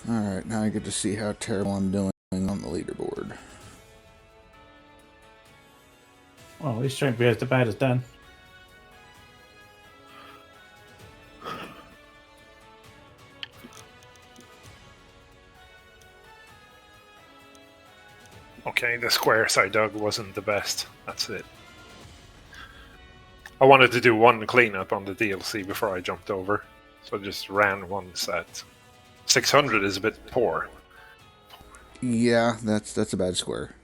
Alright, now I get to see how terrible I'm doing on the leaderboard. Well, this shouldn't be as bad as Dan. Okay, the squares I dug wasn't the best. That's it. I wanted to do one cleanup on the DLC before I jumped over, so I just ran one set. 600 is a bit poor. Yeah, that's a bad square.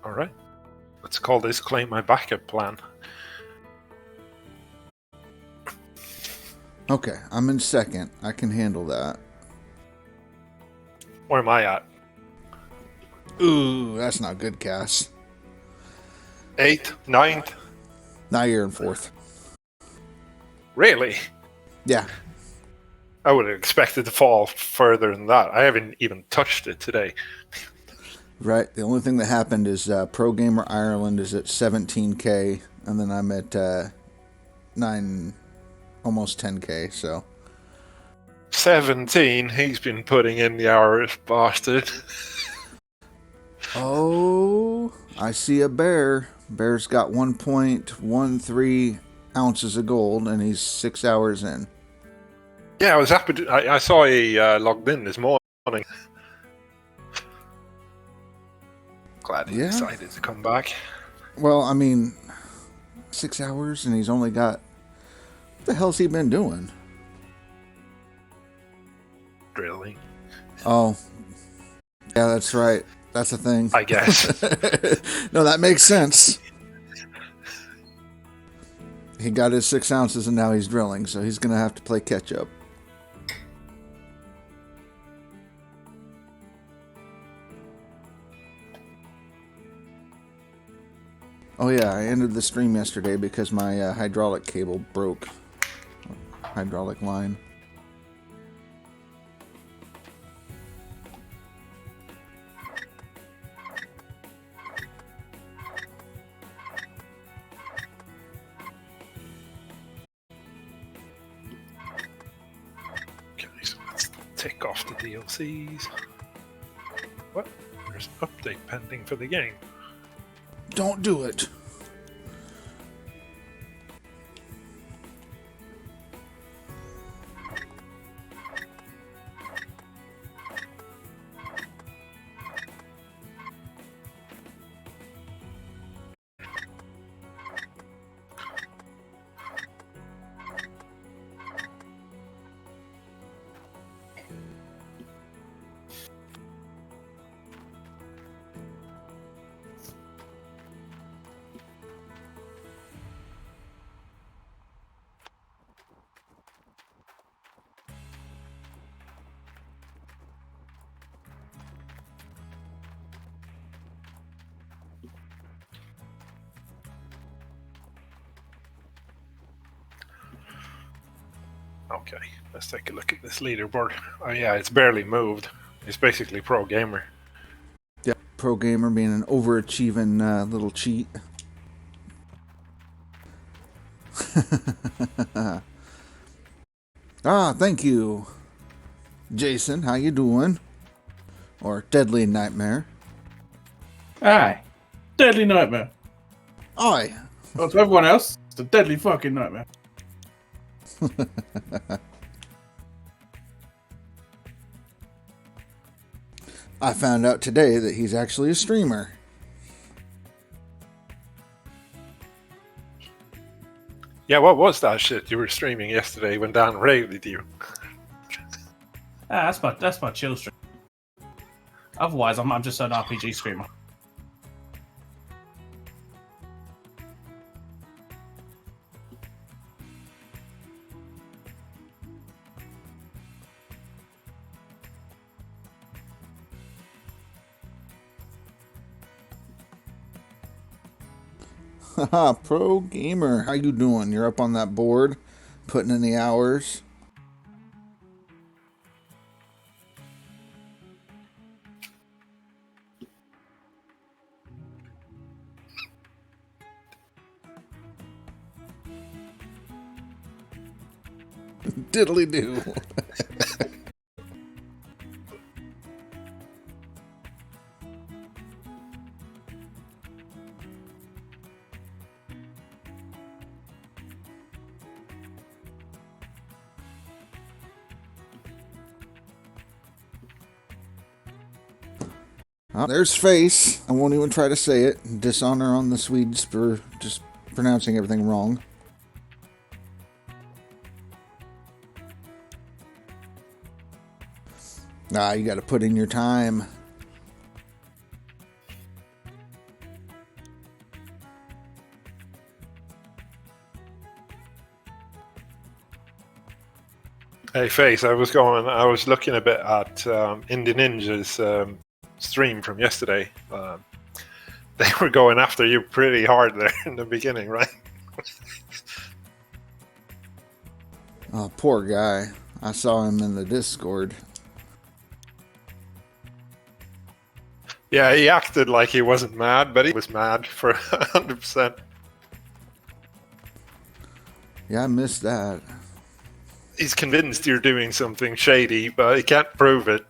Alright. Let's call this claim my backup plan. Okay, I'm in second. I can handle that. Where am I at? Ooh, that's not good, Cass. 8th? 9th? Now you're in fourth. Really? Yeah. I would have expected to fall further than that. I haven't even touched it today. Right. The only thing that happened is Pro Gamer Ireland is at 17k, and then I'm at 9, almost 10k. So 17. He's been putting in the hours, bastard. oh, I see a bear. Bear's got 1.13 ounces of gold, and he's 6 hours in. Yeah, I was happy. I saw he logged in this morning. Glad he decided to come back. Well, I mean, 6 hours, and he's only got... What the hell's he been doing? Drilling. Oh. Yeah, that's right. That's a thing. I guess. No, that makes sense. He got his 6 ounces, and now he's drilling, so he's going to have to play catch-up. Oh yeah, I ended the stream yesterday because my hydraulic cable broke. Hydraulic line. Okay, so let's take off the DLCs. What? There's an update pending for the game. Don't do it. Okay, let's take a look at this leaderboard. Oh yeah, it's barely moved. It's basically pro gamer. Yeah, pro gamer being an overachieving little cheat. Thank you. Jason, how you doing? Or Deadly Nightmare. Aye. Deadly Nightmare. Aye. Well, to everyone else, it's a deadly fucking nightmare. I found out today that he's actually a streamer. Yeah, what was that shit you were streaming yesterday when Dan raided you? That's my chill stream. Otherwise, I'm just an RPG streamer. Haha, pro gamer. How you doing? You're up on that board, putting in the hours. Diddly do. There's face. I won't even try to say it. Dishonor on the Swedes for just pronouncing everything wrong. Nah, you gotta put in your time. Hey, Face, I was looking a bit at Indie Ninja's stream from yesterday. They were going after you pretty hard there in the beginning, right? Oh, poor guy. I saw him in the Discord. Yeah, he acted like he wasn't mad, but he was mad for 100%. Yeah, I missed that. He's convinced you're doing something shady, but he can't prove it.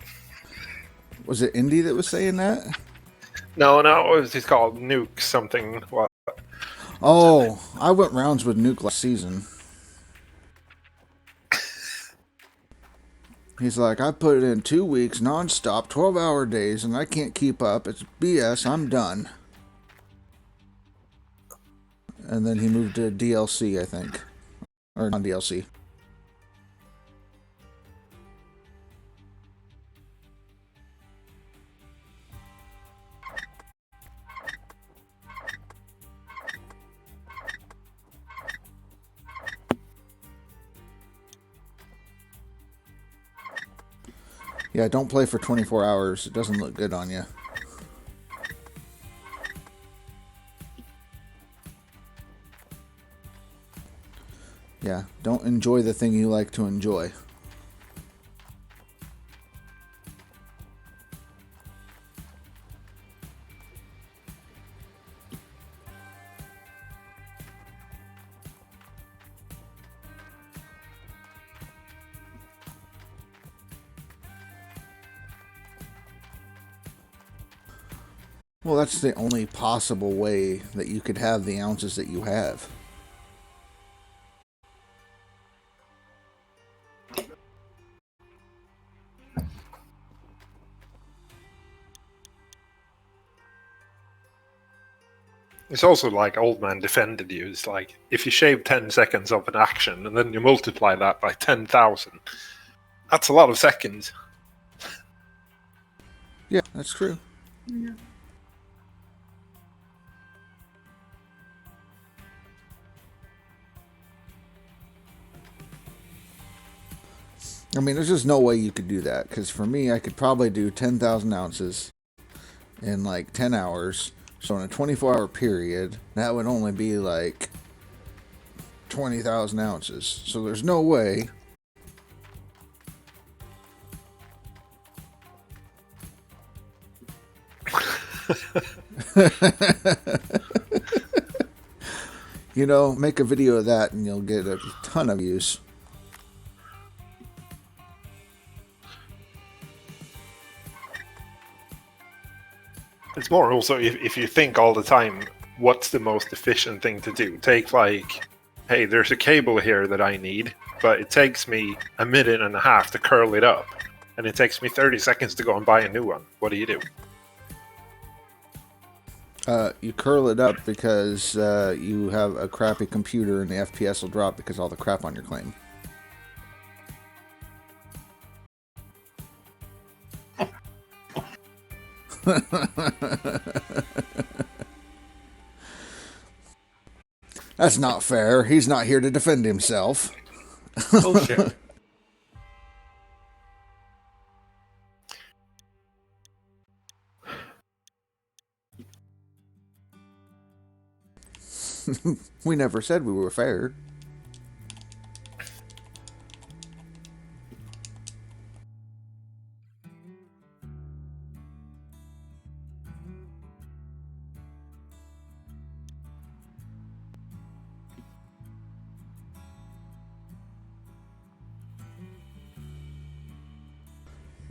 Was it Indy that was saying that? No, he's called Nuke something. What? Oh, I went rounds with Nuke last season. He's like, I put it in 2 weeks, non-stop, 12-hour days, and I can't keep up. It's BS. I'm done. And then he moved to DLC, I think. Or non-DLC. Yeah, don't play for 24 hours. It doesn't look good on you. Yeah, don't enjoy the thing you like to enjoy. Well, that's the only possible way that you could have the ounces that you have. It's also like Old Man defended you. It's like, if you shave 10 seconds of an action and then you multiply that by 10,000, that's a lot of seconds. Yeah, that's true. Yeah. I mean, there's just no way you could do that. Because for me, I could probably do 10,000 ounces in like 10 hours. So in a 24-hour period, that would only be like 20,000 ounces. So there's no way. You know, make a video of that and you'll get a ton of views. It's more also if you think all the time, what's the most efficient thing to do? Take like, hey, there's a cable here that I need, but it takes me a minute and a half to curl it up, and it takes me 30 seconds to go and buy a new one. What do you do? You curl it up because you have a crappy computer and the FPS will drop because all the crap on your claim. That's not fair. He's not here to defend himself. Bullshit. We never said we were fair.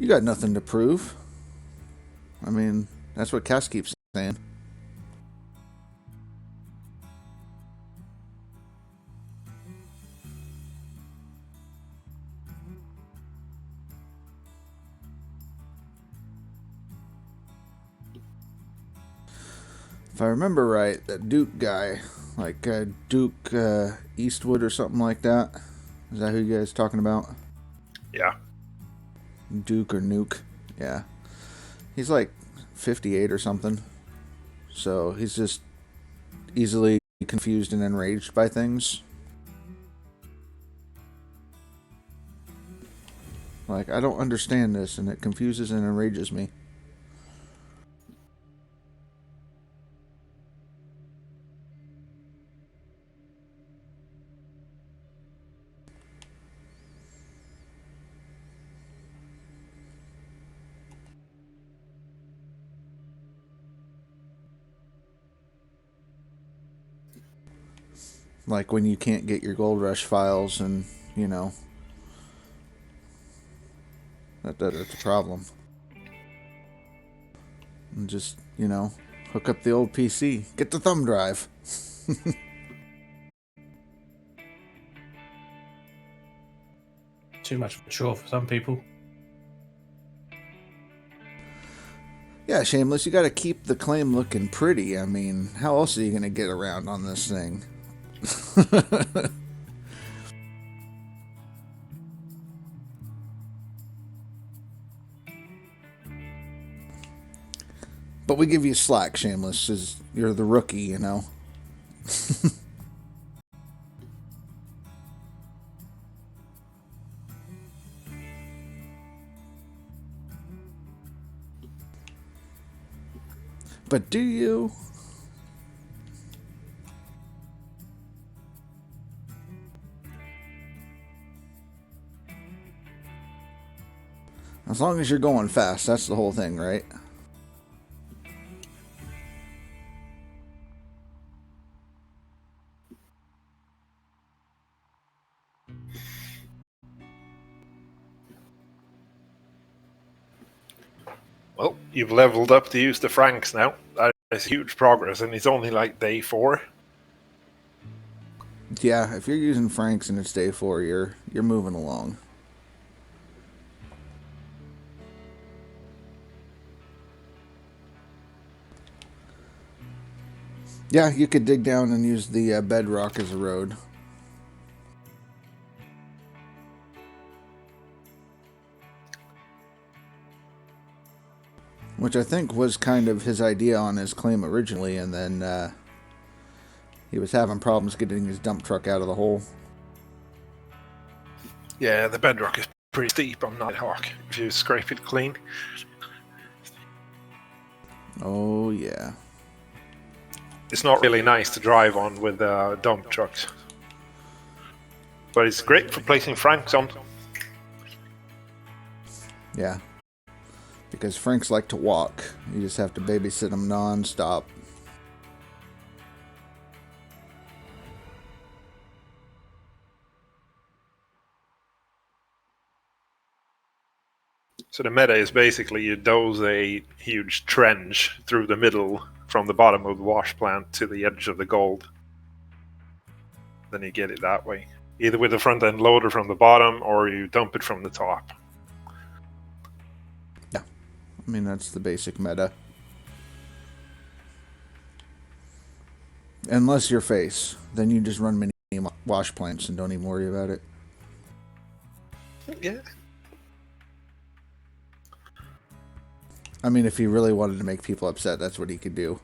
You got nothing to prove. I mean, that's what Cass keeps saying. If I remember right, that Duke guy, like Duke Eastwood or something like that, is that who you guys talking about? Yeah. Duke or Nuke, yeah. He's like 58 or something. So he's just easily confused and enraged by things. Like, I don't understand this, and it confuses and enrages me. Like when you can't get your Gold Rush files and, you know, that's a problem. And just, you know, hook up the old PC. Get the thumb drive. Too much of a chore for some people. Yeah, Shameless, you gotta keep the claim looking pretty. I mean, how else are you gonna get around on this thing? But we give you slack, Shameless, as you're the rookie, you know. But do you? As long as you're going fast, that's the whole thing, right? Well, you've leveled up to use the Franks now. That is huge progress, and it's only like day 4. Yeah, if you're using Franks and it's day 4, you're moving along. Yeah, you could dig down and use the bedrock as a road. Which I think was kind of his idea on his claim originally, and then he was having problems getting his dump truck out of the hole. Yeah, the bedrock is pretty steep on Nighthawk if you scrape it clean. Oh, yeah. It's not really nice to drive on with dump trucks. But it's great for placing Franks on. Yeah. Because Franks like to walk. You just have to babysit them non-stop. So the meta is basically you doze a huge trench through the middle from the bottom of the wash plant to the edge of the gold. Then you get it that way. Either with the front end loader from the bottom or you dump it from the top. Yeah. I mean, that's the basic meta. Unless you're face. Then you just run mini wash plants and don't even worry about it. Yeah. I mean, if he really wanted to make people upset, that's what he could do.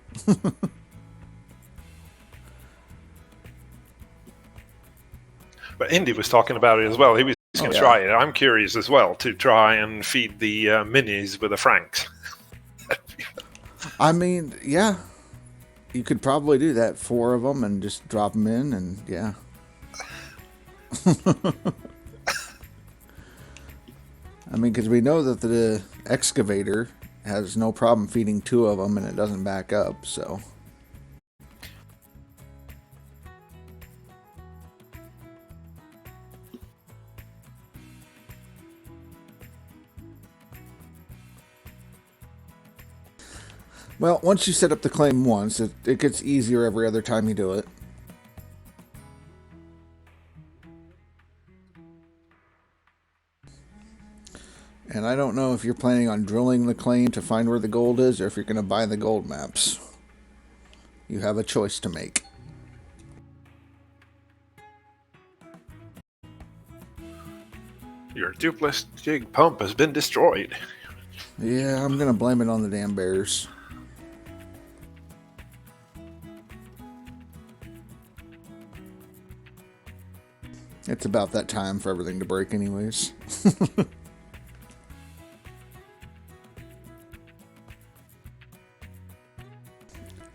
But Indy was talking about it as well. He was going to yeah. try it. I'm curious as well to try and feed the minis with the Franks. I mean, yeah. You could probably do that, 4 of them, and just drop them in, and yeah. I mean, because we know that the excavator has no problem feeding 2 of them, and it doesn't back up, so. Well, once you set up the claim once, it gets easier every other time you do it. And I don't know if you're planning on drilling the claim to find where the gold is, or if you're going to buy the gold maps. You have a choice to make. Your duplex jig pump has been destroyed. Yeah, I'm going to blame it on the damn bears. It's about that time for everything to break anyways.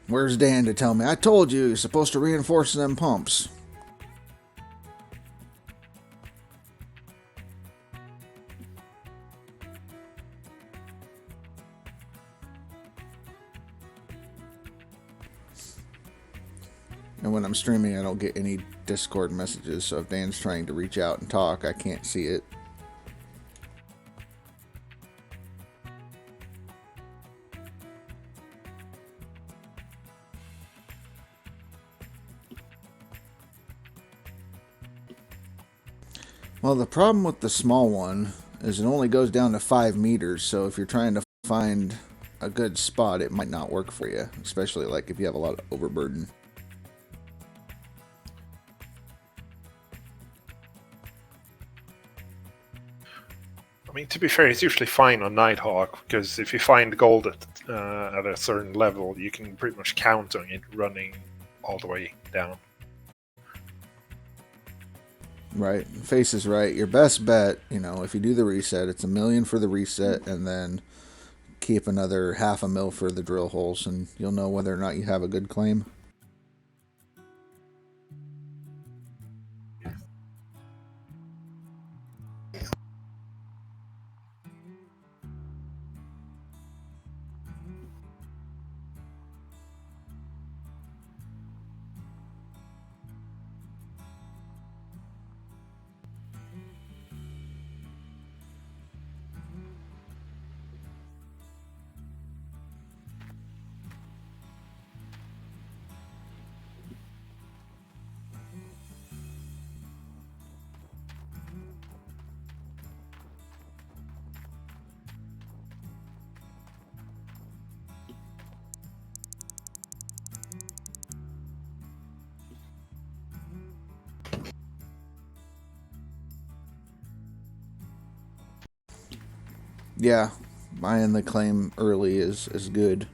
Where's Dan to tell me? I told you, you're supposed to reinforce them pumps. And when I'm streaming, I don't get any Discord messages, so if Dan's trying to reach out and talk, I can't see it. Well, the problem with the small one is it only goes down to 5 meters, so if you're trying to find a good spot, it might not work for you, especially like if you have a lot of overburden. I mean, to be fair, it's usually fine on Nighthawk, because if you find gold at a certain level, you can pretty much count on it running all the way down. Right. Face is right. Your best bet, you know, if you do the reset, it's $1 million for the reset, and then keep another $500,000 for the drill holes, and you'll know whether or not you have a good claim. Yeah, buying the claim early is good.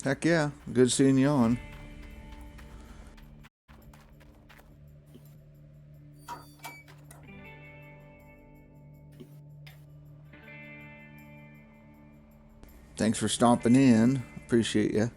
Heck yeah, good seeing you on. Thanks for stomping in. Appreciate you.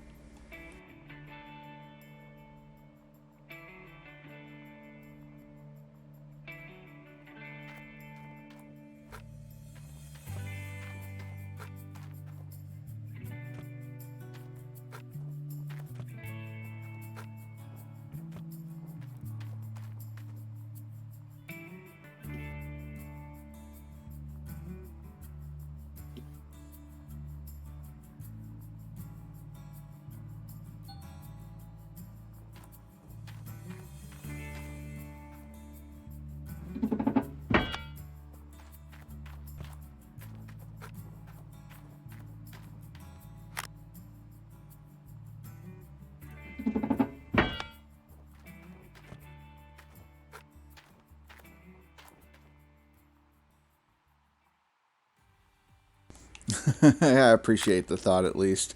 I appreciate the thought at least.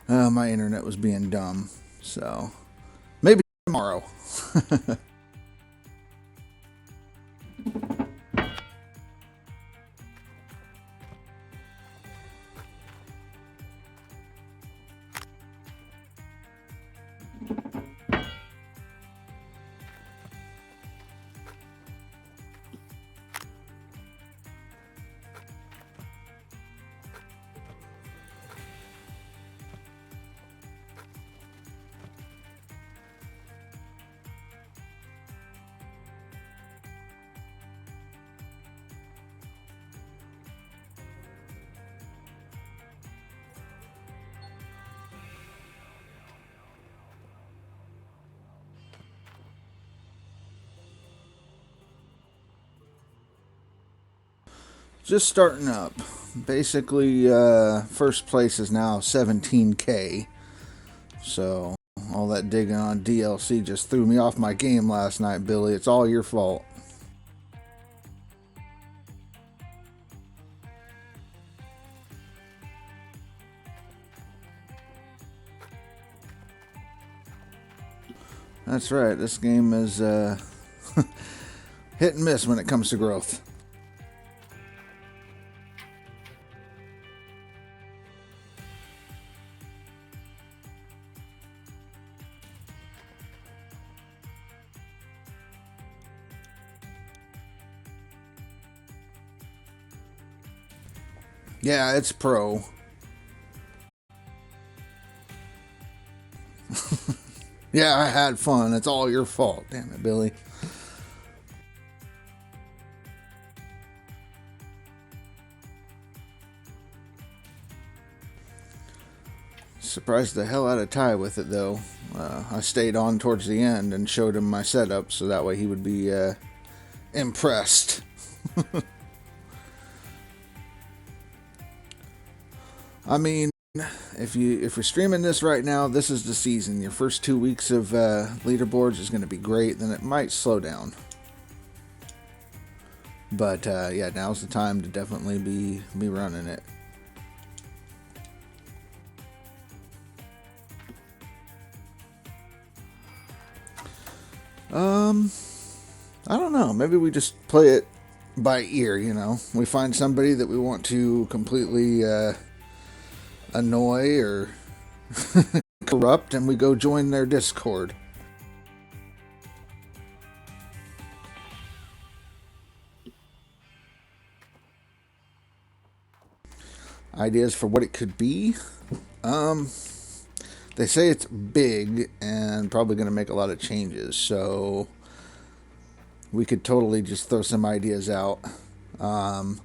My internet was being dumb, so maybe tomorrow. Just starting up. Basically, first place is now 17K. So, all that digging on DLC just threw me off my game last night, Billy. It's all your fault. That's right, this game is hit and miss when it comes to growth. Yeah, it's pro. Yeah, I had fun. It's all your fault. Damn it, Billy. Surprised the hell out of Ty with it, though. I stayed on towards the end and showed him my setup, so that way he would be impressed. I mean, if you're streaming this right now, this is the season. Your first 2 weeks of leaderboards is going to be great. Then it might slow down. But yeah, now's the time to definitely be running it. I don't know. Maybe we just play it by ear, you know. We find somebody that we want to completely annoy or corrupt, and we go join their Discord. Ideas for what it could be? They say it's big and probably going to make a lot of changes, so we could totally just throw some ideas out. I'm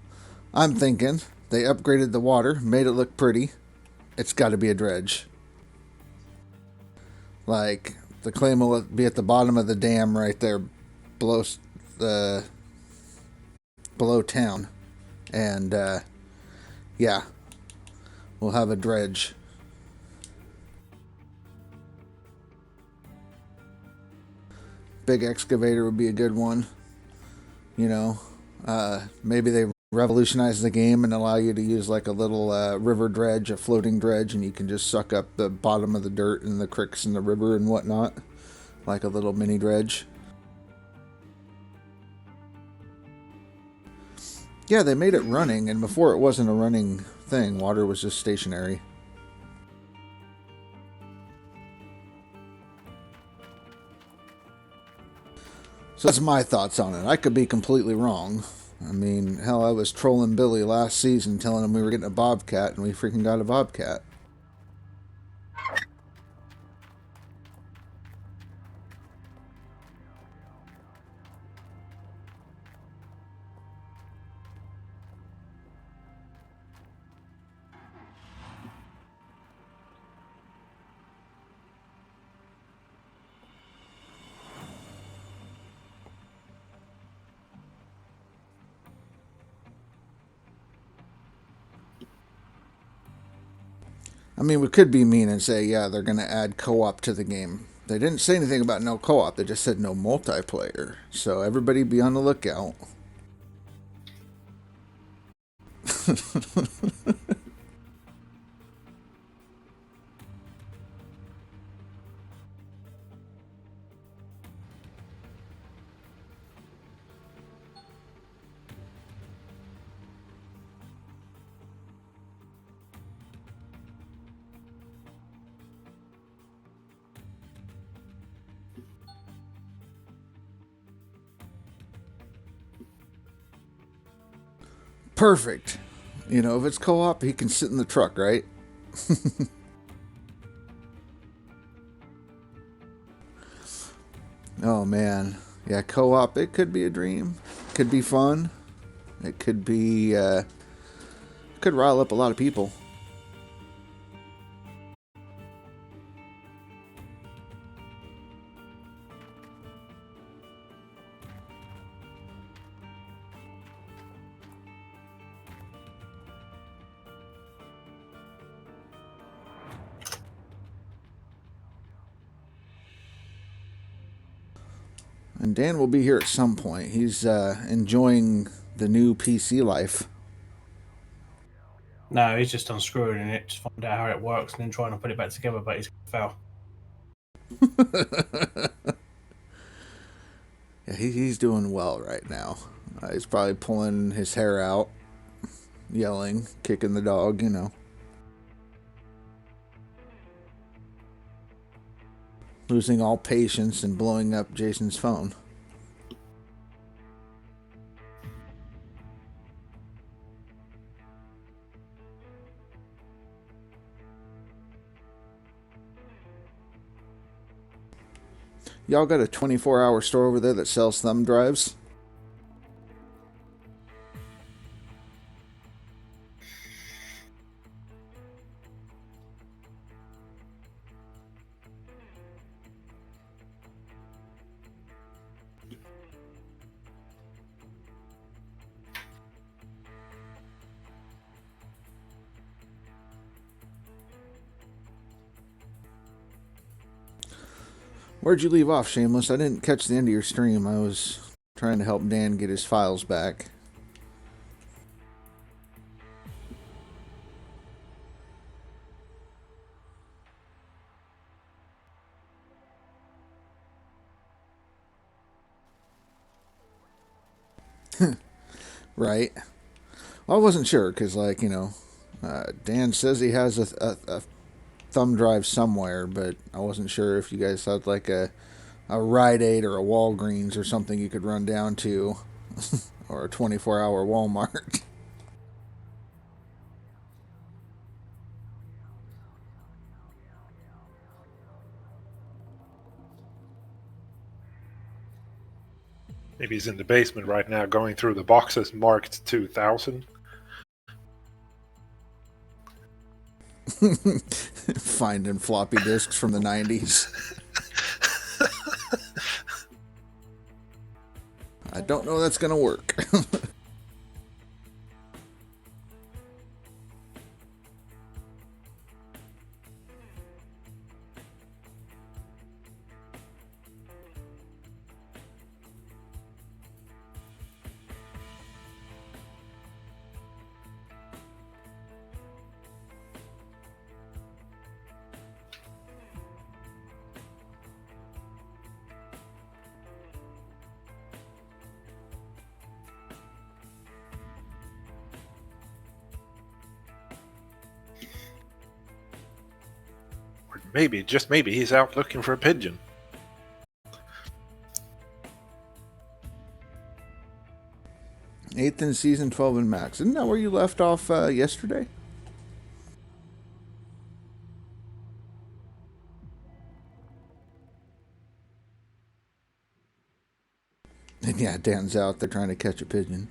thinking they upgraded the water, made it look pretty. It's got to be a dredge. Like, the claim will be at the bottom of the dam right there below town. And, yeah, we'll have a dredge. Big excavator would be a good one. You know, maybe they revolutionize the game and allow you to use like a little river dredge, a floating dredge, and you can just suck up the bottom of the dirt and the creeks in the river and whatnot, like a little mini dredge. Yeah, they made it running, and before it wasn't a running thing. Water was just stationary. So that's my thoughts on it. I could be completely wrong. I mean, hell, I was trolling Billy last season telling him we were getting a bobcat, and we freaking got a bobcat. I mean, we could be mean and say, yeah, they're going to add co-op to the game. They didn't say anything about no co-op. They just said no multiplayer. So everybody be on the lookout. Perfect. You know, if it's co-op, he can sit in the truck, right? Oh man, yeah, co-op. It could be a dream. Could be fun. It could be. Could rile up a lot of people. And Dan will be here at some point. He's enjoying the new PC life. No, he's just unscrewing it to find out how it works and then trying to put it back together, but he's going to fail. Yeah, he's doing well right now. He's probably pulling his hair out, yelling, kicking the dog, you know. Losing all patience and blowing up Jason's phone. Y'all got a 24-hour store over there that sells thumb drives? Where'd you leave off, Shameless? I didn't catch the end of your stream. I was trying to help Dan get his files back. Right. Well, I wasn't sure because, like, you know, Dan says he has a thumb drive somewhere, but I wasn't sure if you guys had like a Rite Aid or a Walgreens or something you could run down to, or a 24-hour Walmart. Maybe he's in the basement right now going through the boxes marked 2000. Finding floppy disks from the 90s. I don't know that's gonna work. Or maybe, just maybe, he's out looking for a pigeon. Eighth in season 12 in Max. Isn't that where you left off yesterday? And yeah, Dan's out there trying to catch a pigeon.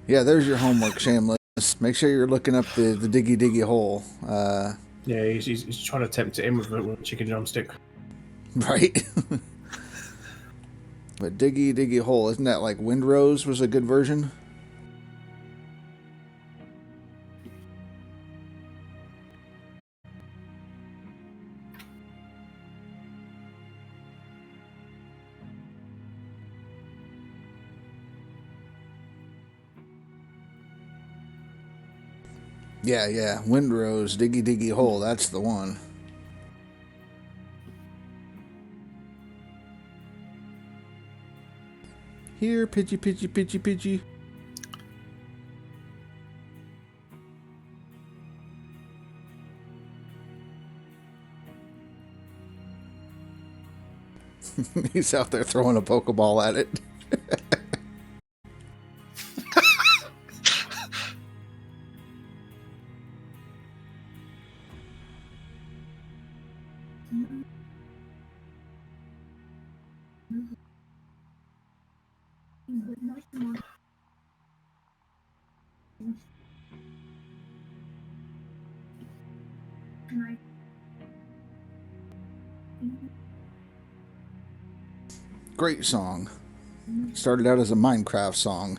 Yeah, there's your homework, Shameless. Make sure you're looking up the diggy hole. Yeah, he's trying to tempt it in with a chicken drumstick. Right? But diggy hole, isn't that like Windrose was a good version? Yeah, yeah. Windrose, diggy diggy hole. That's the one. Here, Pidgey, Pidgey, Pidgey, Pidgey. He's out there throwing a Pokeball at it. Great song. Started out as a Minecraft song.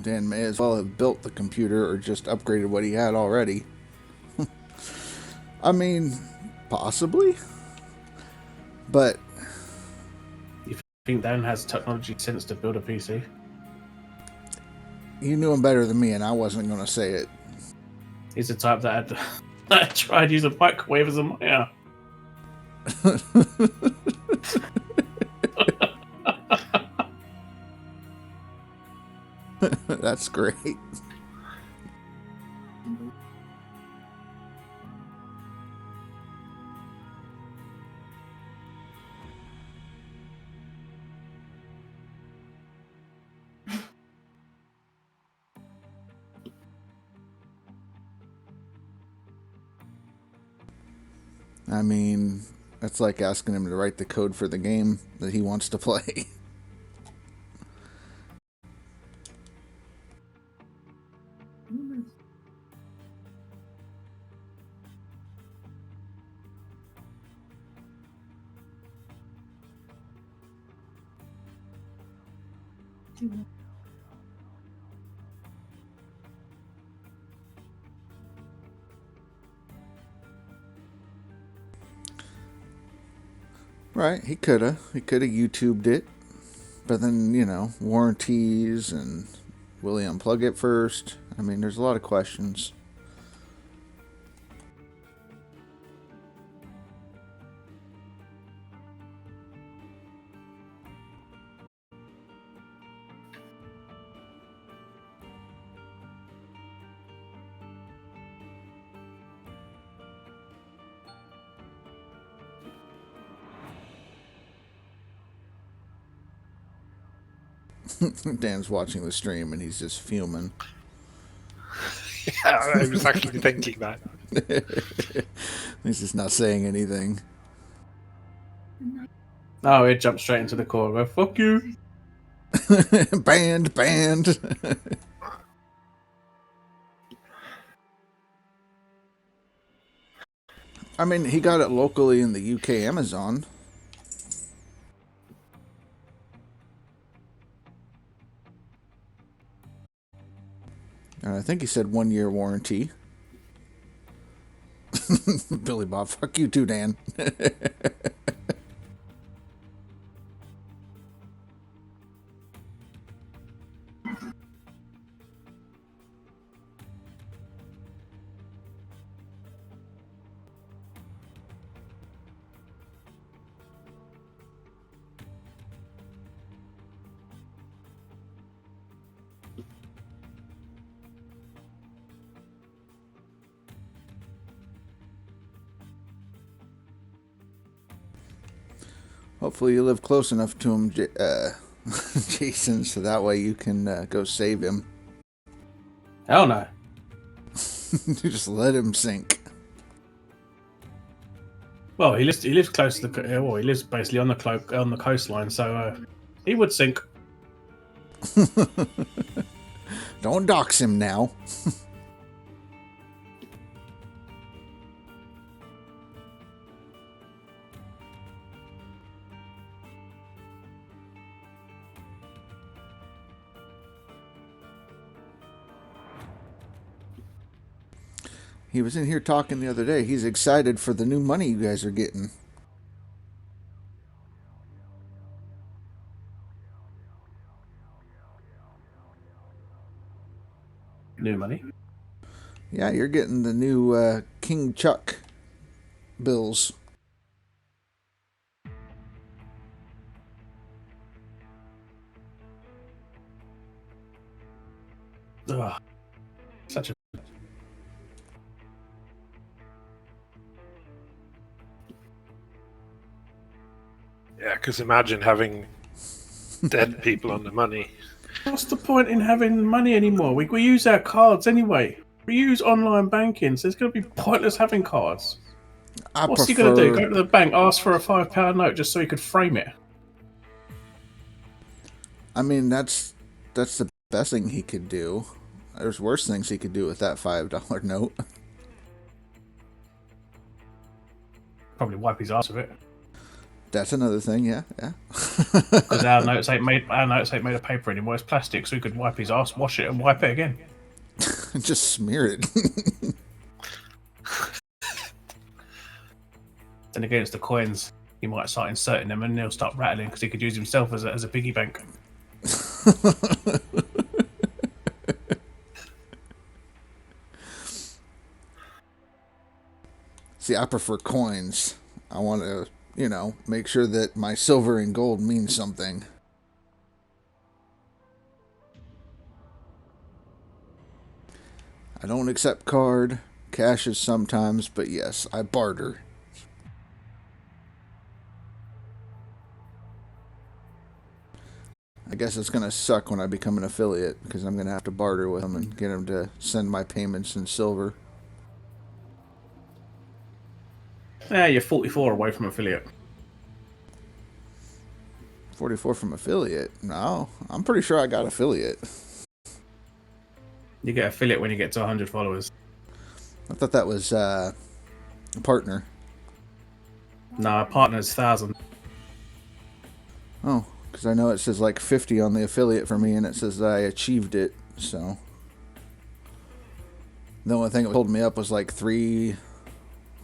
Dan may as well have built the computer or just upgraded what he had already. I mean, possibly. But You think Dan has technology sense to build a PC? you knew him better than me, and I wasn't going to say it. He's the type that had that tried to use a microwave as a miner. That's great. I mean, that's like asking him to write the code for the game that he wants to play. Right, he coulda YouTubed it, but then, you know, warranties and will he unplug it first? I mean, there's a lot of questions. Dan's watching the stream and he's just fuming. Yeah, I was actually thinking that. He's just not saying anything. Oh, he jumped straight into the core. Fuck you. Banned. I mean, he got it locally in the UK Amazon. And I think he said 1 year warranty. Billy Bob, fuck you too, Dan. Hopefully you live close enough to him, Jason, so that way you can go save him. Hell no. You just let him sink. Well, he lives close to the. Well, he lives basically on the coastline, so he would sink. Don't dox him now. He was in here talking the other day. He's excited for the new money you guys are getting. New money? Yeah, you're getting the new King Chuck bills. Ugh. Such a... Yeah, because imagine having dead people on the money. What's the point in having money anymore? We use our cards anyway. We use online banking, so it's going to be pointless having cards. What's he going to do? Go to the bank, ask for a £5 note just so he could frame it? I mean, that's the best thing he could do. There's worse things he could do with that $5 note. Probably wipe his ass with it. That's another thing, yeah. Because our notes ain't made of paper anymore. It's plastic, so he could wipe his ass, wash it, and wipe it again. Just smear it. Then again, it's the coins. He might start inserting them, and they'll start rattling because he could use himself as a piggy bank. See, I prefer coins. I want to, make sure that my silver and gold means something. I don't accept card, cashes sometimes, but yes, I barter. I guess it's going to suck when I become an affiliate, because I'm going to have to barter with them and get them to send my payments in silver. Yeah, you're 44 away from affiliate. 44 from affiliate? No, I'm pretty sure I got affiliate. You get affiliate when you get to 100 followers. I thought that was a partner. No, a partner's 1,000. Oh, because I know it says like 50 on the affiliate for me, and it says that I achieved it, so. The only thing that pulled me up was like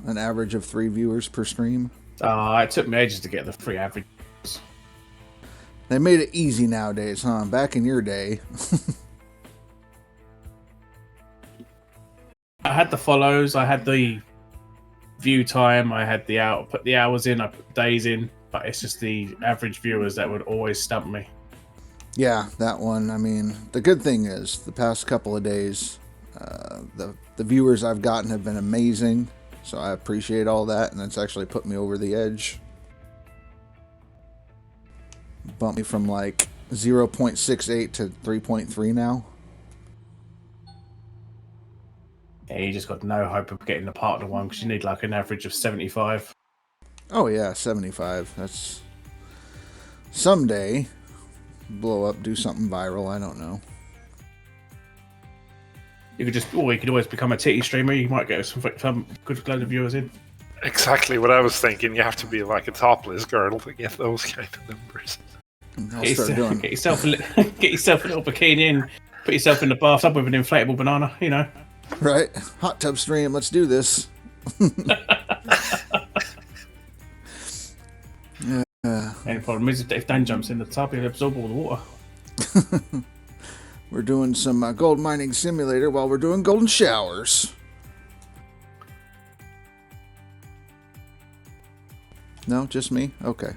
an average of 3 viewers per stream. It took me ages to get the free average. They made it easy nowadays, huh? Back in your day. I had the follows, I had the view time, I had put the hours in, I put days in, but it's just the average viewers that would always stump me. Yeah, that one. I mean, the good thing is, the past couple of days, the viewers I've gotten have been amazing. So I appreciate all that, and it's actually put me over the edge. Bumped me from like 0.68 to 3.3 now. Yeah, you just got no hope of getting the partner one because you need like an average of 75. Oh yeah, 75. That's someday blow up, do something viral. I don't know. You could always become a titty streamer. You might get some good load of viewers in. Exactly what I was thinking. You have to be like a topless girl to get those kind of numbers. Get yourself a little bikini in, put yourself in the bathtub with an inflatable banana, Right? Hot tub stream, let's do this. Only problem is if Dan jumps in the tub, he'll absorb all the water. We're doing some gold mining simulator while we're doing golden showers. No, just me? Okay.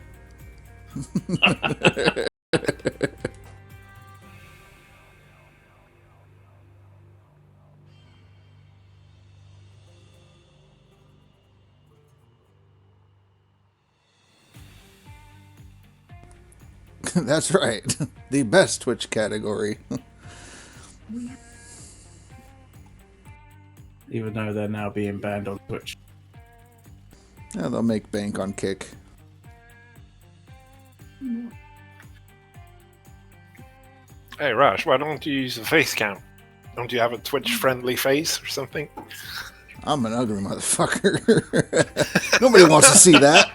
That's right. The best Twitch category. Even though they're now being banned on Twitch. Yeah, they'll make bank on Kick. Hey, Rash, why don't you use a face cam? Don't you have a Twitch-friendly face or something? I'm an ugly motherfucker. Nobody wants to see that.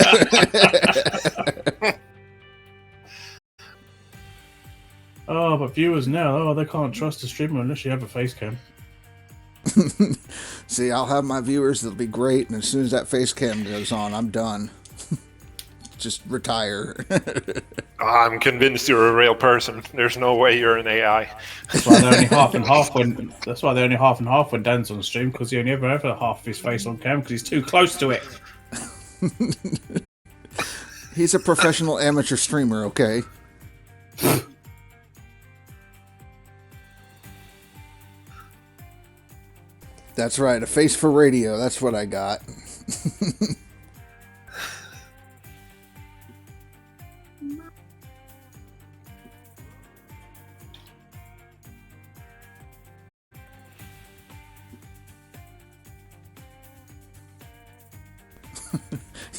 Oh, but viewers now, they can't trust a streamer unless you have a face cam. See, I'll have my viewers, they'll be great, and as soon as that face cam goes on, I'm done. Just retire. I'm convinced you're a real person. There's no way you're an AI. That's why they're only half and half when. That's why they're only half and half when Dan's on stream, because he only ever have half of his face on cam because he's too close to it. He's a professional amateur streamer, okay? That's right, a face for radio. That's what I got.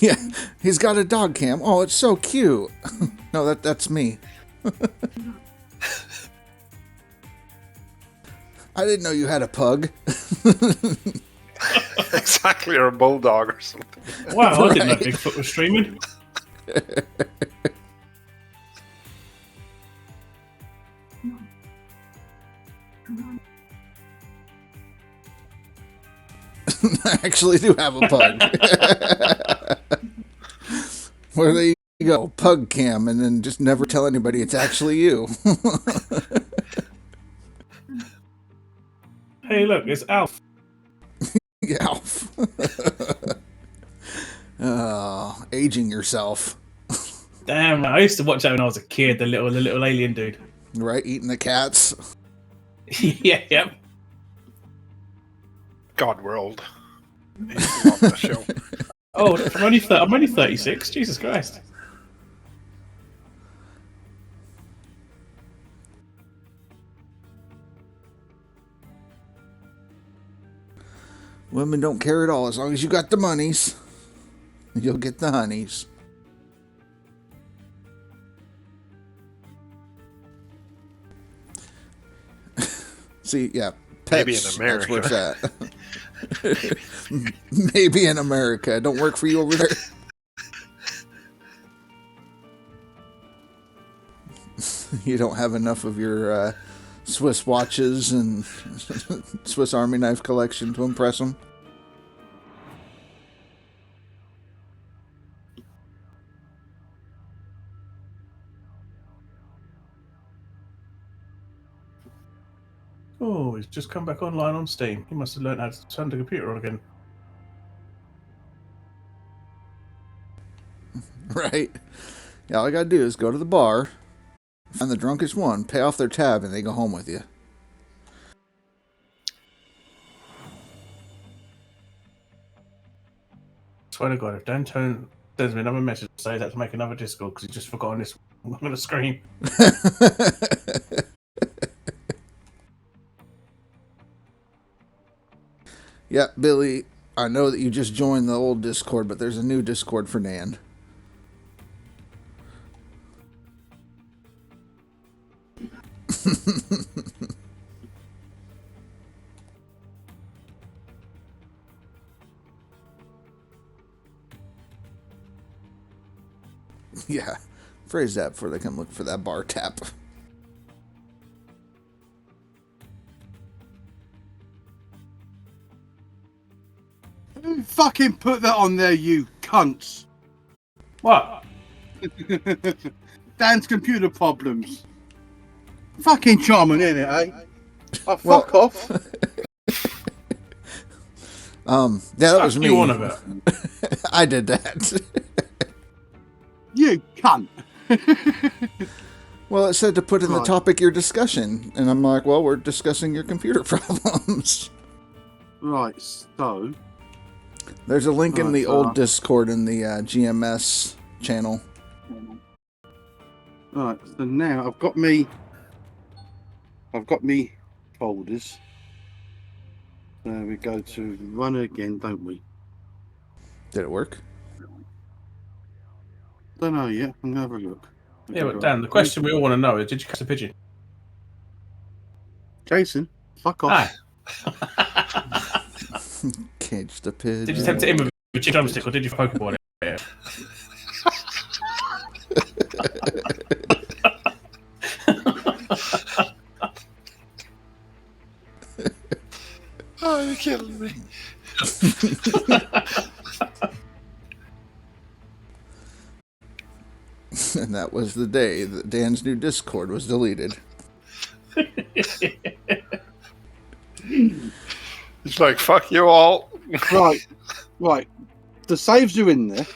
Yeah, he's got a dog cam. Oh, it's so cute. No, that's me. I didn't know you had a pug. Exactly, or a bulldog or something. Wow, I didn't know Bigfoot was streaming. I actually do have a pug. Where there you go, pug cam, and then just never tell anybody it's actually you. Hey, look, it's Alf. Yeah, Alf. Oh, aging yourself. Damn, I used to watch that when I was a kid. The little alien dude. Right, eating the cats. Yeah, yep. God World. I used to love that show. Oh, I'm only 36. Jesus Christ. Women don't care at all. As long as you got the monies, you'll get the honeys. See, yeah, pets, Maybe in America. that's where it's at. Maybe in America. Don't work for you over there. You don't have enough of your Swiss watches and Swiss Army knife collection to impress them. Oh, he's just come back online on Steam. He must have learned how to turn the computer on again. Right? Yeah, all I gotta do is go to the bar, find the drunkest one, pay off their tab, and they go home with you. Swear to God, if Dan sends me another message to say he's had to make another Discord because he's just forgotten this, I'm going to scream. Yeah, Billy, I know that you just joined the old Discord, but there's a new Discord for Nan. Yeah, phrase that before they come look for that bar tap. Who fucking put that on there, you cunts? What? Dan's computer problems. Fucking charming, innit, eh? Oh, fuck Well- off. Yeah, that was me. You on about? I did that. You cunt. Well, it said to put in the Right. topic your discussion, and I'm like, well, we're discussing your computer problems. Right, so... There's a link in Right, the so- old Discord in the GMS channel. Right, so now I've got me folders. So we go to run again, don't we? Did it work? Don't know yet. I'm gonna have a look. Yeah, but Dan, the question we all want to know is, did you catch the pigeon? Jason, fuck off. Hi. Cage the pigeon. Did you attempt to him with your drumstick or did you Pokeball it? Yeah. Oh, you're killing me. And that was the day that Dan's new Discord was deleted. It's like, fuck you all. Right. The saves are in there.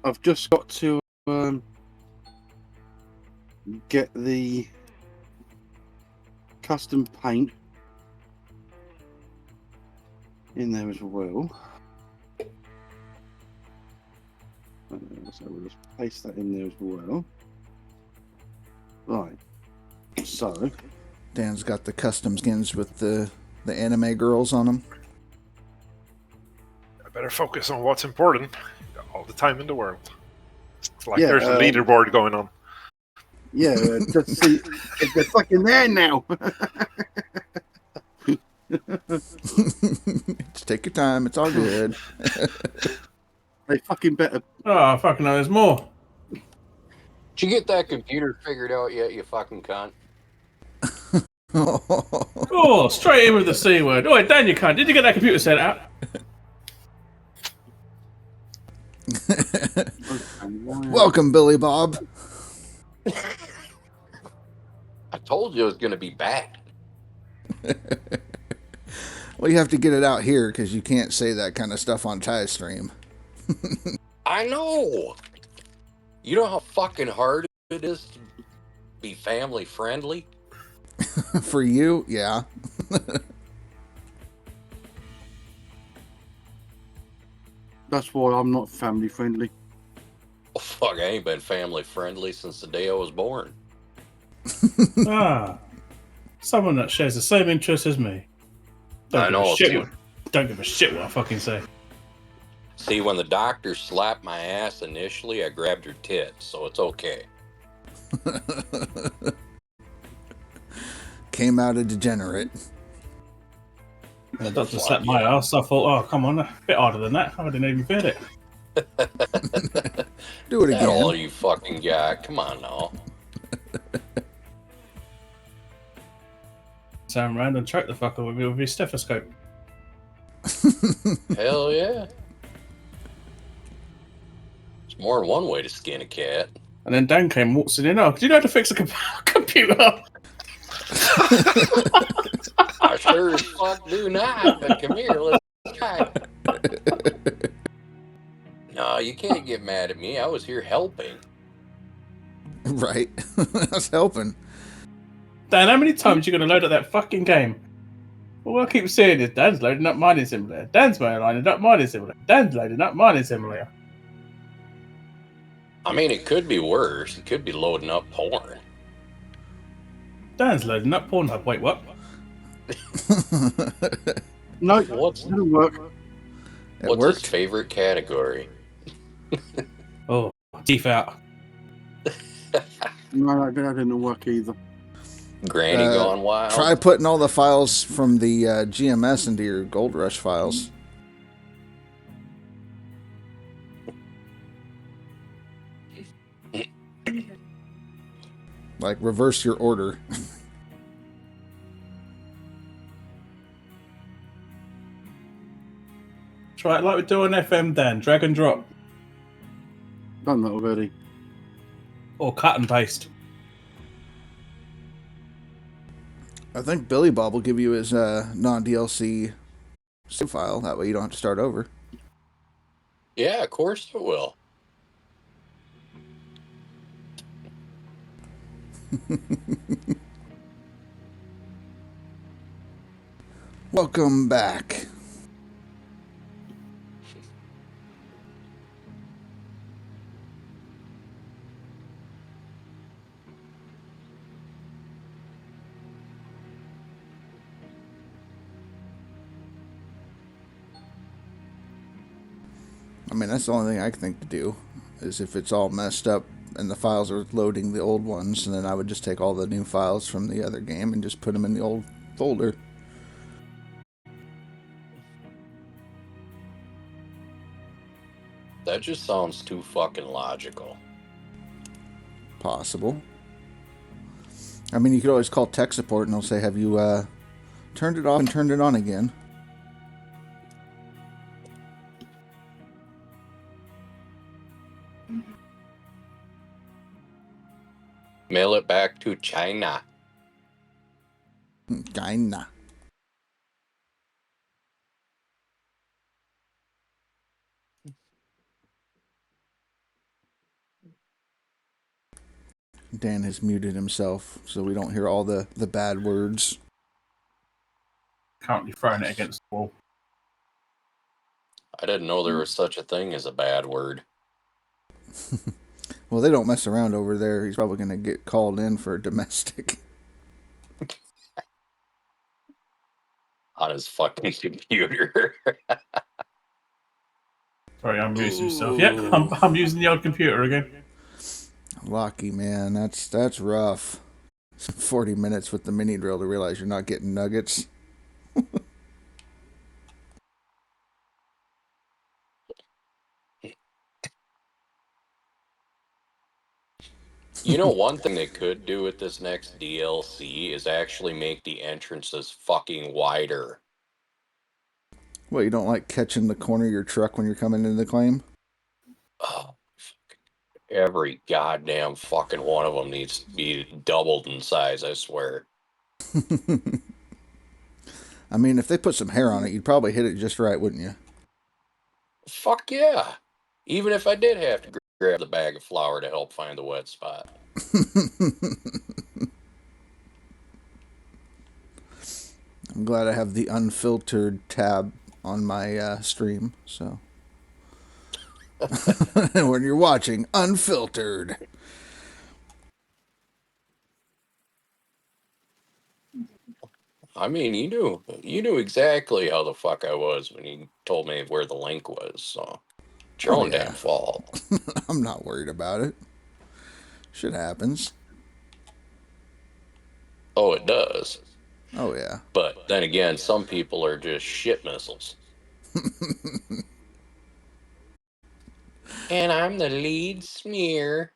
I've just got to get the custom paint in there as well. So we'll just paste that in there as well. Right. So Dan's got the custom skins with the anime girls on them. I better focus on what's important. Got all the time in the world. It's like Yeah, there's a leaderboard going on. yeah, just see if they're fucking there now. Just take your time. It's all good. They fucking better. Oh, fucking no, there's more. Did you get that computer figured out yet, you fucking cunt? Oh, straight in with the C word. Oh, Dan, you cunt. Did you get that computer set up? Welcome, Billy Bob. I told you it was going to be bad. Well, you have to get it out here because you can't say that kind of stuff on Ty Stream. I know. You know how fucking hard it is to be family friendly? For you, yeah. That's why I'm not family friendly. Oh, fuck, I ain't been family friendly since the day I was born. Someone that shares the same interests as me. Don't give a shit what I fucking say. See, when the doctor slapped my ass initially, I grabbed her tits, so it's okay. Came out a degenerate. The doctor slapped my ass. I thought, oh, come on, a bit harder than that. I didn't even feel it. Do it That again. all you fucking got. Come on now. Sound around and choke the fucker with your stethoscope. Hell yeah. There's more than one way to skin a cat. And then Dan came waltzing in. Oh, do you know how to fix a computer? I sure as fuck do not, but come here, let's try. No, you can't get mad at me. I was here helping. Right. I was helping. Dan, how many times are you going to load up that fucking game? All I keep saying is Dan's loading up mining simulator. Dan's loading up mining simulator. Dan's loading up mining simulator. I mean, it could be worse. It could be loading up porn. Dan's loading up Pornhub. Wait, what? No, What's it'll work. It What's worked. his favorite category? Oh, teeth out. No, that didn't work either. Granny gone wild. Try putting all the files from the GMS into your Gold Rush files. Like reverse your order. Try it like we do on FM, Dan. Drag and drop. Done that already. Or cut and paste. I think Billy Bob will give you his non-DLC save file. That way you don't have to start over. Yeah, of course it will. Welcome back. I mean, that's the only thing I can think to do, is if it's all messed up and the files are loading the old ones, and then I would just take all the new files from the other game and just put them in the old folder. That just sounds too fucking logical. Possible. I mean, you could always call tech support and they'll say, have you turned it off and turned it on again? Mail it back to China. China. Dan has muted himself so we don't hear all the bad words. Currently throwing it against the wall. I didn't know there was such a thing as a bad word. Well, they don't mess around over there. He's probably going to get called in for domestic. On his fucking computer. Sorry, I'm using myself. Yep, I'm using the old computer again. Lucky, man. That's rough. 40 minutes with the mini drill to realize you're not getting nuggets. You know, one thing they could do with this next DLC is actually make the entrances fucking wider. What, you don't like catching the corner of your truck when you're coming into the claim? Oh, every goddamn fucking one of them needs to be doubled in size, I swear. I mean, if they put some hair on it, you'd probably hit it just right, wouldn't you? Fuck yeah. Even if I did have to grab the bag of flour to help find the wet spot. I'm glad I have the unfiltered tab on my stream, so. When you're watching unfiltered. I mean, you knew exactly how the fuck I was when you told me where the link was, so it's your own damn fault. I'm not worried about it. Shit happens. Oh, it does. Oh, yeah. But then again, some people are just shit missiles. And I'm the lead smear.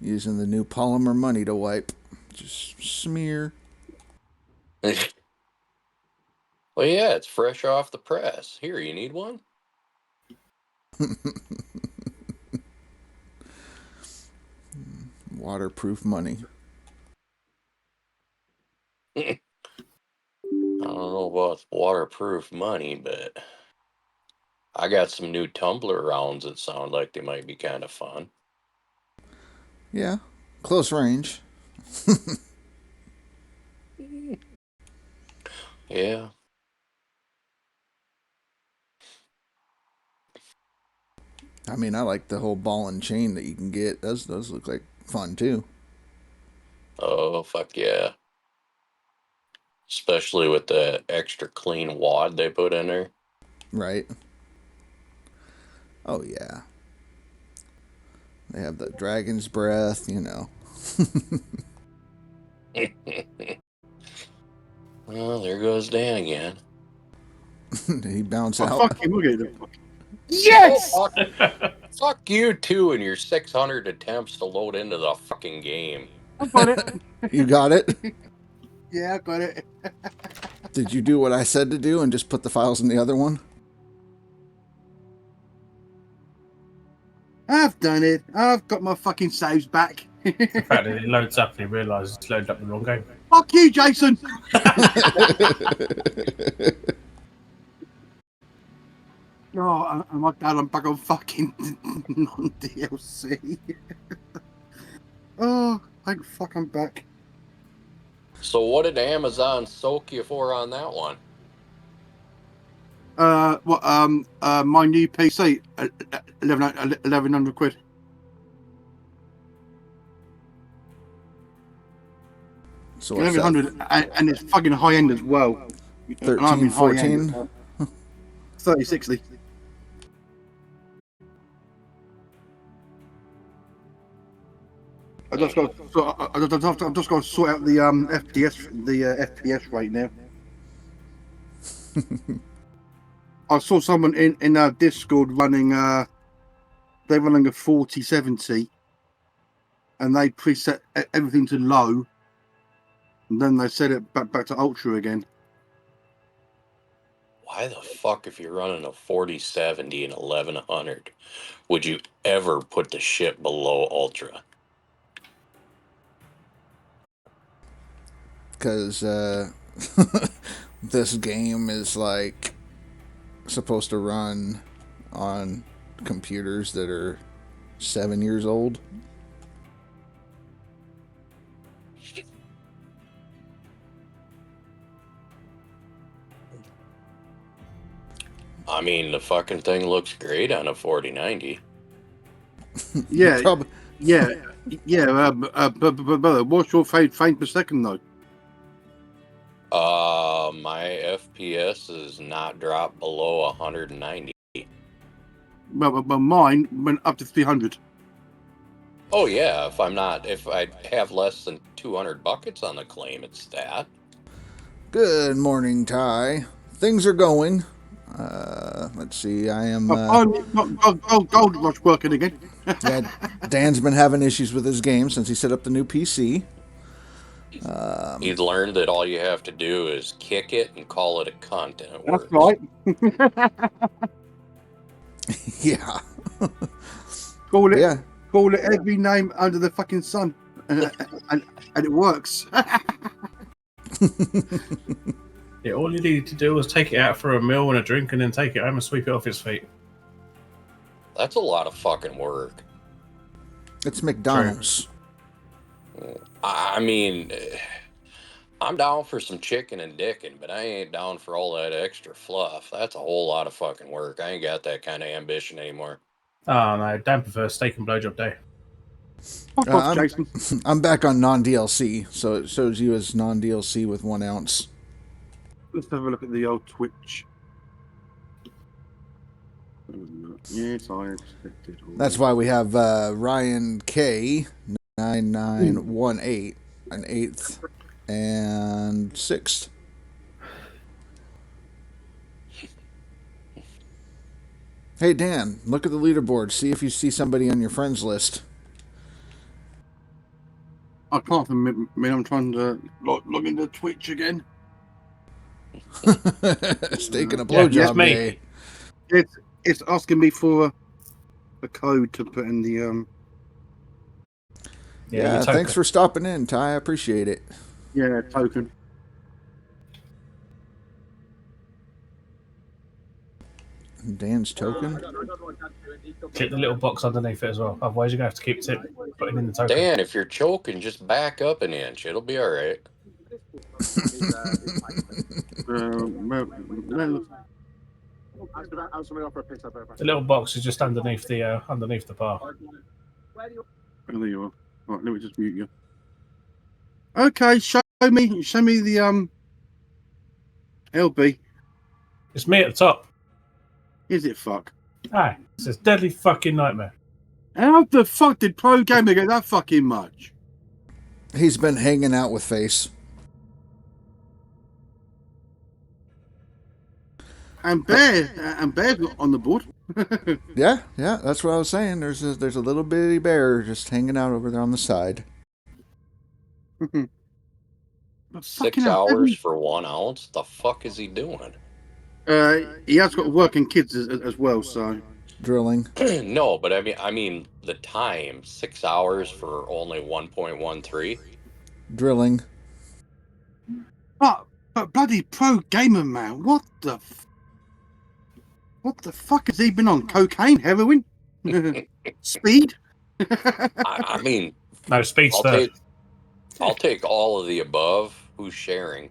Using the new polymer money to wipe. Just smear. Well, yeah, it's fresh off the press. Here, you need one? Waterproof money. I don't know about waterproof money, but I got some new tumbler rounds that sound like they might be kind of fun. Yeah, close range. Yeah. I mean, I like the whole ball and chain that you can get. Those look like fun, too. Oh, fuck yeah. Especially with the extra clean wad they put in there. Right. Oh, yeah. They have the dragon's breath, you know. Well, there goes Dan again. He bounced Oh, out. fuck him, look at him. Yes! Oh, fuck you too and your 600 attempts to load into the fucking game. I got it. You got it? Yeah, I got it. Did you do what I said to do and just put the files in the other one? I've done it. I've got my fucking saves back. The fact that it loads up and he realises it's loaded up the wrong game. Fuck you, Jason! Oh, I'm glad I'm back on fucking non-DLC. Oh, thank fuck I'm back. So what did Amazon soak you for on that one? My new PC, 1100 quid. So what's that? 1100, and it's fucking high end as well. 13, 14? 3060. I've just got to sort out the FPS rate now. I saw someone in our Discord running. They're running a 4070, and they preset everything to low, and then they set it back to ultra again. Why the fuck, if you're running a 4070 and 1100, would you ever put the shit below ultra? Because this game is like supposed to run on computers that are 7 years old. I mean, the fucking thing looks great on a 4090. Yeah, but what's your frame per second though? My FPS is not dropped below 190. But mine went up to 300. Oh yeah, if I have less than 200 buckets on the claim, it's that. Good morning, Ty. Things are going. Let's see. I am. Gold Rush working again. Yeah, Dan's been having issues with his game since he set up the new PC. He's learned that all you have to do is kick it and call it a cunt, and it That's works. right. Yeah. Call it. Yeah. Call it every name under the fucking sun, and it works. Yeah, all you needed to do was take it out for a meal and a drink, and then take it home and sweep it off his feet. That's a lot of fucking work. It's McDonald's. I mean, I'm down for some chicken and dickin', but I ain't down for all that extra fluff. That's a whole lot of fucking work. I ain't got that kind of ambition anymore. Oh no, Dan prefers steak and blowjob day. Fuck off, Jason. I'm back on non-DLC, so it shows you as non-DLC with 1 ounce. Let's have a look at the old Twitch. Yes, I expected. That's why we have Ryan K 9918 an 8th and 6th. Hey Dan, look at the leaderboard. See if you see somebody on your friends list. I can't admit, I'm trying to log into Twitch again. It's taking a blowjob yes, me. day. It's asking me for a code to put in the Yeah, thanks for stopping in, Ty. I appreciate it. token. Dan's token. Click the little box underneath it as well. Otherwise, you're gonna have to keep putting in the token. Dan, if you're choking, just back up an inch. It'll be all right. The little box is just underneath the bar. Oh, there you are. Right, let me just mute you. Okay, show me the LB. It's me at the top. Is it fuck? Aye, it says deadly fucking nightmare. How the fuck did Pro Gamer get that fucking much? He's been hanging out with Face. And Bear's not on the board. Yeah, that's what I was saying. There's a little bitty bear just hanging out over there on the side. 6 hours for 1 ounce? The fuck is he doing? He has got working kids as well, so Drilling. No, but I mean the time. 6 hours for only 1.13. Drilling. but bloody Pro Gamer, man, what the fuck has he been on? Cocaine, heroin, speed? I mean, No, speed's third. I'll take all of the above. Who's sharing?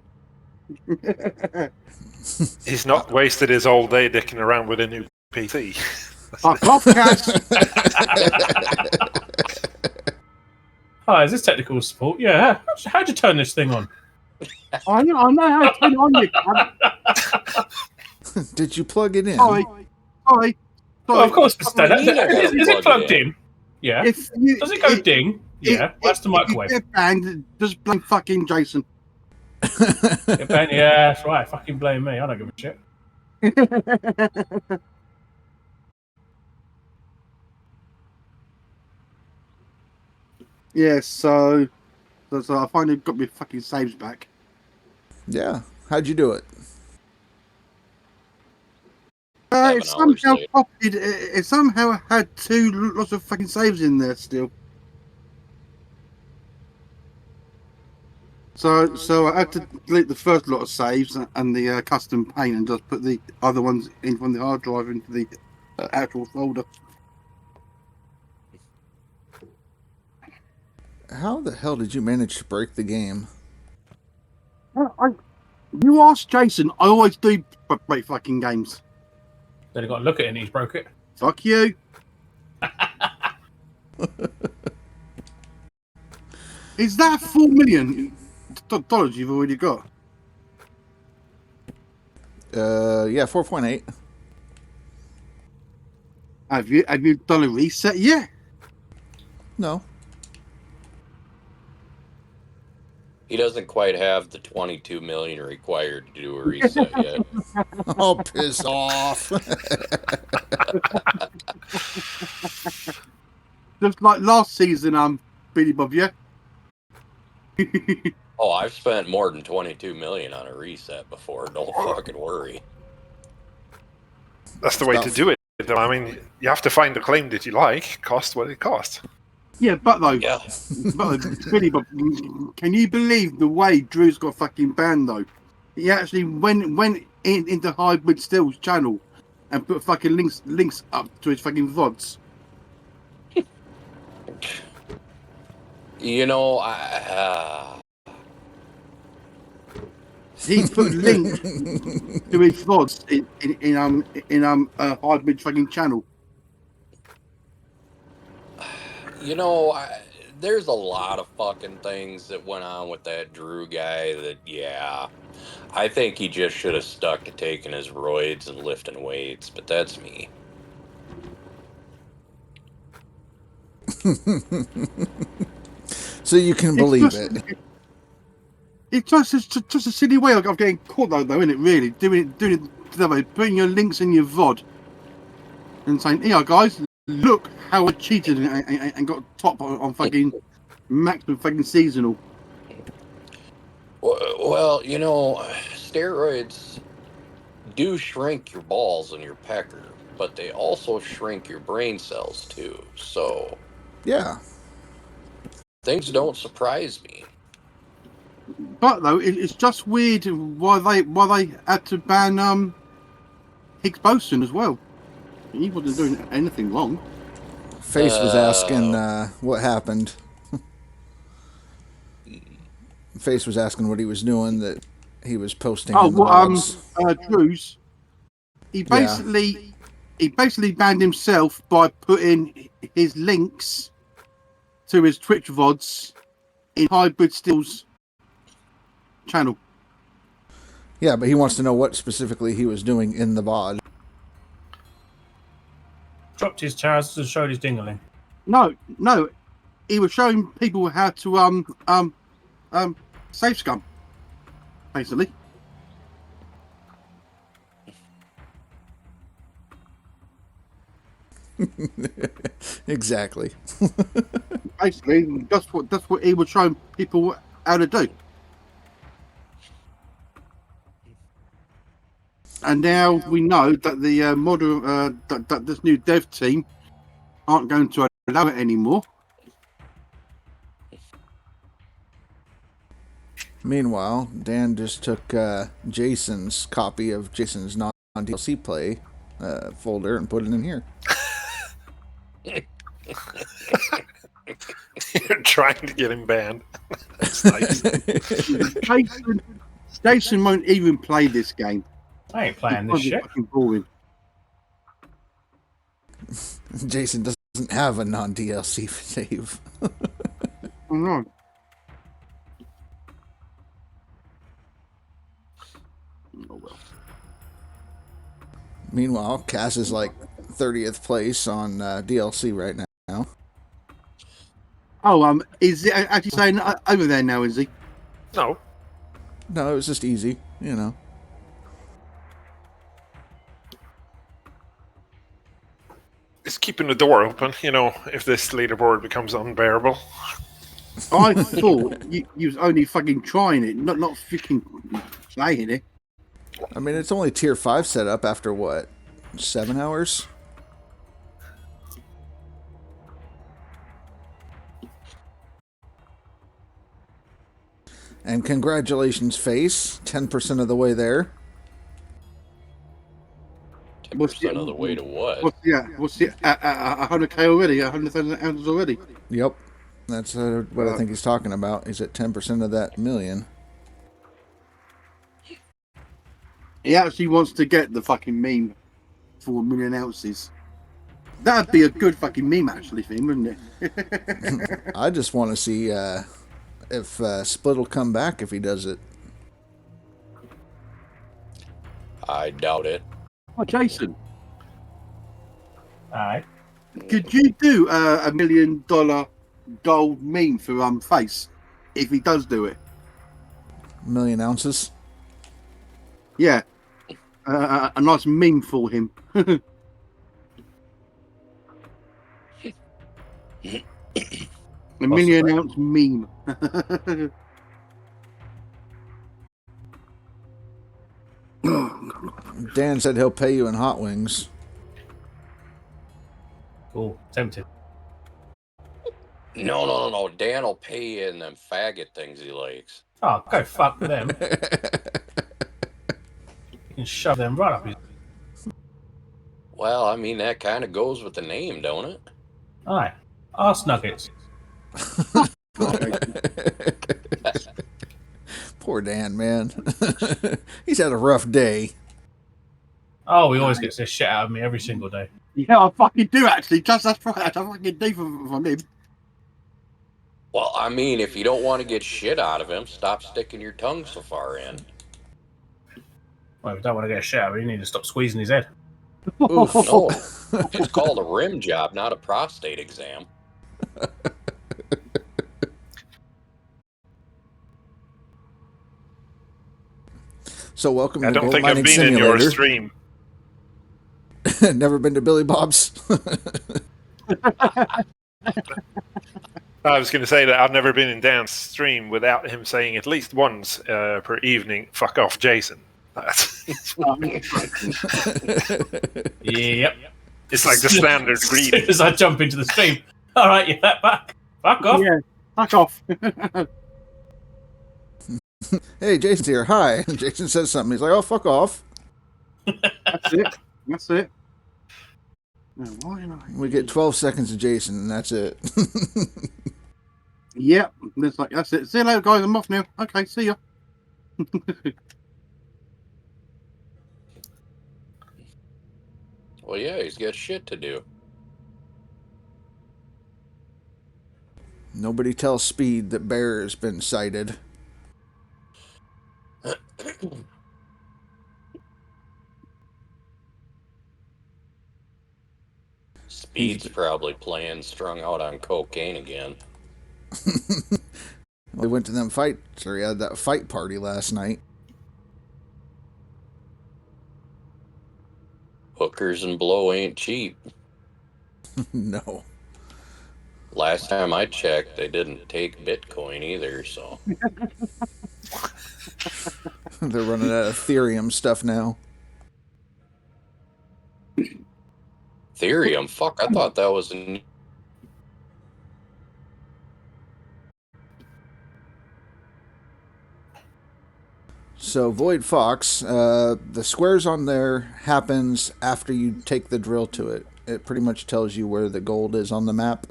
He's not wasted his whole day dicking around with a new PC. Fuck off, Cass. Hi, is this technical support? Yeah. How'd you turn this thing on? I know how to turn it on, you cunt. Did you plug it in? Sorry. Well, of course, Mr. Dan. You don't gotta Is it plug plugged it in? Yeah. If you, Does it go ding? Yeah, that's the microwave. If you get banned, just blame fucking Jason. Yeah, that's right. Fucking blame me. I don't give a shit. Yeah, so I finally got my fucking saves back. Yeah. How'd you do it? 7 It hours somehow later. copied. It somehow had lots of fucking saves in there still. So I had to delete the first lot of saves and the custom paint and just put the other ones in from the hard drive into the actual folder. How the hell did you manage to break the game? You ask Jason. I always do break fucking games. Then he got to look at it and he's broke it. Fuck you. Is that $4 million you've already got? Yeah, 4.8. Have you done a reset yet? No. He doesn't quite have the 22 million required to do a reset yet. Oh, piss off. Just like last season, Billy Bob, yeah? Oh, I've spent more than 22 million on a reset before. Don't fucking worry. That's the way to do it. Though. I mean, you have to find a claim that you like, cost what it costs. Yeah, but though, Yeah. Billy Bob, can you believe the way Drew's got fucking banned though? He actually went into Hybrid Stills channel and put fucking links up to his fucking VODs. You know, He put links to his VODs in Hybrid fucking channel. you know, there's a lot of fucking things that went on with that Drew guy that, yeah, I think he just should have stuck to taking his roids and lifting weights, but that's me. So you can believe it. It's just a silly way of getting caught though, isn't it? Really, doing it that way, putting your links in your VOD and saying, "Here, guys, look how I cheated and got top on fucking maximum fucking seasonal." Well, you know, steroids do shrink your balls and your pecker, but they also shrink your brain cells too. So Yeah. things don't surprise me. But though, it's just weird why they had to ban Higgs boson as well. He wasn't doing anything wrong. Face was asking what happened. Face was asking what he was doing that he was posting in the logs. Drew's. He basically banned himself by putting his links to his Twitch VODs in Hybrid Stills channel. Yeah, but he wants to know what specifically he was doing in the VOD. Dropped his trousers and showed his dingling. No, he was showing people how to save scum, basically. Exactly. Basically, that's what he was showing people how to do. And now we know that the that this new dev team aren't going to allow it anymore. Meanwhile, Dan just took Jason's copy of Jason's non-DLC play folder and put it in here. You're trying to get him banned. That's nice. Jason won't even play this game. I ain't playing this shit. Fucking boring. Jason doesn't have a non-DLC save. Oh no. Oh well. Meanwhile, Cass is like 30th place on DLC right now. Oh, is it actually saying over there now? Is he? No. No, it was just easy, you know. It's keeping the door open, you know, if this leaderboard becomes unbearable. I thought you was only fucking trying it, not freaking playing it. I mean, it's only tier 5 set up after what? 7 hours? And congratulations, Face. 10% of the way there. 10% of the way to what? What's the 100k already? 100,000 ounces already? Yep. That's what I think he's talking about. He's at 10% of that million. He actually wants to get the fucking meme for 1 million ounces. That'd be a good fucking meme, actually, for him, wouldn't it? I just want to see if Split will come back if he does it. I doubt it. Oh, Jason, Aye. could you do a $1 million gold meme for Face if he does do it? 1 million ounces? Yeah, a nice meme for him. A 1 million ounce meme. Dan said he'll pay you in hot wings. Cool. Tempted. No. Dan will pay you in them faggot things he likes. Oh, go fuck them. You can shove them right up his... Well, I mean, that kind of goes with the name, don't it? Aye. Arse nuggets. Poor Dan, man. He's had a rough day. Oh, he always gets this shit out of me every single day. Yeah, I fucking do, actually. That's right. I fucking do from him. Well, I mean, if you don't want to get shit out of him, stop sticking your tongue so far in. Well, if you don't want to get shit out of him, you need to stop squeezing his head. No, it's called a rim job, not a prostate exam. So welcome I to don't Gold think I've Mining been in Simulator. your stream. Never been to Billy Bob's? I was going to say that I've never been in Dan's stream without him saying at least once per evening, "Fuck off, Jason." Yep. It's like the standard As greeting. soon as I jump into the stream. All right, you fat back. Fuck off. Yeah, fuck off. Hey, Jason's here. Hi. Jason says something. He's like, oh, fuck off. That's it. No, why not? We get 12 seconds of Jason, and that's it. Yep, that's it. See you later, guys. I'm off now. Okay, see ya. Well, yeah, he's got shit to do. Nobody tells Speed that Bear has been sighted. Speed's probably playing strung out on cocaine again. We went to them fights, or he had that fight party last night. Hookers and blow ain't cheap. No. Last time I checked, they didn't take Bitcoin either, so... They're running out of Ethereum stuff now. Ethereum? Fuck, I thought that was a... So, Void Fox, the squares on there happens after you take the drill to it. It pretty much tells you where the gold is on the map.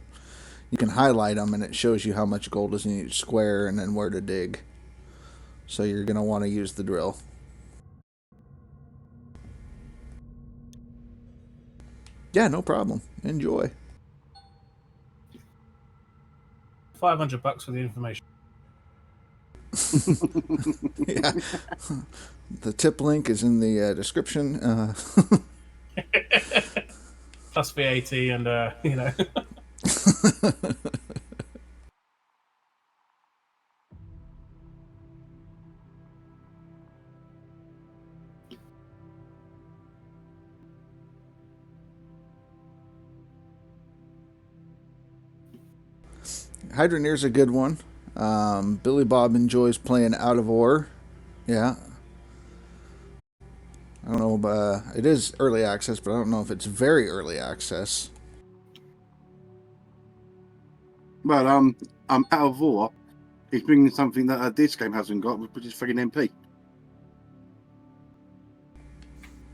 You can highlight them, and it shows you how much gold is in each square and then where to dig. So you're going to want to use the drill. Yeah, no problem. Enjoy. $500 for the information. Yeah. The tip link is in the description. Plus VAT and, you know. Hydroneer's a good one. Billy Bob enjoys playing Out of Ore. Yeah. I don't know, it is early access, but I don't know if it's very early access. But Out of Ore is bringing something that this game hasn't got, which is friggin' MP.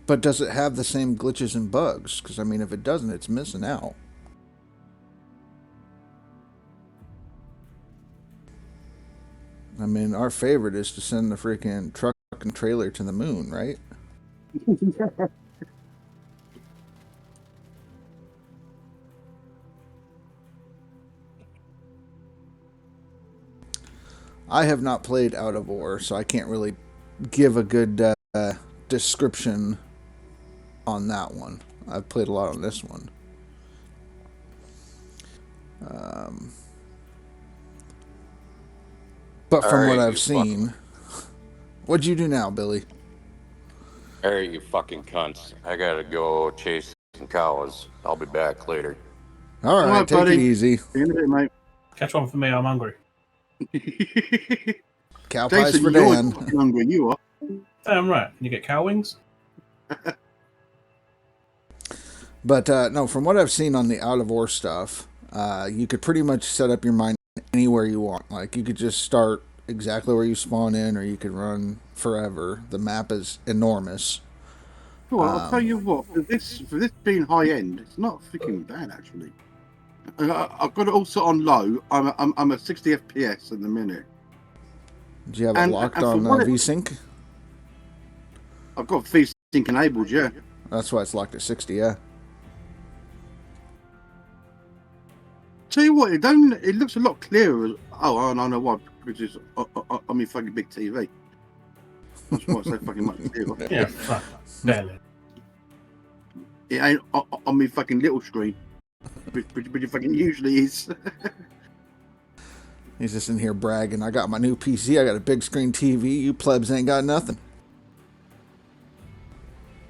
But does it have the same glitches and bugs? Because, I mean, if it doesn't, it's missing out. I mean, our favorite is to send the freaking truck and trailer to the moon, right? I have not played Out of Ore, so I can't really give a good description on that one. I've played a lot on this one. But from what I've seen... What'd you do now, Billy? Hey, you fucking cunts. I gotta go chase some cows. I'll be back later. All right, take buddy. it easy. See you in a bit, mate. Catch one for me. I'm hungry. Cow pies Jason, for you're Dan. fucking hungry, you are. Damn right. Can you get cow wings? But no, from what I've seen on the Out of Ore stuff, you could pretty much set up your mine anywhere you want. Like, you could just start exactly where you spawn in, or you could run forever. The map is enormous. Well, I'll tell you what, for this being high end, it's not freaking bad actually. I've got it all set on low. I'm at 60 FPS in the minute. Do you have it And- locked and for on what it- VSync? I've got VSync enabled, yeah. That's why it's locked at 60, yeah. Tell you what, it looks a lot clearer. Oh, I know why, because it's on my fucking big TV. That's why it's so fucking much clearer. Yeah, fuck. Barely. It ain't on my fucking little screen, but it fucking usually is. He's just in here bragging. I got my new PC. I got a big screen TV. You plebs ain't got nothing.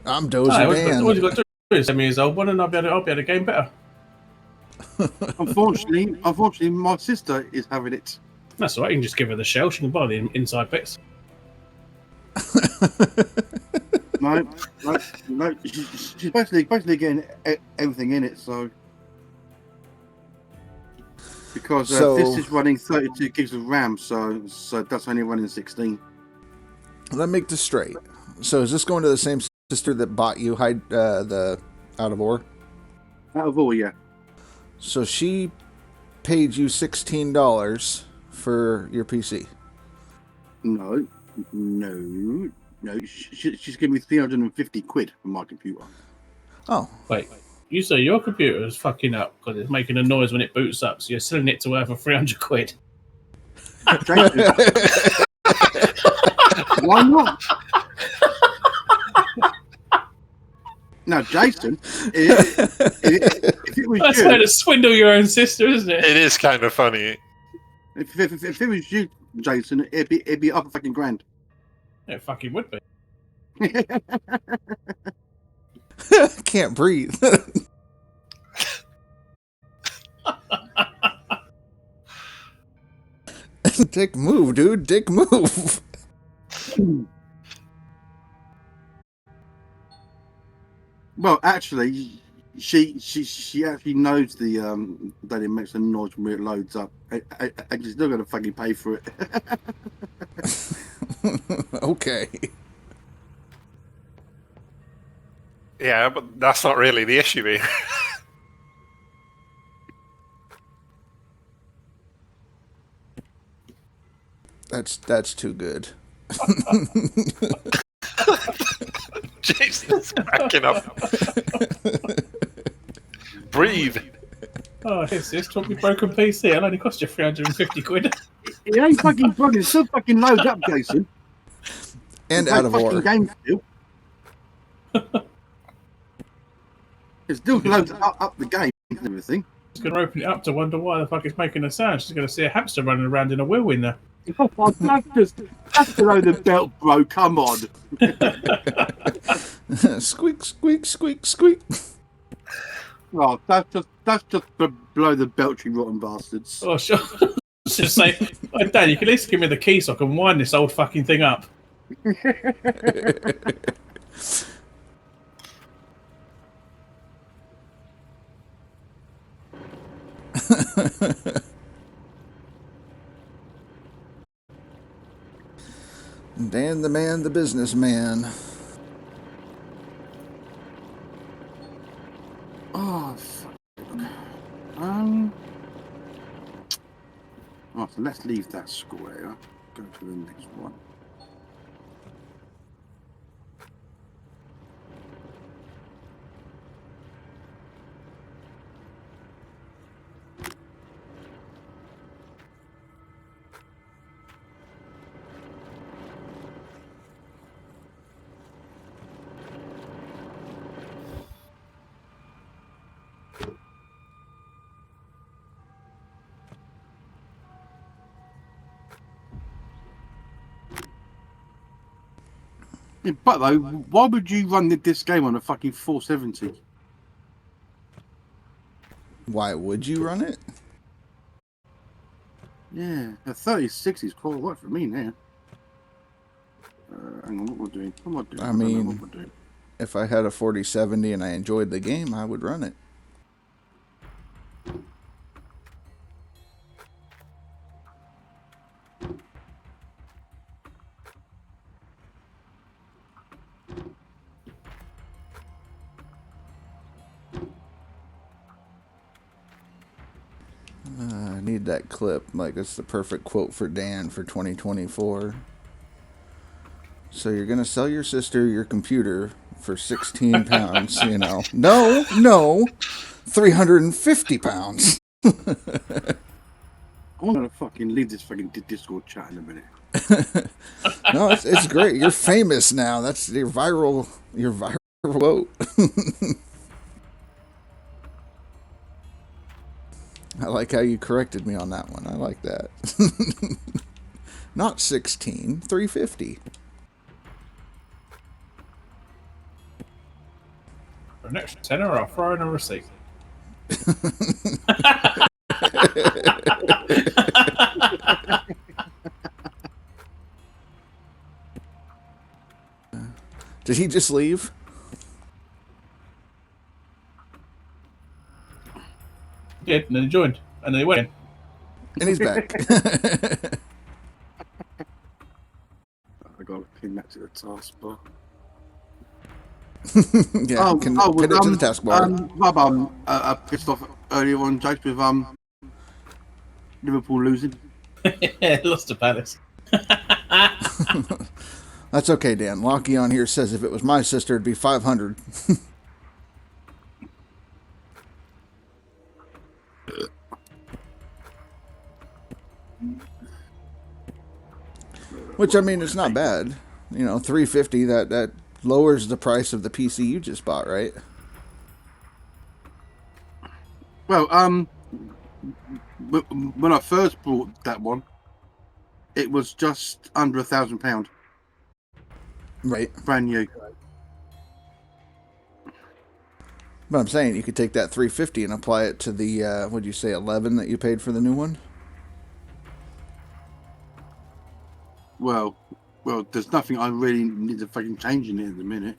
I'm Dozer Dan. All you got to do is send me his old one, and I'll be able to game better. Unfortunately, my sister is having it. That's all right. You can just give her the shell. She can buy the inside bits. No. She's basically getting everything in it. So because this is running 32 gigs of RAM, so that's only running 16. Let me make this straight. So is this going to the same sister that bought you the Out of Ore? Out of all, yeah. So she paid you $16 for your PC. No. She's giving me 350 quid for my computer. Oh. Wait, you say your computer is fucking up because it's making a noise when it boots up, so you're selling it to her for 300 quid. Why not? Now, Jason, if it was That's you, how to swindle your own sister, isn't it? It is kind of funny. if it was you, Jason, it'd be up a fucking grand. It fucking would be. Can't breathe. Dick move, dude. Dick move. Well, actually, she actually knows that it makes a noise when it loads up, and she's still gonna fucking pay for it. Okay. Yeah, but that's not really the issue here. That's too good. Jason's cracking up. Breathe. Oh, here's this. Talk me broken PC. It'll only cost you 350 quid. It ain't fucking broken. It still fucking loads up, Jason. And It's Out of like Ore. fucking game still. It still loads up the game and everything. She's going to open it up to wonder why the fuck it's making a sound. She's going to see a hamster running around in a wheel in there. Oh, that's below the belt, bro. Come on. Squeak, squeak, squeak, squeak. Oh, that's just below the belching rotten bastards. Oh, sure. Just say, oh, Dad, you can at least give me the key so I can wind this old fucking thing up. Dan the man, the businessman. Oh, fuck. Oh, so let's leave that square. Go to the next one. Yeah, but though, why would you run this game on a fucking 470? Why would you run it? Yeah, a 36 is quite right for me now. Hang on, what we're doing? What am I doing? I don't know mean, what we're doing. If I had a 4070 and I enjoyed the game, I would run it. I need that clip. Like, it's the perfect quote for Dan for 2024. So you're going to sell your sister your computer for 16 pounds, you know. No, 350 pounds. I'm gonna fucking leave this fucking Discord chat in a minute. No, it's great. You're famous now. That's your viral quote. I like how you corrected me on that one. I like that. Not 16, 350. For next tenner, I'll throw in a receipt. Did he just leave? He did, and then he joined, and then he went in. And he's back. I gotta pin that to the taskbar. Yeah, pin it to the taskbar. Rob, pissed off earlier on, jokes with Liverpool losing. Lost to Palace. That's okay, Dan. Lockie on here says if it was my sister, it'd be 500. Which, I mean, it's not bad. You know, 350, that lowers the price of the PC you just bought, right? Well, when I first bought that one, it was just under £1,000. Right. Brand new. But I'm saying you could take that 350 and apply it to the, what'd you say, 11 that you paid for the new one? Well, there's nothing I really need to fucking change in it at the minute.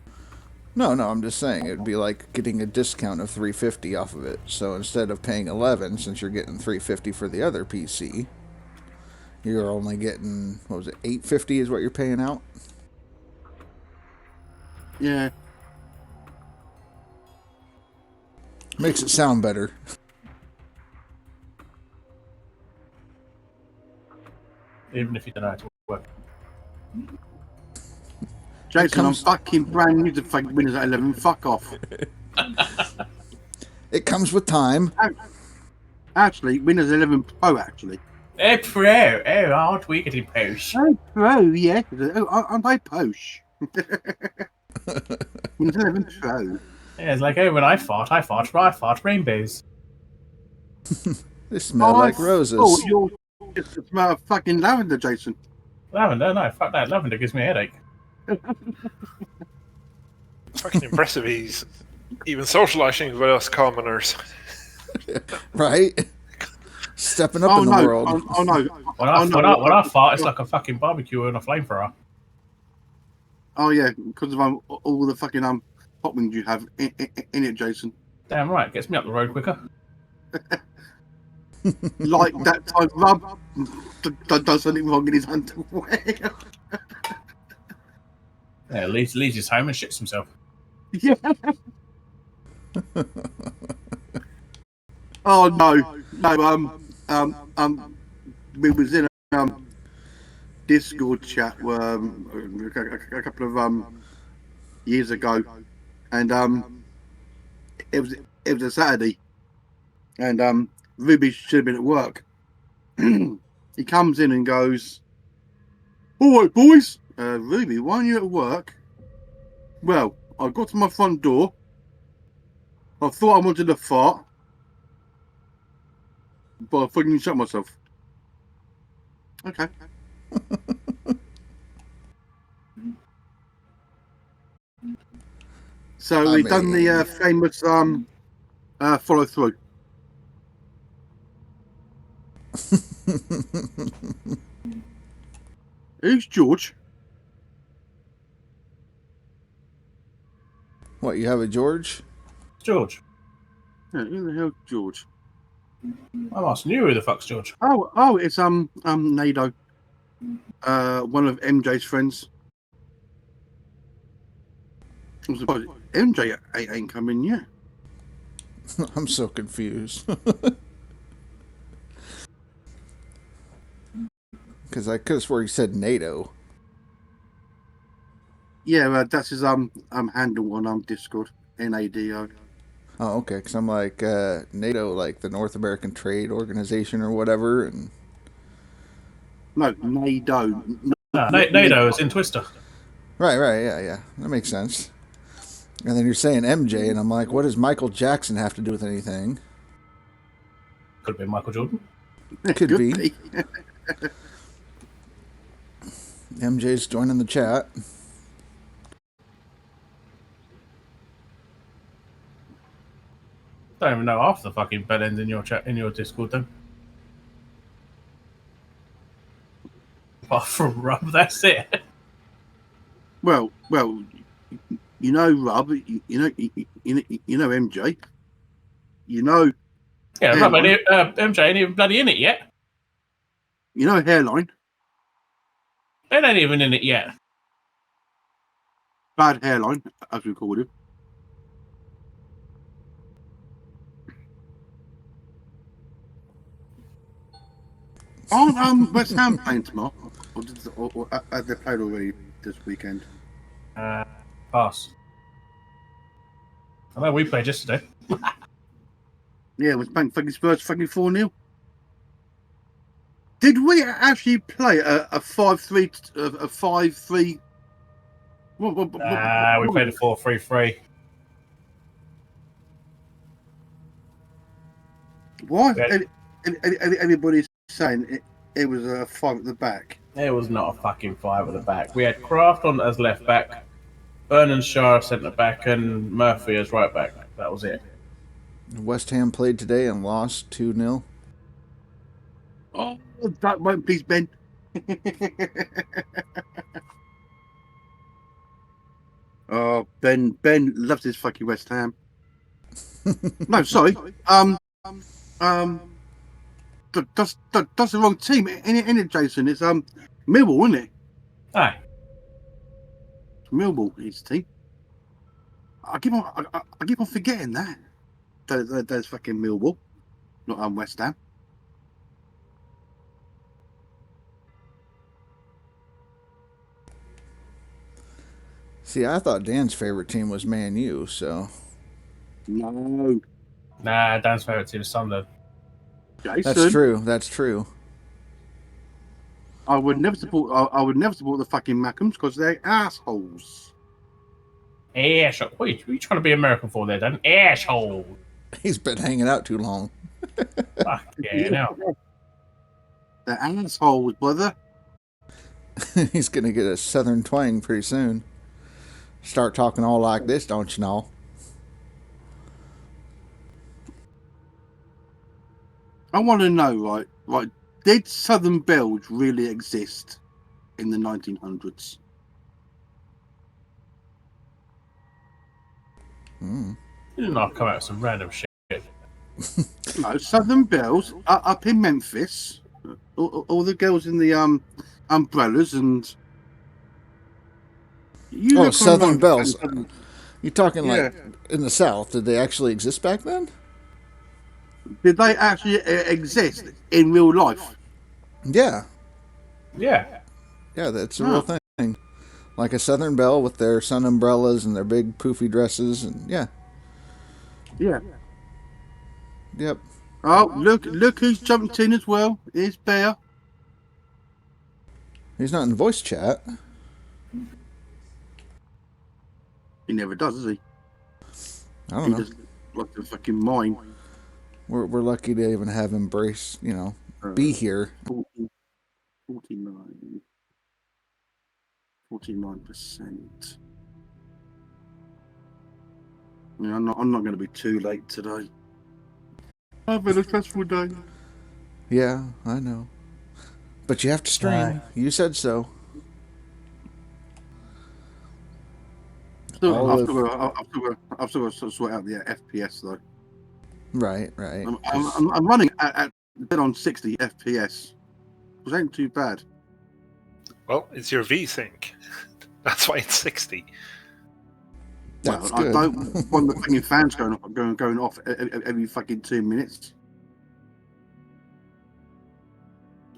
No, I'm just saying it'd be like getting a discount of 350 off of it. So instead of paying 11, since you're getting 350 for the other PC, you're only getting, what was it, 850 is what you're paying out? Yeah. Makes it sound better. Even if you don't know how to work. Jason, I'm fucking brand new to fucking Windows 11. Fuck off. It comes with time. Actually, Windows 11 Pro, actually. Hey, Pro. Oh, aren't we getting posh? Oh, Pro, yeah. Oh, I'm by Posh. Windows 11 Pro. Yeah, it's like, oh, when I fart rainbows. They smell like roses. Oh, you're just a smell of fucking lavender, Jason. Lavender? No, fuck that. Lavender gives me a headache. Fucking impressive. He's Even socializing with us commoners. Right? Stepping up Oh in the no! world. Oh no! When I fart, it's like a fucking barbecue and a flamethrower. Oh yeah, because of all the fucking hot wings you have in it, Jason. Damn right, gets me up the road quicker. Like that time Rub does something wrong in his underwear. Yeah, leaves his home and shits himself. Yeah. Oh no! We was in a Discord chat a couple of years ago, and it was a Saturday, and Ruby should have been at work. He comes in and goes, "All right, boys, Ruby, why aren't you at work?" Well, I got to my front door. I thought I wanted to fart, but I fucking shut myself. Okay. So we done the famous follow through. Who's George? What, you have a George? George. Yeah, who the hell's George? I'm asking you who the fuck's George. Oh, it's Nado. One of MJ's friends. I'm surprised MJ ain't coming yet. I'm so confused. Because I could have swore he said NATO. Yeah, that's his handle on Discord. NADO. Oh, okay. Because I'm like, NATO, like the North American Trade Organization or whatever. And No, Nado. NATO is in Twister. Right, yeah. That makes sense. And then you're saying MJ, and I'm like, what does Michael Jackson have to do with anything? Could have been Michael Jordan. Could be. MJ's joining the chat. Don't even know half the fucking bell ends in your chat in your Discord then. Apart from Rub, that's it. Well, you know Rub, you know MJ, you know. Yeah, Rub, MJ ain't even bloody in it yet. You know Hairline. They ain't even in it yet. Bad Hairline, as we called him. Aren't West Ham playing tomorrow? Or have they played already this weekend? Pass. I know we played yesterday. Yeah, it was fucking Spurs fucking 4-0. Did we actually play a 5-3 a 5-3? We played a 4-3-3. Why? Anybody's saying it was a 5 at the back? It was not a fucking 5 at the back. We had Kraft on as left back, Vernon Shaw centre back, and Murphy as right back. That was it. West Ham played today and lost 2-0. Oh, that won't please Ben. Oh, Ben loves his fucking West Ham. No, sorry. That's the wrong team. In it, Jason. It's Millwall, isn't it? Aye. Millwall is team. I keep on forgetting that. There's fucking Millwall, not West Ham. See, I thought Dan's favorite team was Man U, so. No. Nah, Dan's favourite team is Sunderland. Jason. That's true. I would never support. I would never support the fucking Mackhams because they're assholes. Asshole. What are you trying to be American for there, Dan? Asshole. He's been hanging out too long. Fuck yeah, now. They're assholes, brother. He's going to get a southern twang pretty soon. Start talking all like this, don't you know? I want to know, right? Did Southern Bells really exist in the 1900s? Mm. You did not come out with some random shit. No, Southern Bells up in Memphis. All the girls in the umbrellas and you Oh, look Southern online. Bells. You're talking Yeah. like in the South. Did they actually exist back then? Did they actually exist in real life? Yeah. Yeah. Yeah, that's a real Oh. thing. Like a Southern Belle with their sun umbrellas and their big poofy dresses, and yeah. Yeah. Yep. Oh, look who's jumped in as well. Here's Bear. He's not in voice chat. He never does, does he? I don't He know. just like the fucking mine. We're lucky to even have him be here. 49%. Yeah, I'm not going to be too late today. I've had a stressful day. Yeah, I know. But you have to stream. You said so. I've still got to sort out the FPS though. Right. I'm running at dead on 60 FPS. Which ain't too bad. Well, it's your V-Sync. That's why it's 60. That's well, good. I don't want the fucking fans going off every fucking 2 minutes.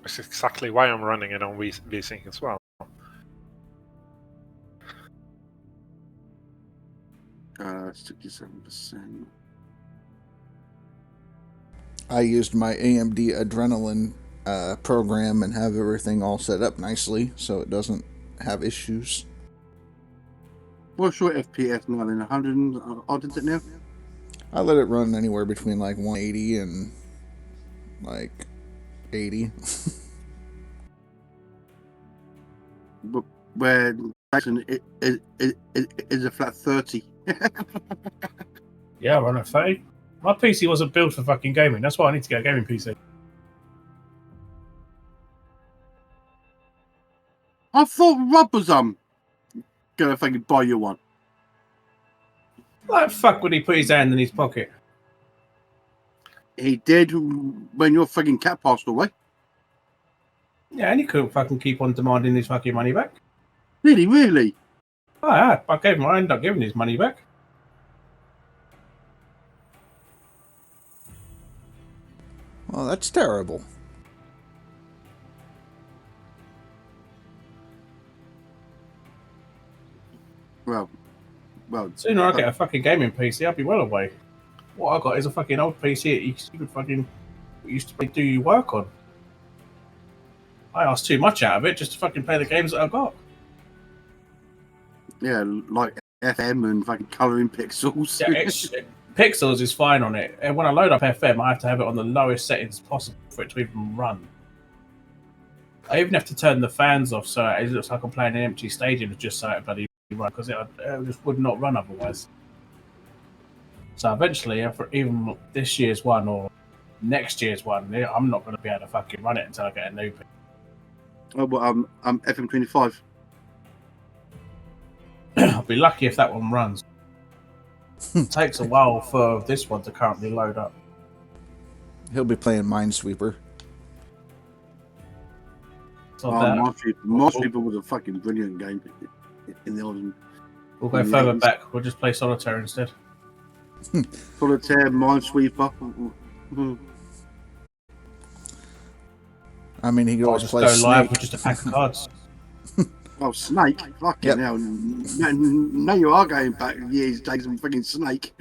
That's exactly why I'm running it on V-Sync as well. 67%. I used my AMD Adrenaline program and have everything all set up nicely so it doesn't have issues. What's your FPS now then? 100 odd is it now? I let it run anywhere between like 180 and like 80. Where Jason is a flat 30. Yeah, I run at 30. My PC wasn't built for fucking gaming. That's why I need to get a gaming PC. I thought Rob was gonna fucking buy you one. Like fuck would he put his hand in his pocket? He did when your fucking cat passed away. Yeah, and he couldn't fucking keep on demanding his fucking money back. Did he really? Oh, yeah, I ended up giving his money back. Well, that's terrible. Well. Sooner I get a fucking gaming PC, I'll be well away. What I got is a fucking old PC that you used to do your work on. I asked too much out of it just to fucking play the games that I got. Yeah, like FM and fucking colouring pixels. Yeah, pixels is fine on it. And when I load up FM, I have to have it on the lowest settings possible for it to even run. I even have to turn the fans off so it looks like I'm playing an empty stadium just so it bloody run because it just would not run otherwise. So eventually, even this year's one or next year's one, I'm not going to be able to fucking run it until I get a new PC. Oh, but I'm FM25. I'll be lucky if that one runs. It takes a while for this one to currently load up. He'll be playing Minesweeper. So Minesweeper was a fucking brilliant game in the old. We'll go further back. We'll just play Solitaire instead. Solitaire, Minesweeper. I mean, he could always just play go Snake. live with just a pack of cards. Oh, Snake! Fucking hell! Now you are going back years, days, and fucking Snake.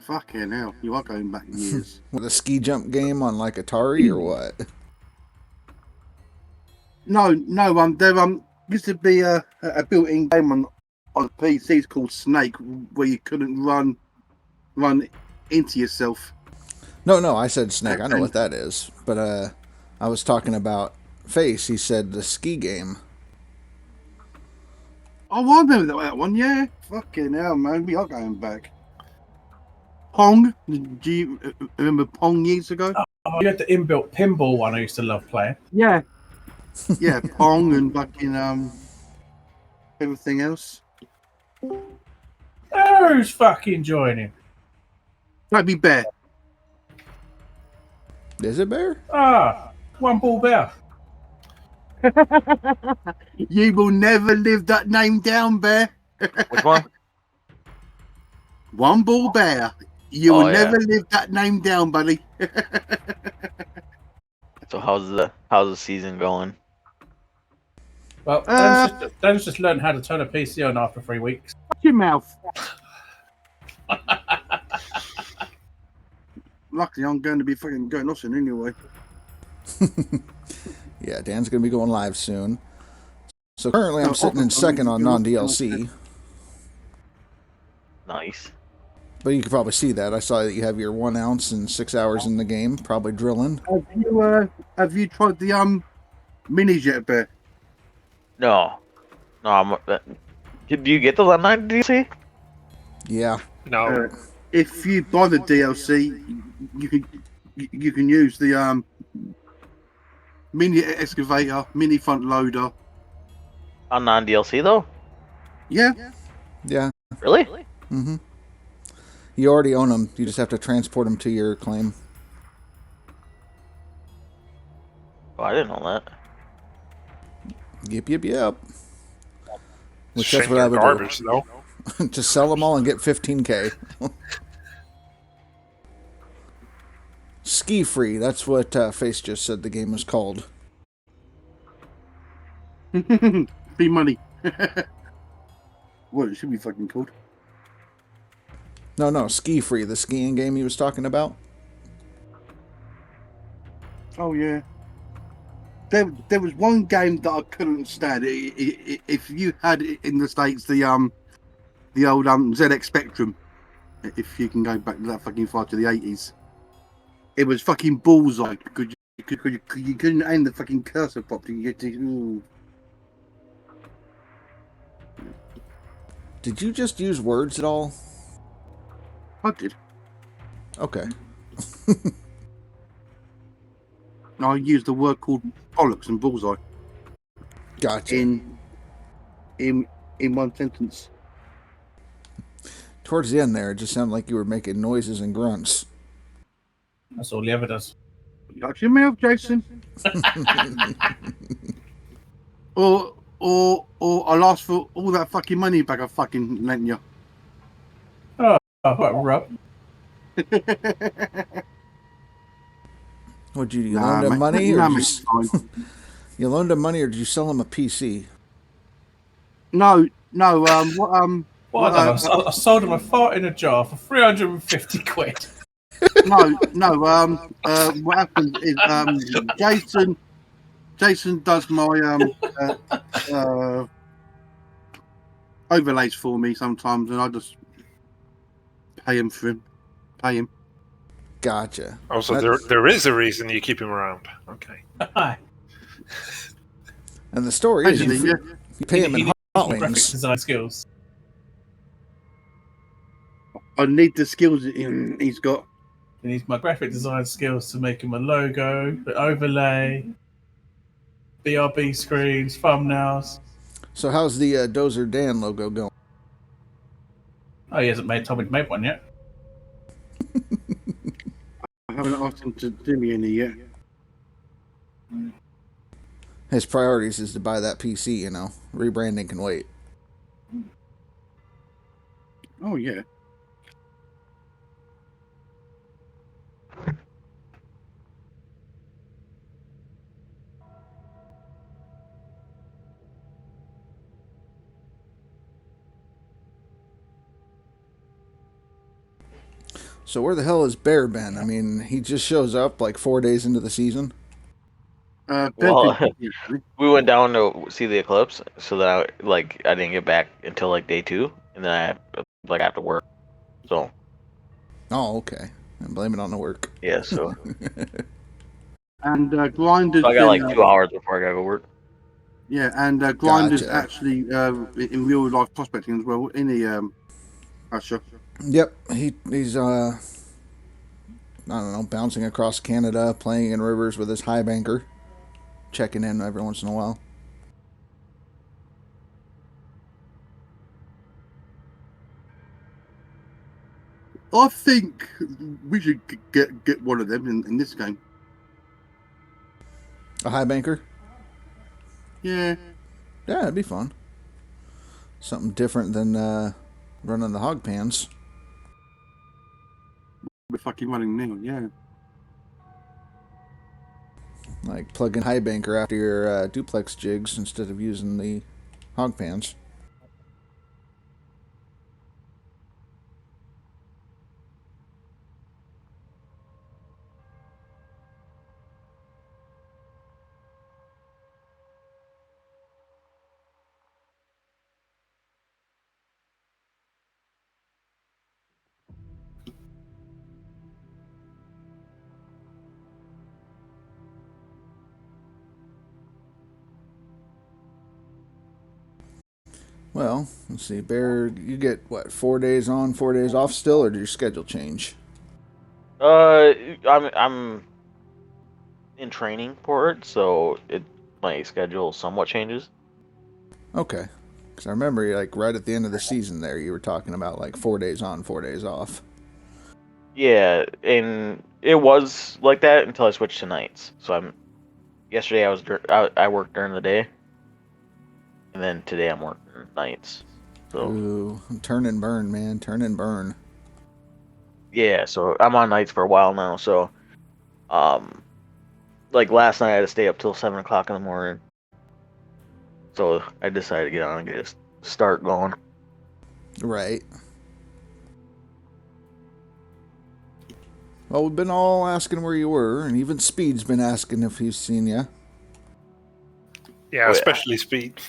Fucking hell! You are going back years. With a ski jump game on like Atari or what? No. There used to be a built-in game on the PCs called Snake, where you couldn't run into yourself. No, I said Snake. I know what that is. But I was talking about Face. He said the ski game. Oh, I remember that one. Yeah, fucking hell, man. We are going back. Pong. Do you remember Pong years ago? Oh, you had the inbuilt pinball one I used to love playing. Yeah. Yeah, Pong and fucking everything else. Who's fucking joining? That'd be Bear. Is it Bear? Ah, one ball bear. You will never live that name down, Bear. Which one? One Ball Bear. You Oh, will yeah. never live that name down, buddy. So how's the season going? Well, Dan's just learned how to turn a PC on after 3 weeks. Shut your mouth. Luckily, I'm going to be fucking going off soon anyway. Yeah, Dan's going to be going live soon. So currently I'm sitting in second on non-DLC. Nice. But you can probably see that. I saw that you have your 1 ounce and 6 hours in the game, probably drilling. Have you tried the minis yet, Bear? No. Do you get those on 90DC? Yeah. No. If you buy the DLC, you can use the mini excavator, mini front loader. On non-DLC though? Yeah. Yeah. Really? Mm-hmm. You already own them. You just have to transport them to your claim. Oh, I didn't know that. Yep. Which Shame that's what I they're would garbage, though. do. Just sell them all and get 15K. Ski Free. That's what Face just said the game was called. Be money. What it should be fucking called. No, Ski Free, the skiing game he was talking about. Oh yeah. There was one game that I couldn't stand. If you had it in the States, the old ZX Spectrum, if you can go back to that fucking far to the 80s, it was fucking bullseye. You couldn't aim the fucking cursor properly. Ooh. Did you just use words at all? I did. Okay. I used a word called bollocks and bullseye Gotcha. in one sentence. Towards the end there, it just sounded like you were making noises and grunts. That's all he ever does. Shut your mouth, Jason. or I'll ask for all that fucking money back I fucking lent you. Oh, what a rub. What did you loan him money, or you loaned him money, or did you sell him a PC? No. What I sold him a fart in a jar for 350 quid. No. What happened is Jason does my overlays for me sometimes, and I just pay him for him. Pay him. Gotcha. Oh, so there is a reason you keep him around. Okay. Hi. And the story is you pay him in hot Graphic wings. design skills. I need the skills that he's got. He needs my graphic design skills to make him a logo, the overlay, BRB screens, thumbnails. So how's the Dozer Dan logo going? Oh, he hasn't told me to make one yet. I haven't asked him to do me any yet. His priorities is to buy that PC, Rebranding can wait. Oh yeah. So where the hell has Bear been? I mean, he just shows up like 4 days into the season. Well, we went down to see the eclipse, so that I didn't get back until like day 2, and then I have to work. So. Oh, okay. And blame it on the work. Yeah. So. And Grinders. So I got like 2 hours before I gotta go work. Yeah, and Grinders Gotcha. actually in real life prospecting as well. Usher. Yep, he's I don't know, bouncing across Canada, playing in rivers with his high banker, checking in every once in a while. I think we should get one of them in this game. A high banker? Yeah. Yeah, it'd be fun. Something different than running the hog pans. We're fucking running now, yeah. Like plug in high banker after your duplex jigs instead of using the hog pans. Well, let's see, Bear, you get what, 4 days on, 4 days off still, or did your schedule change? I'm in training for it, so my schedule somewhat changes. Okay, because I remember like right at the end of the season there, you were talking about like 4 days on, 4 days off. Yeah, and it was like that until I switched to nights. So yesterday I worked during the day, and then today I'm working nights. So Ooh, turn and burn, man, turn and burn. yeah, so I'm on nights for a while now. So like last night I had to stay up till 7 o'clock in the morning. So I decided to get on and get a start going. Right. Well, we've been all asking where you were, and even Speed's been asking if he's seen you. Yeah, especially Speed.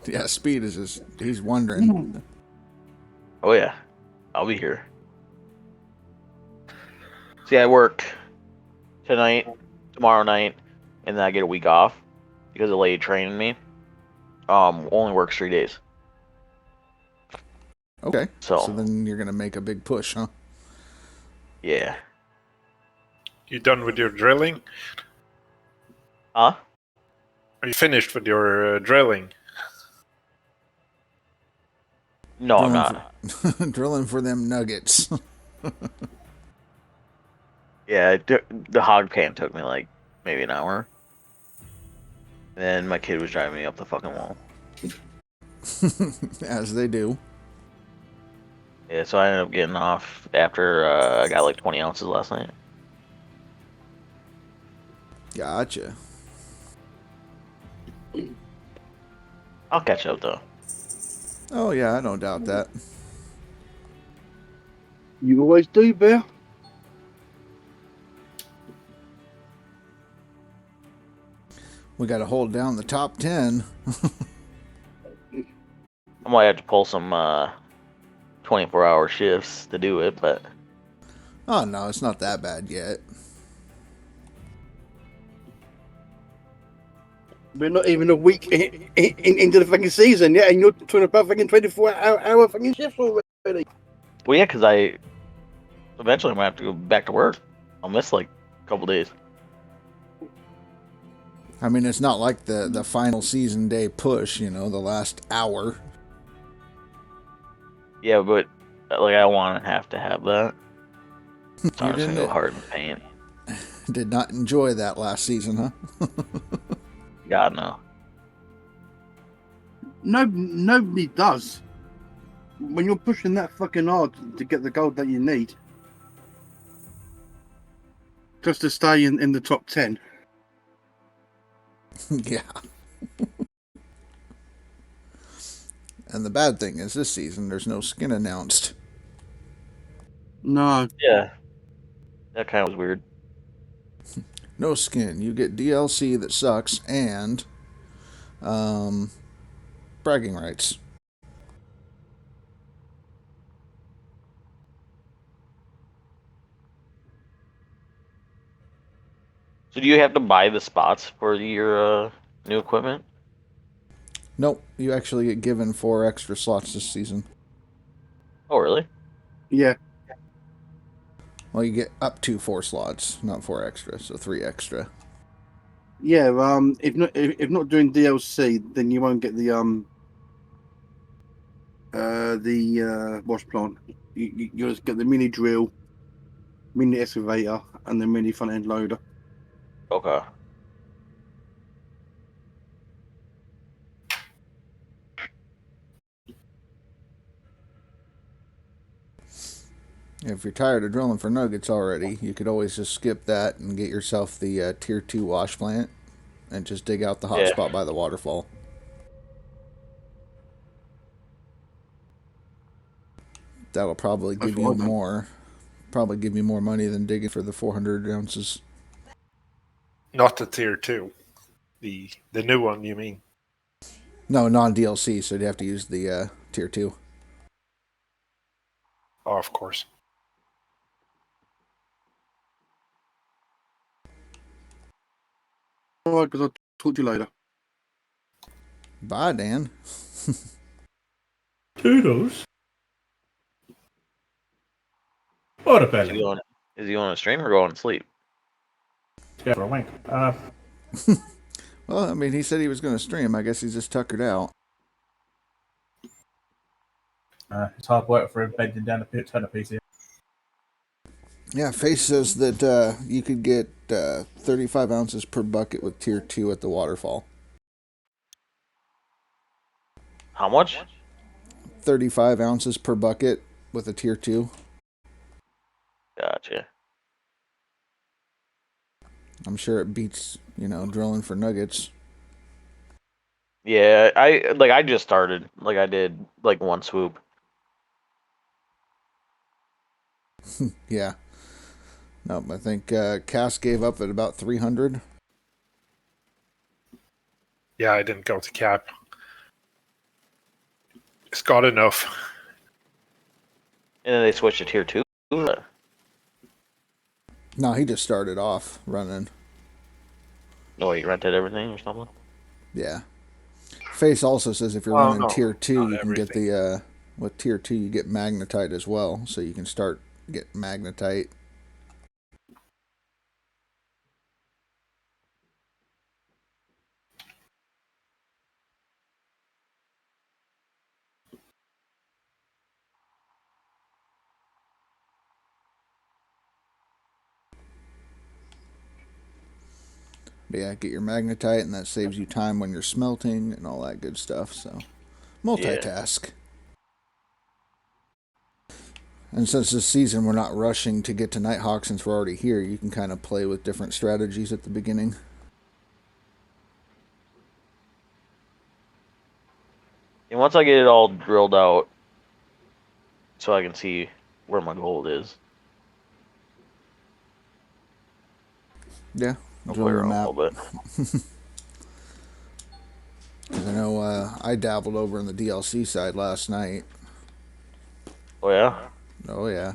Yeah, Speed is just, he's wondering. Oh yeah, I'll be here. See, I work tonight, tomorrow night, and then I get a week off because the lady training me only works 3 days. Okay. So then you're gonna make a big push, huh? Yeah. You done with your drilling? Huh? Are you finished with your drilling? No, I'm not. Drilling for them nuggets. Yeah, the hog pan took me like maybe an hour. And then my kid was driving me up the fucking wall. As they do. Yeah, so I ended up getting off after I got like 20 ounces last night. Gotcha. I'll catch up though. Oh yeah, I don't doubt that. You always do, Bear. We got to hold down the top 10. I might have to pull some 24-hour shifts to do it, but Oh no, it's not that bad yet. We're not even a week into the fucking season yet, and you're talking about fucking 24-hour fucking shifts already. well, yeah, because I eventually I'm gonna have to go back to work. I'll miss like a couple days. I mean, it's not like the final season day push, you know, the last hour. Yeah, but like I want to have that. So I'm just gonna go didn't- hard in paint. Did not enjoy that last season, huh? God no. Nobody does. When you're pushing that fucking hard to get the gold that you need, just to stay in the top 10. Yeah. And the bad thing is this season there's no skin announced. No. Yeah, that kind of was weird. No skin. You get DLC that sucks and bragging rights. So do you have to buy the spots for your new equipment? Nope, you actually get given 4 extra slots this season. Oh, really? Yeah, Well, you get up to 4 slots, not 4 extra, so 3 extra. yeah. If not doing DLC, then you won't get the wash plant. You just get the mini drill, mini excavator, and the mini front end loader. Okay. If you're tired of drilling for nuggets already, you could always just skip that and get yourself the tier 2 wash plant and just dig out the hot Yeah. spot by the waterfall. That'll probably That's give what you I've done. more. Probably give you more money than digging for the 400 ounces. Not the tier 2. The new one, you mean? No, non-DLC, so you'd have to use the tier 2. Oh, of course. All right, because I'll talk to you later. Bye, Dan. Toodles. What a Is belly. he on a stream or going to sleep? Yeah, for a wank. Well, I mean, he said he was going to stream. I guess he's just tuckered out. It's hard work for him bending down a ton of pieces. Yeah, Face says that you could get 35 ounces per bucket with tier 2 at the waterfall. How much? 35 ounces per bucket with a tier 2. Gotcha. I'm sure it beats, drilling for nuggets. Yeah, I just started. Like I did like one swoop. Yeah. Nope, I think Cass gave up at about 300. Yeah, I didn't go to cap. It's got enough. And then they switched to tier 2. No, he just started off running. Oh, you rented everything or something? Yeah. Face also says if you're Oh, running no, tier 2, not you can get everything. the with tier 2 you get magnetite as well, so you can start get magnetite. But yeah, get your magnetite, and that saves you time when you're smelting and all that good stuff. So, multitask. And since this season we're not rushing to get to Nighthawk since we're already here, you can kind of play with different strategies at the beginning. And once I get it all drilled out, so I can see where my gold is. Yeah, I'll drill play your around map. a little bit. Because I know I dabbled over in the DLC side last night. Oh yeah. Oh yeah,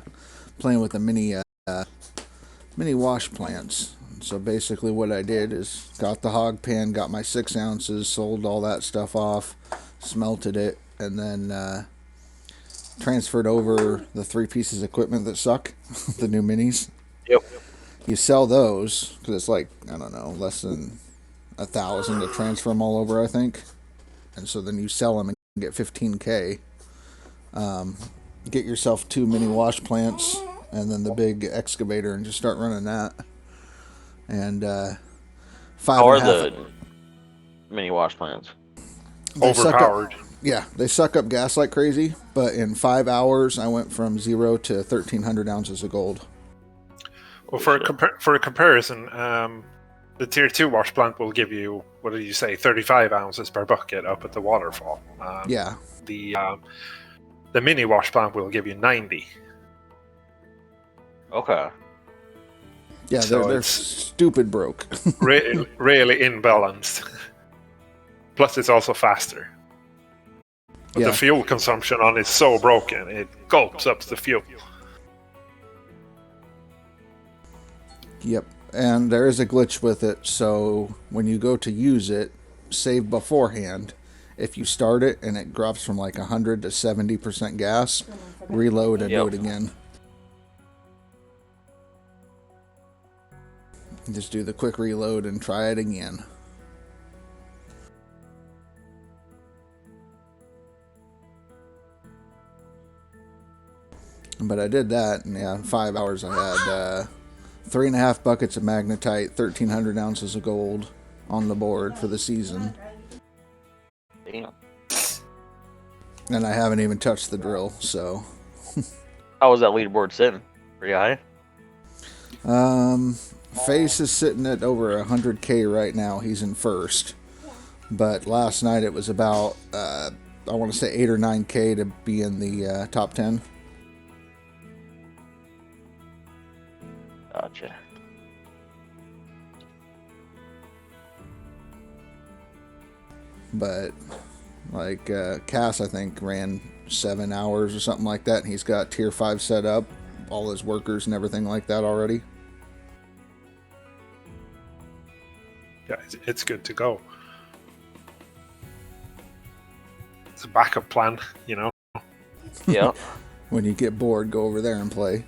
playing with the mini wash plants. So basically, what I did is got the hog pan, got my 6 ounces, sold all that stuff off, smelted it, and then transferred over the 3 pieces of equipment that suck, the new minis. Yep. You sell those because it's like, I don't know, less than 1,000 to transfer them all over, I think. And so then you sell them and get 15K. Get yourself 2 mini wash plants and then the big excavator and just start running that. And How are the mini wash plants? Overpowered. Yeah, they suck up gas like crazy. But in 5 hours, I went from 0 to 1,300 ounces of gold. Well, for a comparison, the tier 2 wash plant will give you, what did you say, 35 ounces per bucket up at the waterfall. Yeah. The mini wash plant will give you 90. Okay. Yeah, So they're it's stupid broke. really imbalanced. Plus, it's also faster. But Yeah. the fuel consumption on it is so broken, it gulps up the fuel. Yep. And there is a glitch with it, so when you go to use it, save beforehand, if you start it and it drops from like 100 to 70% gas, reload and do it again. Just do the quick reload and try it again. But I did that, and yeah, in 5 hours I had 3.5 buckets of magnetite, 1,300 ounces of gold on the board for the season. Damn. And I haven't even touched the drill, so. How was that leaderboard sitting? Pretty high? Face is sitting at over 100K right now. He's in first. But last night it was about, I want to say 8 or 9K to be in the top 10. Gotcha. But like Cass, I think ran 7 hours or something like that, and he's got tier 5 set up, all his workers and everything like that already. Yeah, it's good to go. It's a backup plan, you know. Yeah. When you get bored, go over there and play.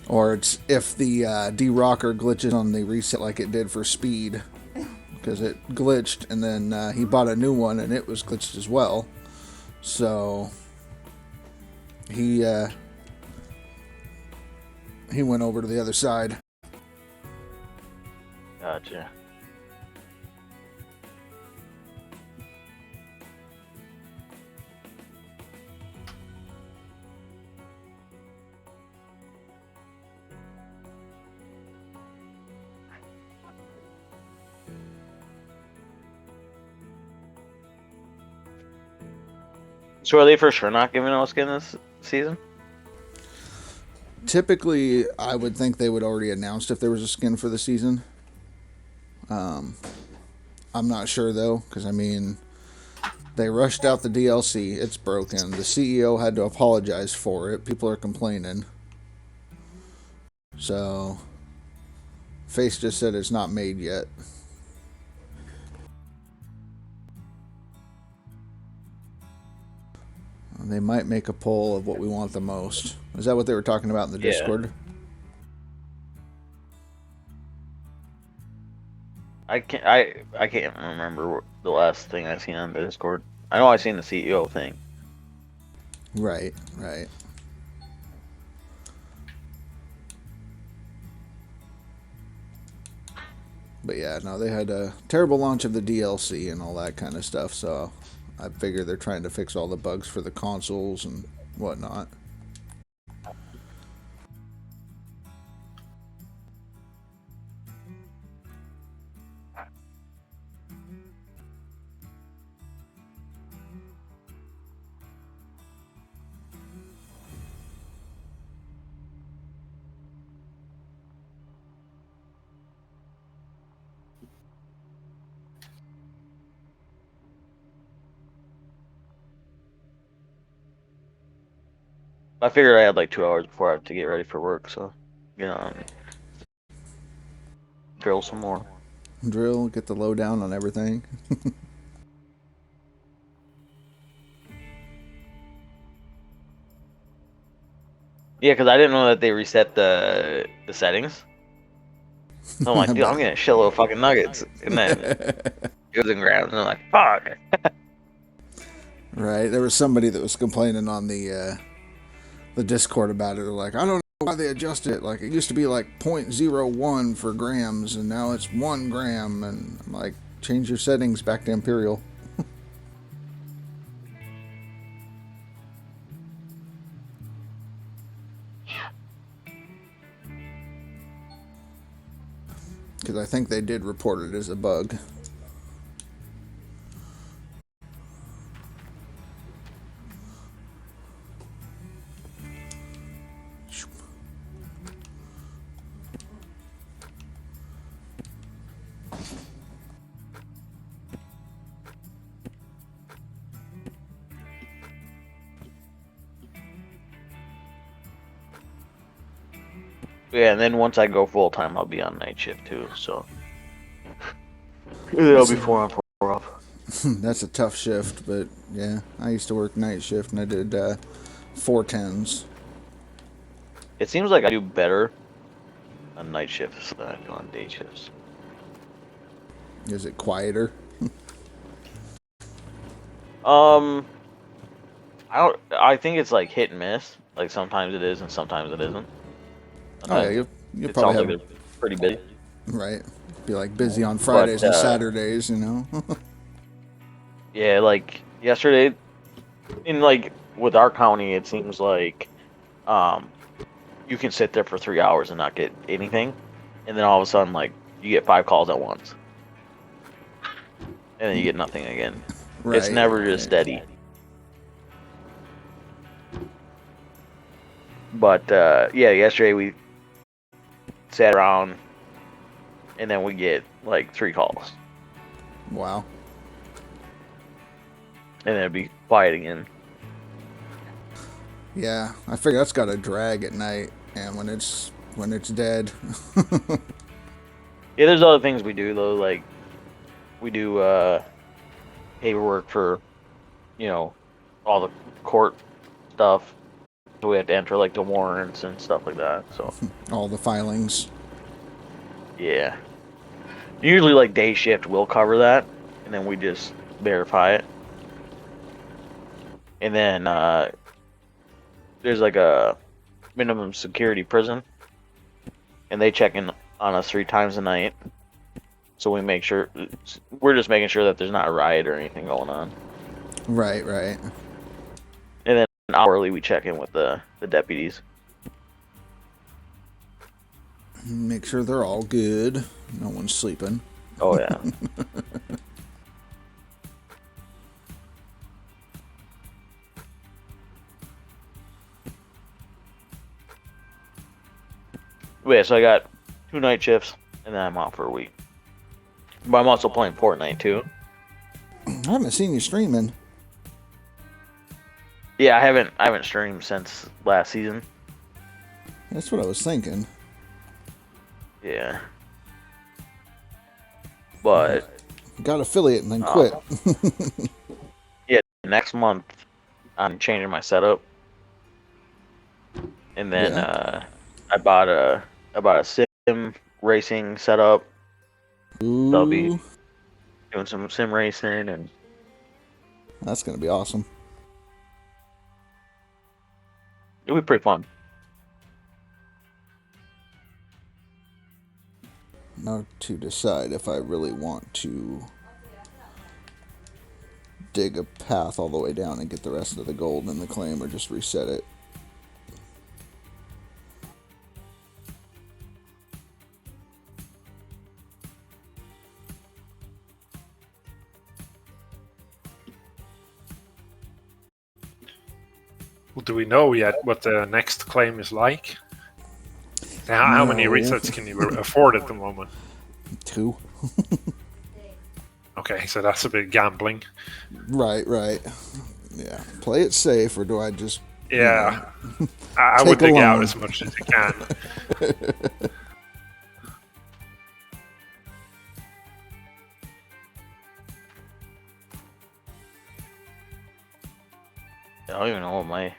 Or it's if the D-Rocker glitches on the reset like it did for Speed. Because it glitched, and then he bought a new one, and it was glitched as well. So he went over to the other side. Gotcha. So are they for sure not giving us skin this season? Typically, I would think they would already announced if there was a skin for the season. I'm not sure though, because I mean, they rushed out the DLC. It's broken. The CEO had to apologize for it. People are complaining. So, Face just said it's not made yet. They might make a poll of what we want the most. Is that what they were talking about in the Discord? I can't remember the last thing I seen on the Discord. I know I seen the CEO thing. Right, right. But yeah, no, they had a terrible launch of the DLC and all that kind of stuff, so I figure they're trying to fix all the bugs for the consoles and whatnot. I figured I had like 2 hours before I have to get ready for work, so drill some more. Drill, get the lowdown on everything. Yeah, because I didn't know that they reset the settings. So I'm like, dude, I'm getting a shitload of fucking nuggets, and then it was in grams, and I'm like, fuck. Right, there was somebody that was complaining on the Discord about it. They're like, I don't know why they adjusted it. Like, it used to be like 0.01 for grams, and now it's 1 gram. And I'm like, change your settings back to Imperial. Because I think they did report it as a bug. Yeah, and then once I go full time, I'll be on night shift too. So it'll be 4 on 4 off. That's a tough shift, but yeah, I used to work night shift and I did 4 10s. It seems like I do better on night shifts than I do on day shifts. Is it quieter? I think it's like hit and miss. Like sometimes it is and sometimes it isn't. Oh yeah, you It probably sounds have like they're pretty busy. right. Be like busy on Fridays and Saturdays, you know. Yeah, like yesterday, in like with our county, it seems like you can sit there for 3 hours and not get anything, and then all of a sudden, like you get 5 calls at once, and then you get nothing again. Right. It's never just steady. But yeah, yesterday we sat around, and then we get like 3 calls, Wow. and then it'd be quiet again. Yeah, I figure that's got to drag at night, and when it's dead. Yeah, there's other things we do though, like we do paperwork for, all the court stuff. So we have to enter like the warrants and stuff like that. So All the filings. yeah, usually like day shift will cover that, and then we just verify it. And then there's like a minimum security prison, and they check in on us 3 times a night. So we're just making sure that there's not a riot or anything going on. Right. And then hourly we check in with the deputies. Make sure they're all good. No one's sleeping. Oh yeah. Yeah, so I got 2 night shifts, and then I'm off for a week. But I'm also playing Fortnite too. I haven't seen you streaming. Yeah, I haven't streamed since last season. That's what I was thinking. Yeah. But Got affiliate and then quit. yeah, next month I'm changing my setup, and then I bought a sim racing setup. Ooh, I'll be doing some sim racing, and that's gonna be awesome. it'll be pretty fun. Now to decide if I really want to dig a path all the way down and get the rest of the gold in the claim, or just reset it. Do we know yet what the next claim is like? How many resets can you afford at the moment? 2. Okay, so that's a bit gambling. Right. Yeah. Play it safe, or do I just... Yeah. I would dig out as much as you can. I don't even know what my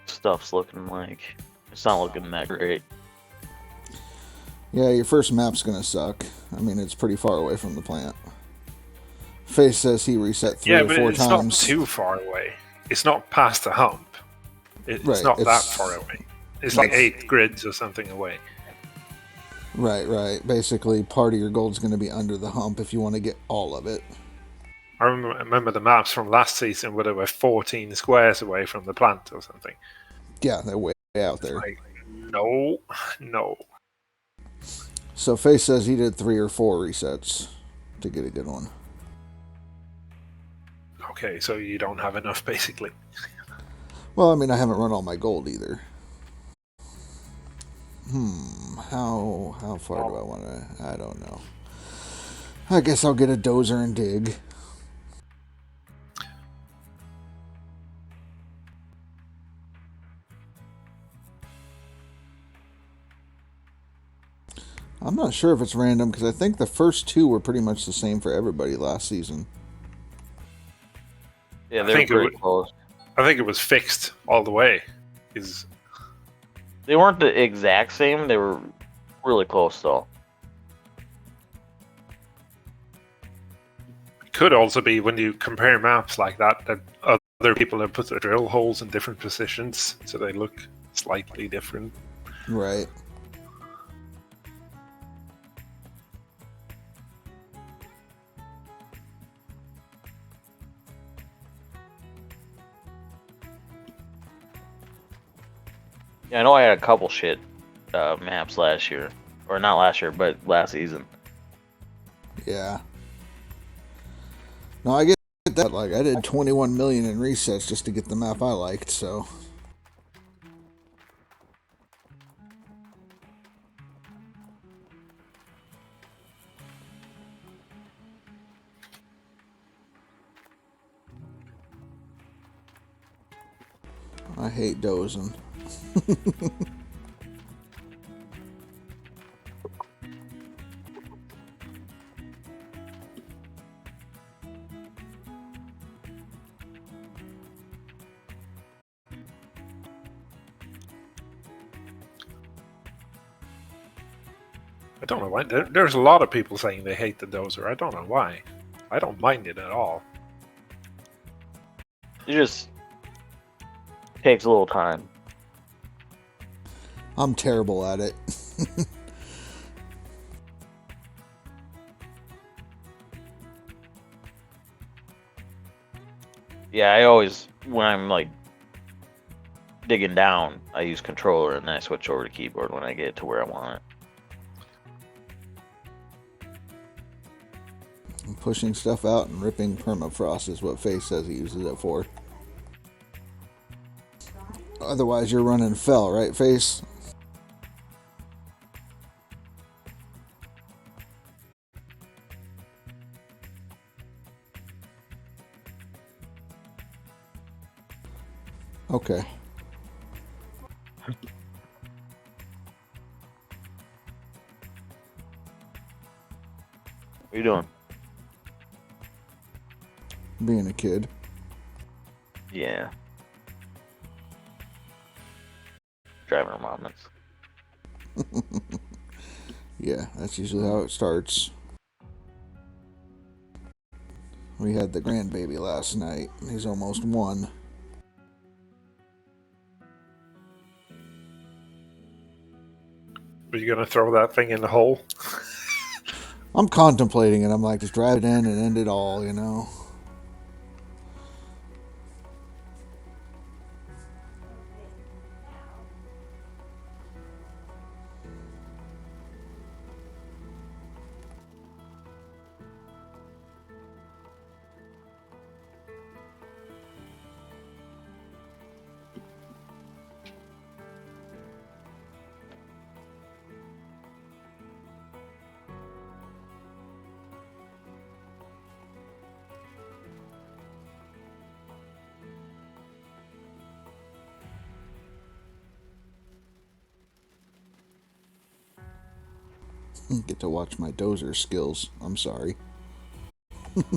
stuff's looking like. It's not looking that great. Yeah, your first map's gonna suck. I mean, it's pretty far away from the plant. Face says he reset 3 or 4 but it's times. not too far away. It's not past the hump. It's Right, not that it's- far away. It's like 8 grids or something away. Right. Basically, part of your gold's gonna be under the hump if you want to get all of it. I remember the maps from last season where they were 14 squares away from the plant or something. Yeah, they're way out there. Like, no. So Face says he did 3 or 4 resets to get a good one. Okay, so you don't have enough, basically. Well, I mean, I haven't run all my gold either. How far do I want to... I don't know. I guess I'll get a dozer and dig. I'm not sure if it's random because I think the first 2 were pretty much the same for everybody last season. Yeah, they were pretty close. I think it was fixed all the way. They weren't the exact same. They were really close, though. It could also be when you compare maps like that other people have put their drill holes in different positions, so they look slightly different. Right. Yeah, I know I had a couple shit maps last year. Or not last year, but last season. Yeah. No, I get that. Like, I did 21 million in resets just to get the map I liked, so... I hate dozing. I don't know why. There's a lot of people saying they hate the dozer. I don't know why. I don't mind it at all. It just takes a little time. I'm terrible at it. Yeah, I always, when I'm like digging down, I use controller and then I switch over to keyboard when I get to where I want it. Pushing stuff out and ripping permafrost is what Faye says he uses it for. Otherwise, you're running fell, right, Face? Okay. What are you doing? Being a kid. Yeah. Driving moments. Yeah, that's usually how it starts. We had the grandbaby last night. He's almost 1. Are you gonna throw that thing in the hole? I'm contemplating it. I'm like, just drive it in and end it all, you know? Get to watch my dozer skills. I'm sorry. I'm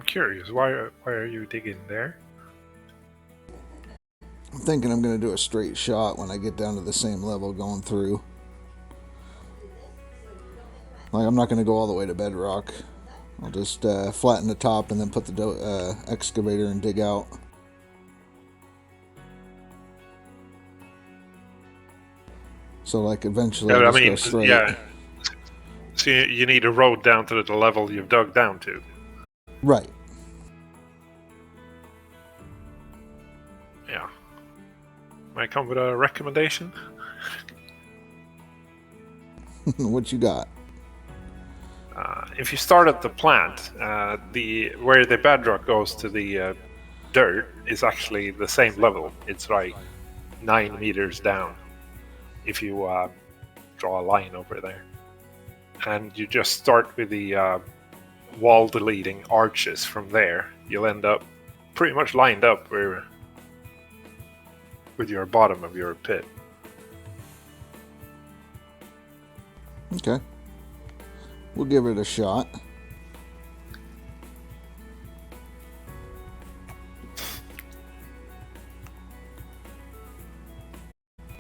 curious. Why are you digging there? I'm thinking I'm going to do a straight shot when I get down to the same level going through. Like, I'm not going to go all the way to bedrock. I'll just flatten the top and then put the excavator and dig out. So, like, eventually Yeah, I'll just go straight. Yeah. So you need a road down to the level you've dug down to. Right. Yeah. Might come with a recommendation. What you got? If you start at the plant, where the bedrock goes to the dirt is actually the same level. It's like 9 meters down. if you draw a line over there. And you just start with the wall deleting arches from there. You'll end up pretty much lined up with your bottom of your pit. Okay. We'll give it a shot.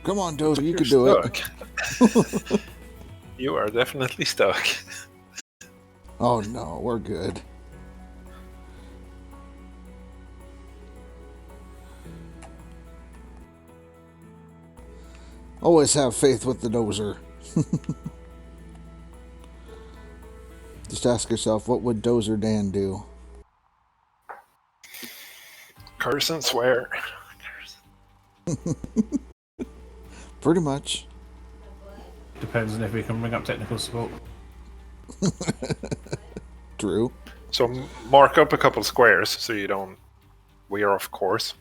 Come on, Dozer, you can do it. You are definitely stuck. Oh no, we're good. Always have faith with the Dozer. Just ask yourself, what would Dozer Dan do? Curse and swear. Pretty much. Depends on if we can bring up technical support. True. So mark up a couple squares so you don't veer off course.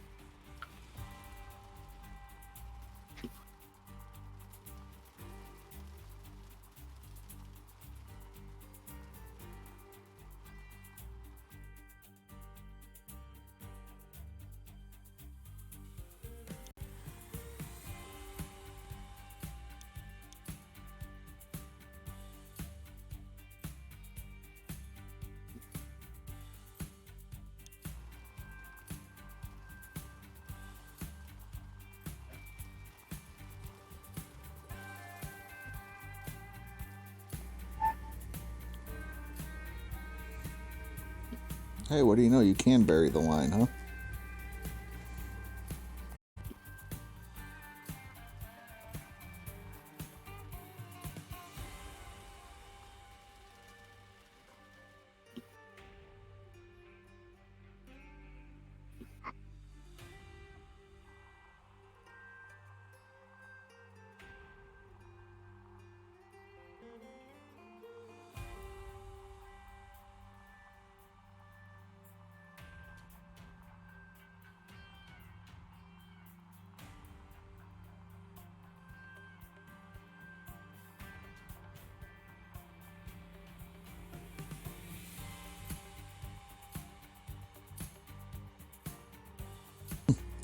Hey, what do you know? You can bury the line, huh?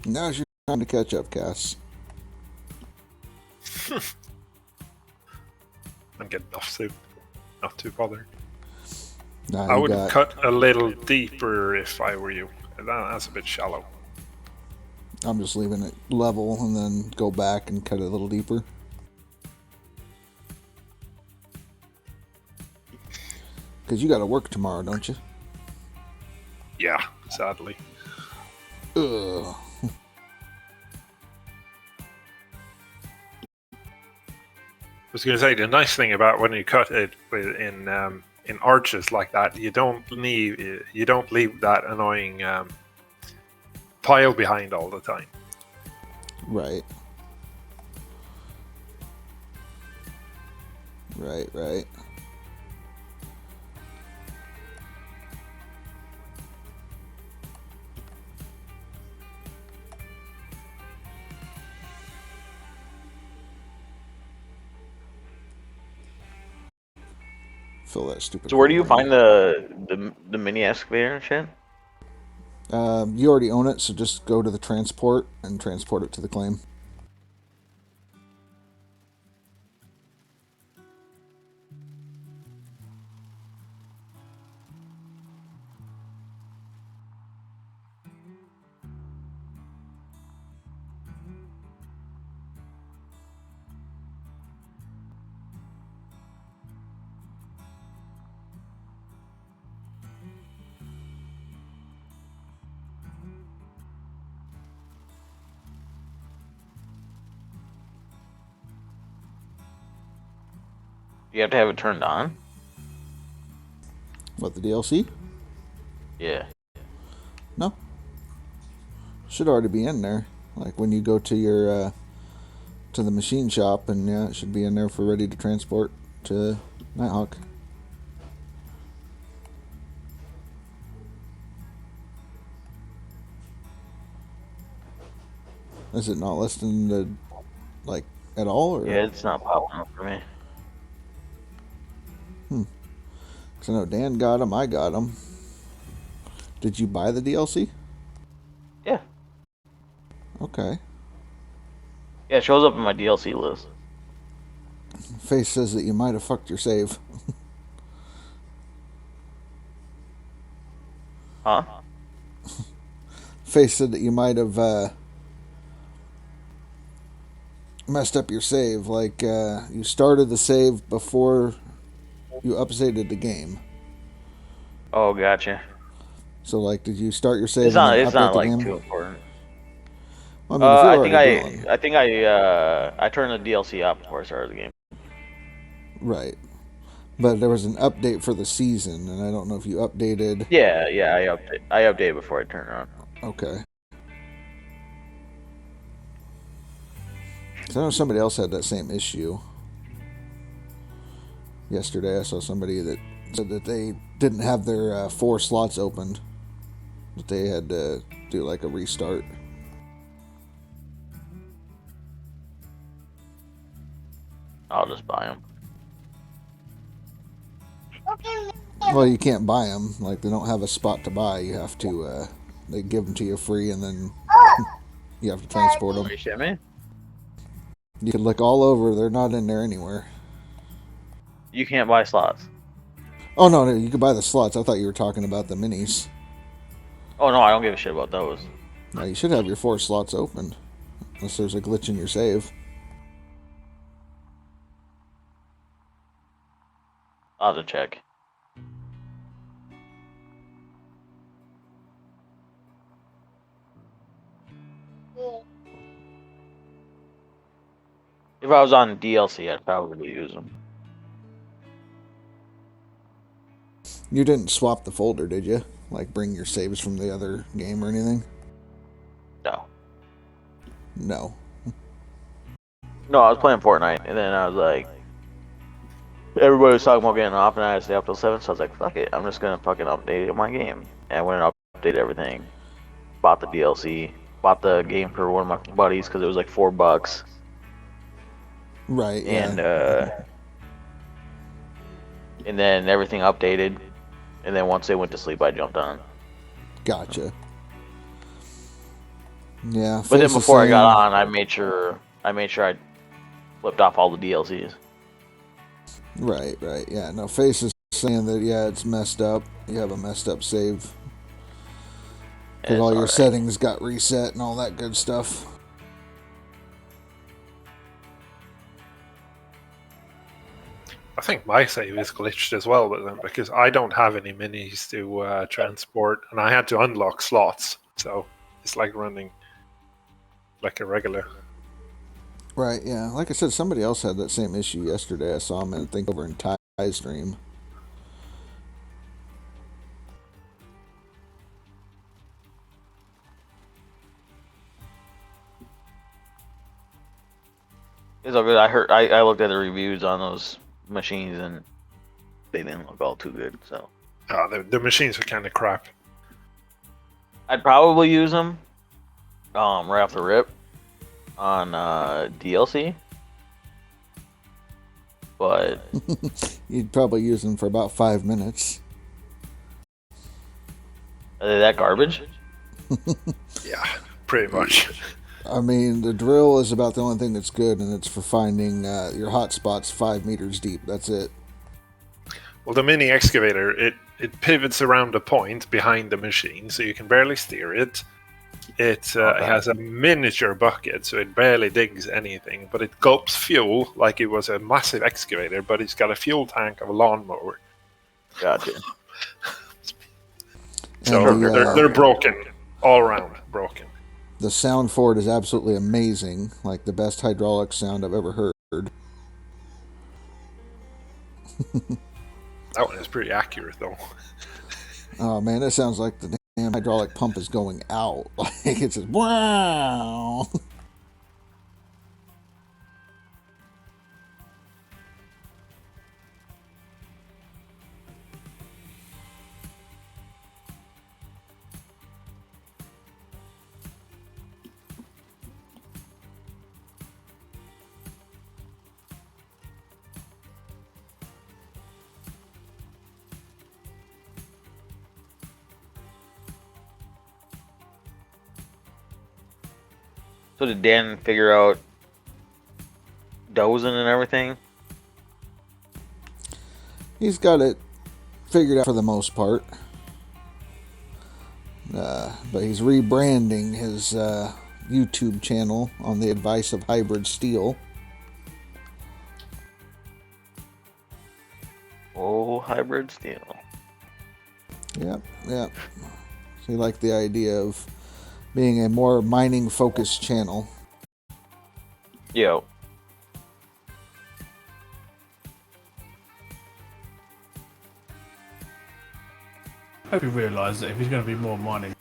Now's your time to catch up, Cass. I'm getting off soon. Not too bothered. Nah, I you would got- cut a little deeper if I were you. That's a bit shallow. I'm just leaving it level and then go back and cut it a little deeper. Because you got to work tomorrow, don't you? Yeah, sadly. Ugh. I was going to say, the nice thing about when you cut it in arches like that, you don't leave that annoying pile behind all the time. Right. Right. Fill that stupid. So where do you hole in. find the mini excavator and shit? You already own it, so just go to the transport and transport it to the claim. You have to have it turned on? What, the DLC? Yeah. No. Should already be in there. Like when you go to your to the machine shop, and yeah, it should be in there for ready to transport to Nighthawk. Is it not listed in the like at all? Or? Yeah, it's not popping up for me. Because I know Dan got them, I got them. Did you buy the DLC? Yeah. Okay. Yeah, it shows up in my DLC list. Face says that you might have fucked your save. Huh? Face said that you might have messed up your save. Like, you started the save before you updated the game. Oh, gotcha. So, like, did you start your save It's and not. then It's update not the like game? too important. Well, I mean, if you're already I think I turned the DLC off before I started the game. Right. But there was an update for the season, and I don't know if you updated. Yeah, I update before I turn it on. Okay. 'Cause I know somebody else had that same issue. Yesterday, I saw somebody that said that they didn't have their 4 slots opened. That they had to do like a restart. I'll just buy them. Well, you can't buy them. Like, they don't have a spot to buy. You have to, they give them to you free, and then you have to transport them. Are you shitting me? You can look all over. They're not in there anywhere. You can't buy slots. Oh, no, you can buy the slots. I thought you were talking about the minis. Oh no, I don't give a shit about those. Now, you should have your 4 slots open. Unless there's a glitch in your save. I'll have to check. If I was on DLC, I'd probably use them. You didn't swap the folder, did you? Like, bring your saves from the other game or anything? No. No. No, I was playing Fortnite, and then I was like, everybody was talking about getting off, and I had to stay up till 7, so I was like, fuck it, I'm just gonna fucking update my game. And I went and updated everything. Bought the DLC. Bought the game for one of my buddies, because it was like $4. Right, yeah. And then everything updated, and then once they went to sleep, I jumped on. Gotcha. Yeah. But then before I got on, I made sure I flipped off all the DLCs. Right, yeah. No, Face is saying that, yeah, it's messed up. You have a messed up save. Because all your settings got reset and all that good stuff. I think my save is glitched as well, but then because I don't have any minis to transport, and I had to unlock slots, so it's like running like a regular. Right, yeah. Like I said, somebody else had that same issue yesterday. I saw him, I think, over in Ty's stream. It's all good. I looked at the reviews on those machines, and they didn't look all too good. So The machines are kind of crap. I'd probably use them right off the rip on DLC, but You'd probably use them for about 5 minutes. are they that garbage? Yeah, pretty much. I mean, the drill is about the only thing that's good, and it's for finding your hot spots 5 meters deep. That's it. Well, the mini excavator, it pivots around a point behind the machine, so you can barely steer it. It has a miniature bucket, so it barely digs anything, but it gulps fuel like it was a massive excavator, but it's got a fuel tank of a lawnmower. Gotcha. So they're broken, all around broken. The sound for it is absolutely amazing, like the best hydraulic sound I've ever heard. That one is pretty accurate, though. Oh man, that sounds like the damn hydraulic pump is going out. Like it says, wow. So did Dan figure out dozing and everything? He's got it figured out for the most part. But he's rebranding his YouTube channel on the advice of Hybrid Steel. Oh, Hybrid Steel. Yep. So you like the idea of being a more mining-focused channel. Yo. I hope he realises that if he's going to be more mining,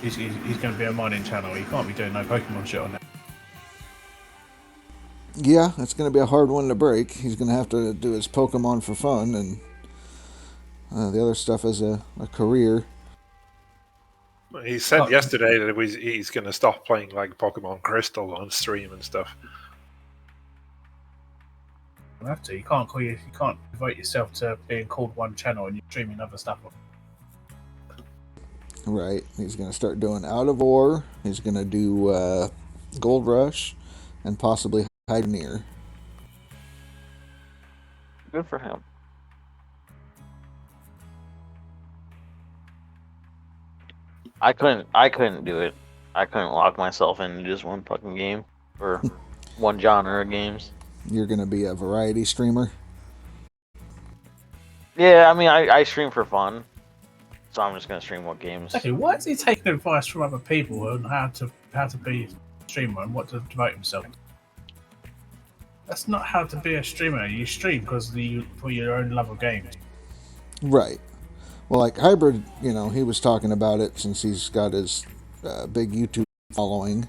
he's going to be a mining channel. He can't be doing no Pokemon shit on it. Yeah, it's going to be a hard one to break. He's going to have to do his Pokemon for fun and the other stuff as a career. He said yesterday that he's going to stop playing like Pokemon Crystal on stream and stuff. You have to. You can't devote yourself to being called one channel and you're streaming other stuff. Right. He's going to start doing Out of Ore. He's going to do Gold Rush and possibly Pioneer. Good for him. I couldn't do it. I couldn't lock myself into just one fucking game or one genre of games. You're going to be a variety streamer? Yeah, I mean, I stream for fun, so I'm just gonna stream what games. Okay, why is he taking advice from other people on how to be a streamer and what to devote himself? That's not how to be a streamer. You stream because for your own love of games. Right. Well, like Hybrid, he was talking about it since he's got his big YouTube following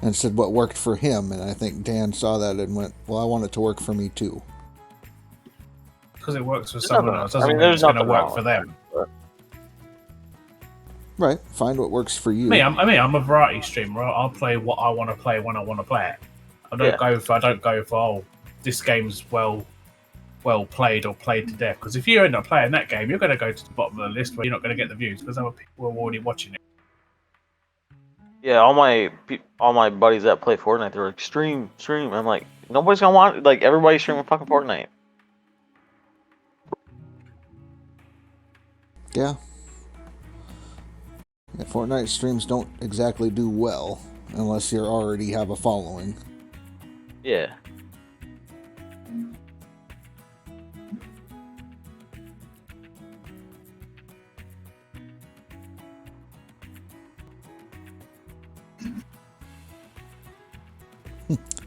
and said what worked for him. And I think Dan saw that and went, well, I want it to work for me too. Because it works for someone else doesn't mean it's going to work for them. Right. Find what works for you. I'm a variety streamer. I'll play what I want to play when I want to play it. I don't go for this game's well played or played to death. Because if you end up playing that game, you're going to go to the bottom of the list where you're not going to get the views because other people are already watching it. Yeah, all my buddies that play Fortnite, they're like stream. I'm like, nobody's gonna want everybody's streaming fucking Fortnite. Yeah. Fortnite streams don't exactly do well unless you already have a following. Yeah.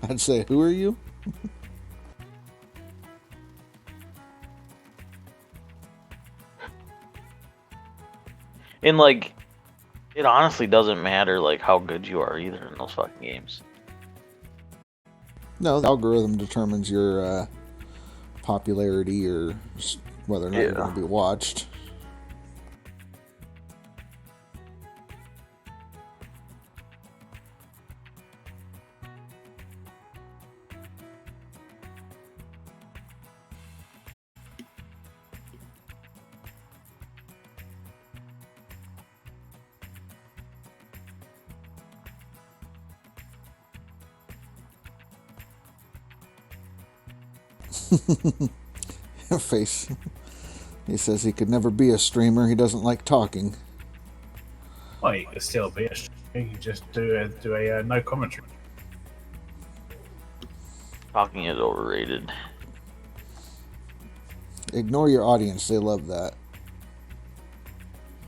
I'd say, who are you? And it honestly doesn't matter how good you are either in those fucking games. No, the algorithm determines your popularity or whether or not you're going to be watched. Face. He says he could never be a streamer. He doesn't like talking. Well, you can still be a streamer. You can just do a no commentary. Talking is overrated. Ignore your audience. They love that.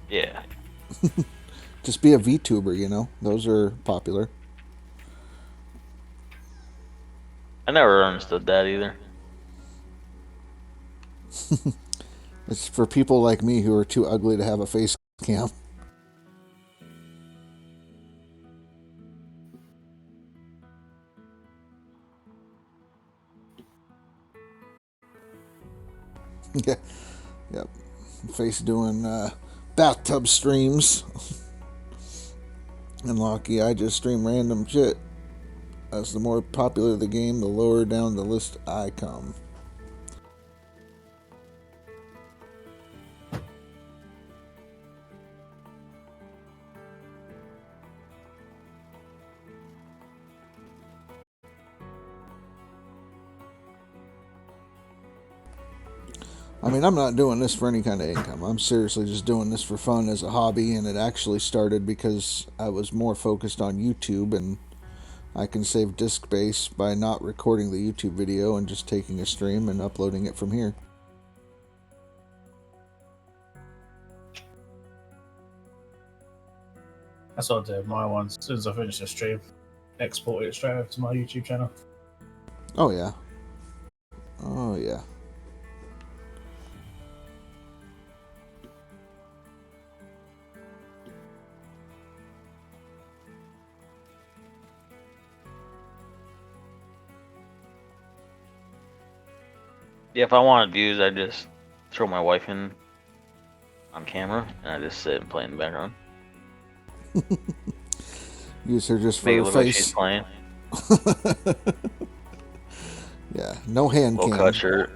Yeah. Just be a VTuber, Those are popular. I never understood that either. It's for people like me who are too ugly to have a face cam. Yeah. Yep. Face doing bathtub streams. And Lockie, I just stream random shit. As the more popular the game, the lower down the list I come. I mean, I'm not doing this for any kind of income. I'm seriously just doing this for fun as a hobby, and it actually started because I was more focused on YouTube, and I can save disk space by not recording the YouTube video and just taking a stream and uploading it from here. That's what I do with my ones. As soon as I finish the stream, export it straight over to my YouTube channel. Oh, yeah. Oh, yeah. Yeah, if I wanted views, I just throw my wife in on camera, and I just sit and play in the background. Use her just for Make it her look like face. she's playing. Yeah, no hand Low cam. cut shirt.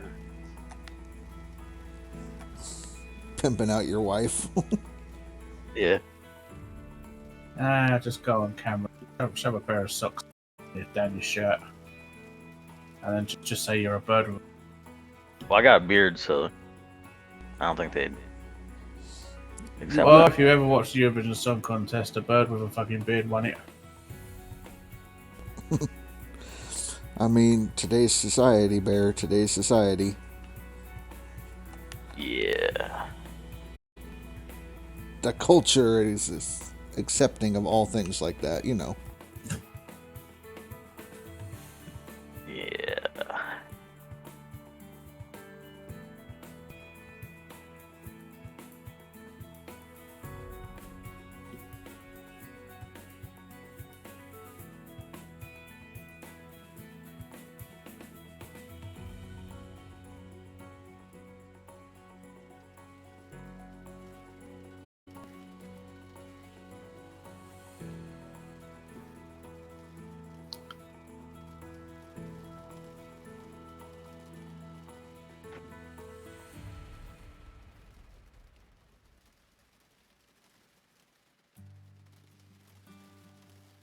Pimping out your wife. Yeah. Just go on camera, shove a pair of socks down your shirt, and then just say you're a bird. Well, I got a beard, so I don't think they'd accept Well, that. if you ever watched the Eurovision Song Contest, a bird with a fucking beard won it. I mean, today's society, Bear. Today's society. Yeah. The culture is accepting of all things like that, you know. Yeah.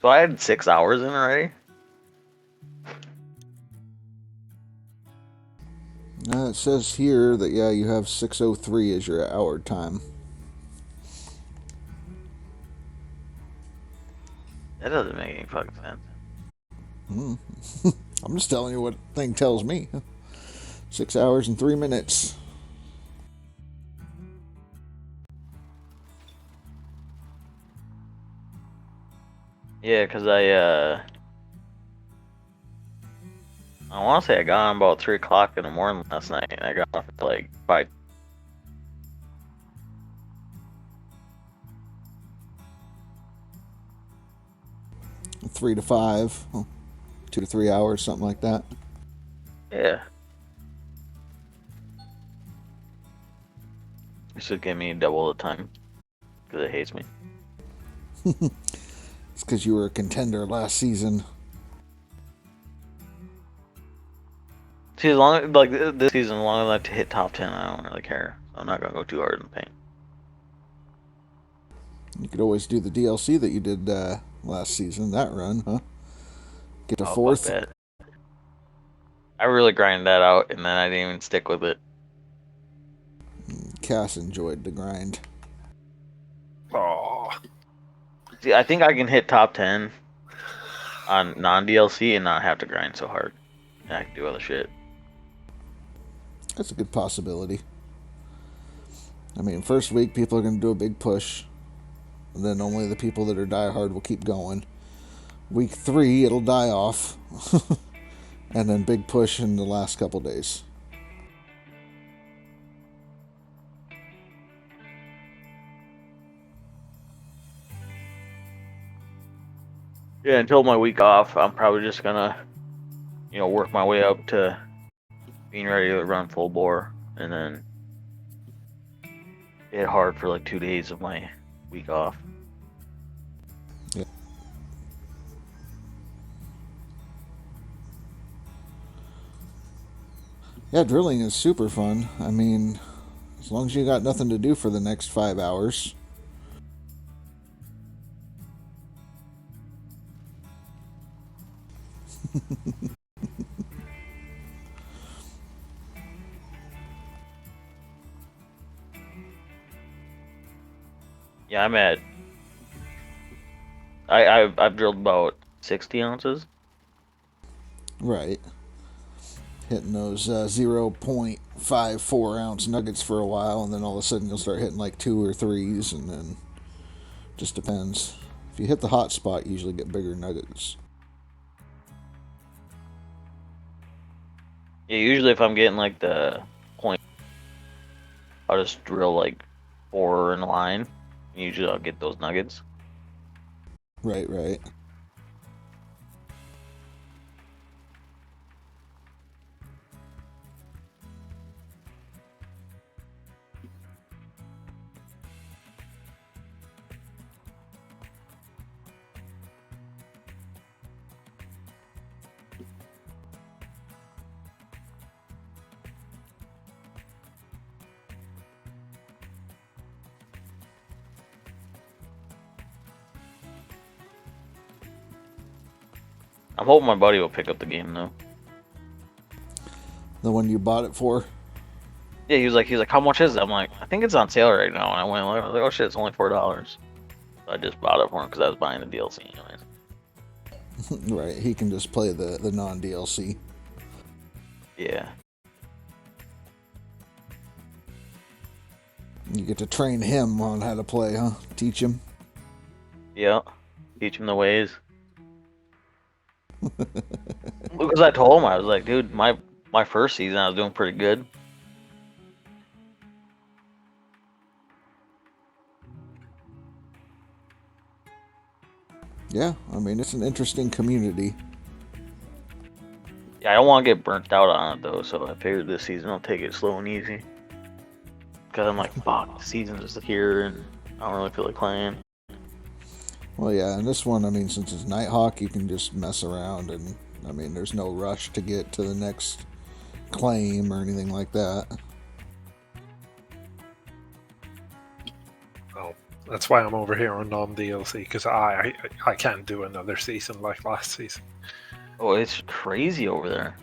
So I had 6 hours in already. It says here that, yeah, you have 6:03 as your hour time. That doesn't make any fucking sense. I'm just telling you what the thing tells me. 6 hours and 3 minutes. Yeah, because I want to say I got on about 3 o'clock in the morning last night, and I got off at like 5. Three to 5, 2 to 3 hours, something like that. Yeah. It should give me double the time, because it hates me. It's because you were a contender last season. See, as long like this season, as long as I like to hit top 10, I don't really care. I'm not gonna go too hard in the paint. You could always do the DLC that you did last season, that run, huh? Get to Oh, 4th. fuck that. I really grinded that out, and then I didn't even stick with it. Cass enjoyed the grind. Oh, See, I think I can hit top 10 on non-DLC and not have to grind so hard. And I can do other shit. That's a good possibility. I mean, first week, people are going to do a big push. And then only the people that are diehard will keep going. Week 3, it'll die off. And then big push in the last couple days. Yeah, until my week off, I'm probably just gonna, work my way up to being ready to run full bore, and then hit hard for like 2 days of my week off. Yeah. Yeah, drilling is super fun. I mean, as long as you got nothing to do for the next 5 hours. Yeah, I'm at. I've drilled about 60 ounces. Right. Hitting those 0.54 ounce nuggets for a while, and then all of a sudden you'll start hitting like 2 or 3s, and then just depends. If you hit the hot spot, you usually get bigger nuggets. Yeah, usually if I'm getting like the point, I'll just drill like 4 in a line. Usually I'll get those nuggets. Right, right. I'm hoping my buddy will pick up the game though. The one you bought it for? Yeah, he was like, how much is it? I'm like, I think it's on sale right now. And I went, I was like, oh shit, it's only $4. So I just bought it for him because I was buying the DLC anyways. Right, he can just play the non-DLC. Yeah. You get to train him on how to play, huh? Teach him. Yeah. Teach him the ways. Because I told him, I was like, dude, my first season I was doing pretty good. Yeah, I mean, it's an interesting community. Yeah, I don't want to get burnt out on it though, so I figured this season I'll take it slow and easy. Because I'm like, fuck, the season's just here and I don't really feel like playing. Well, yeah, and this one, I mean, since it's Nighthawk, you can just mess around, and I mean, there's no rush to get to the next claim or anything like that. Well, that's why I'm over here on non-DLC, because I can't do another season like last season. Oh, it's crazy over there.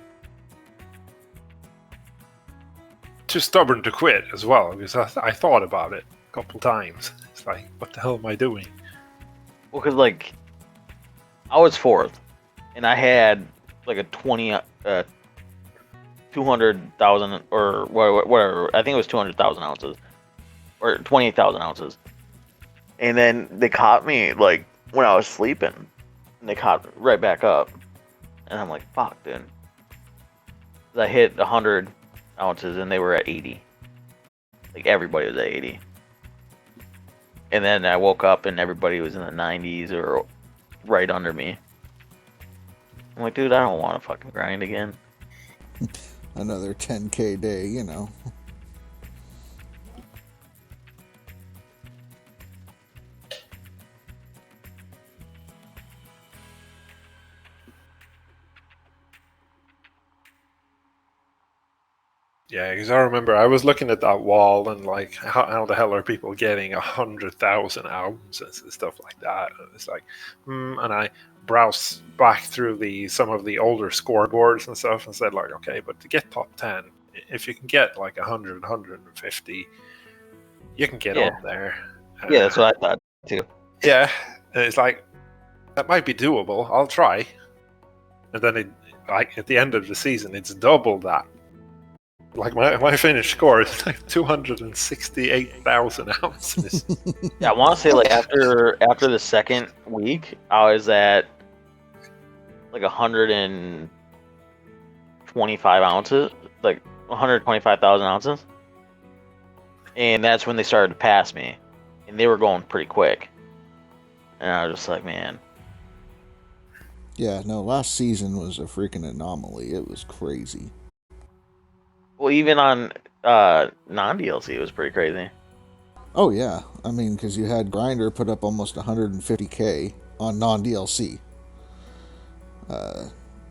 Too stubborn to quit as well, because I thought about it a couple times. It's like, what the hell am I doing? Well, because, like, I was 4th, and I had, like, a 200,000, or whatever, I think it was 200,000 ounces, or 28,000 ounces. And then they caught me, like, when I was sleeping, and they caught me right back up. And I'm like, fuck, dude. I hit 100 ounces, and they were at 80. Like, everybody was at 80. And then I woke up and everybody was in the 90s or right under me. I'm like, dude, I don't want to fucking grind again. Another 10K day, you know. Yeah, because I remember I was looking at that wall and like, how the hell are people getting 100,000 ounces and stuff like that? And it's like, and I browsed back through some of the older scoreboards and stuff and said like, okay, but to get top 10, if you can get like 100, 150, you can get up there. Yeah, that's what I thought too. Yeah, and it's like, that might be doable. I'll try. And then at the end of the season, it's double that. Like my finished score is like 268,000 ounces. Yeah, I want to say like after the second week, I was at like 125 ounces, like 125,000 ounces, and that's when they started to pass me, and they were going pretty quick, and I was just like, man. Yeah, no, last season was a freaking anomaly. It was crazy. Well, even on non-DLC, it was pretty crazy. Oh, yeah. I mean, because you had Grinder put up almost 150K on non-DLC.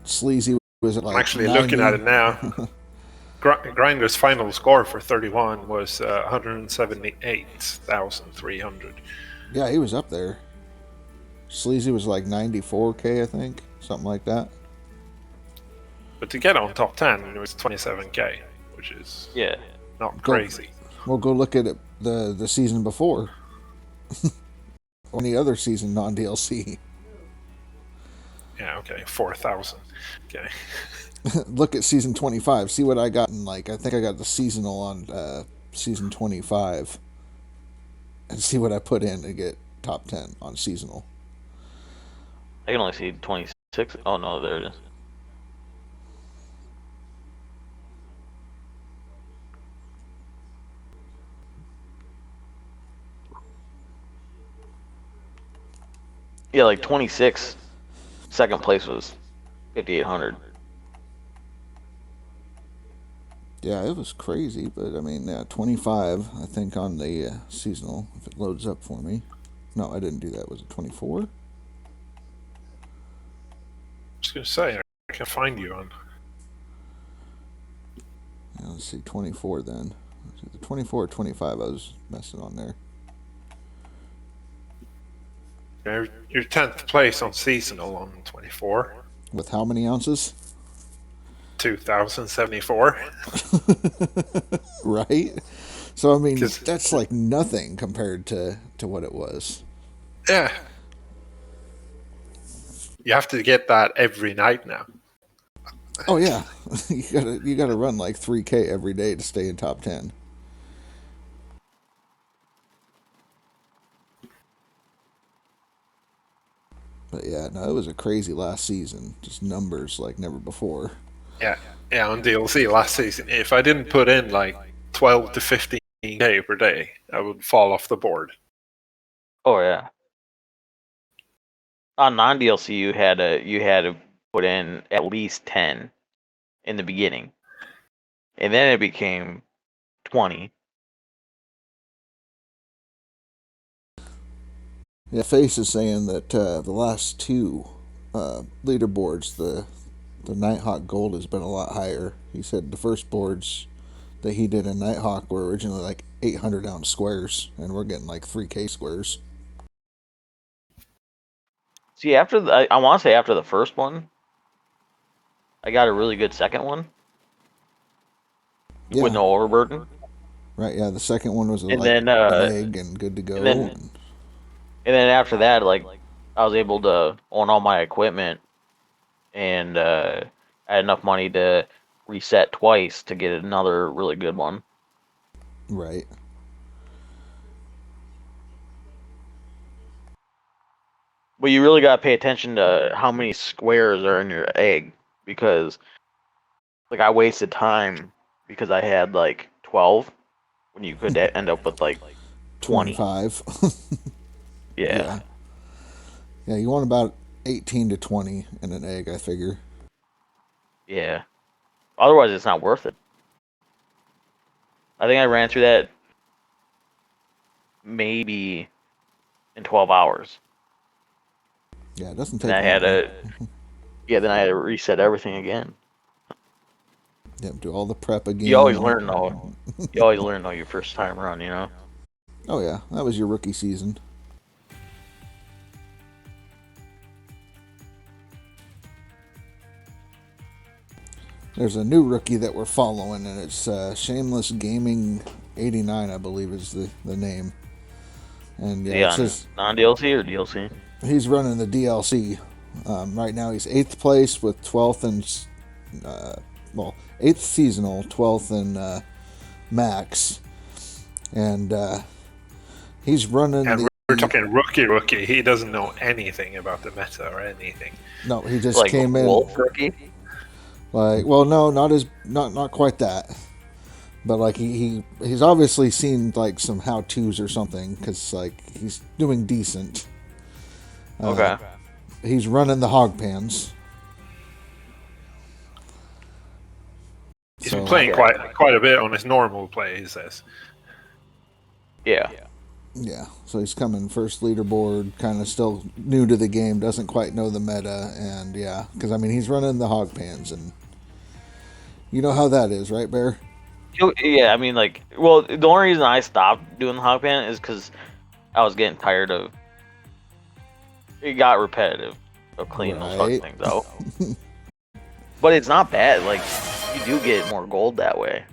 Sleazy was at like I'm actually 90. looking at it now. Grinder's final score for 31 was 178,300. Yeah, he was up there. Sleazy was like 94K, I think. Something like that. But to get on top 10, it was 27K, which is not crazy. Well, go look at it the season before. or any other season non-DLC. Yeah, okay, 4,000. Okay. Look at season 25. See what I got in, like, I think I got the seasonal on season 25. And see what I put in to get top 10 on seasonal. I can only see 26. Oh no, there it is. Yeah, like 26. Second place was 5,800. Yeah, it was crazy, but I mean, 25, I think, on the seasonal, if it loads up for me. No, I didn't do that. Was it 24? I was going to say, I can find you on. Yeah, let's see, 24 then. Was it 24 or 25 I was messing on there? You're 10th place on seasonal on 24. With how many ounces? 2,074. Right? So, I mean, that's like nothing compared to what it was. Yeah. You have to get that every night now. Oh, yeah. you gotta run like 3K every day to stay in top 10. But yeah, no, it was a crazy last season. Just numbers like never before. Yeah, on DLC last season, if I didn't put in like 12 to 15K per day, I would fall off the board. Oh yeah. On non-DLC, you had to put in at least 10 in the beginning, and then it became 20. Yeah, Face is saying that the last two leaderboards, the Nighthawk Gold has been a lot higher. He said the first boards that he did in Nighthawk were originally like 800 ounce squares, and we're getting like 3K squares. See, I want to say after the first one, I got a really good second one with no overburden. Right, yeah, the second one was and like then, an egg and good to go. And then after that, like, I was able to own all my equipment, and I had enough money to reset twice to get another really good one. Right. But you really gotta pay attention to how many squares are in your egg, because, like, I wasted time because I had like 12 when you could end up with like 25. Yeah. Yeah, you want about 18 to 20 in an egg, I figure. Yeah. Otherwise, it's not worth it. I think I ran through that maybe in 12 hours. Yeah, it doesn't take long. Then I had to reset everything again. Yeah, do all the prep again. You always learn though. You always learn though your first time run, you know? Oh yeah, that was your rookie season. There's a new rookie that we're following, and it's Shameless Gaming 89, I believe is the name. And yeah, it's just non-DLC or DLC? He's running the DLC. Right now he's 8th place with 12th and 8th seasonal, 12th in max, and he's running. And we're talking rookie. He doesn't know anything about the meta or anything. No, he just like came in. Wolf rookie? Like, well, no, not quite that. But like he's obviously seen like some how-tos or something, because like he's doing decent. Okay. He's running the hog pans. He's been playing quite a bit on his normal play, he says. Yeah. Yeah, so he's coming first leaderboard, kind of still new to the game, doesn't quite know the meta, and yeah, because I mean he's running the hog pans, and you know how that is, right, Bear? Yeah, I mean, like, well, the only reason I stopped doing the hog pan is because I was getting tired of. It got repetitive of cleaning those fucking things out. But it's not bad. Like, you do get more gold that way.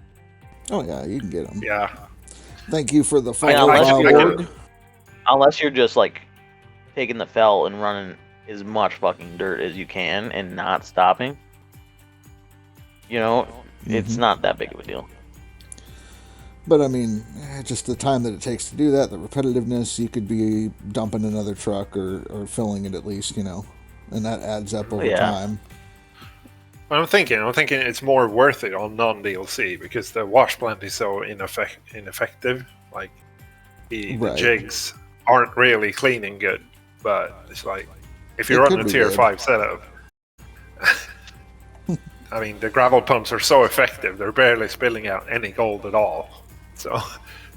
Oh yeah, you can get them. Yeah. Thank you for the follow, Org. unless you're just like taking the fell and running as much fucking dirt as you can and not stopping, it's not that big of a deal. But I mean, just the time that it takes to do that, the repetitiveness, you could be dumping another truck or filling it at least, and that adds up over time. I'm thinking it's more worth it on non-DLC because the wash plant is so ineffective. Like the jigs aren't really cleaning good, but it's like if you're running a tier 5 setup, I mean the gravel pumps are so effective; they're barely spilling out any gold at all. So,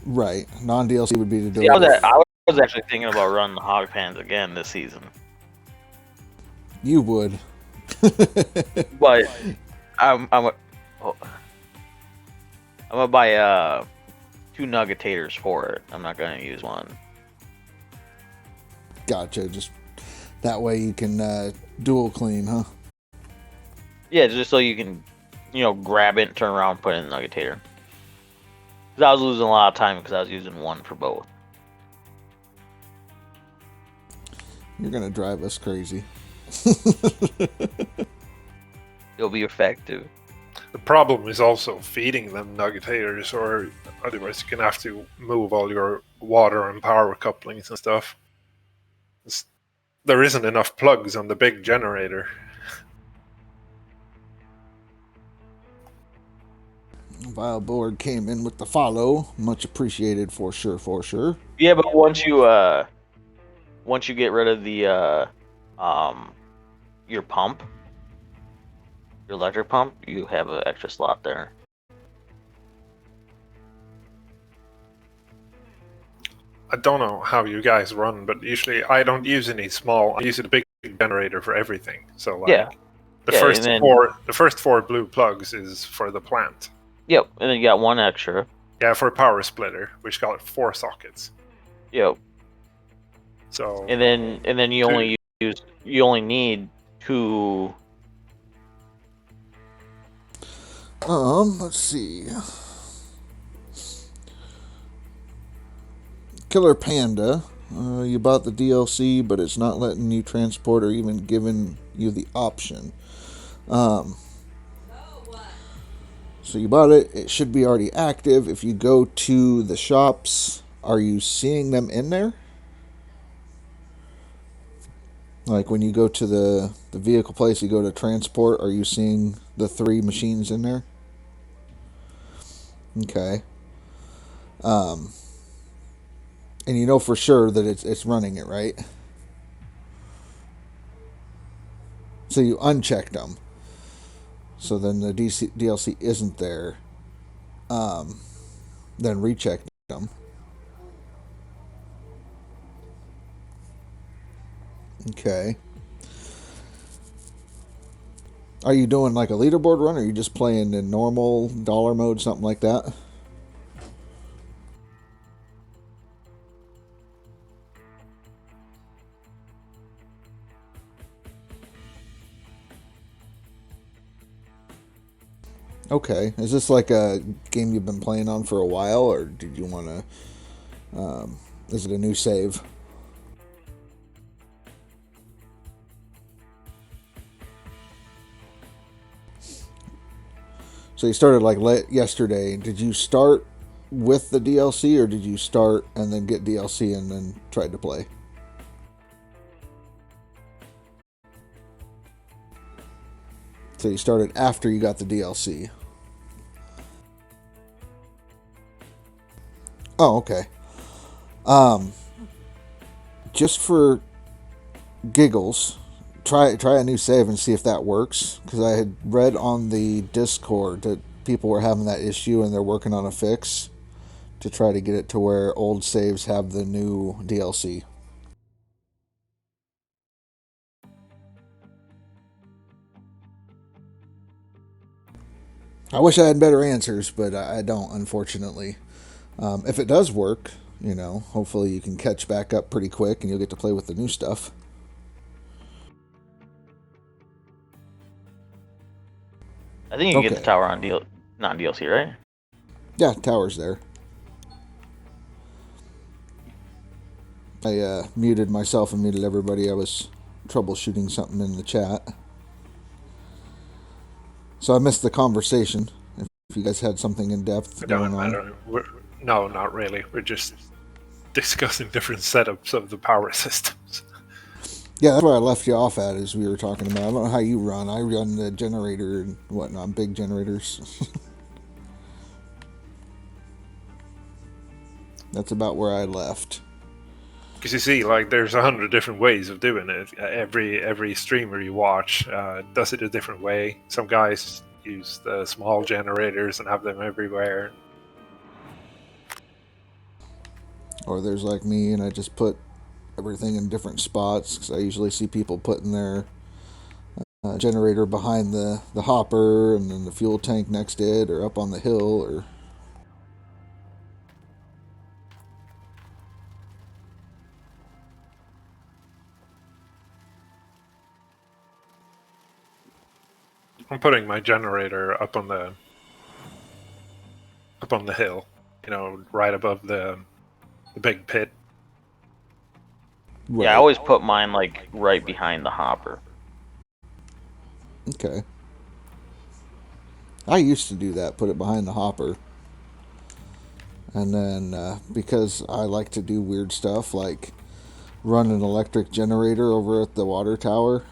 right, non-DLC would be to do it. I was actually thinking about running the hog pans again this season. You would. But I'm gonna buy 2 nuggetators for it. I'm not gonna use one. Gotcha. Just that way you can dual clean, huh? Yeah, just so you can, grab it and turn around and put it in the nuggetator. Because I was losing a lot of time because I was using one for both. You're gonna drive us crazy. It'll be effective. The problem is also feeding them nuggetators, or otherwise you're gonna have to move all your water and power couplings and stuff. There isn't enough plugs on the big generator. Leaderboard came in with the follow, much appreciated for sure. Yeah, but once you get rid of the your pump, your electric pump, you have an extra slot there. I don't know how you guys run, but usually I don't use any small. I use a big generator for everything. So the first 4 blue plugs is for the plant. Yep, and then you got 1 extra. Yeah, for a power splitter, which got 4 sockets. Yep. So and then you only need 2. Let's see. Killer Panda, you bought the DLC, but it's not letting you transport or even giving you the option. So you bought it. It should be already active. If you go to the shops, are you seeing them in there? Like when you go to the vehicle place, you go to transport, are you seeing the 3 machines in there? Okay. And you know for sure that it's running it, right? So you unchecked them. So then the DLC isn't there. Then recheck them. Okay. Are you doing like a leaderboard run, or are you just playing in normal dollar mode, something like that? Okay. Is this like a game you've been playing on for a while, or did you want to... is it a new save? So you started like yesterday. Did you start with the DLC, or did you start and then get DLC and then tried to play? So you started after you got the DLC. Oh, okay. Just for giggles, try a new save and see if that works. Because I had read on the Discord that people were having that issue and they're working on a fix to try to get it to where old saves have the new DLC. I wish I had better answers, but I don't, unfortunately. If it does work, hopefully you can catch back up pretty quick and you'll get to play with the new stuff. I think you can get the tower on non-DLC, right? Yeah, tower's there. I muted myself and muted everybody. I was troubleshooting something in the chat. So I missed the conversation. If you guys had something in depth going on. No, not really. We're just discussing different setups of the power systems. Yeah, that's where I left you off at, as we were talking about. I don't know how you run. I run the generator and whatnot, big generators. That's about where I left. Because you see, like, there's 100 different ways of doing it. Every streamer you watch does it a different way. Some guys use the small generators and have them everywhere. Or there's like me, and I just put everything in different spots, because I usually see people putting their generator behind the hopper, and then the fuel tank next to it, or up on the hill, or... I'm putting my generator up on the hill, right above the big pit. Right. Yeah, I always put mine like right behind the hopper. Okay. I used to do that, put it behind the hopper. And then, because I like to do weird stuff, like run an electric generator over at the water tower,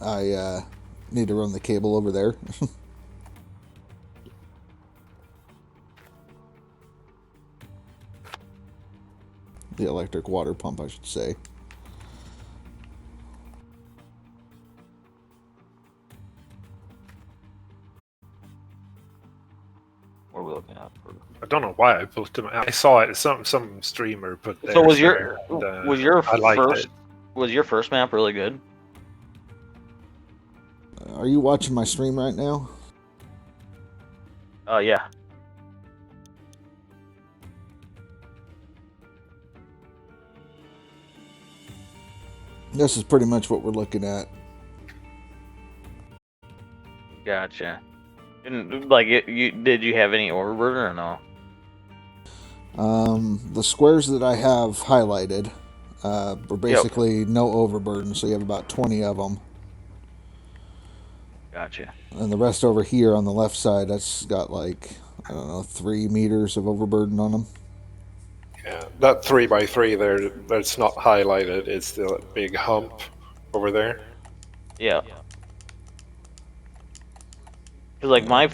I need to run the cable over there. The electric water pump, I should say. What are we looking at? I don't know why I put them. I saw it. Some streamer put. So was your first map really good? Are you watching my stream right now? Yeah. This is pretty much what we're looking at. Gotcha. And like, did you have any overburden or no? The squares that I have highlighted were basically no overburden, so you have about 20 of them. Gotcha. And the rest over here on the left side, that's got like, I don't know, 3 meters of overburden on them. Yeah, that 3x3 there, that's not highlighted. It's the big hump over there. Yeah. Cause like my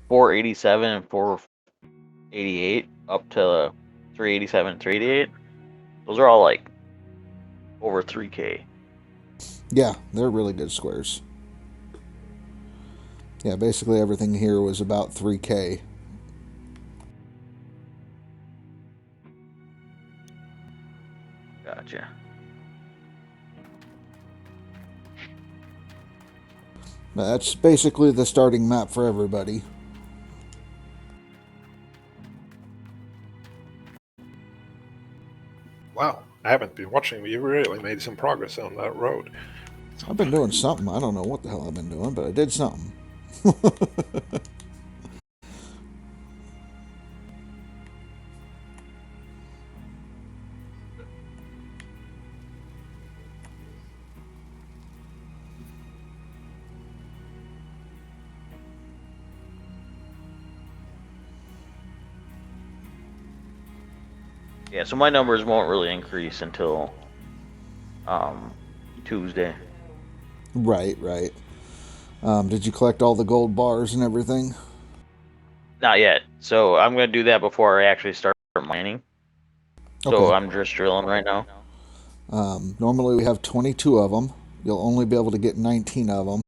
487 and 488 up to 387, 388, those are all like over 3K. Yeah, they're really good squares. Yeah, basically everything here was about 3K. Gotcha. That's basically the starting map for everybody. Wow, I haven't been watching, but you really made some progress on that road. I've been doing something. I don't know what the hell I've been doing, but I did something. Yeah, so my numbers won't really increase until Tuesday. Right. Did you collect all the gold bars and everything? Not yet. So I'm gonna do that before I actually start mining. So Okay. I'm just drilling right now. Normally we have 22 of them. You'll only be able to get 19 of them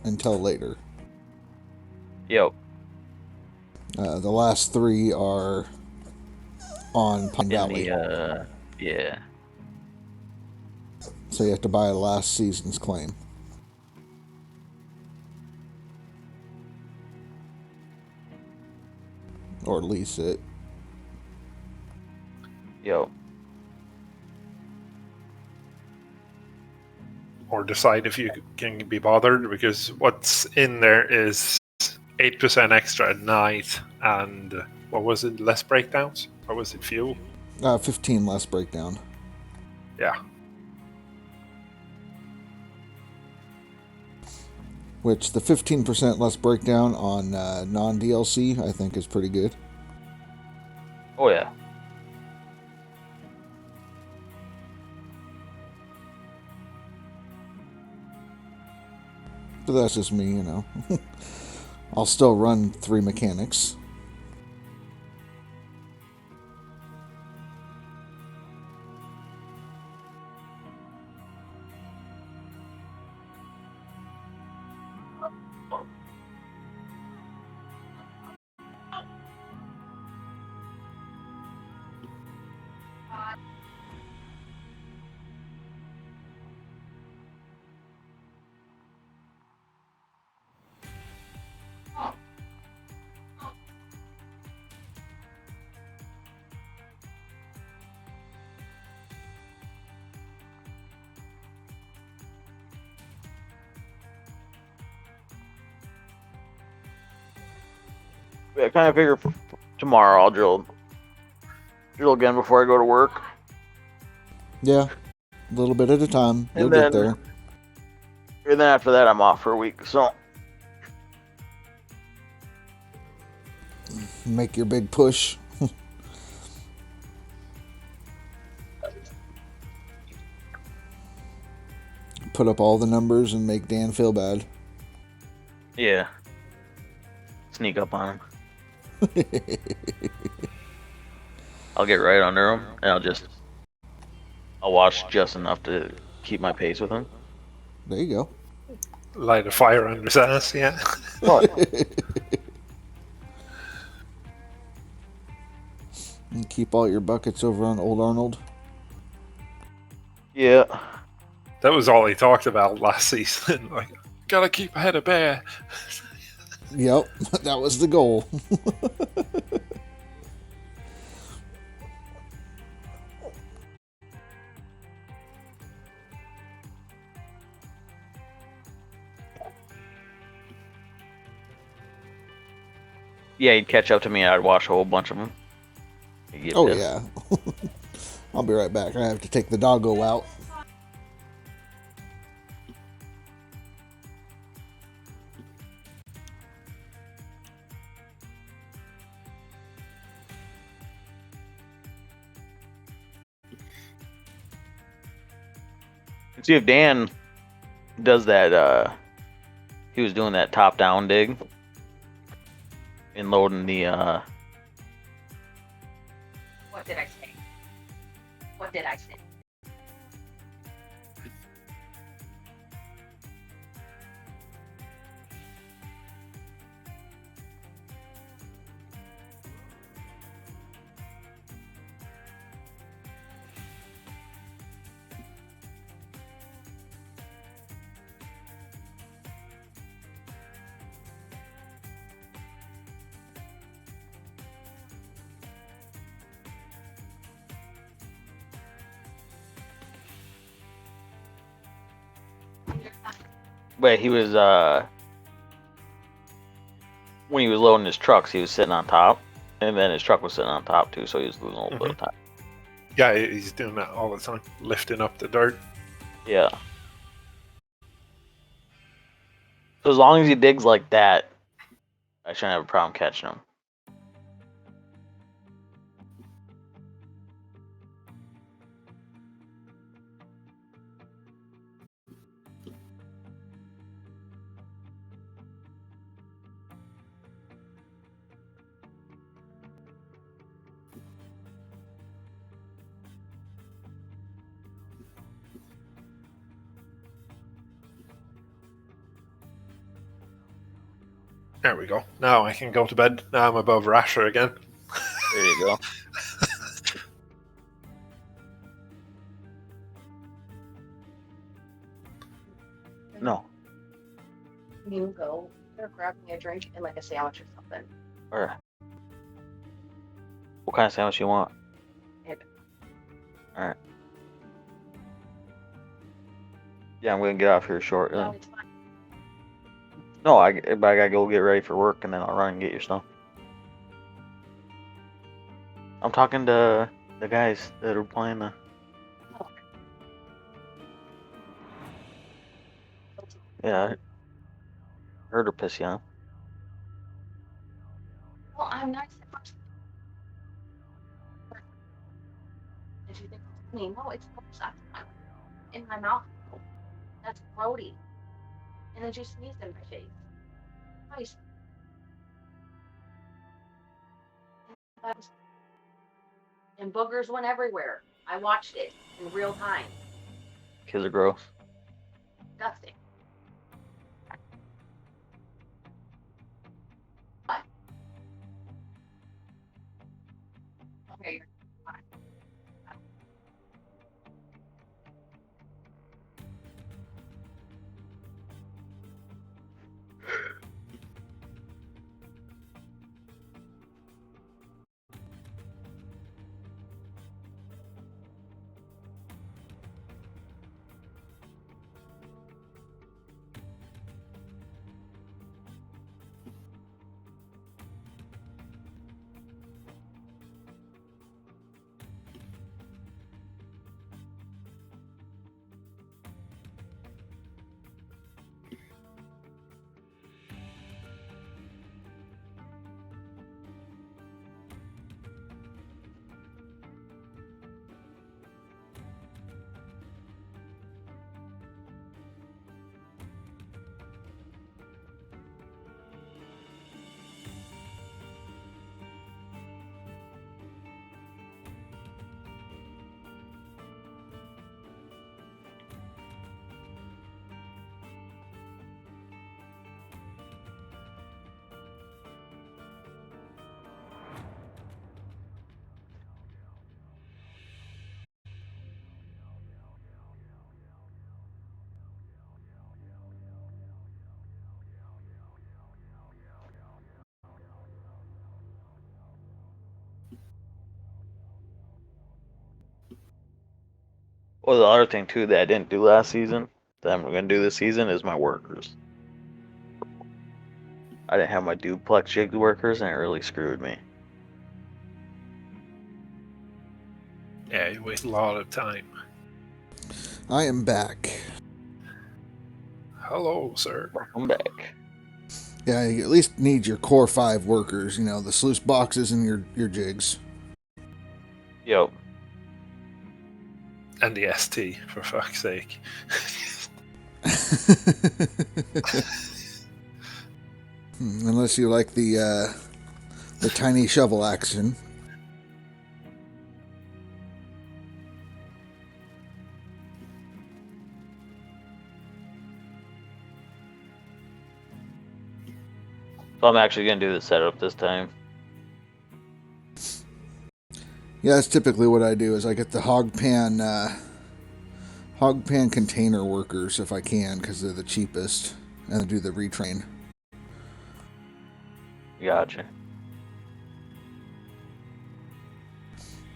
until later. Yep. The last 3 are on Pine Valley. Yeah. So you have to buy last season's claim. Or lease it. Yep. Or decide if you can be bothered, because what's in there is 8% extra at night, and what was it, less breakdowns? Or was it fuel? 15 less breakdown. Yeah. Which the 15% less breakdown on non-DLC, I think, is pretty good. Oh yeah. But that's just me, you know. I'll still run 3 mechanics. I kind of figure tomorrow I'll drill again before I go to work. Yeah, a little bit at a time. You'll And get then- there. And then after that I'm off for a week. So Make your big push. Put up all the numbers and make Dan feel bad. yeah, sneak up on him. I'll get right under him and I'll watch just enough to keep my pace with him. There you go. Light a fire under his ass, yeah. And keep all your buckets over on Old Arnold. Yeah. That was all he talked about last season. Like, gotta keep ahead of Bear. Yep, that was the goal. Yeah, he'd catch up to me and I'd watch a whole bunch of them. Oh, yeah. I'll be right back. I have to take the doggo out. See if Dan does that. He was doing that top-down dig and loading the. What did I say? What did I say? But he was when he was loading his trucks, he was sitting on top, and then his truck was sitting on top too, so he was losing a little bit of time. Yeah, he's doing that all the time, lifting up the dirt. Yeah. So as long as he digs like that, I shouldn't have a problem catching him. There we go. Now I can go to bed. Now I'm above Rasher again. There you go. No. You go or grab me a drink and like a sandwich or something. Alright. What kind of sandwich you want? Yep. Alright. Yeah, I'm gonna get off here shortly. No, it's fine. No, I gotta go get ready for work and then I'll run and get your stuff. I'm talking to The guys that are playing the. Oh. Yeah, I heard her piss you off. Well, I'm nice. Did you think it's funny? No, it's gross. In my mouth. That's grody. And then she sneezed in my face. Nice. And boogers went everywhere. I watched it in real time. Kids are gross. Disgusting. What? Okay, you're fine. Well, the other thing too that I didn't do last season that I'm gonna do this season is my workers. I didn't have my duplex jig workers, and it really screwed me. Yeah, you waste a lot of time. I am back. Hello, sir. Welcome back. Yeah, you at least need your core 5 workers, you know, the sluice boxes and your jigs. Yep. And the ST, for fuck's sake. Unless you like the tiny shovel action. So I'm actually gonna do the setup this time. Yeah, that's typically what I do. Is I get the hog pan container workers if I can, because they're the cheapest, and I do the retrain. Gotcha.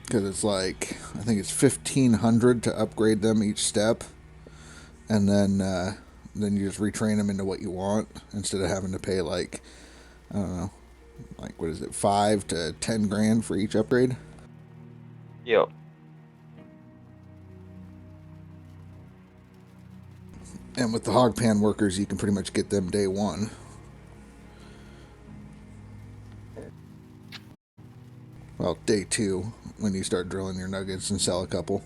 Because it's like, I think it's 1,500 to upgrade them each step, and then you just retrain them into what you want instead of having to pay like, I don't know, like what is it, 5 to 10 grand for each upgrade. Yep. And with the hog pan workers, you can pretty much get them day one. Well, day 2, when you start drilling your nuggets and sell a couple.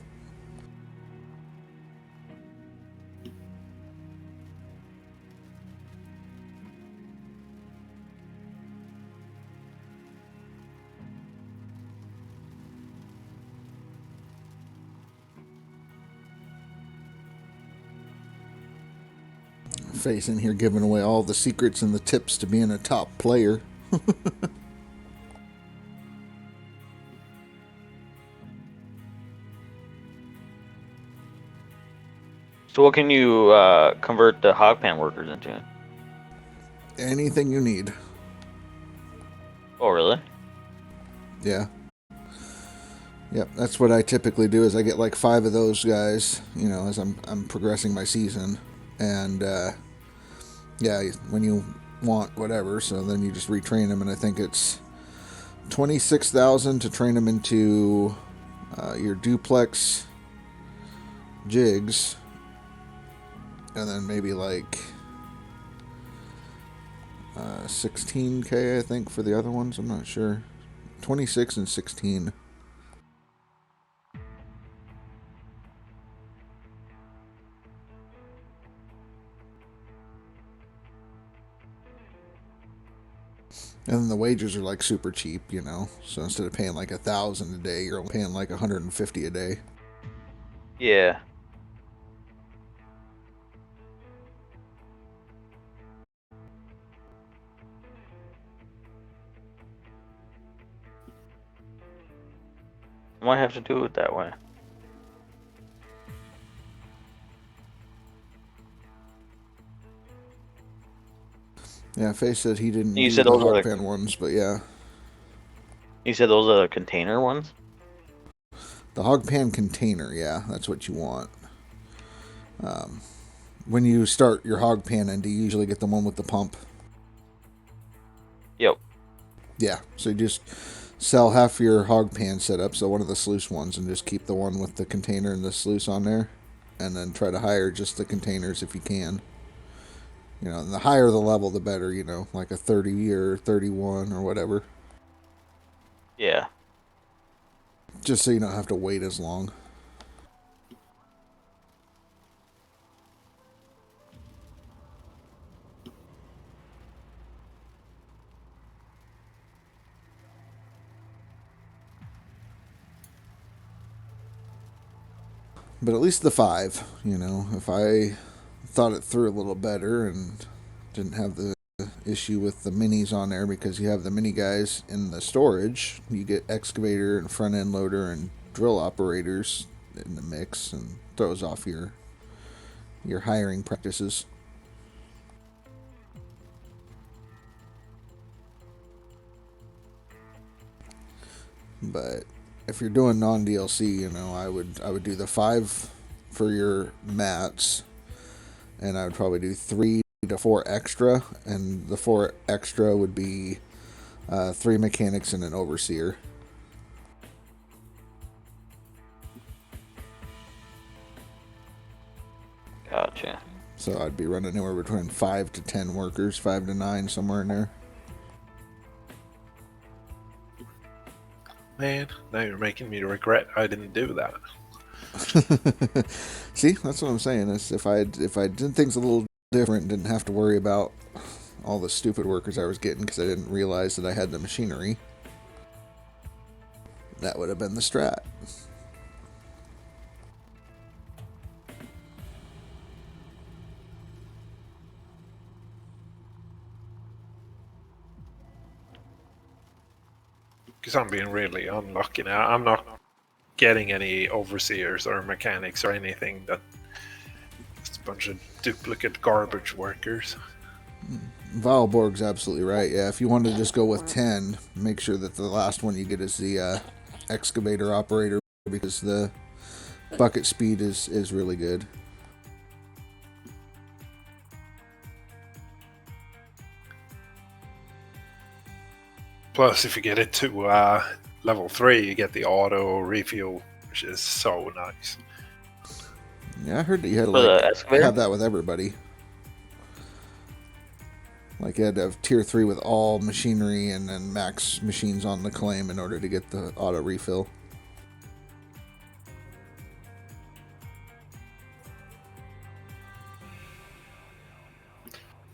Face in here giving away all the secrets and the tips to being a top player. So what can you convert the hog pan workers into? Anything you need. Oh, really? Yeah. Yep, that's what I typically do. Is I get like 5 of those guys, you know, as I'm progressing my season, and yeah, when you want whatever, so then you just retrain them, and I think it's 26,000 to train them into your duplex jigs, and then maybe like 16K, I think, for the other ones. I'm not sure. 26 and 16. And then the wages are like super cheap, you know. So instead of paying like $1,000 a day, you're only paying like $150 a day. Yeah. I might have to do it that way. Yeah, Faye said he didn't You do said the those are hog the- pan ones, but yeah. You said those are the container ones? The hog pan container, yeah, that's what you want. When you start your hog pan, do you usually get the one with the pump? Yep. Yeah, so you just sell half your hog pan setup, so one of the sluice ones, and just keep the one with the container and the sluice on there, and then try to hire just the containers if you can. You know, and the higher the level, the better, you know, like a 30 or 31 or whatever. Yeah. Just so you don't have to wait as long. But at least the 5, you know, if I thought it through a little better and didn't have the issue with the minis on there, because you have the mini guys in the storage, you get excavator and front end loader and drill operators in the mix, and throws off your hiring practices. But if you're doing non-DLC, you know, I would do the 5 for your mats, and I would probably do 3 to 4 extra, and the 4 extra would be 3 mechanics and an overseer. Gotcha. So I'd be running anywhere between 5 to 10 workers, 5 to 9, somewhere in there. Man, now you're making me regret I didn't do that. See, that's what I'm saying. Is if I did things a little different, didn't have to worry about all the stupid workers I was getting because I didn't realize that I had the machinery, that would have been the strat. Because I'm being really unlucky now. I'm not getting any overseers or mechanics or anything. That it's a bunch of duplicate garbage workers. Valborg's absolutely right. Yeah, if you want to just go with 10, make sure that the last one you get is the excavator operator, because the bucket speed is really good. Plus, if you get it to level 3, you get the auto refuel, which is so nice. Yeah, I heard that you had to For the like excavator? have that with everybody. Like you had to have tier 3 with all machinery and then max machines on the claim in order to get the auto refill.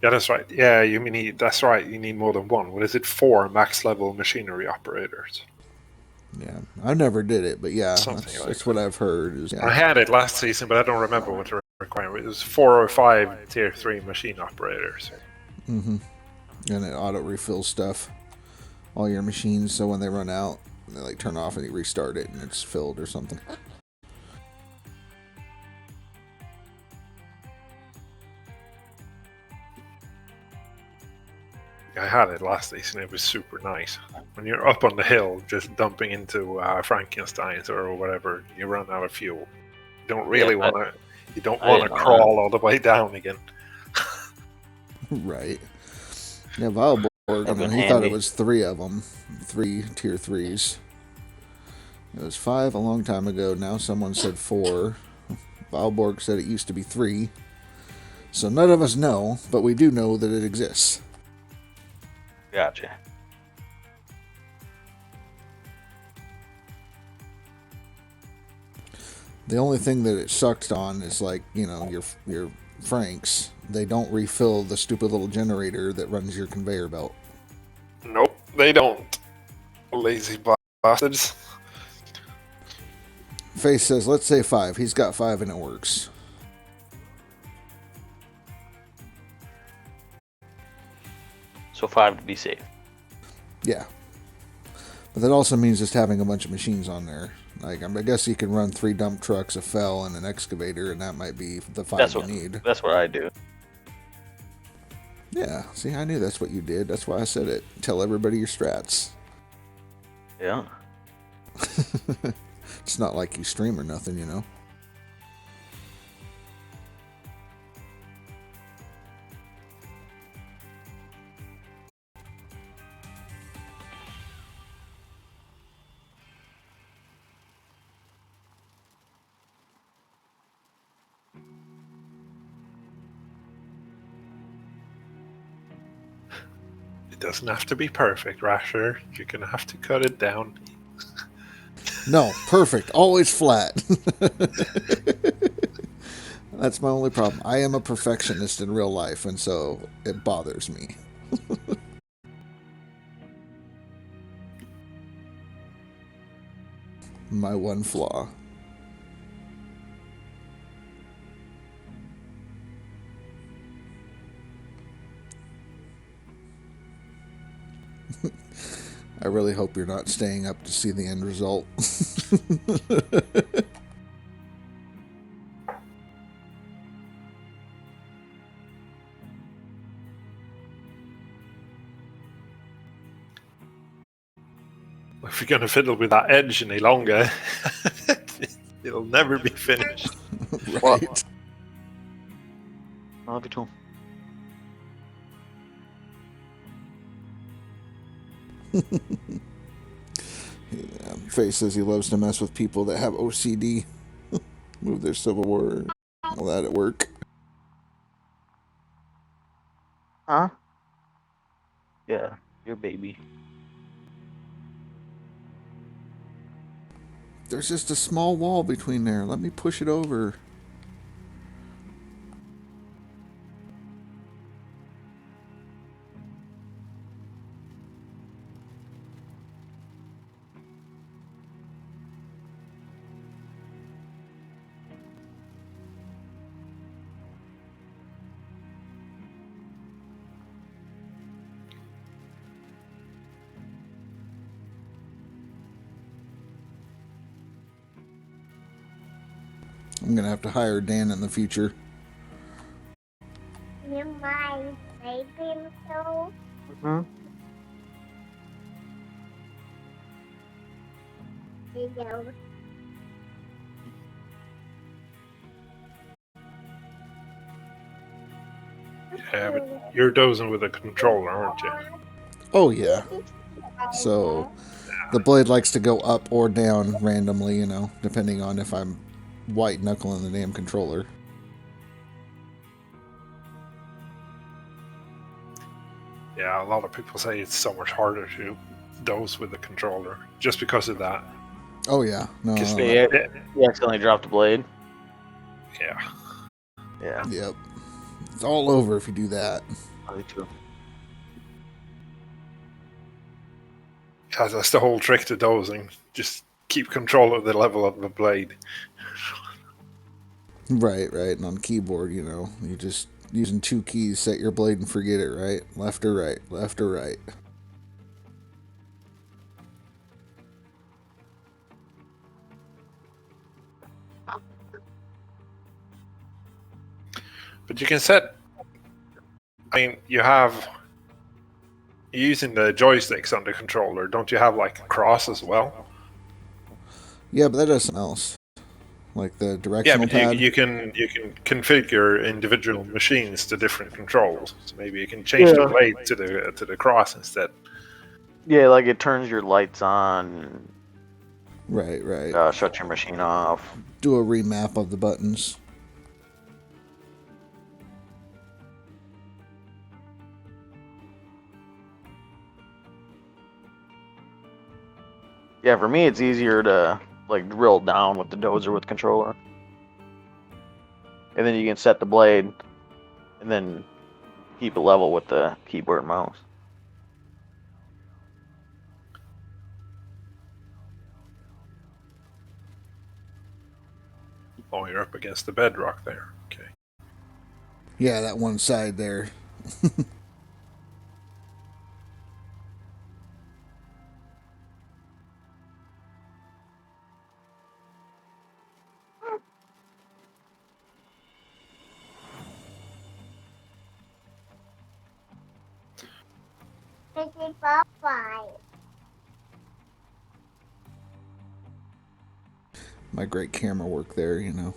Yeah, that's right. Yeah, that's right. You need more than 1. What is it? 4 max level machinery operators. Yeah, I never did it, but yeah, Something like that's what I've heard. Is, I yeah. had it last season, but I don't remember what the requirement. It was 4 or 5 tier 3 machine operators. Mm-hmm. And it auto refills stuff, all your machines, so when they run out, they like turn off and you restart it and it's filled or something. I had it last season. It was super nice. When you're up on the hill, just dumping into Frankenstein's or whatever, you run out of fuel. You don't really want to. You don't want to crawl all the way down again. Right. Yeah, Valborg, he thought it was 3 of them, 3 tier 3s. It was 5 a long time ago. Now someone said 4. Valborg said it used to be 3. So none of us know, but we do know that it exists. Gotcha. The only thing that it sucked on is like, your Franks. They don't refill the stupid little generator that runs your conveyor belt. Nope, they don't. Lazy bastards. Face says, let's say 5. He's got 5 and it works. So 5 to be safe. Yeah. But that also means just having a bunch of machines on there. Like, I guess you can run 3 dump trucks, a fell, and an excavator, and that might be the 5 you need. That's what I do. Yeah, see, I knew that's what you did. That's why I said it. Tell everybody your strats. Yeah. It's not like you stream or nothing, you know. It doesn't have to be perfect, Rasher. You're gonna have to cut it down. No, perfect. Always flat. That's my only problem. I am a perfectionist in real life, and so it bothers me. My one flaw. I really hope you're not staying up to see the end result. If you're going to fiddle with that edge any longer, it'll never be finished. Right. I'll be too. Yeah, Faye says he loves to mess with people that have OCD. Move their Civil War. Well, that'd work. Huh? Yeah, your baby. There's just a small wall between there. Let me push it over. I'm gonna have to hire Dan in the future. You mind saving so? Mm-hmm. You know, Yeah, but you're dozing with a controller, aren't you? Oh yeah. So the blade likes to go up or down randomly, depending on if I'm white knuckling the damn controller. Yeah, a lot of people say it's so much harder to doze with the controller just because of that. Oh yeah. No. Because You accidentally dropped the blade. Yeah. Yeah. Yep. It's all over if you do that. Me too. That's the whole trick to dozing. Just keep control of the level of the blade. Right. And on keyboard, you just using 2 keys, set your blade and forget it, right? Left or right, left or right. But you can set. You're using the joysticks on the controller. Don't you have like a cross as well? Yeah, but that does something else. Like the Yeah, directional but pad. you can configure individual machines to different controls. So maybe you can change the blade to the cross instead. Yeah, like it turns your lights on. Right. Shut your machine off. Do a remap of the buttons. Yeah, for me, it's easier to like drill down with the dozer with controller, and then you can set the blade, and then keep it level with the keyboard and mouse. Oh, you're up against the bedrock there. Okay. Yeah, that one side there. This is Bye. My great camera work there, you know.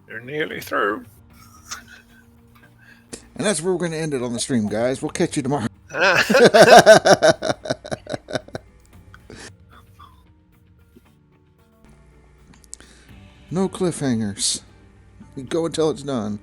You're nearly through. And that's where we're going to end it on the stream, guys. We'll catch you tomorrow. No cliffhangers. You go until it's done.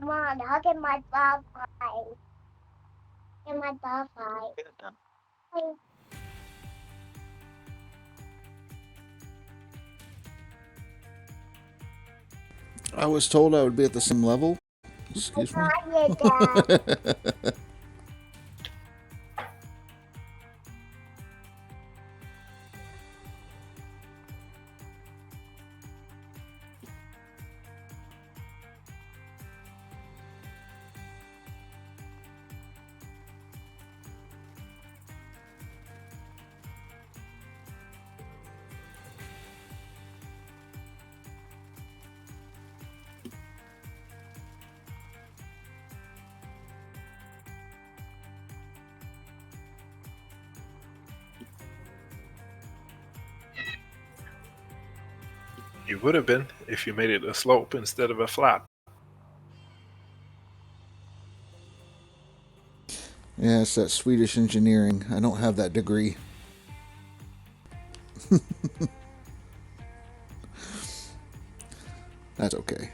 Come on, I'll get my dog pie. Get my dog pie. Get it done. I was told I would be at the same level. Excuse me. You would have been if you made it a slope instead of a flat. Yeah, it's that Swedish engineering. I don't have that degree. That's okay.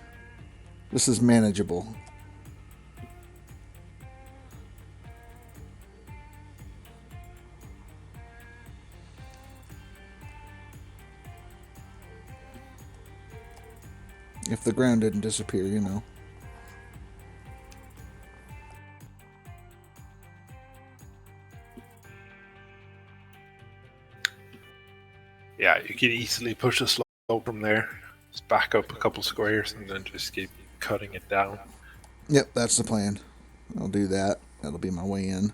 This is manageable. If the ground didn't disappear, you know. Yeah, you could easily push a slope from there. Just back up a couple squares and then just keep cutting it down. Yep, that's the plan. I'll do that. That'll be my way in.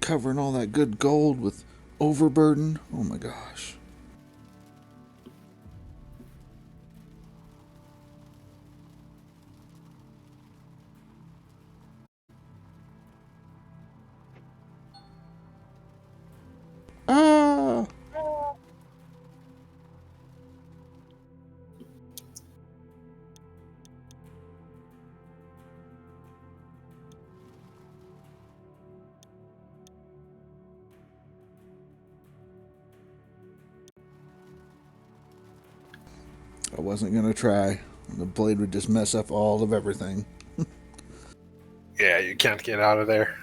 Covering all that good gold with overburden. Oh my gosh. Ah! I wasn't going to try. The blade would just mess up all of everything. Yeah, you can't get out of there.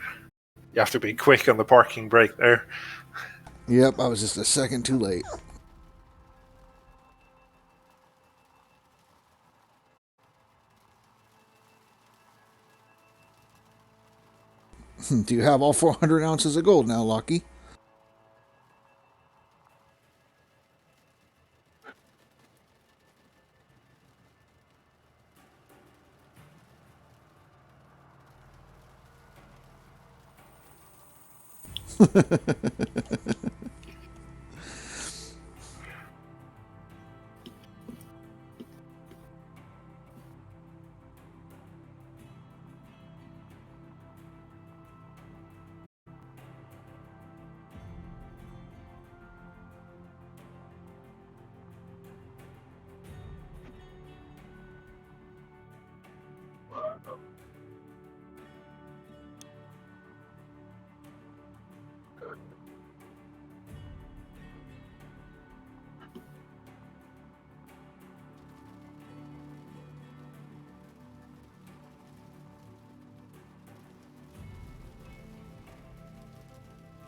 You have to be quick on the parking brake there. Yep, I was just a second too late. Do you have all 400 ounces of gold now, Lucky?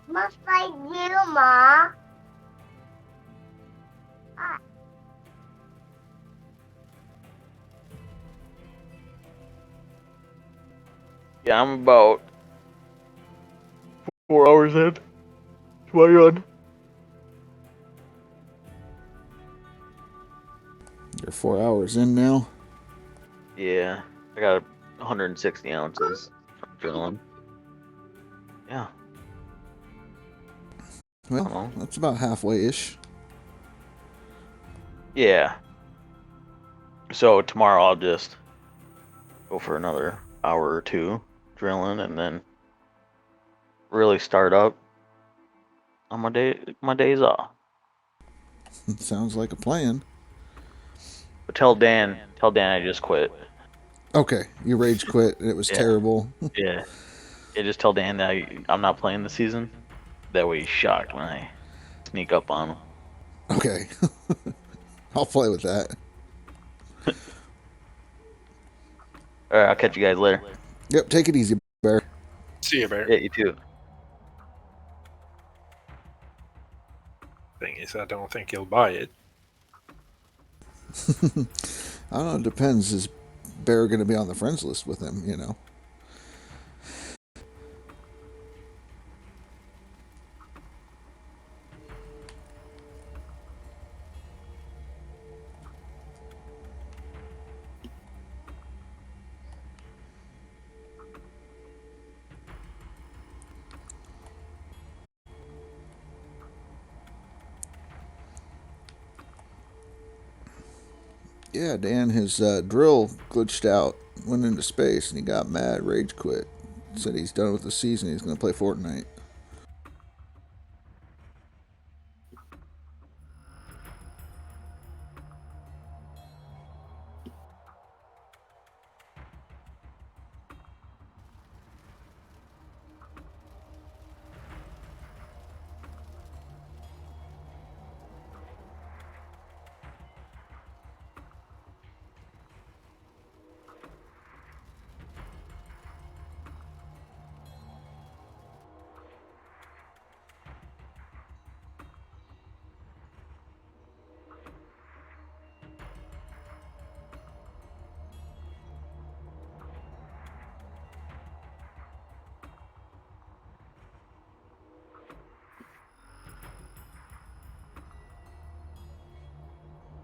Must like you, Ma. Yeah, I'm about 4 hours in to my run. You're 4 hours in now. Yeah, I got 160 ounces from drilling. Yeah. Well, that's about halfway-ish. Yeah. So tomorrow I'll just go for another hour or two drilling and then really start up on my days off. Sounds like a plan. But tell Dan I just quit. Okay, you rage quit. It was terrible. Yeah. Yeah, just tell Dan that I'm not playing the season. That way he's shocked when I sneak up on him. Okay. I'll play with that. Alright, I'll catch you guys later. Yep, take it easy, Bear. See you, Bear. Yeah, you too. Thing is, I don't think he'll buy it. I don't know, it depends. Is Bear going to be on the friends list with him, you know? Yeah, Dan, his drill glitched out, went into space, and he got mad, rage quit. Said he's done with the season, he's going to play Fortnite.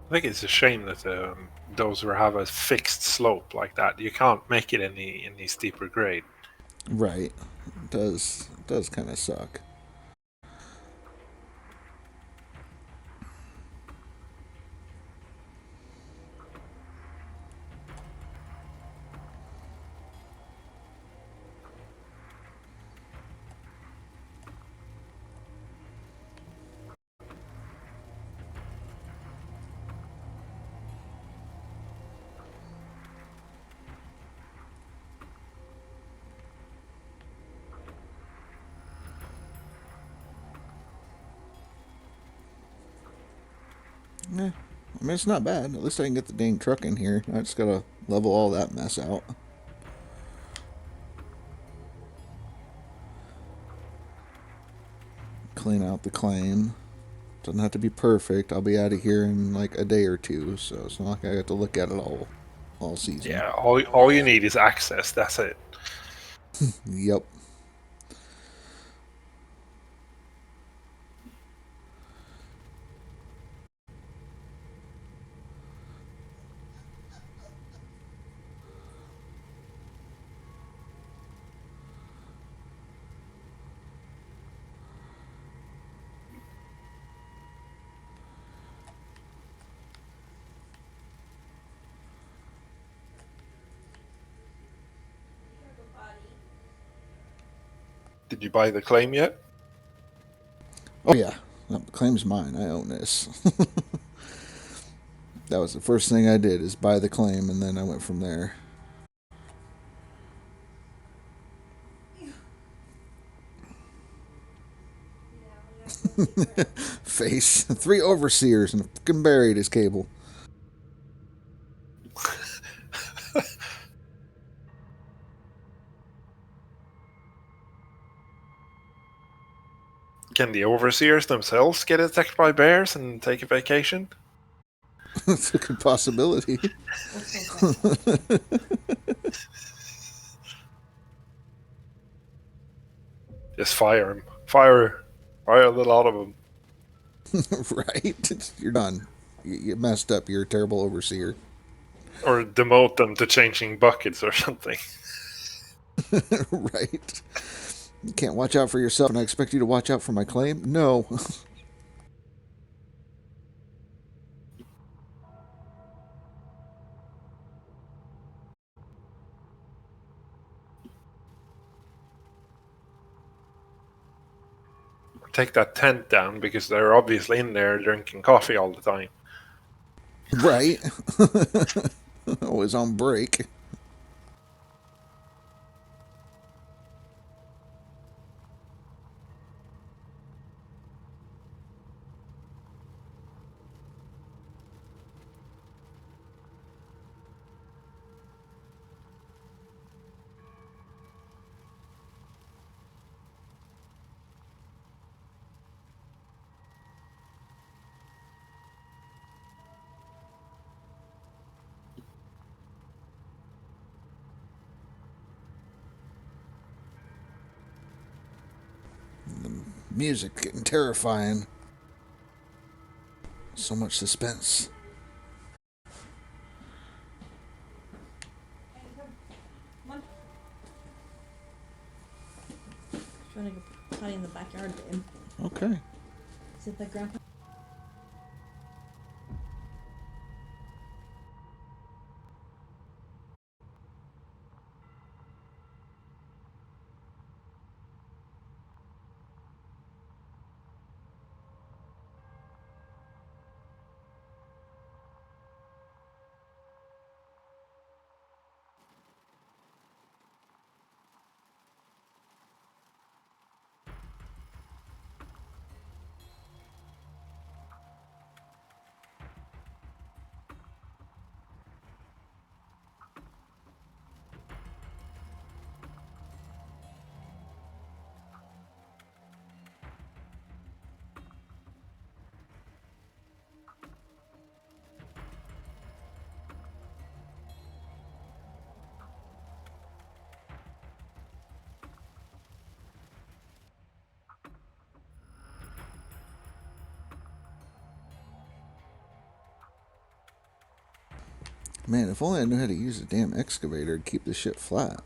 I think it's a shame that those who have a fixed slope like that, you can't make it any steeper grade. Right. It does kind of suck. Yeah. I mean, it's not bad. At least I can get the dang truck in here. I just gotta level all that mess out. Clean out the claim. Doesn't have to be perfect. I'll be out of here in like a day or two, so it's not like I got to look at it all season. Yeah, all you need is access. That's it. Yep. Did you buy the claim yet? Oh yeah, the claim's mine. I own this. That was the first thing I did, is buy the claim, and then I went from there. Face. 3 overseers and fucking buried his cable. Can the overseers themselves get attacked by bears and take a vacation? It's a good possibility. Just fire them. Fire a lot of them. Right? You're done. You messed up. You're a terrible overseer. Or demote them to changing buckets or something. Right? You can't watch out for yourself, and I expect you to watch out for my claim? No. Take that tent down because they're obviously in there drinking coffee all the time. Right? Always on break. The music getting terrifying. So much suspense. Trying to go potty in the backyard, babe. Okay. Sit like grandpa. Man, if only I knew how to use a damn excavator to keep this shit flat.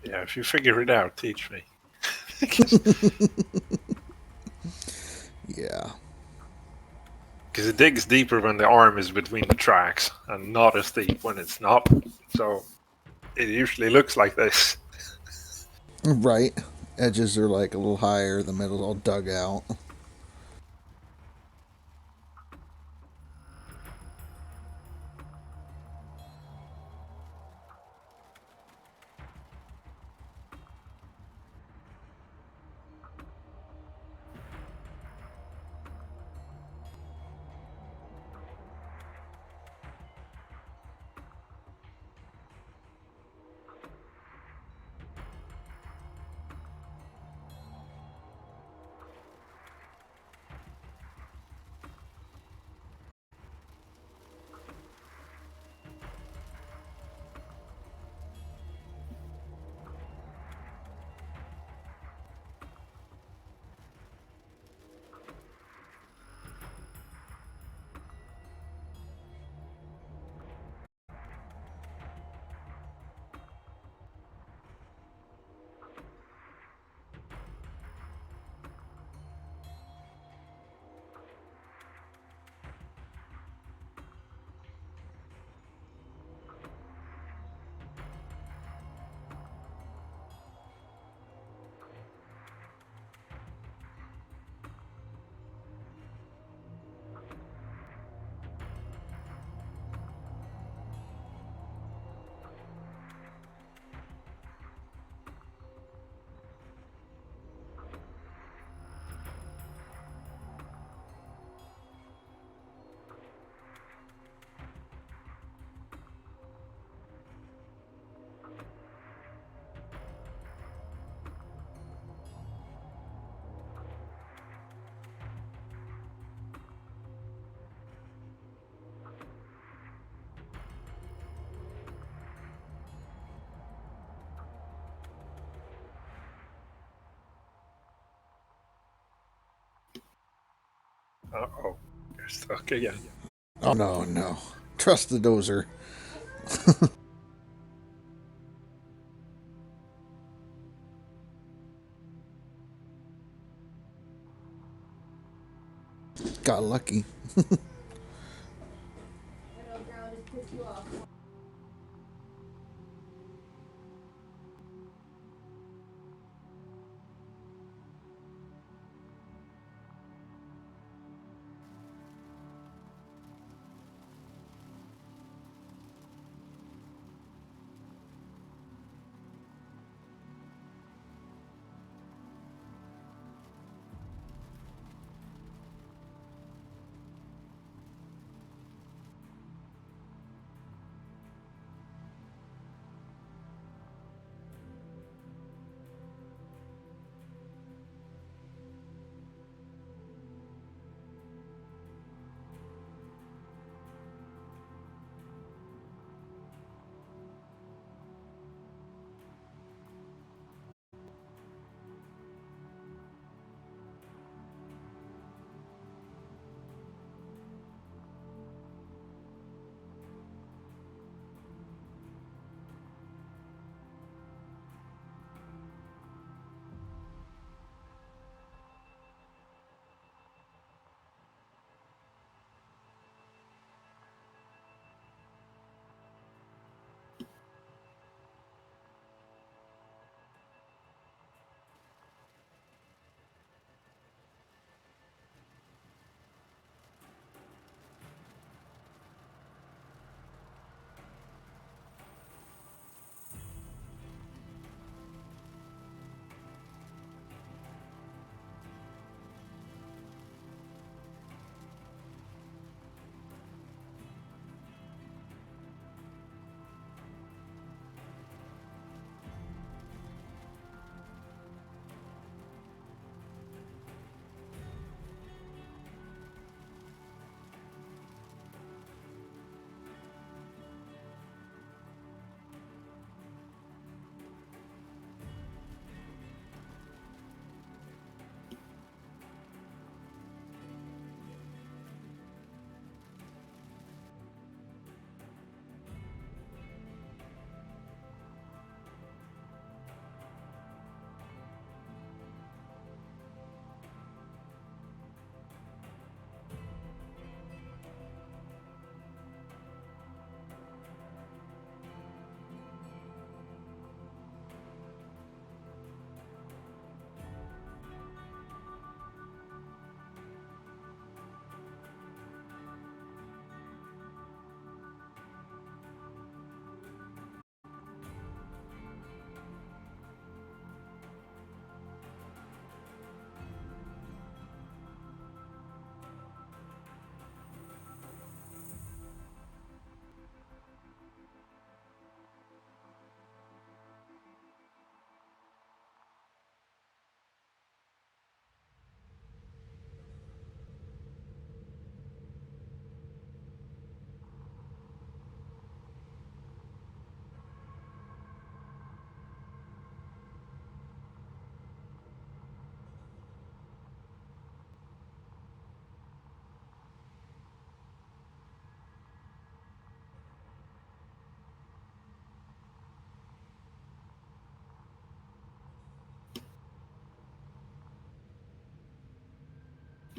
Yeah, if you figure it out, teach me. Yeah. Because it digs deeper when the arm is between the tracks and not as deep when it's not. So it usually looks like this. Right. Edges are like a little higher, the middle's all dug out. Uh-oh. You're stuck again. Oh, no, no. Trust the dozer. Got lucky.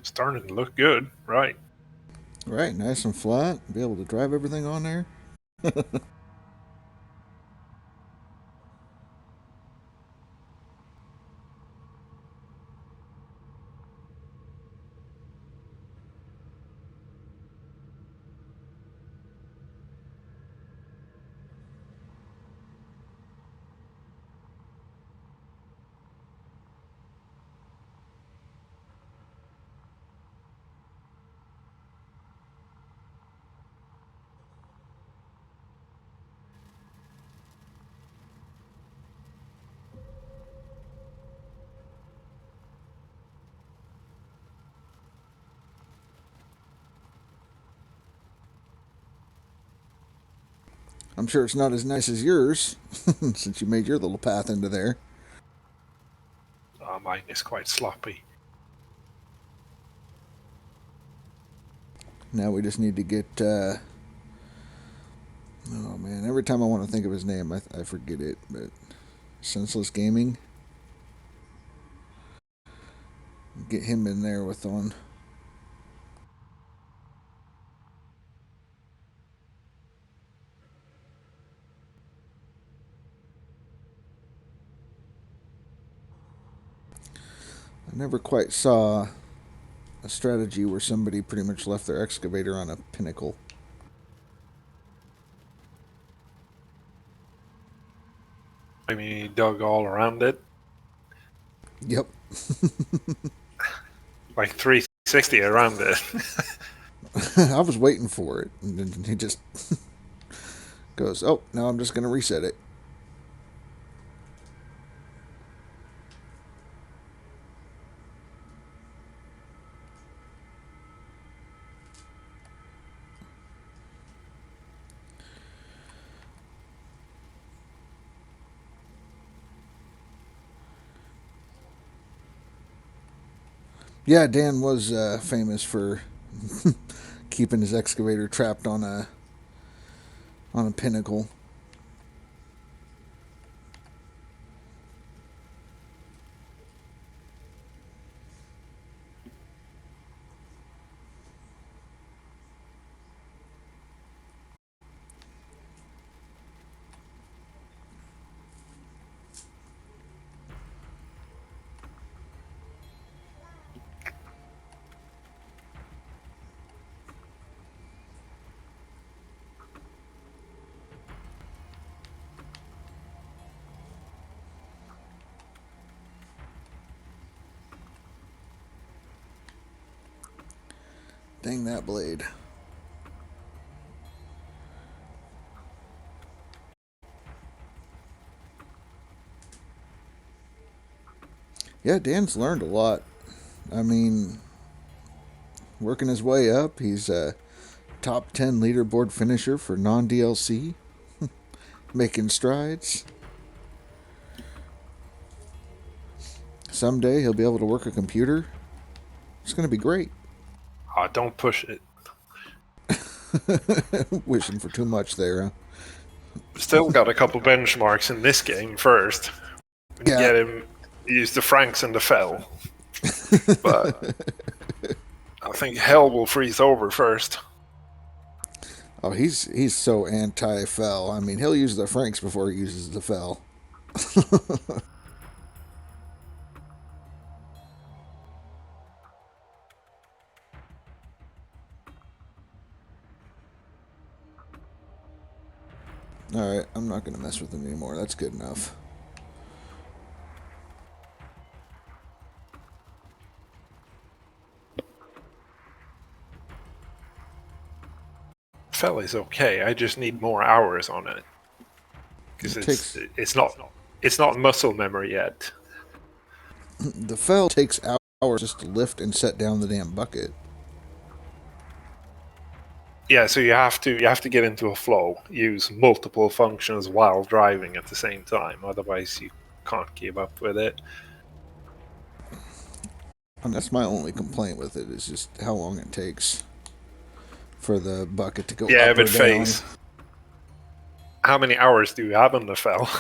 Starting to look good, right? Right, nice and flat. Be able to drive everything on there. I'm sure it's not as nice as yours, since you made your little path into there. Mine is quite sloppy. Now we just need to get. Oh man! Every time I want to think of his name, I forget it. But Senseless Gaming. Get him in there with one. I never quite saw a strategy where somebody pretty much left their excavator on a pinnacle. I mean, he dug all around it. Yep. Like 360 around it. I was waiting for it, and then he just goes, "Oh, now I'm just going to reset it." Yeah, Dan was famous for keeping his excavator trapped on a pinnacle. Dang that blade. Yeah, Dan's learned a lot. I mean, working his way up, he's a top 10 leaderboard finisher for non-DLC. Making strides. Someday he'll be able to work a computer. It's going to be great. Oh, don't push it. Wishing for too much there, huh? Still got a couple benchmarks in this game first. Yeah. Get him use the Franks and the Fell. But I think hell will freeze over first. Oh, he's so anti-fell. I mean, he'll use the Franks before he uses the fell. Alright, I'm not going to mess with him anymore. That's good enough. Fell is okay. I just need more hours on it. Because it's not muscle memory yet. The fell takes hours just to lift and set down the damn bucket. Yeah, so you have to get into a flow, use multiple functions while driving at the same time. Otherwise, you can't keep up with it. And that's my only complaint with it, is just how long it takes for the bucket to go up or but down. Phase, how many hours do you have on the fell?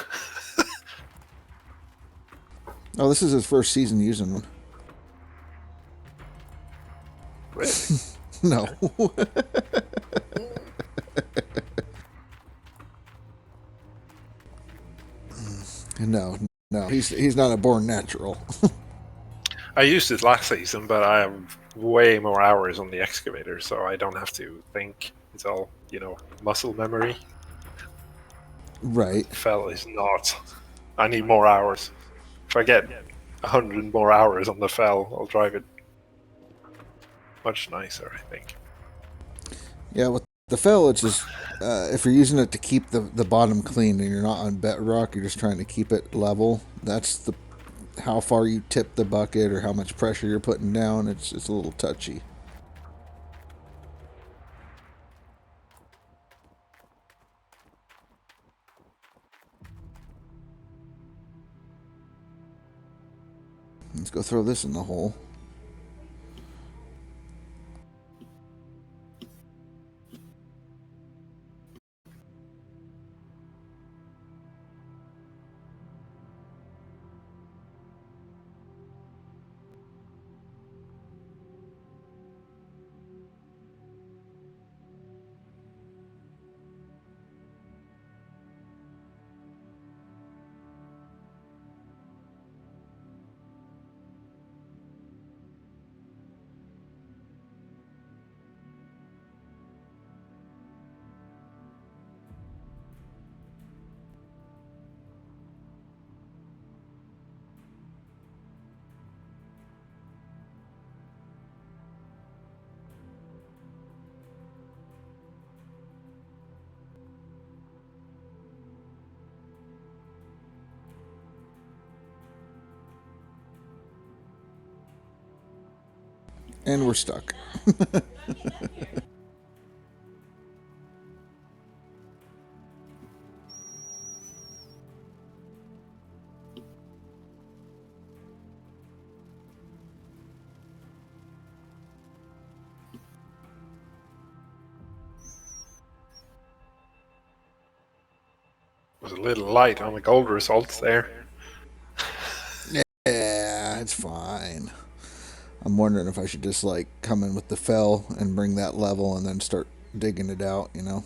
Oh, this is his first season using one. Really? No. No. He's not a born natural. I used it last season, but I have way more hours on the excavator, so I don't have to think. It's all, muscle memory. Right. Fell is not. I need more hours. If I get 100 more hours on the fell, I'll drive it much nicer, I think. Yeah, with the fell, it's just if you're using it to keep the bottom clean and you're not on bedrock, you're just trying to keep it level. That's how far you tip the bucket or how much pressure you're putting down. It's a little touchy. Let's go throw this in the hole. And we're stuck. Was a little light on the gold results there. Yeah, it's fine. I'm wondering if I should just like come in with the fell and bring that level and then start digging it out, you know?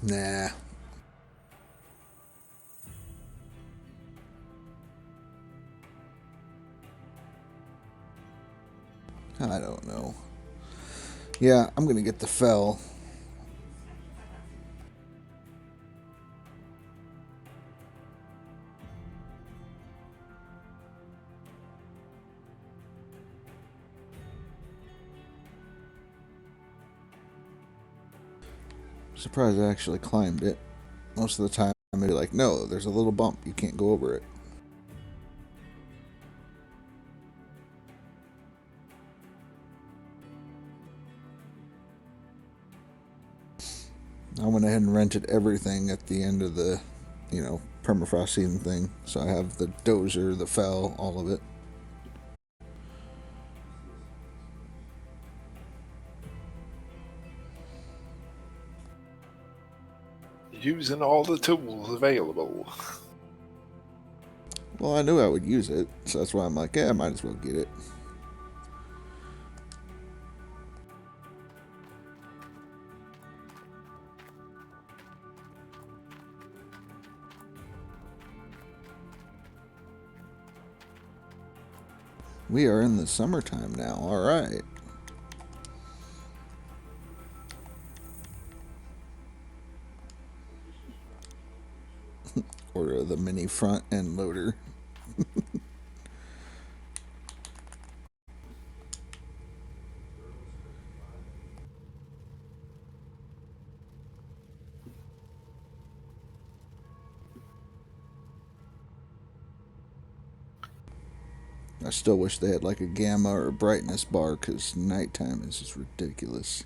Nah. I don't know. Yeah, I'm gonna get the fell. Surprised I actually climbed it. Most of the time I'd be like, no, there's a little bump, you can't go over it. I went ahead and rented everything at the end of the, permafrost season thing. So I have the dozer, the fell, all of it. Using all the tools available. Well, I knew I would use it, so that's why I'm like, yeah, I might as well get it. We are in the summertime now, alright. Order the mini front end loader. I still wish they had like a gamma or a brightness bar because nighttime is just ridiculous.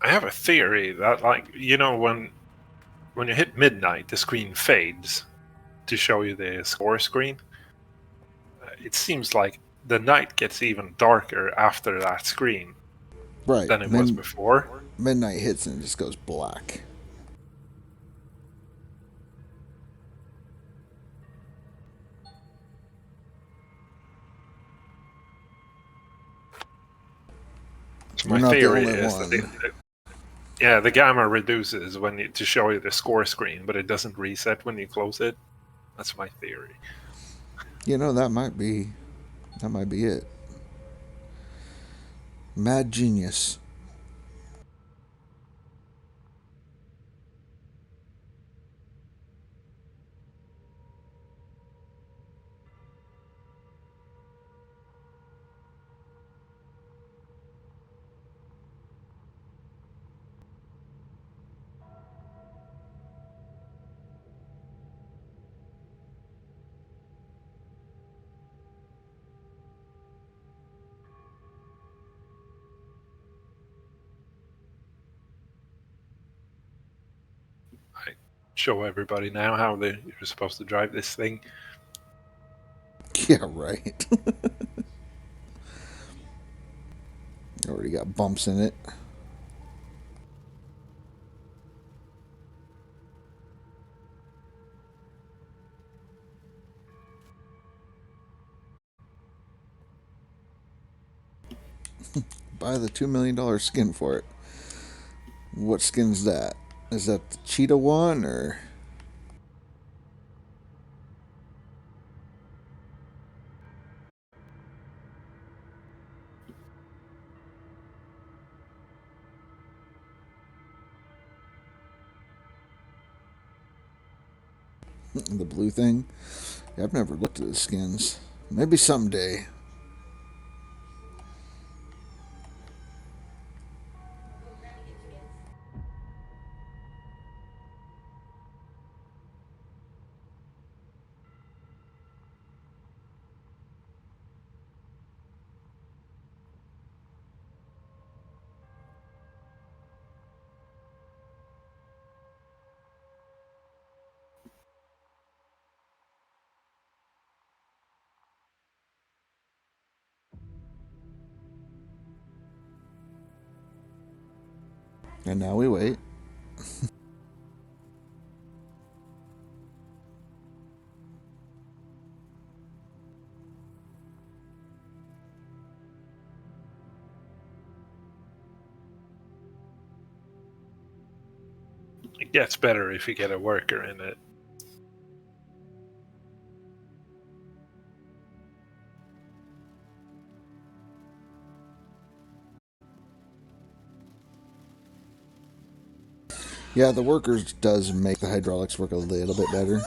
I have a theory that, like, when you hit midnight, the screen fades to show you the score screen. It seems like the night gets even darker after that screen Right. than it was before. Midnight hits and it just goes black. So my theory is that the gamma reduces to show you the score screen, but it doesn't reset when you close it. That's my theory. That might be it. Mad genius. I show everybody now how you're supposed to drive this thing. Yeah, right. Already got bumps in it. Buy the $2 million skin for it. What skin's that? Is that the cheetah one or? The blue thing? Yeah, I've never looked at the skins. Maybe someday. And now we wait. It gets better if you get a worker in it. Yeah, the workers does make the hydraulics work a little bit better.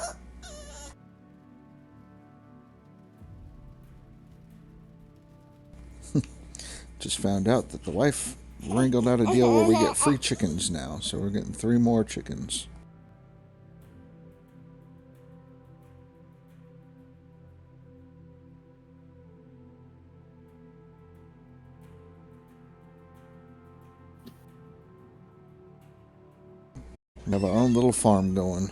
Just found out that the wife wrangled out a deal where we get free chickens now, so we're getting 3 more chickens. We have our own little farm going.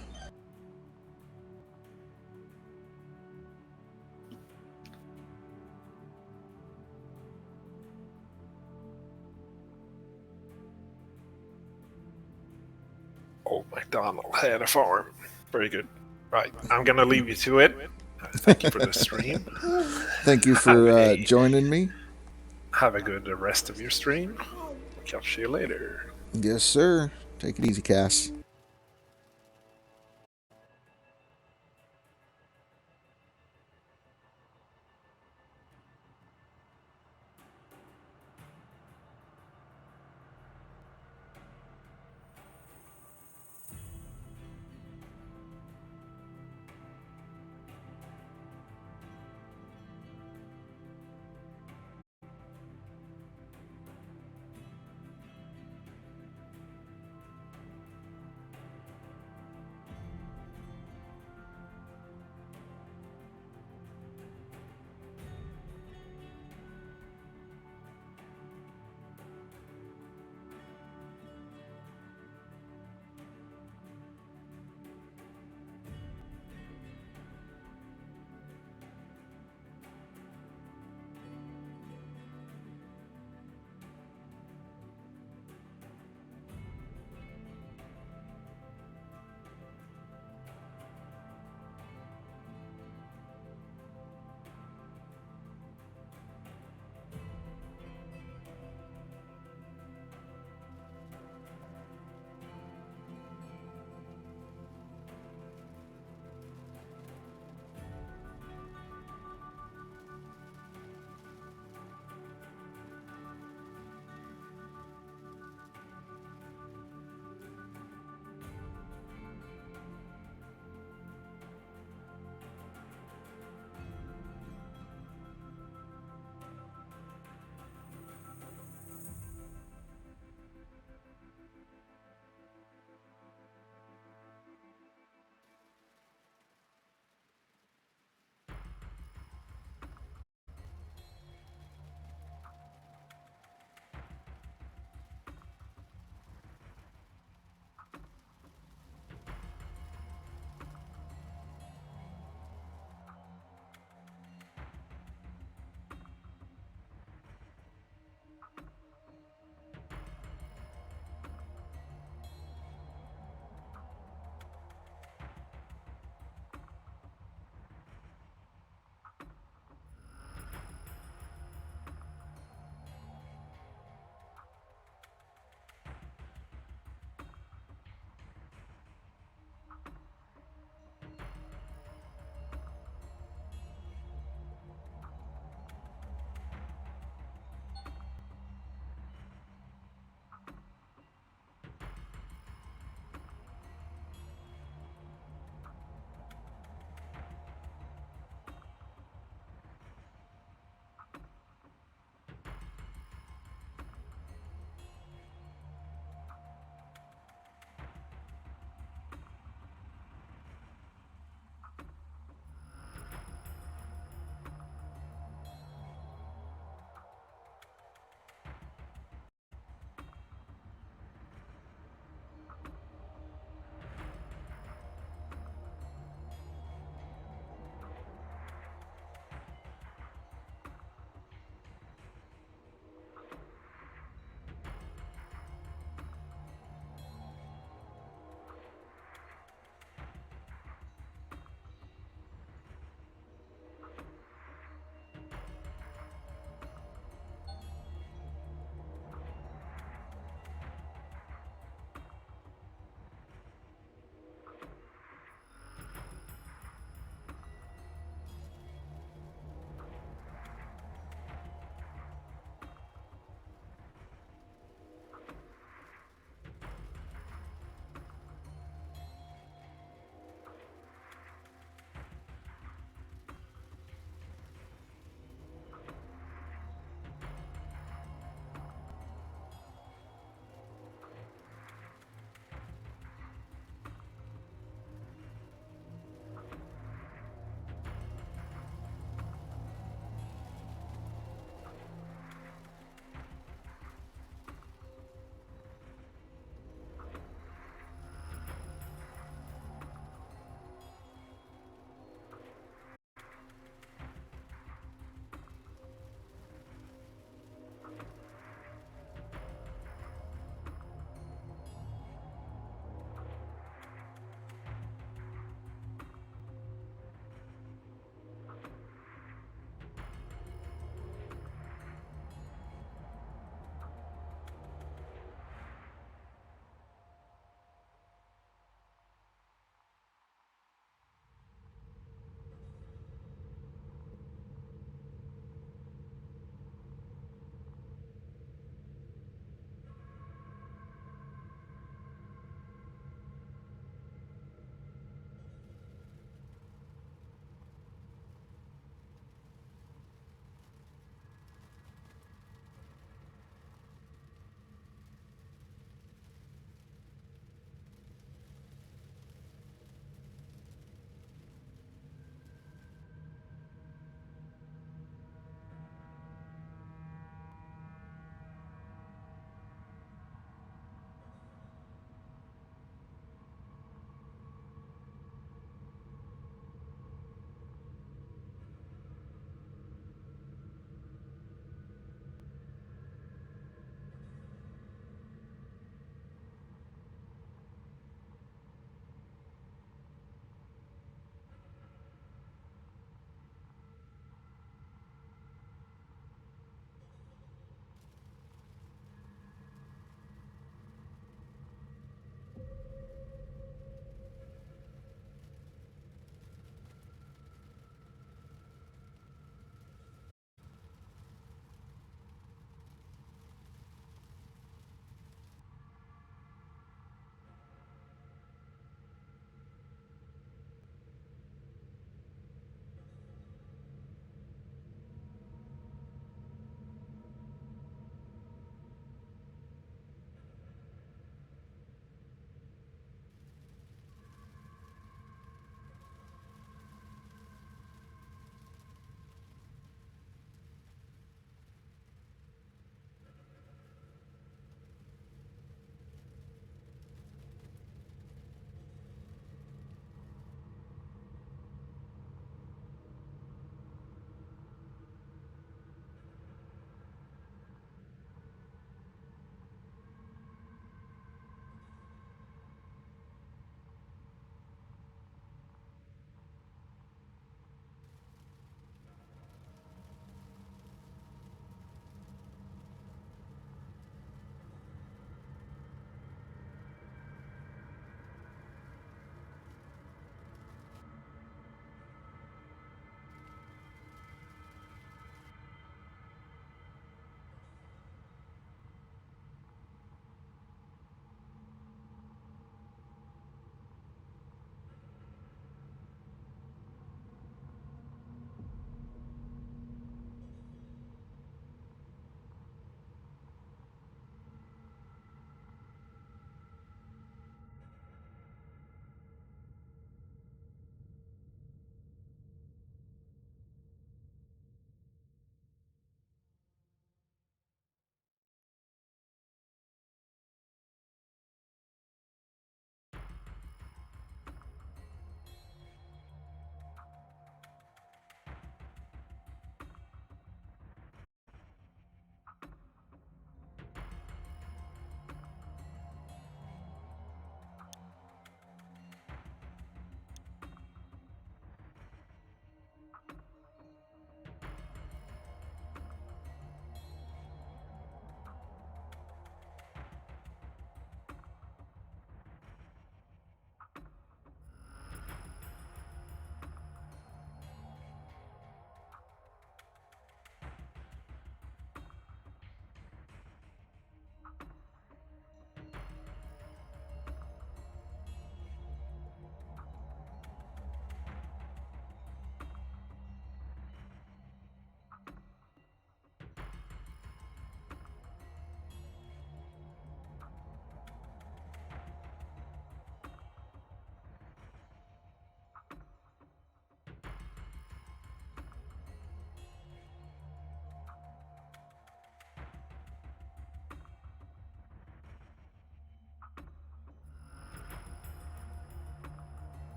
Old MacDonald had a farm. Very good. Right, I'm gonna leave you to it. Thank you for the stream. Thank you for joining me. Have a good rest of your stream. Catch you later. Yes, sir. Take it easy, Cass.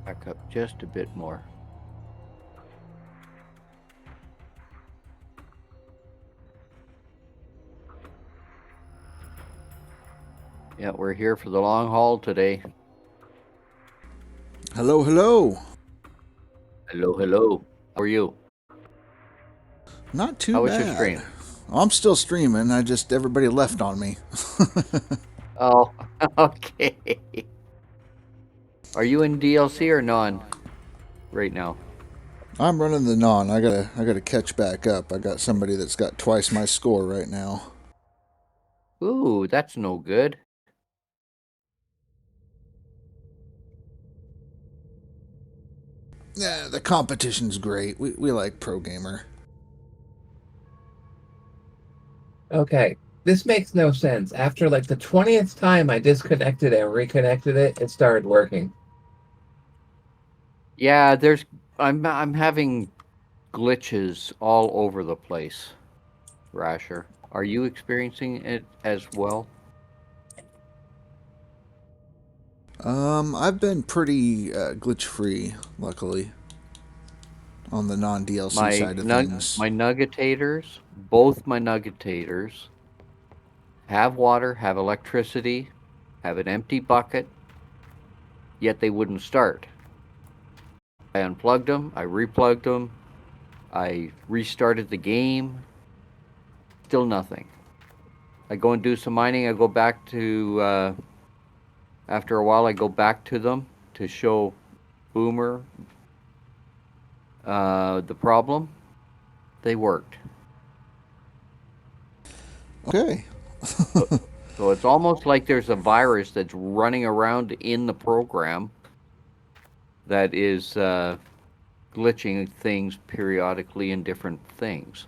Back up just a bit more. Yeah, we're here for the long haul today. Hello, hello. Hello, hello. How are you? Not too How was bad. your stream? I'm still streaming. Everybody left on me. Oh, okay. Are you in DLC or non right now? I'm running the non. I gotta catch back up. I got somebody that's got twice my score right now. Ooh, that's no good. Yeah, the competition's great. We like Pro Gamer. Okay, this makes no sense. After like the 20th time I disconnected and reconnected it, it started working. Yeah, I'm having glitches all over the place, Rasher. Are you experiencing it as well? I've been pretty glitch free, luckily, on the non DLC side of things. My nuggetators, both my nuggetators, have water, have electricity, have an empty bucket, yet they wouldn't start. I unplugged them, I replugged them, I restarted the game, still nothing. I go and do some mining, I go back to, after a while I go back to them to show Boomer the problem. They worked. Okay. So it's almost like there's a virus that's running around in the program that is glitching things periodically in different things.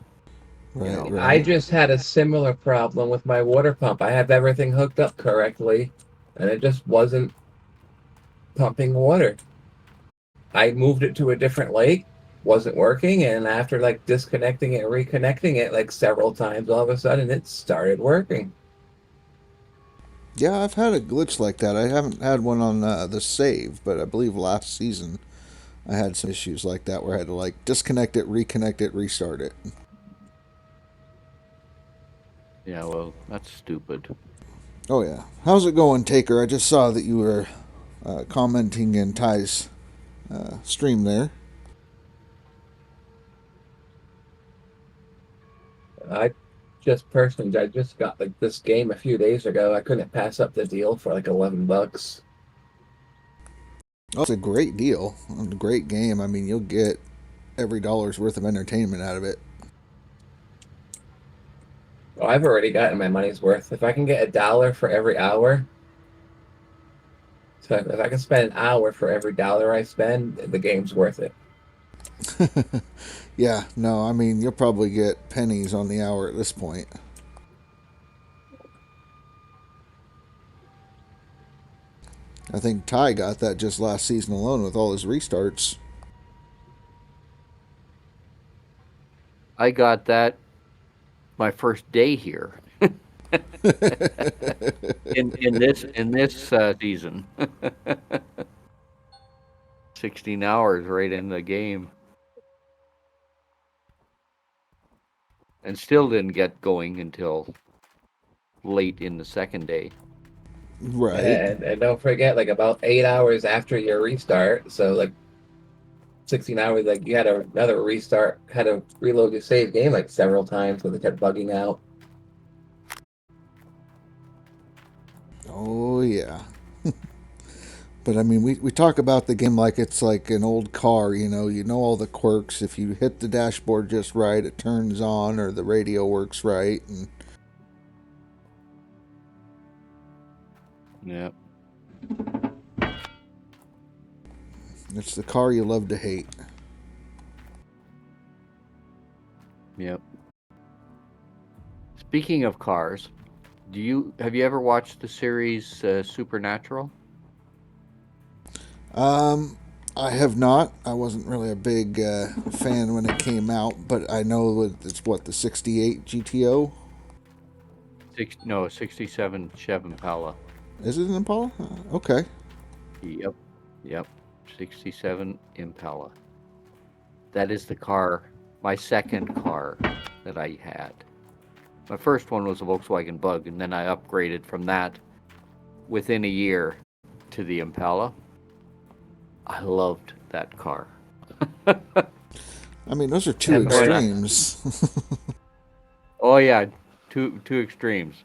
Right, You know? right. I just had a similar problem with my water pump. I have everything hooked up correctly, and it just wasn't pumping water. I moved it to a different lake, wasn't working, and after like disconnecting it and reconnecting it like several times, all of a sudden it started working. Yeah, I've had a glitch like that. I haven't had one on the save, but I believe last season I had some issues like that where I had to like disconnect it, reconnect it, restart it. Yeah, well, that's stupid. Oh yeah. How's it going, Taker? I just saw that you were commenting in Ty's stream there. I just got like this game a few days ago. I couldn't pass up the deal for like $11. Oh, it's a great deal. A great game. I mean, you'll get every dollar's worth of entertainment out of it. Well, I've already gotten my money's worth. If I can get $1 for every hour, so if I can spend an hour for every dollar I spend, the game's worth it. Yeah, no, I mean, you'll probably get pennies on the hour at this point. I think Ty got that just last season alone with all his restarts. I got that my first day here in this season. 16 hours right in the game. And still didn't get going until late in the second day. Right. And don't forget, like about 8 hours after your restart, so like 16 hours, like you had another restart, had to reload your save game like several times because it kept bugging out. Oh, yeah. But I mean, we talk about the game like it's like an old car, you know all the quirks. If you hit the dashboard just right, it turns on, or the radio works right. And yeah, it's the car you love to hate. Yep. Speaking of cars, have you ever watched the series Supernatural? I have not. I wasn't really a big fan when it came out, but I know it's what, the 68 GTO? 67 Chevy Impala. Is it an Impala? Okay. Yep. '67 Impala. That is the car, my second car that I had. My first one was a Volkswagen Bug, and then I upgraded from that within a year to the Impala. I loved that car. I mean, those are two extremes. Oh yeah, two extremes.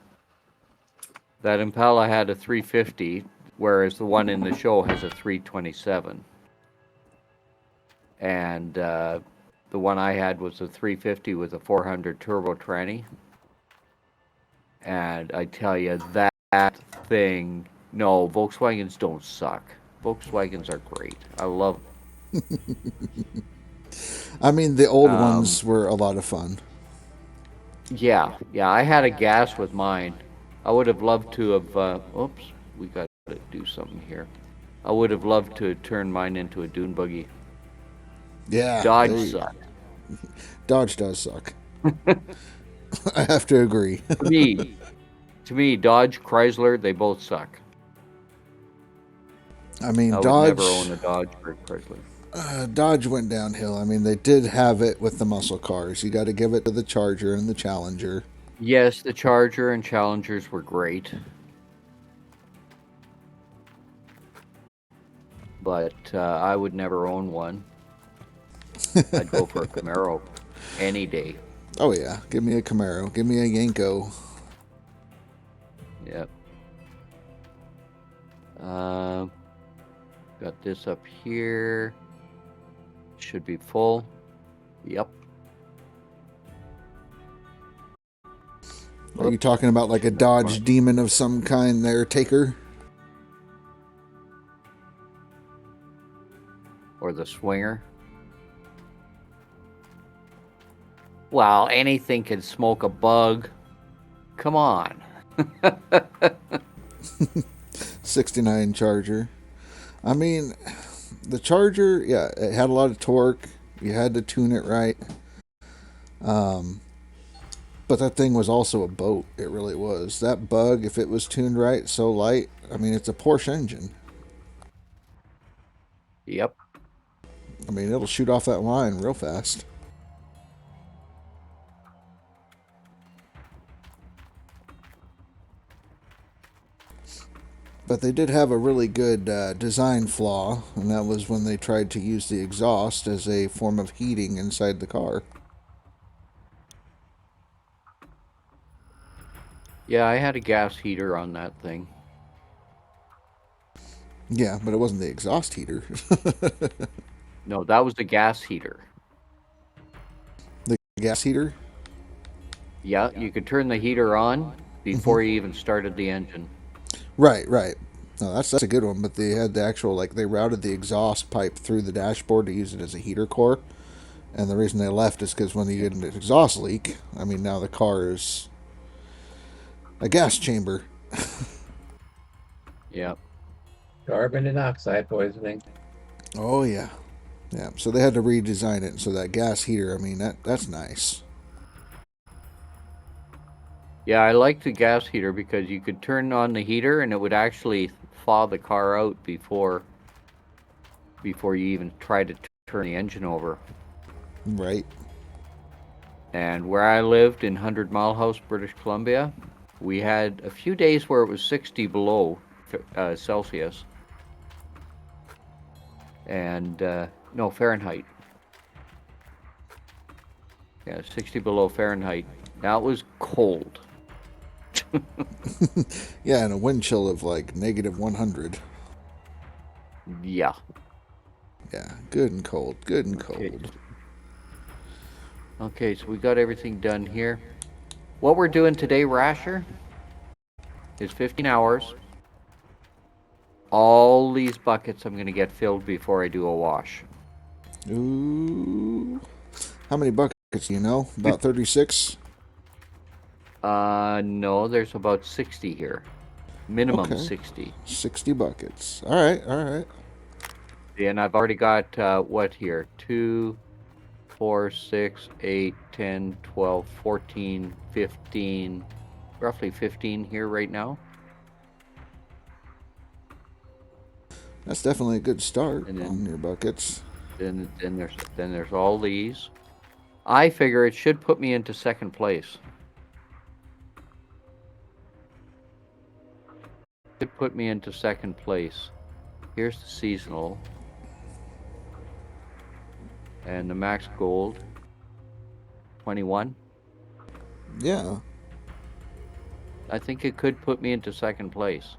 That Impala had a 350, whereas the one in the show has a 327. And the one I had was a 350 with a 400 turbo tranny. And I tell you, that thing, no, Volkswagens don't suck. Volkswagens are great. I love them. I mean, the old ones were a lot of fun. Yeah, I had a gas with mine. I would have loved to have, oops, we got to do something here. I would have loved to turn mine into a dune buggy. Yeah. Dodge sucked. Dodge does suck. I have to agree. To me, Dodge, Chrysler, they both suck. I mean, I would Dodge. never own a Dodge or a Chrysler. Dodge went downhill. I mean, they did have it with the muscle cars. You got to give it to the Charger and the Challenger. Yes, the Charger and Challengers were great. But I would never own one. I'd go for a Camaro any day. Oh, yeah. Give me a Camaro. Give me a Yanko. Yep. Got this up here. Should be full. Yep. Are you talking about like a Dodge Demon of some kind there, Taker? Or the Swinger? Well, anything can smoke a bug. Come on. 69 Charger. I mean, the Charger, yeah, it had a lot of torque. You had to tune it right. But that thing was also a boat. It really was. That Bug, if it was tuned right, so light, I mean, it's a Porsche engine. Yep. I mean, it'll shoot off that line real fast. But they did have a really good design flaw, and that was when they tried to use the exhaust as a form of heating inside the car. Yeah, I had a gas heater on that thing. Yeah, but it wasn't the exhaust heater. No, that was the gas heater. The gas heater? Yeah, you could turn the heater on before you even started the engine. Right. No, that's a good one, but they had the actual, like, they routed the exhaust pipe through the dashboard to use it as a heater core. And the reason they left is because when you get an exhaust leak, I mean, now the car is a gas chamber. Yeah. Carbon monoxide poisoning. Oh, yeah. Yeah, so they had to redesign it. So that gas heater, I mean, that's nice. Yeah, I liked the gas heater because you could turn on the heater and it would actually thaw the car out before you even tried to turn the engine over. Right. And where I lived in 100 Mile House, British Columbia, we had a few days where it was 60 below Celsius. And, no, Fahrenheit. Yeah, 60 below Fahrenheit. Now it was cold. Yeah, and a wind chill of like negative 100. Yeah. Yeah, good and cold. Good and cold. Okay, so we got everything done here. What we're doing today, Rasher, is 15 hours. All these buckets I'm going to get filled before I do a wash. Ooh. How many buckets do you know? About 36? No, there's about 60 here. Minimum Okay. 60. 60 buckets. All right. And I've already got, what here? 2, 4, 6, 8, 10, 12, 14, 15, roughly 15 here right now. That's definitely a good start And then- on your buckets. Then there's all these. I figure it should put me into second place. It put me into second place. Here's the seasonal. And the max gold. 21. Yeah. I think it could put me into second place.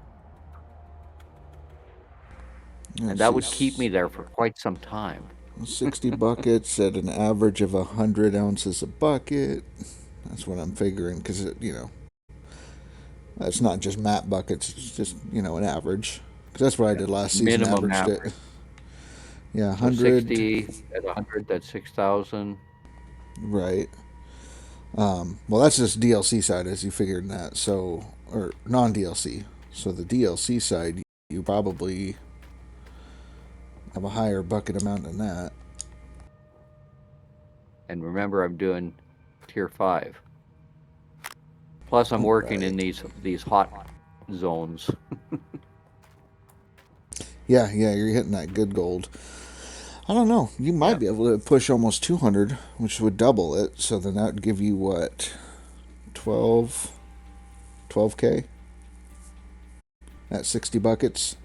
And that would keep me there for quite some time. 60 buckets at an average of 100 ounces a bucket. That's what I'm figuring, because, you know, that's not just map buckets, it's just, you know, an average. Because that's what I did last season, Minimum averaged average. it. Yeah, So 100. 60 at 100, that's 6,000. Right. Well, that's just DLC side, as you figured that. So, or non-DLC. So the DLC side, you probably have a higher bucket amount than that. And remember, I'm doing tier 5. Plus, I'm working in these hot zones. Yeah, you're hitting that good gold. I don't know. You might be able to push almost 200, which would double it. So then that would give you what? 12K? At 60 buckets?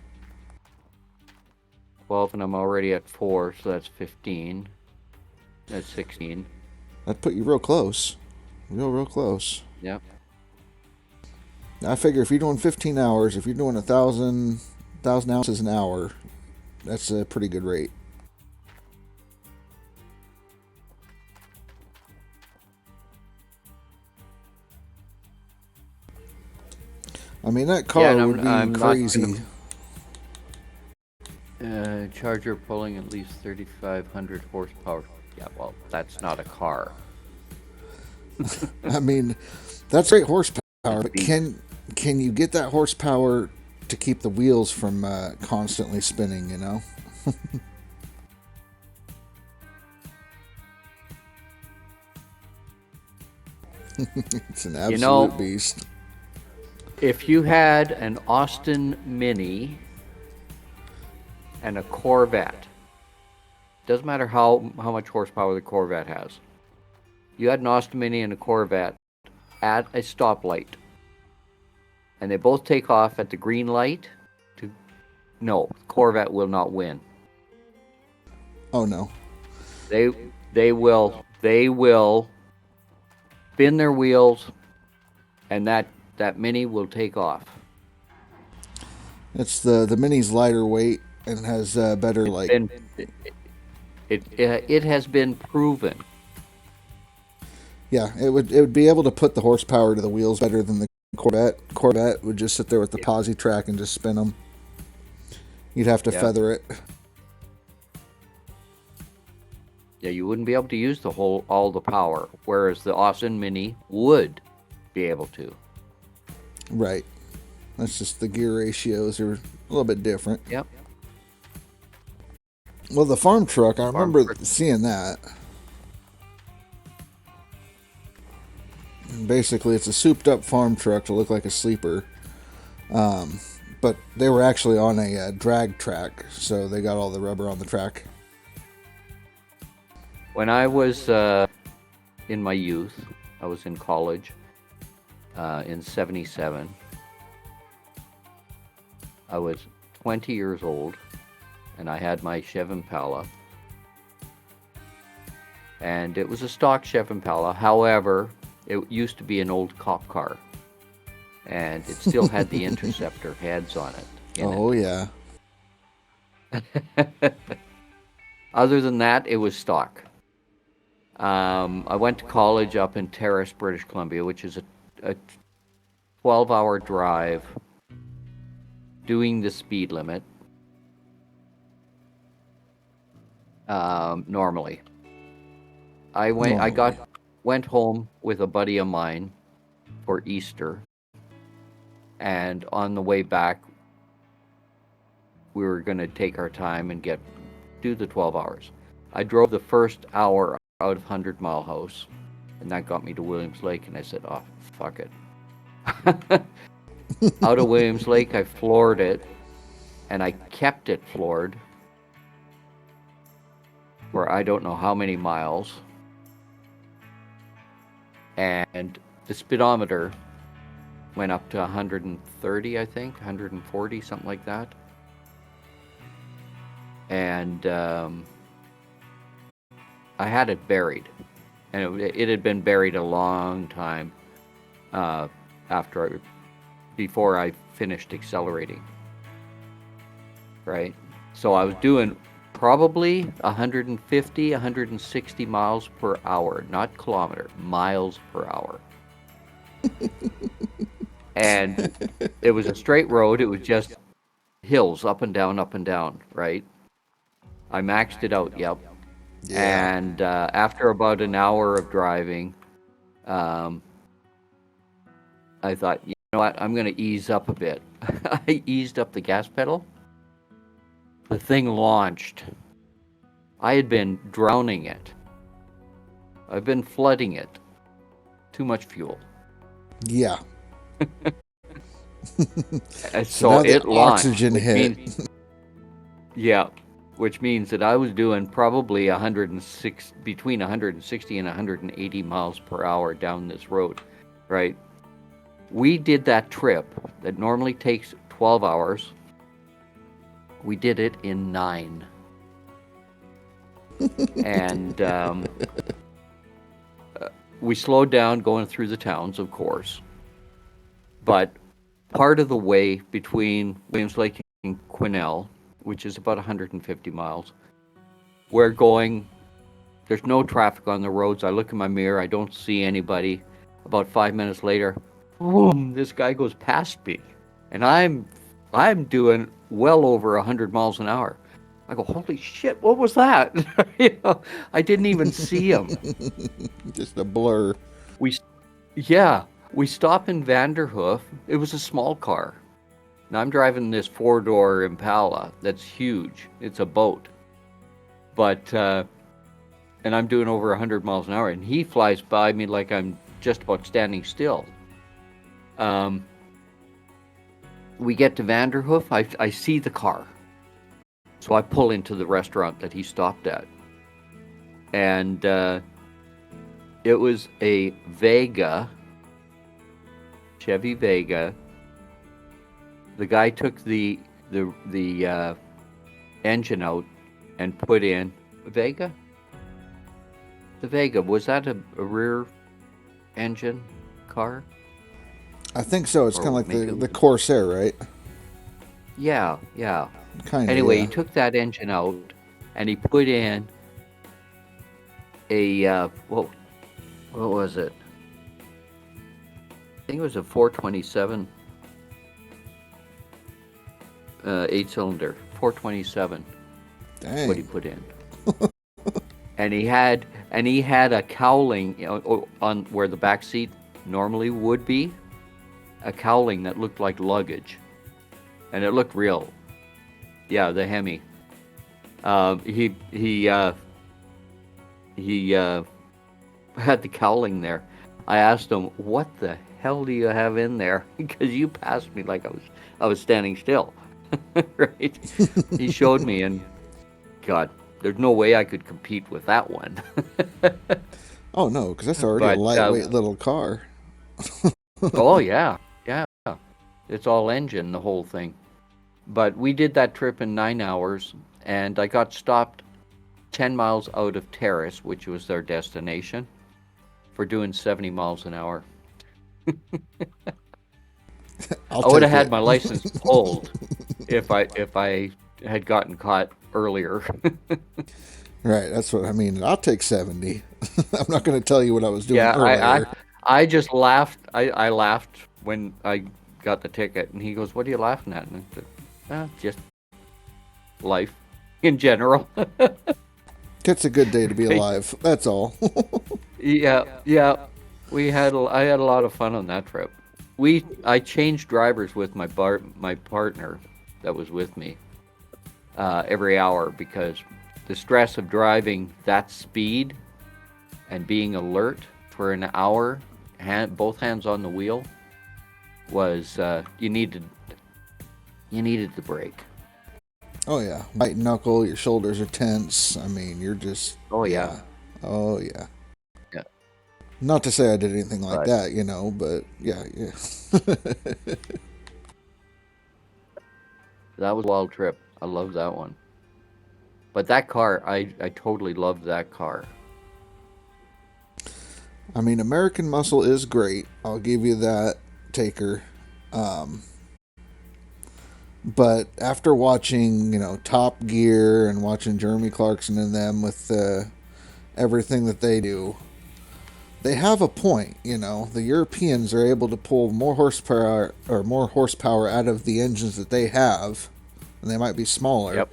12, and I'm already at 4, so that's 15. That's 16. That'd put you real close. Real close. Yep. I figure if you're doing 15 hours, if you're doing 1,000 ounces an hour, that's a pretty good rate. I mean, that car would be crazy. Charger pulling at least 3,500 horsepower. Yeah, well, that's not a car. I mean, that's great horsepower, but can you get that horsepower to keep the wheels from constantly spinning, you know? It's an absolute beast. If you had an Austin Mini and a Corvette, doesn't matter how much horsepower the Corvette has. You had an Austin Mini and a Corvette at a stoplight, and they both take off at the green light. No, Corvette will not win. Oh no. They will spin their wheels, and that Mini will take off. It's the Mini's lighter weight and has better It has been proven. Yeah, it would be able to put the horsepower to the wheels better than the Corvette. Corvette would just sit there with the posi track and just spin them. You'd have to feather it. Yeah, you wouldn't be able to use all the power, whereas the Austin Mini would be able to. Right. That's just the gear ratios are a little bit different. Yep. Well, the farm truck, I remember seeing that. And basically, it's a souped-up farm truck to look like a sleeper. But they were actually on a drag track, so they got all the rubber on the track. When I was in my youth, I was in college in 77. I was 20 years old, and I had my Chevy Impala. And it was a stock Chevy Impala. However, it used to be an old cop car. And it still had the Interceptor heads on it. Yeah. Other than that, it was stock. I went to college up in Terrace, British Columbia, which is a 12-hour drive doing the speed limit normally. I went home with a buddy of mine for Easter, and on the way back, we were going to take our time and do the 12 hours. I drove the first hour out of 100 Mile House, and that got me to Williams Lake, and I said, oh, fuck it. Out of Williams Lake, I floored it, and I kept it floored for I don't know how many miles. And the speedometer went up to 130, I think, 140, something like that. And I had it buried, and it had been buried a long time before I finished accelerating. Right, so I was doing probably 150, 160 miles per hour, not kilometer, miles per hour. And it was a straight road. It was just hills up and down, right? I maxed it out, yep. Yeah. And after about an hour of driving, I thought, you know what, I'm going to ease up a bit. I eased up the gas pedal. The thing launched. I had been drowning it. I've been flooding it. Too much fuel. Yeah. So now the it launched. Oxygen hit. Which means that I was doing probably between 160 and 180 miles per hour down this road, right? We did that trip that normally takes 12 hours. We did it in 9. And we slowed down going through the towns, of course. But part of the way between Williams Lake and Quesnel, which is about 150 miles, there's no traffic on the roads. I look in my mirror, I don't see anybody. About 5 minutes later, boom, this guy goes past me. And I'm doing well over 100 miles an hour. I go, holy shit, what was that? I didn't even see him. Just a blur. We stopped in Vanderhoof. It was a small car. Now I'm driving this 4-door Impala that's huge. It's a boat. But, and I'm doing over 100 miles an hour, and he flies by me like I'm just about standing still. We get to Vanderhoof, I see the car. So I pull into the restaurant that he stopped at. And it was a Vega, Chevy Vega. The guy took the engine out and put in Vega. The Vega, was that a rear engine car? I think so. It's kind of like the Corsair, right? Yeah. Kind of. Anyway, yeah. He took that engine out and he put in a what was it? I think it was a 427 8-cylinder, 427. Dang. What he put in. and he had a cowling on where the back seat normally would be, a cowling that looked like luggage, and it looked real. Yeah, the Hemi. He had the cowling there. I asked him, "What the hell do you have in there?" Because you passed me like I was standing still. Right? He showed me, and God, there's no way I could compete with that one. Oh no, because that's already a lightweight little car. Oh yeah. It's all engine, the whole thing. But we did that trip in 9 hours, and I got stopped 10 miles out of Terrace, which was their destination, for doing 70 miles an hour. I would have had my license pulled if I had gotten caught earlier. Right, that's what I mean. I'll take 70. I'm not going to tell you what I was doing earlier. I just laughed. I laughed when I got the ticket, and he goes, "What are you laughing at?" And I said, "Just life in general." It's a good day to be alive. That's all. Yeah. I had a lot of fun on that trip. I changed drivers with my partner that was with me every hour, because the stress of driving that speed and being alert for an hour, both hands on the wheel, was you needed the break. Oh yeah, white knuckle. Your shoulders are tense. I mean, you're just. Oh yeah. Oh yeah. Yeah. Not to say I did anything like But that, but yeah. that was a wild trip. I love that one. But that car, I totally loved that car. I mean, American Muscle is great. I'll give you that, Taker. But after watching, Top Gear and watching Jeremy Clarkson and them with everything that they do, they have a point. The Europeans are able to pull more horsepower out of the engines that they have, and they might be smaller. Yep.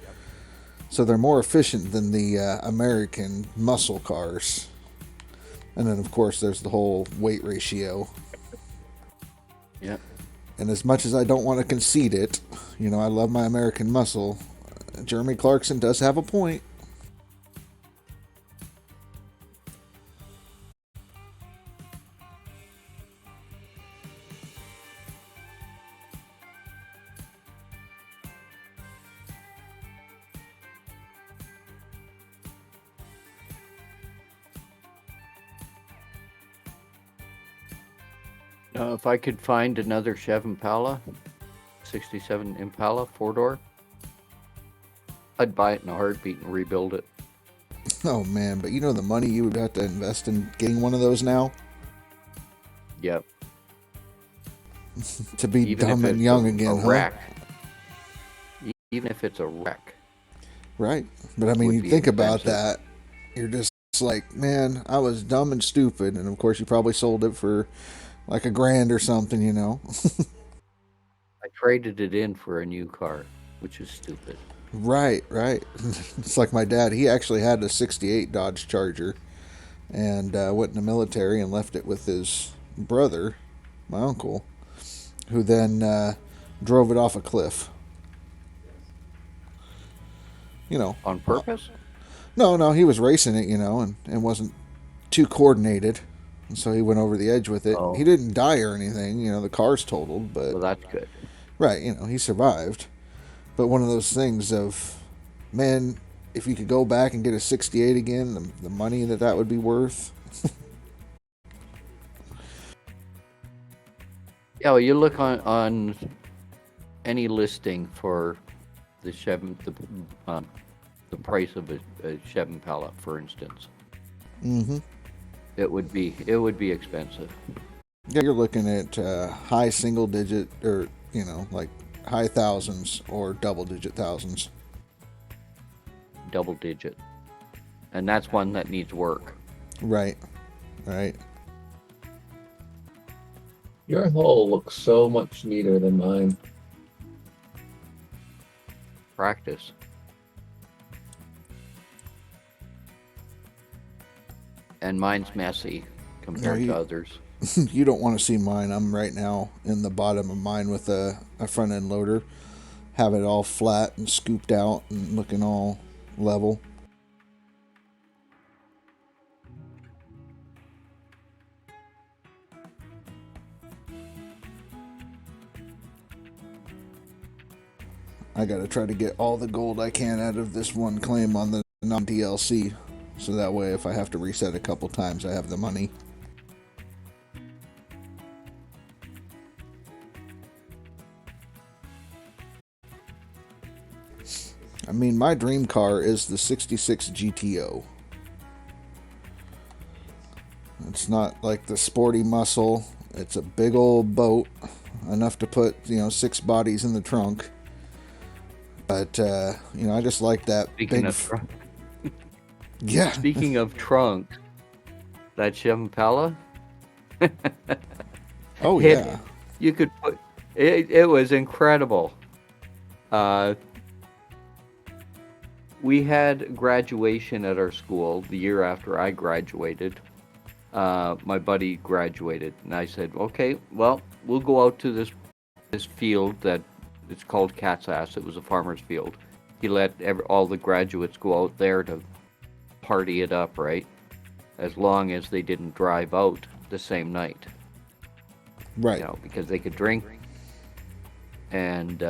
So they're more efficient than the American muscle cars. And then, of course, there's the whole weight ratio. Yep. And as much as I don't want to concede it, I love my American Muscle. Jeremy Clarkson does have a point. If I could find another Chev Impala, 67 Impala 4-door, I'd buy it in a heartbeat and rebuild it. Oh man, but the money you would have to invest in getting one of those now? Yep. To be Even dumb if and it's young a again, wreck. Even if it's a wreck. Right. But I mean, you think about that, you're just like, man, I was dumb and stupid. And of course, you probably sold it for like $1,000 or something, I traded it in for a new car, which is stupid. Right. It's like my dad. He actually had a 68 Dodge Charger and went in the military and left it with his brother, my uncle, who then drove it off a cliff. On purpose? No, he was racing it, and wasn't too coordinated. And so he went over the edge with it. Oh. He didn't die or anything, the car's totaled, but... Well, that's good. Right, he survived. But one of those things of, man, if you could go back and get a 68 again, the money that would be worth. Yeah, well, you look on any listing for the price of a Chev Impala, for instance. Mm-hmm. It would be expensive. Yeah, you're looking at high single digit, or like high thousands or double digit thousands. Double digit, and that's one that needs work. Right. Your hole looks so much neater than mine. Practice. And mine's messy compared to others. You don't want to see mine. I'm right now in the bottom of mine with a front end loader. Have it all flat and scooped out and looking all level. I gotta try to get all the gold I can out of this one claim on the non-DLC. So that way if I have to reset a couple times, I have the money. I mean, my dream car is the 66 GTO. It's not like the sporty muscle. It's a big old boat, enough to put, 6 bodies in the trunk. But, I just like that Speaking big... of trunk. Yeah. Speaking of trunk, that Chev Impala. Oh, yeah. You could put... It was incredible. We had graduation at our school the year after I graduated. My buddy graduated, and I said, okay, well, we'll go out to this field that it's called Cat's Ass. It was a farmer's field. He let all the graduates go out there to party it up, right? As long as they didn't drive out the same night. Right. Because they could drink, and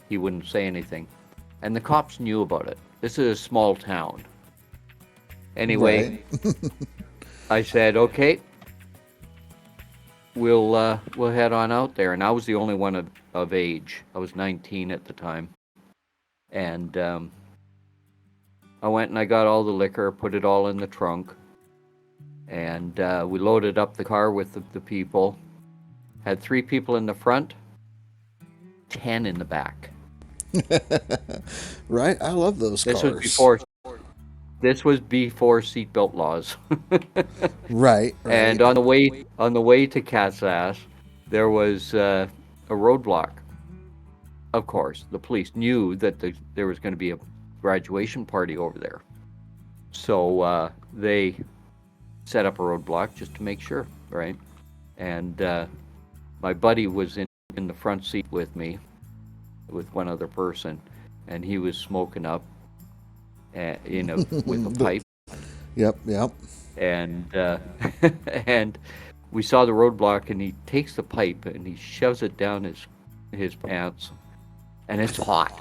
he wouldn't say anything. and the cops knew about it. This is a small town. Anyway, Right. I said, okay, we'll head on out there. And I was the only one of age. I was 19 at the time. And I went and I got all the liquor, put it all in the trunk. And we loaded up the car with the people. Had 3 people in the front, 10 in the back. Right? I love those This cars. This was before seatbelt laws. Right. And on the way to Cat's Ass, there was a roadblock. Of course, the police knew that there was going to be a graduation party over there, so they set up a roadblock just to make sure, right? And my buddy was in the front seat with me, with one other person, and he was smoking up, with a pipe. Yep. And and we saw the roadblock, and he takes the pipe and he shoves it down his pants, and it's hot.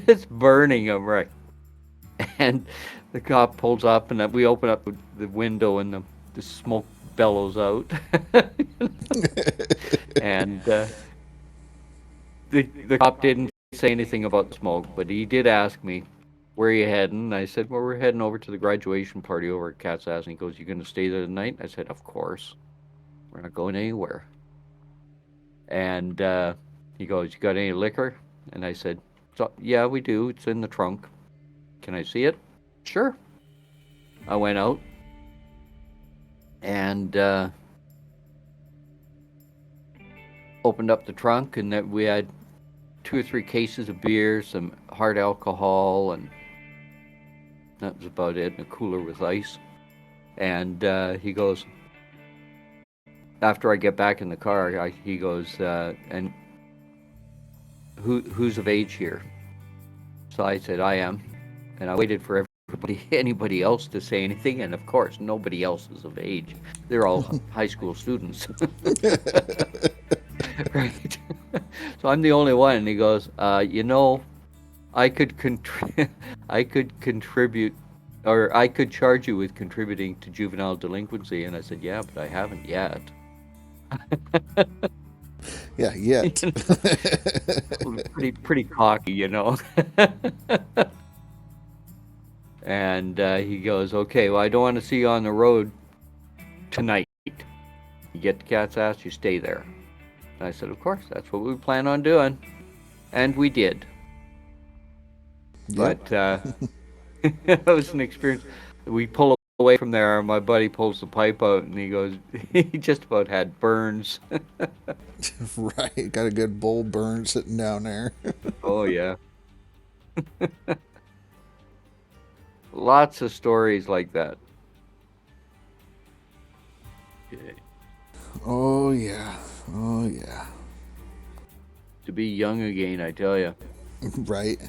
It's burning him, right? And the cop pulls up, and we open up the window, and the smoke bellows out. And the cop didn't say anything about the smoke, but he did ask me, "Where are you heading?" And I said, "Well, we're heading over to the graduation party over at Cat's Ass." And he goes, "You going to stay there tonight?" I said, "Of course. We're not going anywhere." And he goes, "You got any liquor?" And I said, "Yeah, we do. It's in the trunk. Can I see it?" "Sure." I went out and opened up the trunk, and that we had 2 or 3 cases of beer, some hard alcohol, and that was about it, and a cooler with ice. And he goes, after I get back in the car, he goes, "And who's of age here?" So I said, "I am." And I waited for anybody else to say anything, and of course, nobody else is of age. They're all high school students. Right. So I'm the only one, and he goes, I could contribute, or I could charge you with contributing to juvenile delinquency." And I said, "Yeah, but I haven't yet." Yeah, yet. pretty cocky, And he goes, "Okay, well, I don't want to see you on the road tonight. You get to Cat's Ass, you stay there." And I said, "Of course, that's what we plan on doing." And we did. Yep. But it was an experience. We pull away from there, and my buddy pulls the pipe out, and he goes, he just about had burns. Right. Got a good bull burn sitting down there. Oh, yeah. Lots of stories like that. Oh, yeah. Oh, yeah. To be young again, I tell you. Right.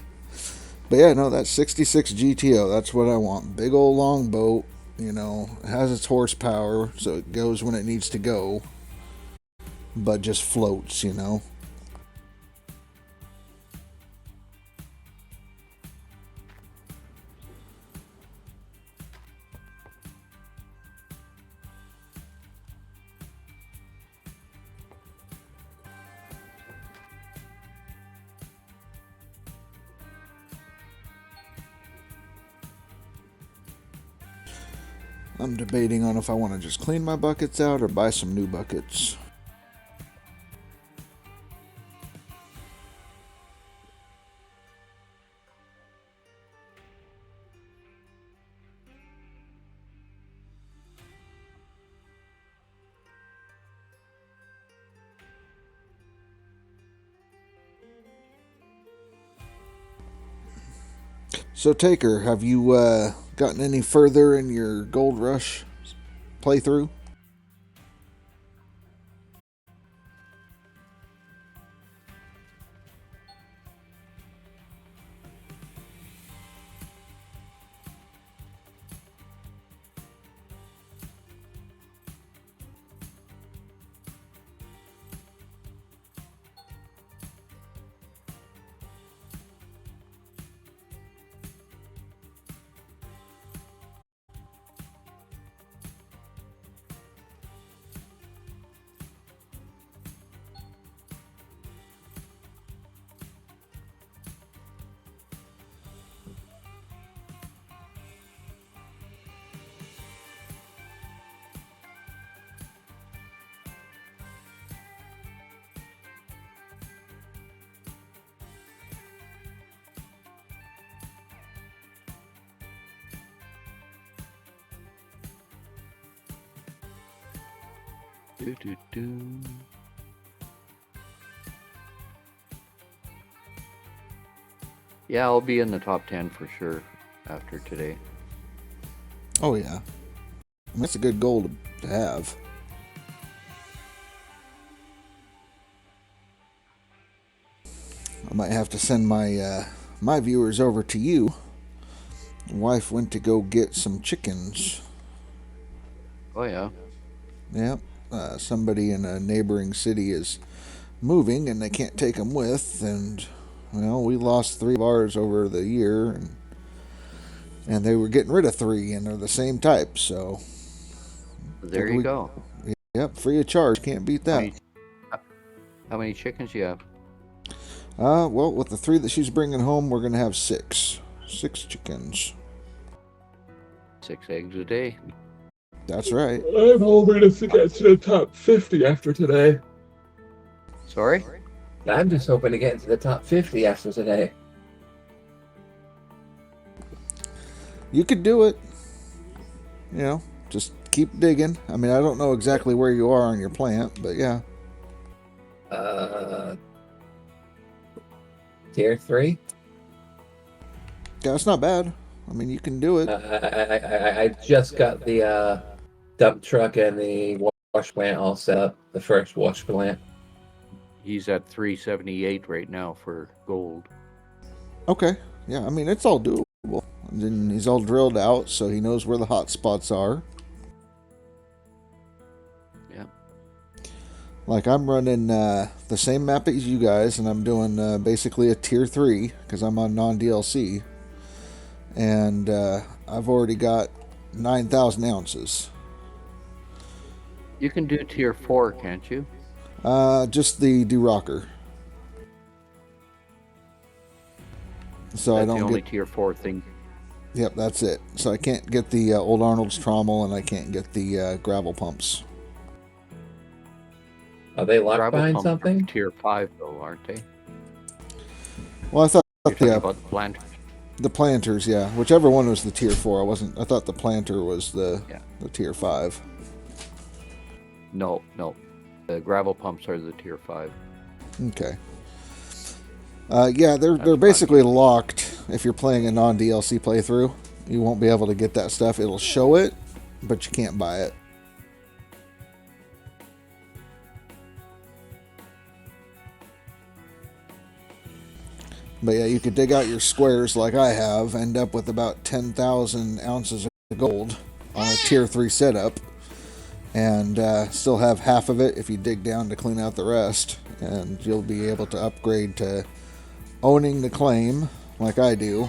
But yeah, no, that 66 GTO, that's what I want. Big old long boat, it has its horsepower, so it goes when it needs to go, but just floats, I'm debating on if I want to just clean my buckets out or buy some new buckets. So, Taker, have you gotten any further in your Gold Rush playthrough? Do, do, do. Yeah, I'll be in the top 10 for sure after today. Oh yeah, that's a good goal to have. I might have to send my my viewers over to you. Wife went to go get some chickens. Oh yeah. Yep. Somebody in a neighboring city is moving and they can't take them with, and well, we lost 3 of ours over the year, and they were getting rid of 3, and they're the same type, so There you go. Yep, free of charge. Can't beat that. How many chickens you have? Well, with the 3 that she's bringing home, we're gonna have 6 chickens. 6 eggs a day. That's right. I'm hoping to get to the top 50 after today. Sorry? I'm just hoping to get into the top 50 after today. You could do it. You know, just keep digging. I mean, I don't know exactly where you are on your plant, but yeah. Tier 3? Yeah, that's not bad. I mean, you can do it. I just got the dump truck and the wash plant all set up. The first wash plant. He's at 378 right now for gold. Okay. Yeah, I mean, it's all doable. And then he's all drilled out, so he knows where the hot spots are. Yeah. Like, I'm running the same map as you guys, and I'm doing basically a tier 3, because I'm on non-DLC. And I've already got 9,000 ounces. You can do tier 4, can't you? Just the do-rocker. So That's I don't the only get... tier 4 thing. Yep, that's it. So I can't get the old Arnold's trommel, and I can't get the gravel pumps. Are they locked Gravel behind pumps are something? tier 5 though, aren't they? Well, I thought You're talking about the planters. the planters, yeah. Whichever one was the tier 4. I thought the planter was the tier 5. No. The gravel pumps are the tier 5. Okay. Yeah, they're basically locked. If you're playing a non-DLC playthrough, you won't be able to get that stuff. It'll show it, but you can't buy it. But yeah, you could dig out your squares like I have, end up with about 10,000 ounces of gold on a tier 3 setup, and still have half of it if you dig down to clean out the rest, and you'll be able to upgrade to owning the claim like I do.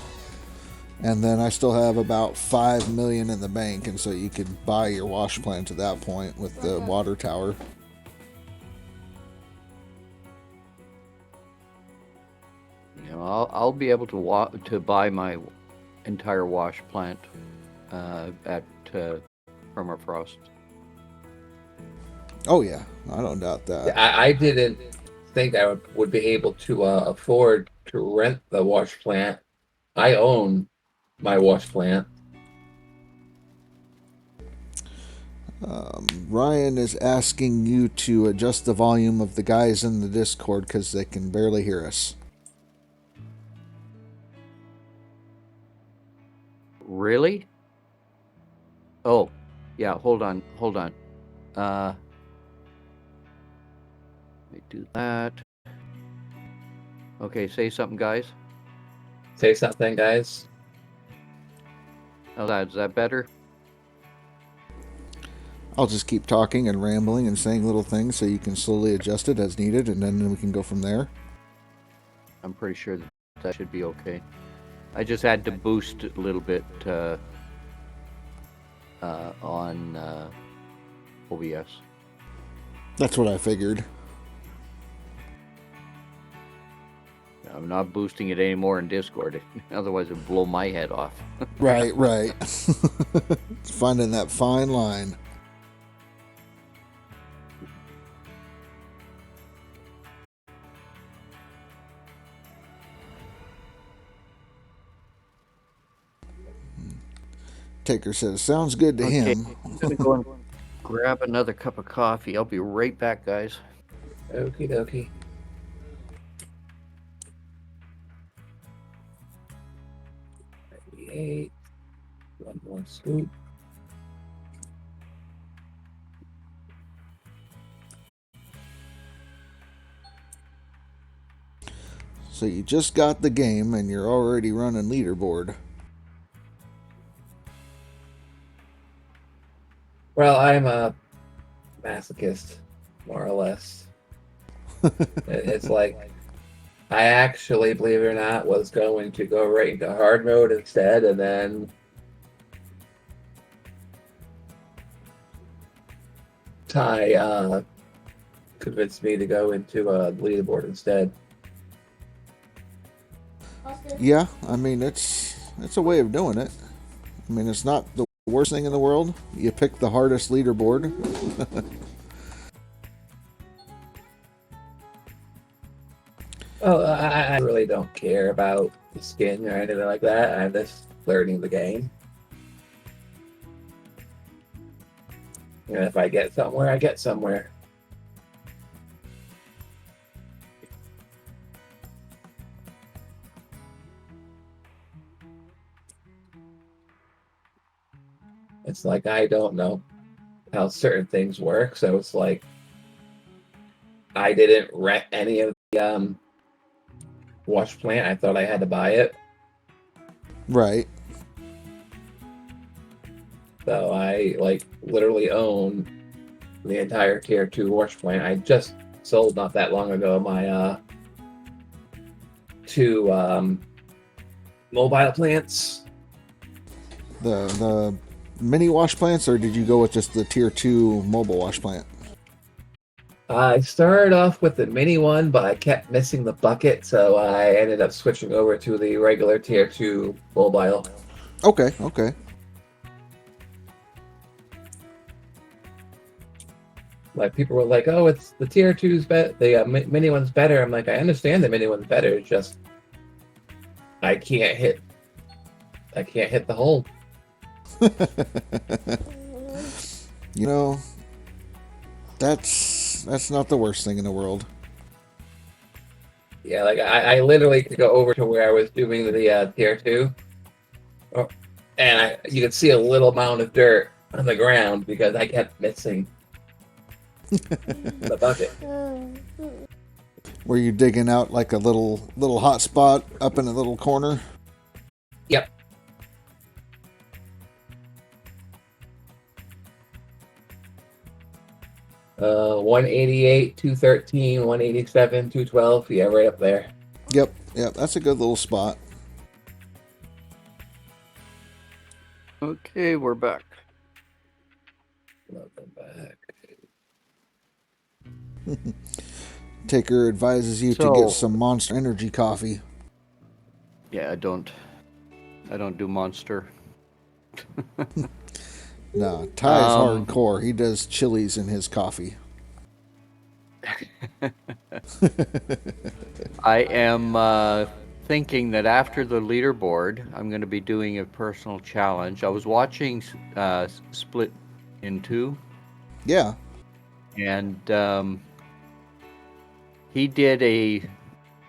And then I still have about 5 million in the bank, and so you could buy your wash plant at that point with the water tower. You know, I'll be able to buy my entire wash plant at Permafrost. Oh yeah, I don't doubt that. I didn't think I would be able to afford to rent the wash plant. I own my wash plant. Ryan is asking you to adjust the volume of the guys in the Discord because they can barely hear us. Really? Oh, yeah, hold on. Let me do that. Okay, say something, guys. Say something, guys. Oh, is that better? I'll just keep talking and rambling and saying little things so you can slowly adjust it as needed, and then we can go from there. I'm pretty sure that should be okay. I just had to boost a little bit on OBS. That's what I figured. I'm not boosting it anymore in Discord. Otherwise, it'd blow my head off. Right. It's finding that fine line. Taker says, sounds good to him. grab another cup of coffee. I'll be right back, guys. Okie dokie. Eight. One more scoop. So you just got the game and you're already running leaderboard. Well, I'm a masochist, more or less. It's like I actually, believe it or not, was going to go right into hard mode instead, and then Ty convinced me to go into leaderboard instead. Yeah, I mean it's a way of doing it. I mean it's not the worst thing in the world. You pick the hardest leaderboard. Well, I really don't care about the skin or anything like that. I'm just learning the game. And if I get somewhere, I get somewhere. It's like I don't know how certain things work, so it's like I didn't rent any of the wash plant. I thought I had to buy it. Right. So I literally own the entire tier 2 wash plant. I just sold not that long ago my 2 mobile plants. The mini wash plants, or did you go with just the tier 2 mobile wash plant? I started off with the mini one, but I kept missing the bucket, so I ended up switching over to the regular tier 2 mobile. Okay. Like, people were like, "Oh, it's the tier 2's better. The mini one's better." I'm like, I understand the mini one's better. It's just I can't hit the hole. You know, that's not the worst thing in the world. Yeah, like I literally could go over to where I was doing the tier 2, and you could see a little mound of dirt on the ground because I kept missing the bucket. Were you digging out like a little hot spot up in a little corner? Yep. Uh, 188, 213, 187, 212. Yeah, right up there. Yep. That's a good little spot. Okay, we're back. Welcome back. Taker advises you to get some Monster Energy coffee. Yeah, I don't do Monster. No, Ty's hardcore. He does chilies in his coffee. I am thinking that after the leaderboard, I'm going to be doing a personal challenge. I was watching Split in Two. Yeah. And he did a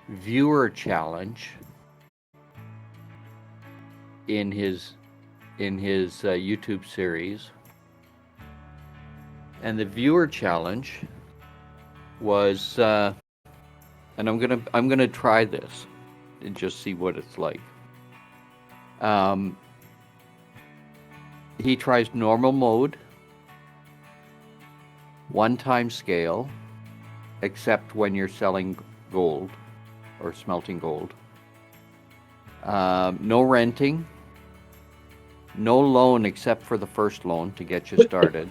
viewer challenge in his YouTube series, and the viewer challenge was, and I'm gonna try this and just see what it's like. He tries normal mode, 1-time scale, except when you're selling gold or smelting gold. No renting. No loan except for the first loan to get you started.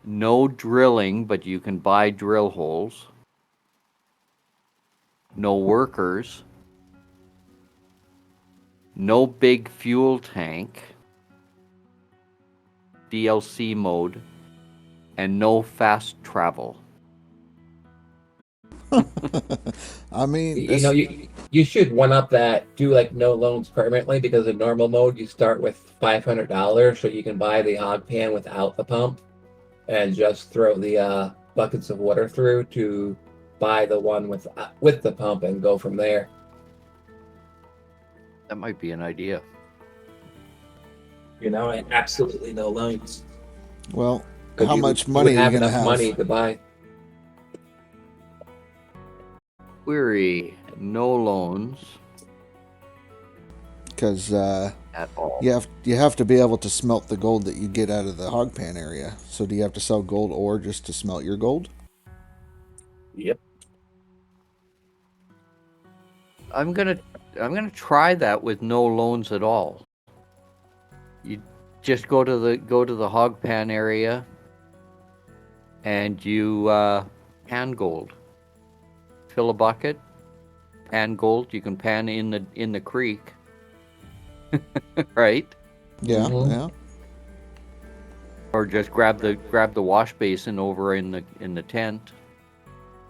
No drilling, but you can buy drill holes. No workers. No big fuel tank. DLC mode. And no fast travel. I mean, you You should one up that. Do like no loans permanently, because in normal mode you start with $500, so you can buy the hog pan without the pump, and just throw the buckets of water through to buy the one with the pump and go from there. That might be an idea. You know, and absolutely no loans. Well, 'Cause how you much would money are you have going to enough have? money to buy. Query, no loans Because at all. you have to be able to smelt the gold that you get out of the hog pan area. So do you have to sell gold ore just to smelt your gold? Yep. I'm gonna try that with no loans at all. You just go to the hog pan area, and you pan gold. Fill a bucket, pan gold. You can pan in the creek, right? Yeah, Mhm. yeah. Or just grab the wash basin over in the tent.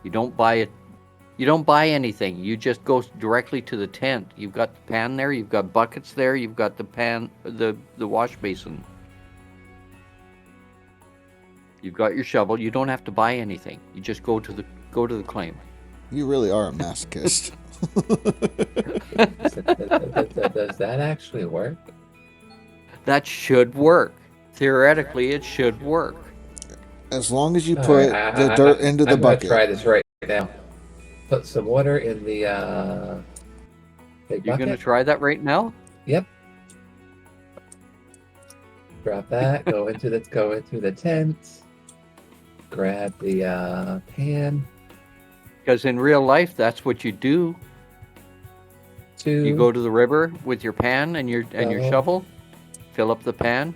You don't buy it. You don't buy anything. You just go directly to the tent. You've got the pan there. You've got buckets there. You've got the wash basin. You've got your shovel. You don't have to buy anything. You just go to the claim. You really are a masochist. Does that actually work? That should work. Theoretically, it should work. As long as you All put right, the dirt into the I'm gonna bucket. try this right now. Put some water in the big You're bucket. gonna try that right now? Yep. Drop that. Go into the tent. Grab the pan. Because in real life, that's what you do. You go to the river with your pan and your shovel, fill up the pan.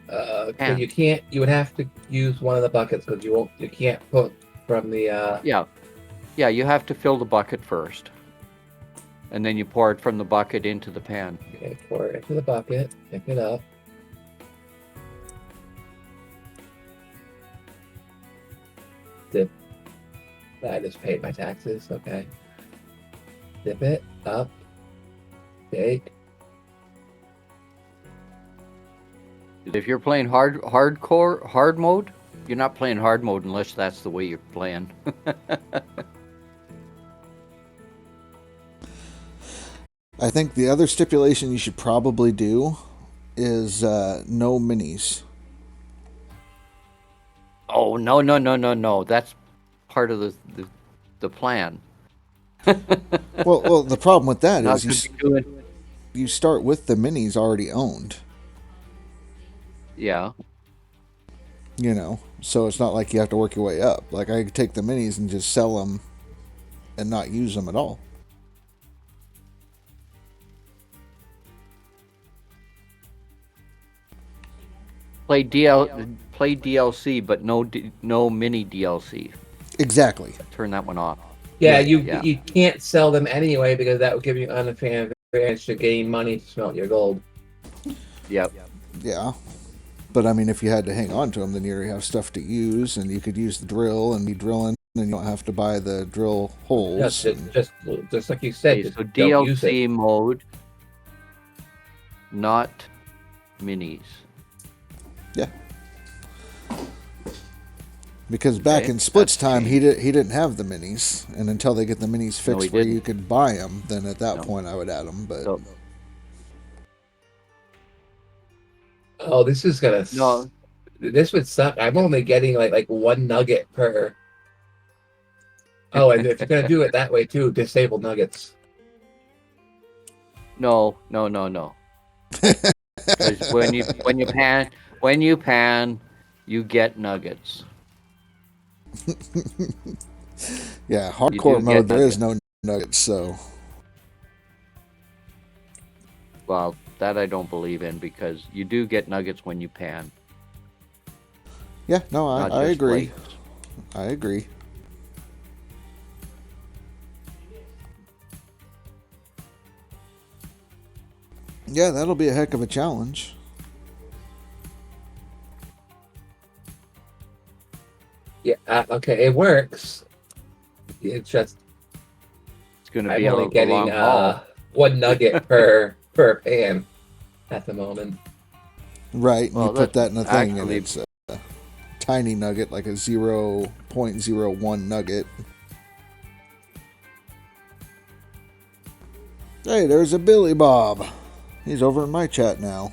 But you can't. You would have to use one of the buckets, because you can't put from the. Yeah. You have to fill the bucket first, and then you pour it from the bucket into the pan. Okay, pour it into the bucket. Pick it up. Dip. I just paid my taxes. Okay. Dip it up. Take. If you're playing hard mode, you're not playing hard mode unless that's the way you're playing. I think the other stipulation you should probably do is no minis. Oh no! That's part of the plan. Well, the problem with that Not is gonna be doing- you start with the minis already owned. Yeah. You know, so it's not like you have to work your way up. Like, I could take the minis and just sell them and not use them at all. Play DLC, but no mini DLC. Exactly. Turn that one off. Yeah, Right, you can't sell them anyway, because that would give you an advantage to gain money to smelt your gold. Yep. Yeah. But I mean, if you had to hang on to them, then you already have stuff to use, and you could use the drill and be drilling, and you don't have to buy the drill holes. Just like you said. Okay, just so don't use it. DLC mode, not minis. Yeah. Because back Okay, in Split's that's time, he changed. didn't have the minis, and until they get the minis fixed he where didn't. you could buy them, then at that No. point I would add them. But So, Oh, this is gonna. No. This would suck. I'm only getting like one nugget per. Oh, and if you're gonna do it that way too, disable nuggets. no. 'Cause when you pan, you get nuggets. yeah, hardcore do mode, get there is no nuggets, so. Well, that I don't believe in, because you do get nuggets when you pan. Yeah, no, not I just agree. flakes. I agree. Yeah, that'll be a heck of a challenge. Yeah. Okay, it works. It's just It's going to I'm be only a getting long haul. 1 nugget per pan at the moment. Right, and Well, you put that that's in a thing, and actually- it's a tiny nugget, like a 0.01 nugget. Hey, there's a Billy Bob. He's over in my chat now.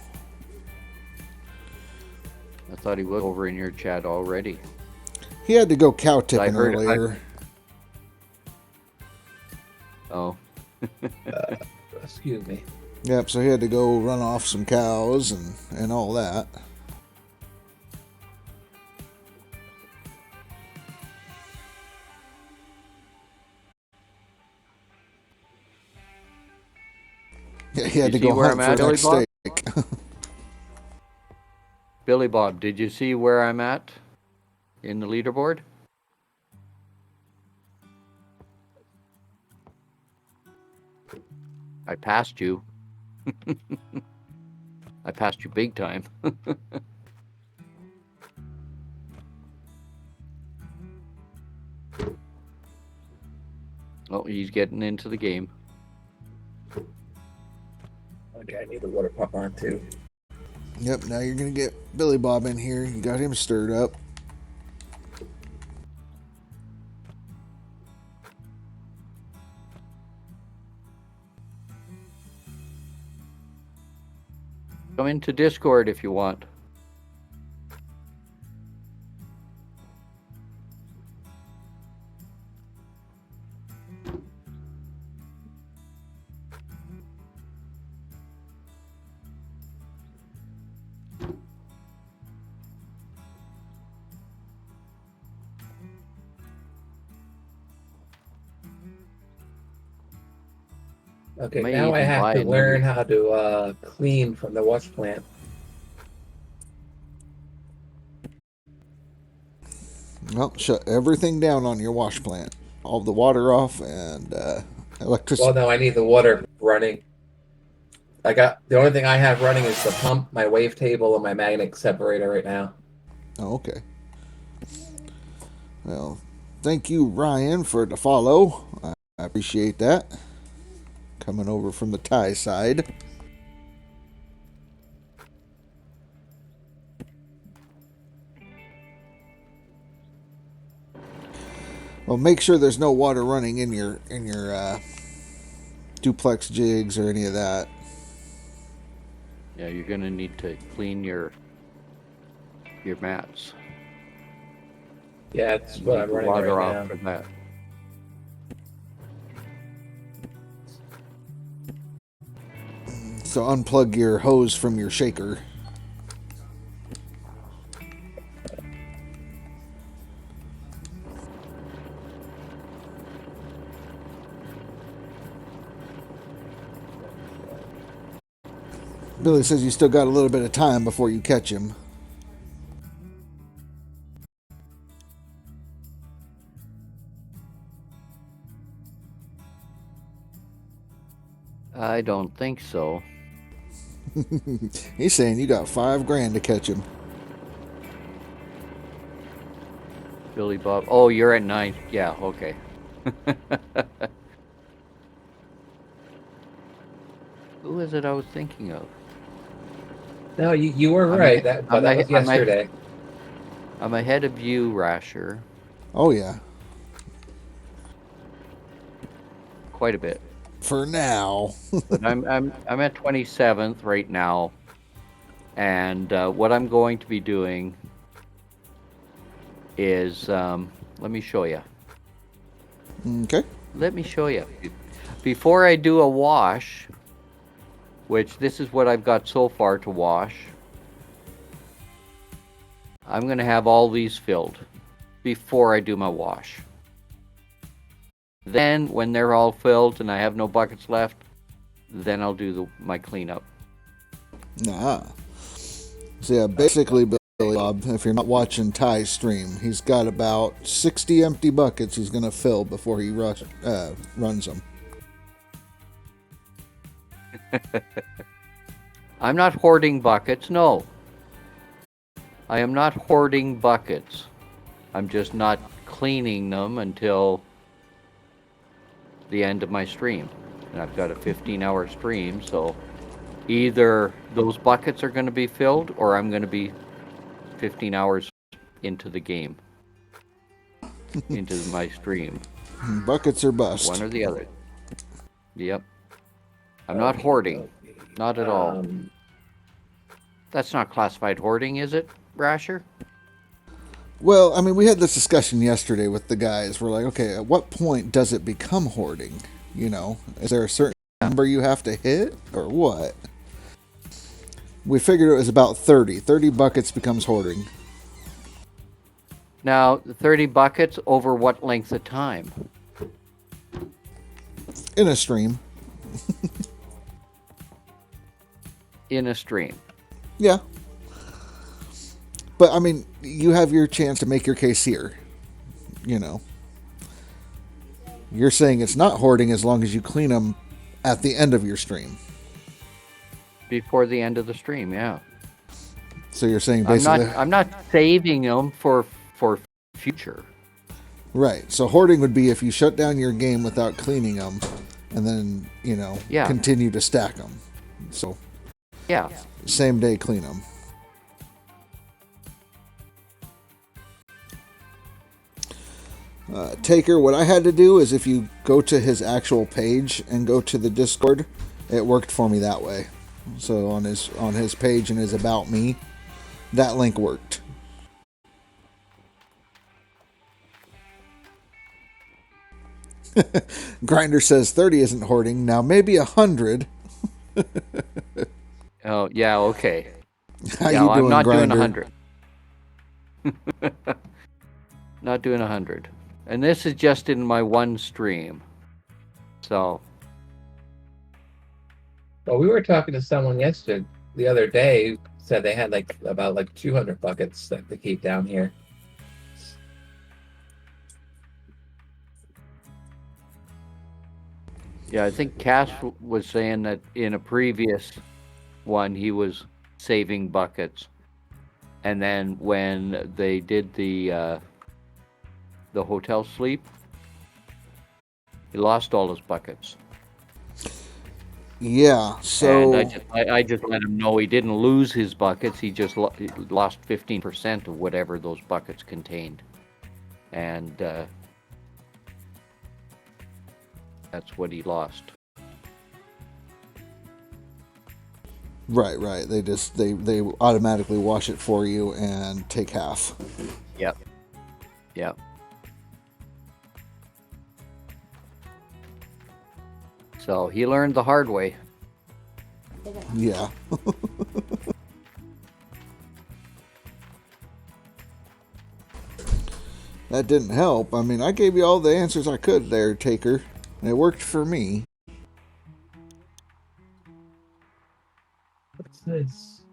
I thought he was over in your chat already. He had to go cow tipping heard- earlier. Oh, Excuse me. Yep, so he had to go run off some cows and all that. Yeah, he had You to see go where hunt I'm for at, next Billy steak. Billy Bob, did you see where I'm at in the leaderboard? I passed you. I passed you big time. Oh, he's getting into the game. Okay, I need the water pump on too. Yep, now you're going to get Billy Bob in here. You got him stirred up. Come into Discord if you want. Okay, May now I even have buy to a new- learn how to clean from the wash plant. Well, shut everything down on your wash plant. All the water off and electricity. Well, no, I need the water running. I got the only thing I have running is the pump, my wavetable, and my magnet separator right now. Oh, okay. Well, thank you, Ryan, for the follow. I appreciate that. Coming over from the Thai side. Well, make sure there's no water running in your duplex jigs or any of that. Yeah, you're gonna need to clean your mats. Yeah, it's what I'm Take the running water right off now. for that. So unplug your hose from your shaker. Billy says you still got a little bit of time before you catch him. I don't think so. He's saying you got $5,000 to catch him. Billy Bob. Oh, you're at 9. Yeah, okay. Who is it I was thinking of? No, you were I'm right. ahead- That was yesterday. I'm ahead of you, Rasher. Oh yeah. Quite a bit. For now. But I'm at 27th right now, and what I'm going to be doing is let me show you. Okay. Let me show you. Before I do a wash, which this is what I've got so far to wash, I'm going to have all these filled before I do my wash. Then, when they're all filled and I have no buckets left, then I'll do my cleanup. Nah. So yeah, basically, Billy Bob, if you're not watching Ty's stream, he's got about 60 empty buckets he's going to fill before he runs them. I'm not hoarding buckets, no. I am not hoarding buckets. I'm just not cleaning them until the end of my stream. And I've got a 15-hour stream, so either those buckets are going to be filled or I'm going to be 15 hours into the game, into my stream. Buckets or bust. One or the other. Yep. I'm not hoarding. Not at all. That's not classified hoarding, is it, Rasher? Well, I mean, we had this discussion yesterday with the guys. We're like, okay, at what point does it become hoarding? You know, is there a certain number you have to hit or what? We figured it was about 30. 30 buckets becomes hoarding. Now, 30 buckets over what length of time? In a stream. In a stream. Yeah. But, I mean, you have your chance to make your case here. You know. You're saying it's not hoarding as long as you clean them at the end of your stream. Before the end of the stream, yeah. So you're saying basically... I'm not saving them for future. Right. So hoarding would be if you shut down your game without cleaning them and then, you know, continue to stack them. So... Yeah. Same day clean them. Taker, what I had to do is if you go to his actual page and go to the Discord, it worked for me that way. So on his page and his About Me, that link worked. Grinder says 30 isn't hoarding. Now maybe 100. Oh, yeah, okay. How you doing, I'm not Grinder? doing 100. Not doing 100. And this is just in my one stream. So. Well, we were talking to someone the other day, who said they had about 200 buckets that they keep down here. Yeah, I think Cass was saying that in a previous one he was saving buckets, and then when they did the hotel sleep, he lost all his buckets. Yeah, so and I just let him know he didn't lose his buckets. He just lost 15% of whatever those buckets contained, and that's what he lost. Right. They automatically wash it for you and take half. Yep. So he learned the hard way. Yeah. That didn't help. I mean, I gave you all the answers I could there, Taker. And it worked for me. What's this?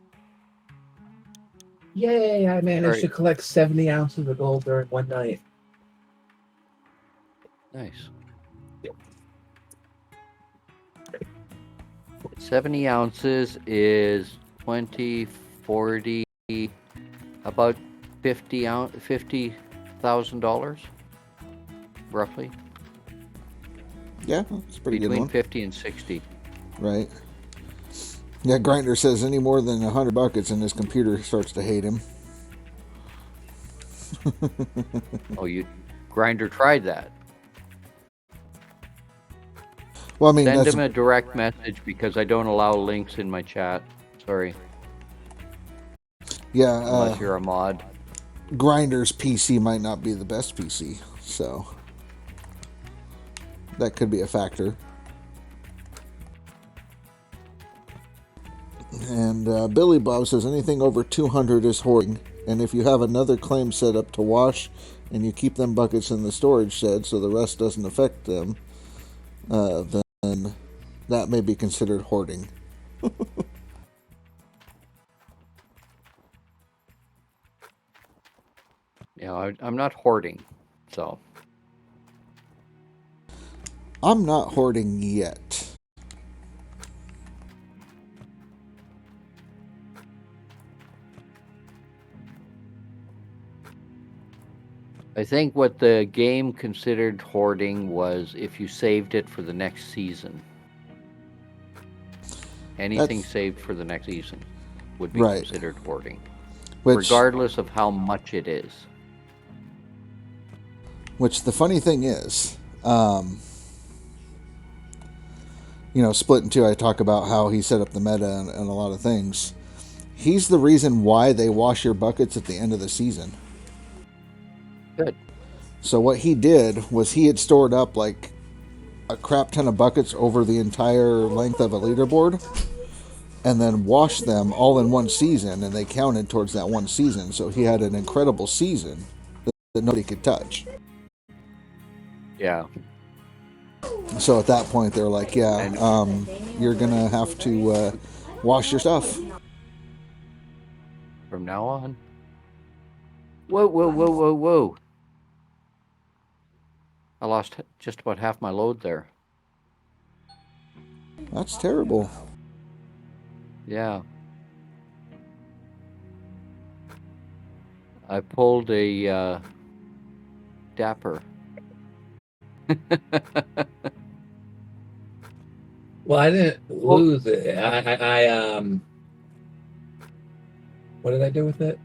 Yay, I managed to collect 70 ounces of gold during one night. Nice. 70 ounces is 20, 40, about $50,000, roughly. Yeah, that's a pretty good one. Between 50 and 60. Right. Yeah, Grinder says any more than 100 buckets and his computer starts to hate him. Oh, Grinder tried that. Well, I mean, send him a direct message because I don't allow links in my chat. Sorry. Yeah. Unless you're a mod. Grinder's PC might not be the best PC, so that could be a factor. And Billy Bob says anything over 200 is hoarding, and if you have another claim set up to wash and you keep them buckets in the storage shed so the rest doesn't affect them, then that may be considered hoarding. Yeah, I'm not hoarding, so. I'm not hoarding yet. I think what the game considered hoarding was if you saved it for the next season. Anything saved for the next season would be considered hoarding, regardless of how much it is. Which the funny thing is, Split in Two, I talk about how he set up the meta and a lot of things. He's the reason why they wash your buckets at the end of the season. Good. So what he did was he had stored up like a crap ton of buckets over the entire length of a leaderboard and then washed them all in one season, and they counted towards that one season. So he had an incredible season that nobody could touch. Yeah. So at that point, they're like, you're going to have to wash your stuff. From now on. Whoa. I lost just about half my load there. That's terrible. Yeah. I pulled a dapper. Well, I didn't lose it. I what did I do with it?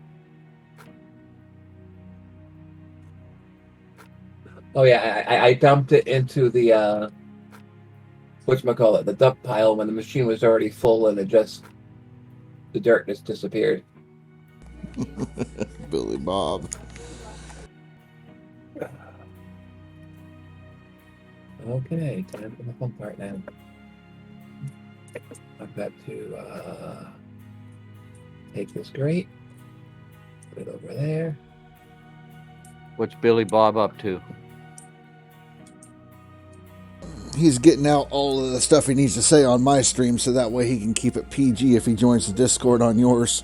Oh yeah, I dumped it into the whatchamacallit, the dump pile when the machine was already full, and the dirt just disappeared. Billy Bob. Okay, time for the fun part now. I've got to take this grate, put it over there. What's Billy Bob up to? He's getting out all of the stuff he needs to say on my stream so that way he can keep it PG if he joins the Discord on yours.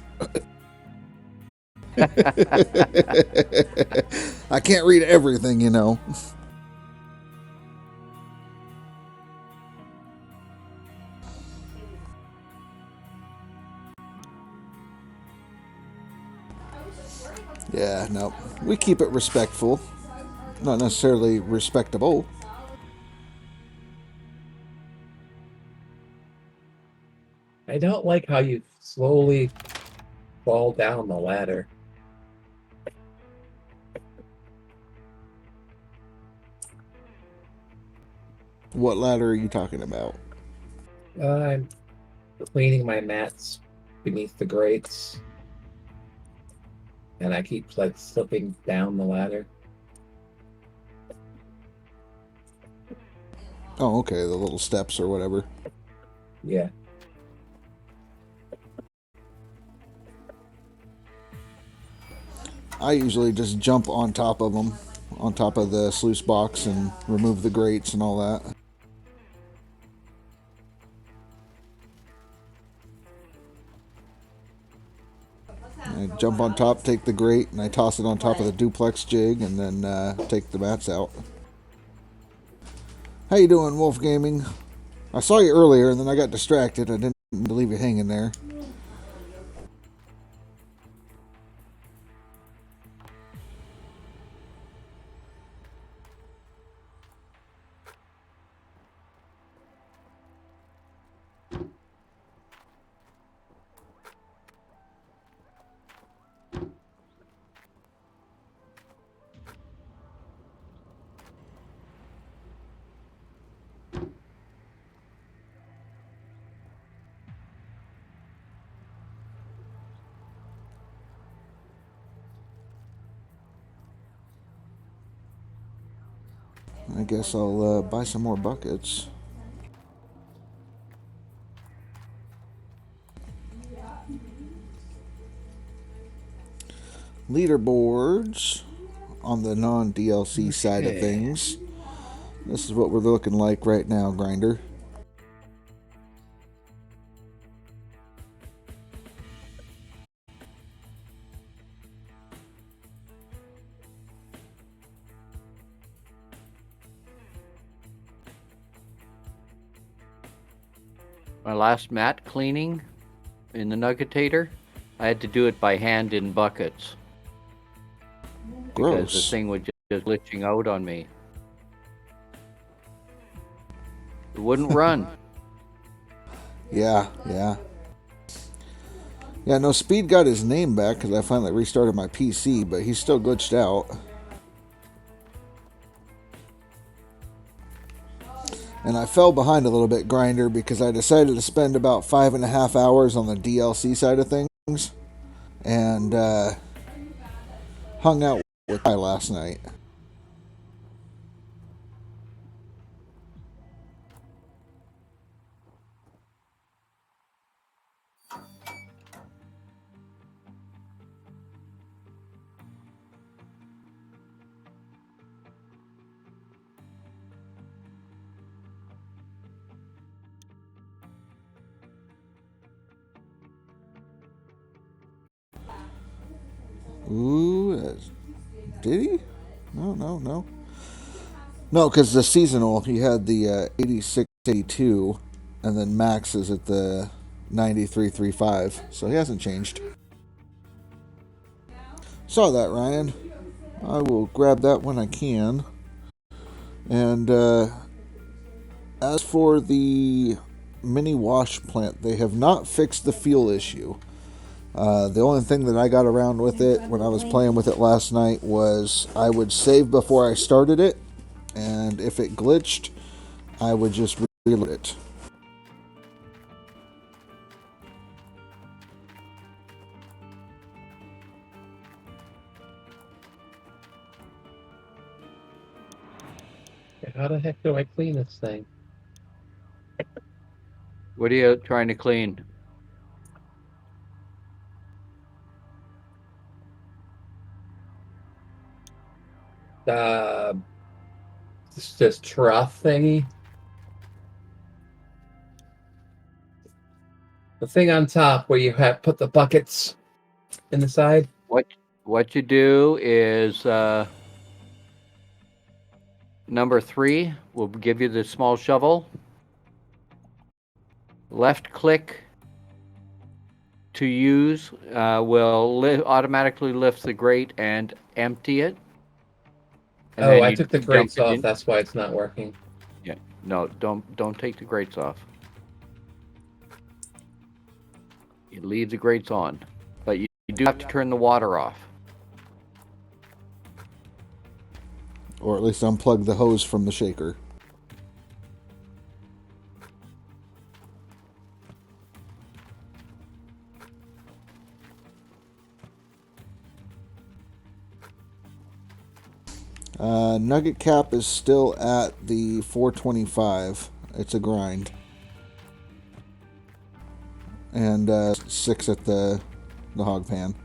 I can't read everything, Yeah, no. We keep it respectful. Not necessarily respectable. I don't like how you slowly fall down the ladder. What ladder are you talking about? I'm cleaning my mats beneath the grates, and I keep slipping down the ladder. Oh, okay, the little steps or whatever. Yeah. I usually just jump on top of them, on top of the sluice box, and remove the grates and all that. I jump on top, take the grate, and I toss it on top of the duplex jig, and then take the mats out. How you doing, Wolf Gaming? I saw you earlier, and then I got distracted. I didn't mean to leave you hanging there. I guess I'll buy some more buckets. Leaderboards on the non-DLC side of things. This is what we're looking like right now, Grinder. My last mat cleaning in the Nuggetator, I had to do it by hand in buckets. Gross. Because the thing would just glitching out on me. It wouldn't run. Yeah. Yeah, no, Speed got his name back because I finally restarted my PC, but he's still glitched out. And I fell behind a little bit, Grinder, because I decided to spend about 5.5 hours on the DLC side of things. And hung out with Ty last night. Ooh, did he? No. No, because the seasonal, he had the 86, 82, and then Max is at the 93.35, so he hasn't changed. Saw that, Ryan. I will grab that when I can. And as for the mini wash plant, they have not fixed the fuel issue. The only thing that I got around with it when I was playing with it last night was I would save before I started it, and if it glitched, I would just reload it. How the heck do I clean this thing? What are you trying to clean? This trough thingy. The thing on top where you have put the buckets in the side. What you do is number 3 will give you the small shovel. Left click to use will automatically lift the grate and empty it. And Oh, then I you took the dump grates it off. in. That's why it's not working. Yeah, no, don't take the grates off. You leave the grates on, but you do have to turn the water off. Or at least unplug the hose from the shaker. Nugget cap is still at the 425. It's a grind. And 6 at the hog pan.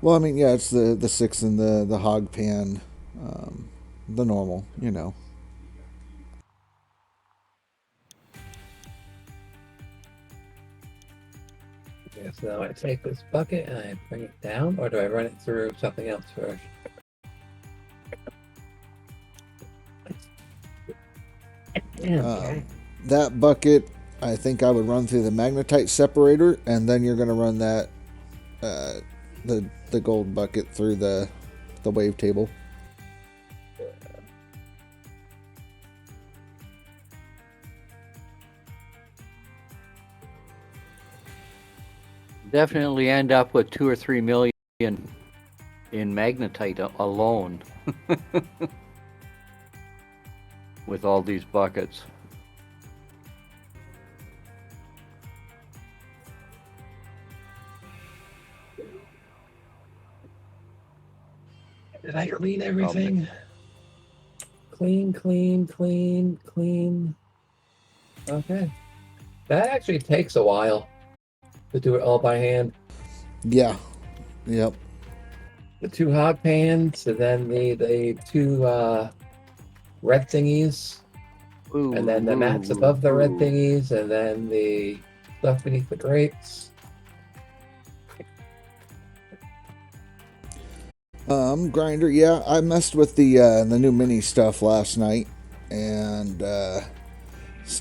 Well, I mean, yeah, it's the 6 in the hog pan, the normal, you know. Okay, so now I take this bucket and I bring it down, or do I run it through something else first? Okay. That bucket, I think I would run through the magnetite separator, and then you're going to run that the gold bucket through the wavetable. Definitely end up with 2 or 3 million in magnetite alone with all these buckets. Did I clean everything? clean, clean, clean, clean. Okay. That actually takes a while to do it all by hand. Yeah. Yep. The 2 hog pans, and then the 2 red thingies, Ooh, and then the mats above the red thingies, and then the stuff beneath the grates. Grinder. Yeah, I messed with the new mini stuff last night, and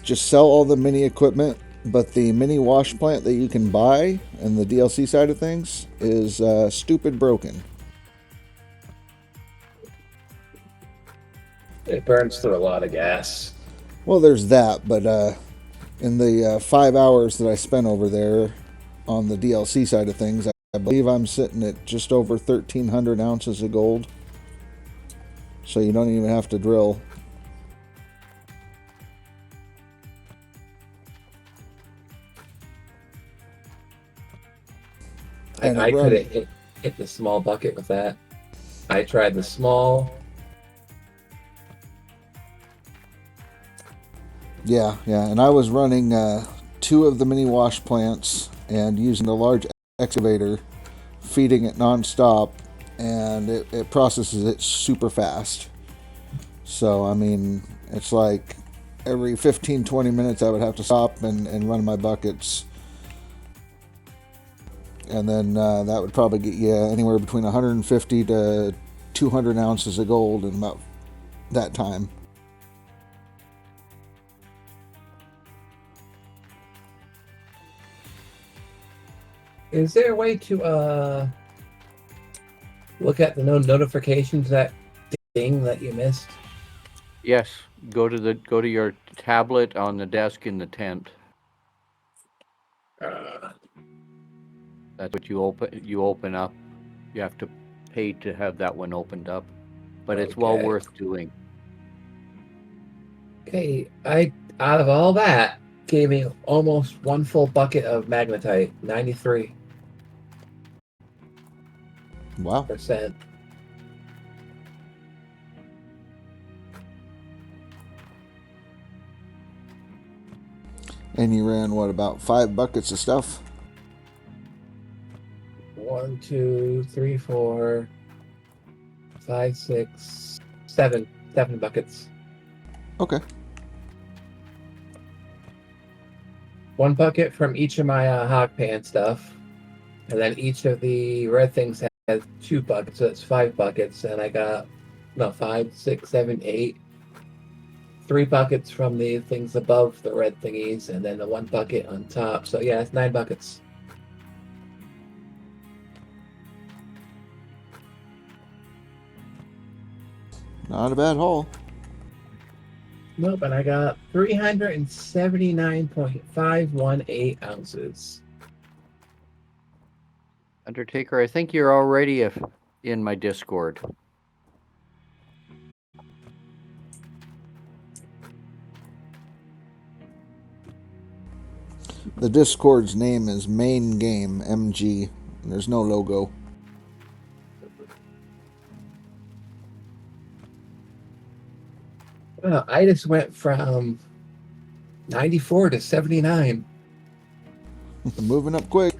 just sell all the mini equipment. But the mini wash plant that you can buy in the DLC side of things is stupid broken. It burns through a lot of gas. Well, there's that, but in the 5 hours that I spent over there on the DLC side of things, I believe I'm sitting at just over 1,300 ounces of gold. So you don't even have to drill. I could have hit the small bucket with that. I tried the small. Yeah, and I was running 2 of the mini wash plants and using the large excavator, feeding it nonstop, and it processes it super fast. So, I mean, it's like every 15-20 minutes I would have to stop and run my buckets. And then that would probably get you anywhere between 150 to 200 ounces of gold in about that time. Is there a way to look at the notifications, that thing that you missed? Yes, go to your tablet on the desk in the tent. That's what you open up. You have to pay to have that one opened up, but it's well worth doing. Okay, out of all that, gave me almost 1 full bucket of magnetite, 93%. Wow. And you ran what, about 5 buckets of stuff? 1, 2, 3, 4, 5, 6, 7 buckets. Okay. 1 bucket from each of my hog pan stuff, and then each of the red things has 2 buckets, so that's 5 buckets, and I got 5, 6, 7, 8. 3 buckets from the things above the red thingies, and then the 1 bucket on top. So yeah, it's 9 buckets. Not a bad haul. Nope, and I got 379.518 ounces. Undertaker, I think you're already in my Discord. The Discord's name is Main Game MG. And there's no logo. Well, I just went from 94 to 79. Moving up quick.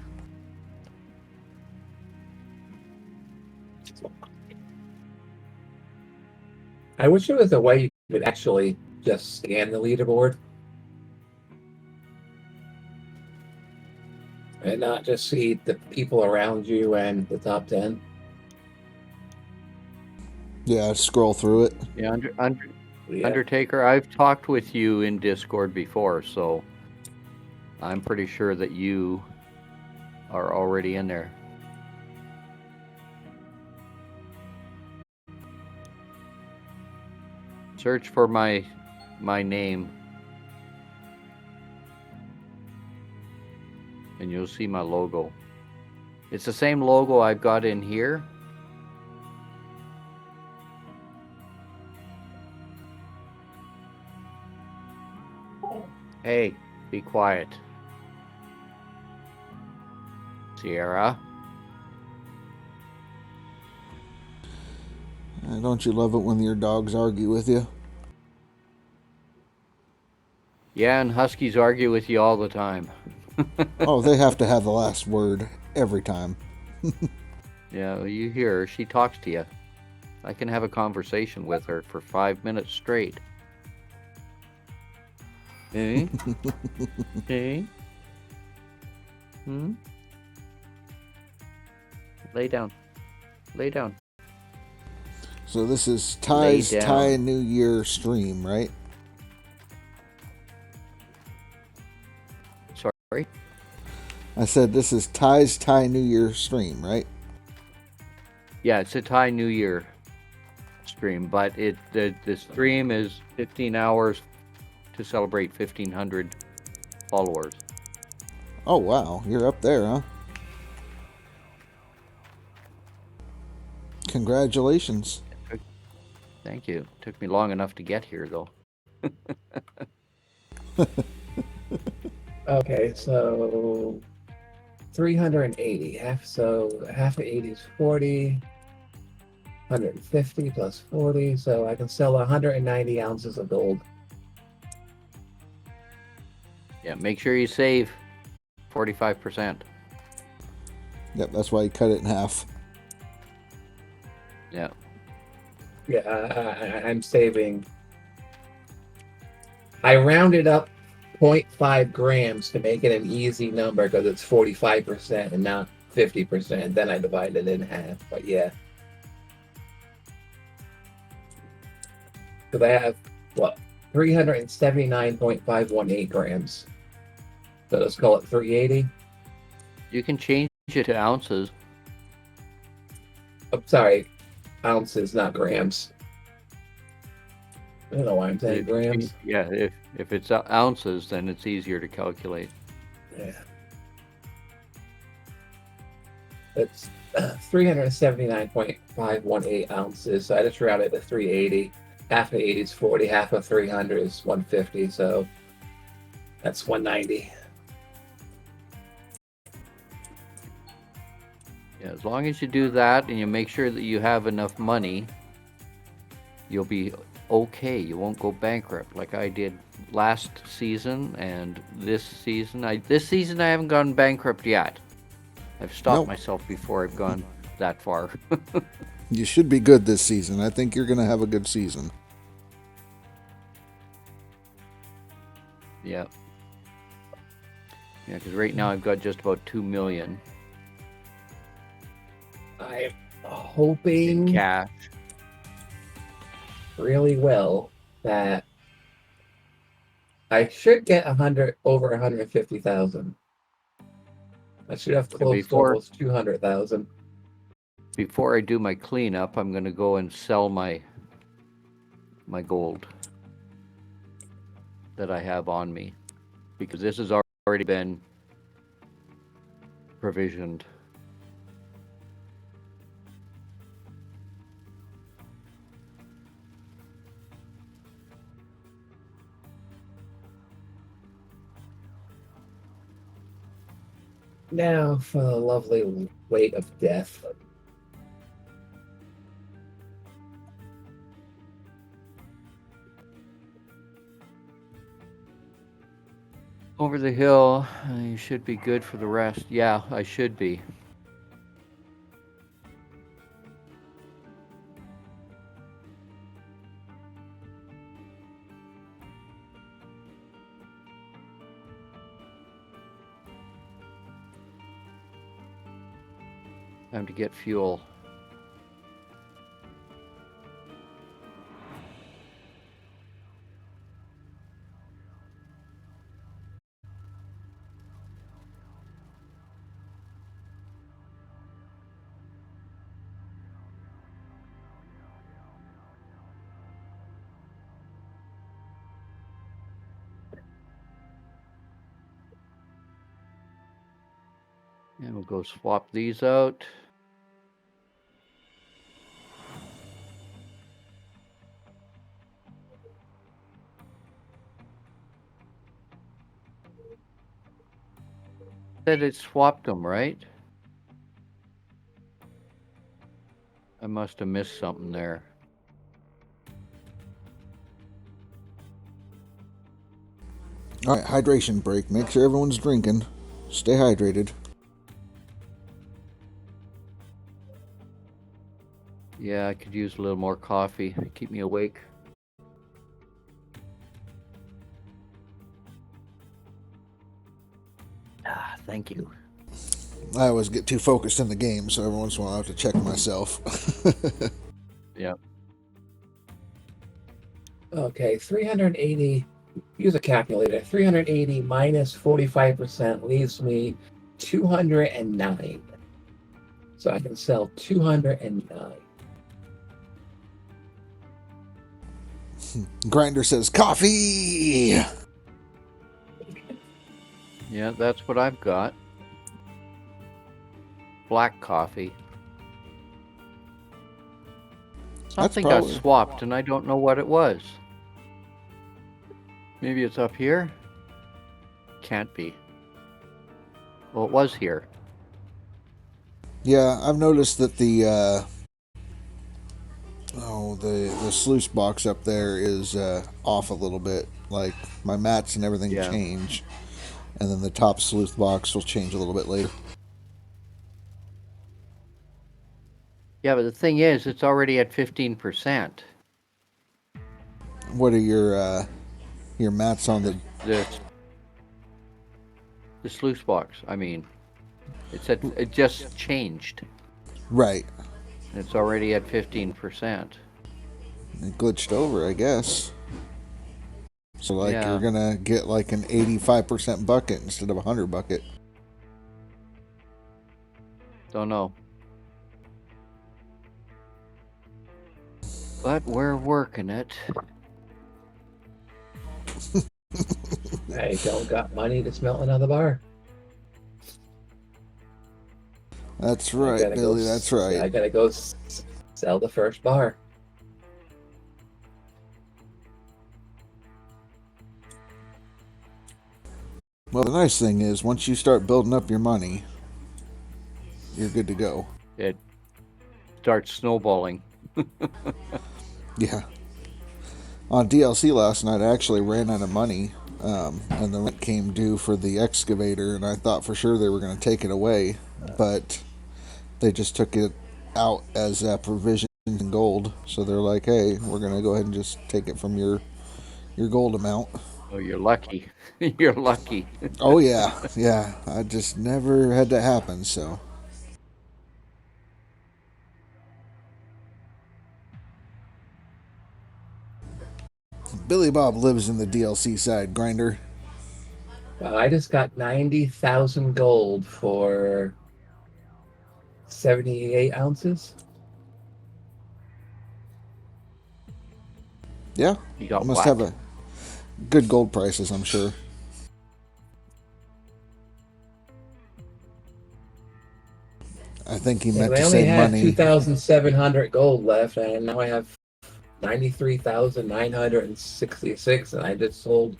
I wish there was a way you could actually just scan the leaderboard and not just see the people around you and the top 10. Yeah, scroll through it. Yeah, Undertaker, I've talked with you in Discord before, so I'm pretty sure that you are already in there. Search for my name, and you'll see my logo. It's the same logo I've got in here. Hey, be quiet. Sierra. Don't you love it when your dogs argue with you? Yeah, and Huskies argue with you all the time. Oh, they have to have the last word every time. Yeah, you hear her. She talks to you. I can have a conversation with her for 5 minutes straight. Eh? Eh? Hmm? Lay down. Lay down. So this is Lay Ty's down. Thai New Year stream, right? Sorry? I said this is Ty's Thai New Year stream, right? Yeah, it's a Thai New Year stream, but the stream is 15 hours to celebrate 1,500 followers. Oh, wow. You're up there, huh? Congratulations. Thank you. Took me long enough to get here, though. Okay, so 380. Half of 80 is 40. 150 plus 40, so I can sell 190 ounces of gold. Yeah, make sure you save 45%. Yep, that's why you cut it in half. Yeah. Yeah, I'm saving. I rounded up 0.5 grams to make it an easy number because it's 45% and not 50%. Then I divided it in half, but yeah. Because I have, 379.518 grams. So let's call it 380. You can change it to ounces. I'm sorry, ounces, not grams. I don't know why I'm saying grams. Yeah, if it's ounces, then it's easier to calculate. Yeah. It's 379.518 ounces. So I just rounded to 380. Half of 80 is 40. Half of 300 is 150. So that's 190. Yeah, as long as you do that and you make sure that you have enough money, you'll be okay. You won't go bankrupt like I did last season and this season. This season I haven't gone bankrupt yet. I've stopped myself before I've gone that far. You should be good this season. I think you're going to have a good season. Yeah. Yeah, because right now I've got just about 2 million I'm hoping in cash. really well that I should get over 150,000. I should have close to almost 200,000. Before I do my cleanup, I'm going to go and sell my gold that I have on me, because this has already been provisioned. Now for the lovely weight of death. Over the hill, you should be good for the rest. Yeah, I should be. Time to get fuel. And we'll go swap these out. Said it swapped them, right? I must have missed something there. All right, hydration break. Make sure everyone's drinking. Stay hydrated. Yeah, I could use a little more coffee. Keep me awake. Ah, thank you. I always get too focused in the game, so every once in a while I have to check myself. Yeah. Okay, 380. Use a calculator. 380 minus 45% leaves me 209. So I can sell 209. Grinder says coffee. Yeah, that's what I've got. Black coffee. Something got swapped and I don't know what it was. Maybe it's up here? Can't be. Well, it was here. Yeah, I've noticed that the sluice box up there is off a little bit. Like my mats and everything change, and then the top sluice box will change a little bit later. Yeah, but the thing is, it's already at 15%. What are your mats on the sluice box? I mean, it just changed. Right. It's already at 15%. It glitched over, I guess. So like you're gonna get like an 85% bucket instead of a 100 bucket. Don't know. But we're working it. I don't got money to smelt another bar. That's right, Billy. That's right. I gotta go sell the first bar. Well, the nice thing is, once you start building up your money, you're good to go. It starts snowballing. Yeah. On DLC last night, I actually ran out of money, and the rent came due for the excavator, and I thought for sure they were going to take it away, but they just took it out as provision in gold. So they're like, hey, we're going to go ahead and just take it from your gold amount. Oh, you're lucky. You're lucky. Oh, yeah. Yeah. I just never had that happen, so. Billy Bob lives in the DLC side, Grinder. Well, I just got 90,000 gold for 78 ounces. Yeah. You got must have a good gold prices, I'm sure. I think he meant to say money. I only had 2,700 gold left, and now I have 93,966, and I just sold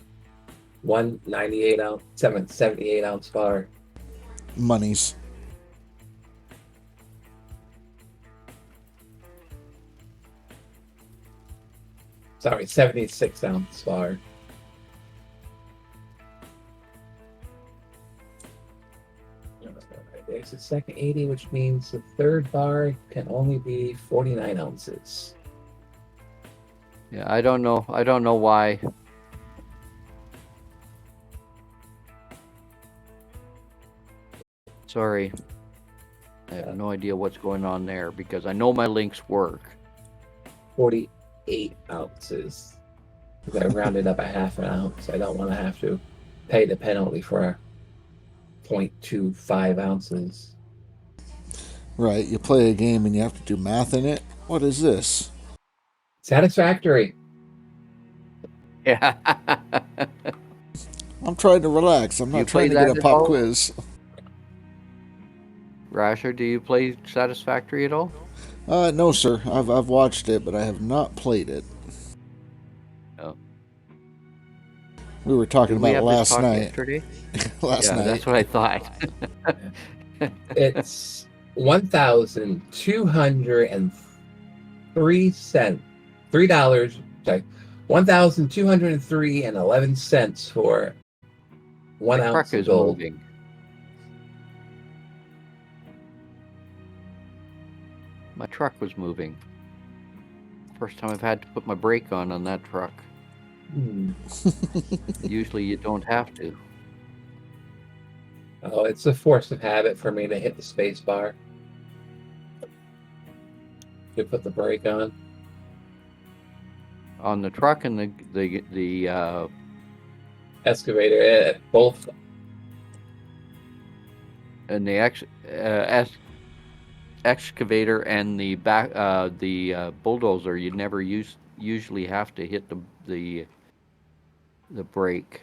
one 78 ounce bar. Monies. Sorry, 76 ounce bar. There's the second 80, which means the third bar can only be 49 ounces. Yeah, I don't know. I don't know why. Sorry. I have no idea what's going on there because I know my links work. 48 ounces. Because I rounded up a half an ounce. I don't want to have to pay the penalty for 0.25 ounces. Right, you play a game and you have to do math in it. What is this? Satisfactory. Yeah. I'm trying to relax. I'm not trying to get a pop quiz. Rasher, do you play Satisfactory at all? No, sir. I've watched it, but I have not played it. Oh. We were talking about it last night. Yesterday? Last night. That's what I thought. It's 1,203 cents. $3. Sorry. $1,203.11 for 1 My ounce truck of is gold. moving. My truck was moving. First time I've had to put my brake on that truck. Usually you don't have to. Oh, it's a force of habit for me to hit the space bar to put the brake on. On the truck and the Excavator, both. and the excavator and the bulldozer, you never usually have to hit the brake.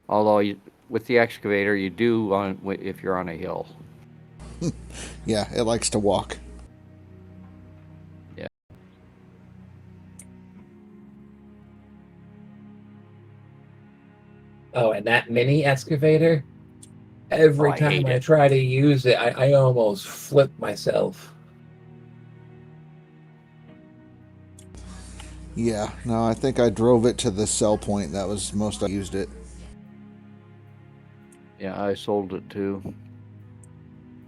Although with the excavator, you do if you're on a hill. Yeah, it likes to walk. Yeah. Oh, and that mini excavator, every I time hate I it. try to use it, I almost flip myself. Yeah, no, I think I drove it to the sell point. That was most I used it. Yeah, I sold it too.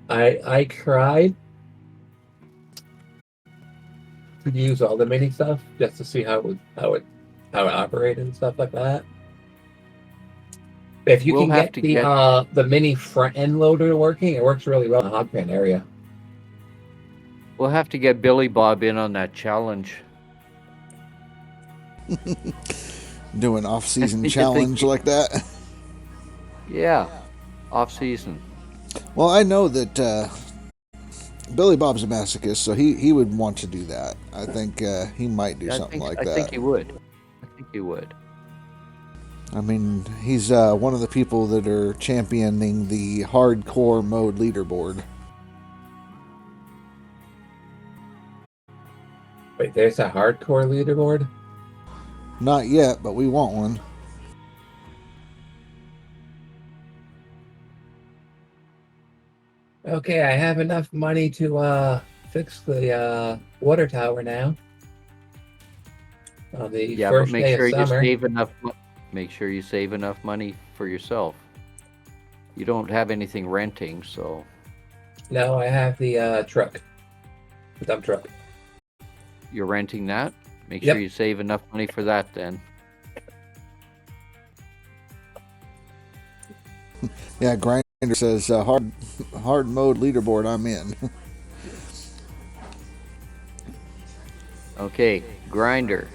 I tried to use all the mini stuff just to see how it operated and stuff like that. If you We'll can have get to get the mini front end loader working, it works really well in the hog pen area. We'll have to get Billy Bob in on that challenge. Do an off-season You challenge think- like that. Yeah, off season. Well, I know that Billy Bob's a masochist, so he would want to do that. I think he might do something like that. I think he would. I mean, he's one of the people that are championing the hardcore mode leaderboard. Wait, there's a hardcore leaderboard? Not yet, but we want one. Okay, I have enough money to fix the water tower now. On the Yeah, first but make day sure of you summer. save enough. Make sure you save enough money for yourself. You don't have anything renting, so No, I have the truck. The dump truck. you're renting that. Make Yep. sure you save enough money for that then. Yeah, Grinder says hard mode leaderboard. I'm in. Okay, Grinder.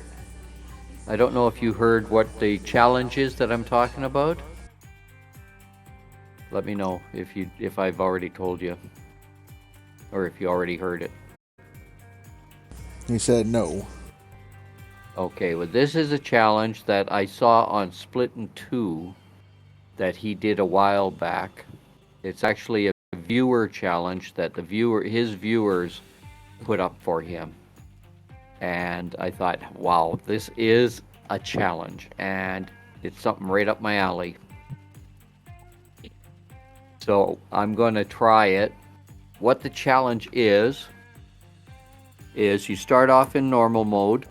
I don't know if you heard what the challenge is that I'm talking about. Let me know if I've already told you, or if you already heard it. He said no. Okay, well, this is a challenge that I saw on Splittin' 2 that he did a while back. It's actually a viewer challenge that his viewers put up for him. And I thought, wow, this is a challenge, and it's something right up my alley. So I'm going to try it. What the challenge is you start off in normal mode.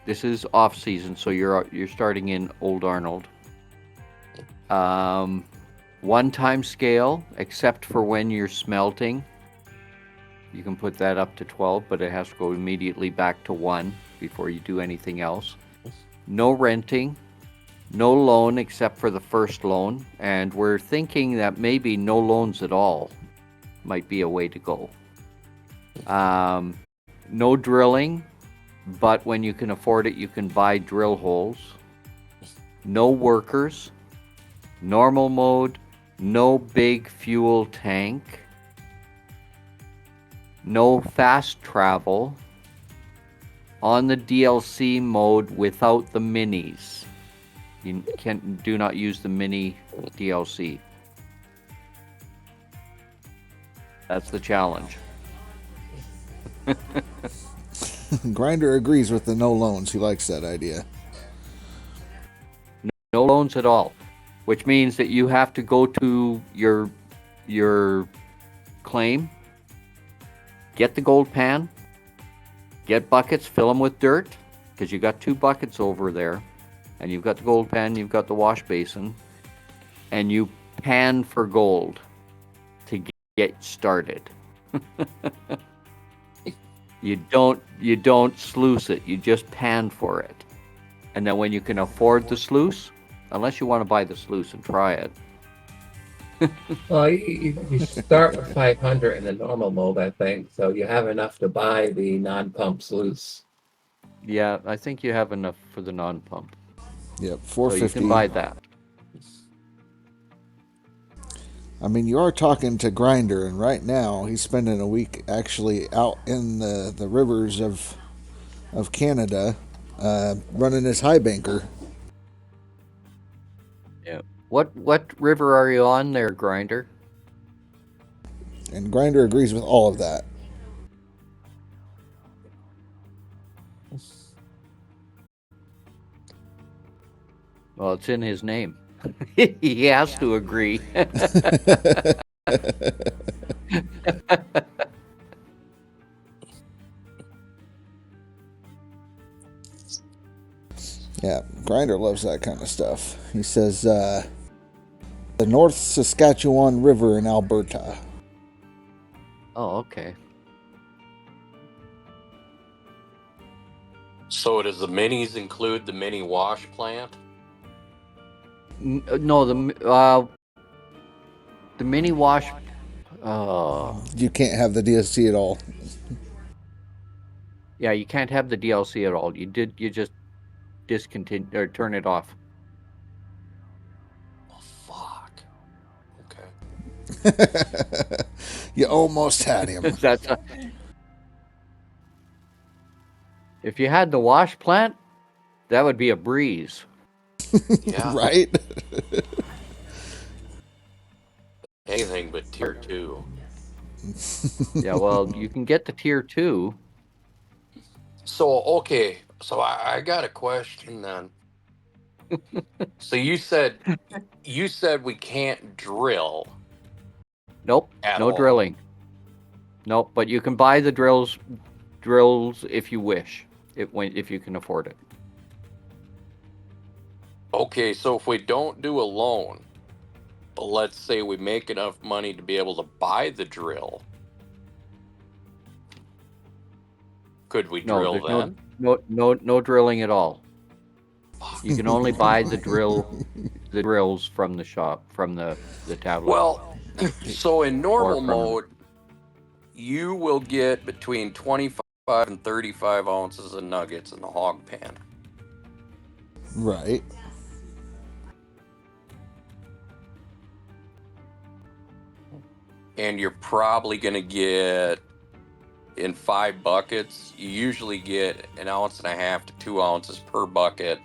This is off season, so you're starting in Old Arnold. 1 time scale, except for when you're smelting. You can put that up to 12, but it has to go immediately back to 1 before you do anything else. No renting, no loan except for the first loan, and we're thinking that maybe no loans at all might be a way to go. No drilling, but when you can afford it, you can buy drill holes. No workers, normal mode, no big fuel tank. No fast travel, on the DLC mode without the minis. You do not use the mini DLC. That's the challenge. Grinder agrees with the no loans. He likes that idea. No loans at all, which means that you have to go to your claim, get the gold pan, get buckets, fill them with dirt, because you got 2 buckets over there, and you've got the gold pan, you've got the wash basin. and you pan for gold to get started. You don't sluice it. You just pan for it. And then when you can afford the sluice, unless you want to buy the sluice and try it. Well, you start with 500 in the normal mode, I think, so you have enough to buy the non-pump sluice. Yeah, I think you have enough for the non-pump. Yep, So 450. you can buy that. I mean, you are talking to Grinder, and right now he's spending a week actually out in the rivers of Canada, running his high banker. Yeah. What river are you on there, Grinder? And Grinder agrees with all of that. Well, it's in his name. He has to agree. Yeah, Grinder loves that kind of stuff. He says, the North Saskatchewan River in Alberta. Oh, okay. So does the minis include the mini wash plant? No, the mini wash. You can't have the DSC at all. Yeah, you can't have the DLC at all. You just discontinue or turn it off. Oh, fuck. Okay. You almost had him. If you had the wash plant, that would be a breeze. Yeah. Right? Anything but tier 2. Yeah, well, you can get the tier 2. So, okay. So I got a question then. So you said we can't drill. Nope, At no all. drilling. Nope, but you can buy the drills if you wish, if you can afford it. Okay, so if we don't do a loan, but let's say we make enough money to be able to buy the drill, could we No, drill there's then? no drilling at all. You can only buy the drills from the shop, from the tablet. Well, so in normal mode, you will get between 25 and 35 ounces of nuggets in the hog pan. Right. And you're probably going to get, in 5 buckets, you usually get 1.5 ounces to 2 ounces per bucket.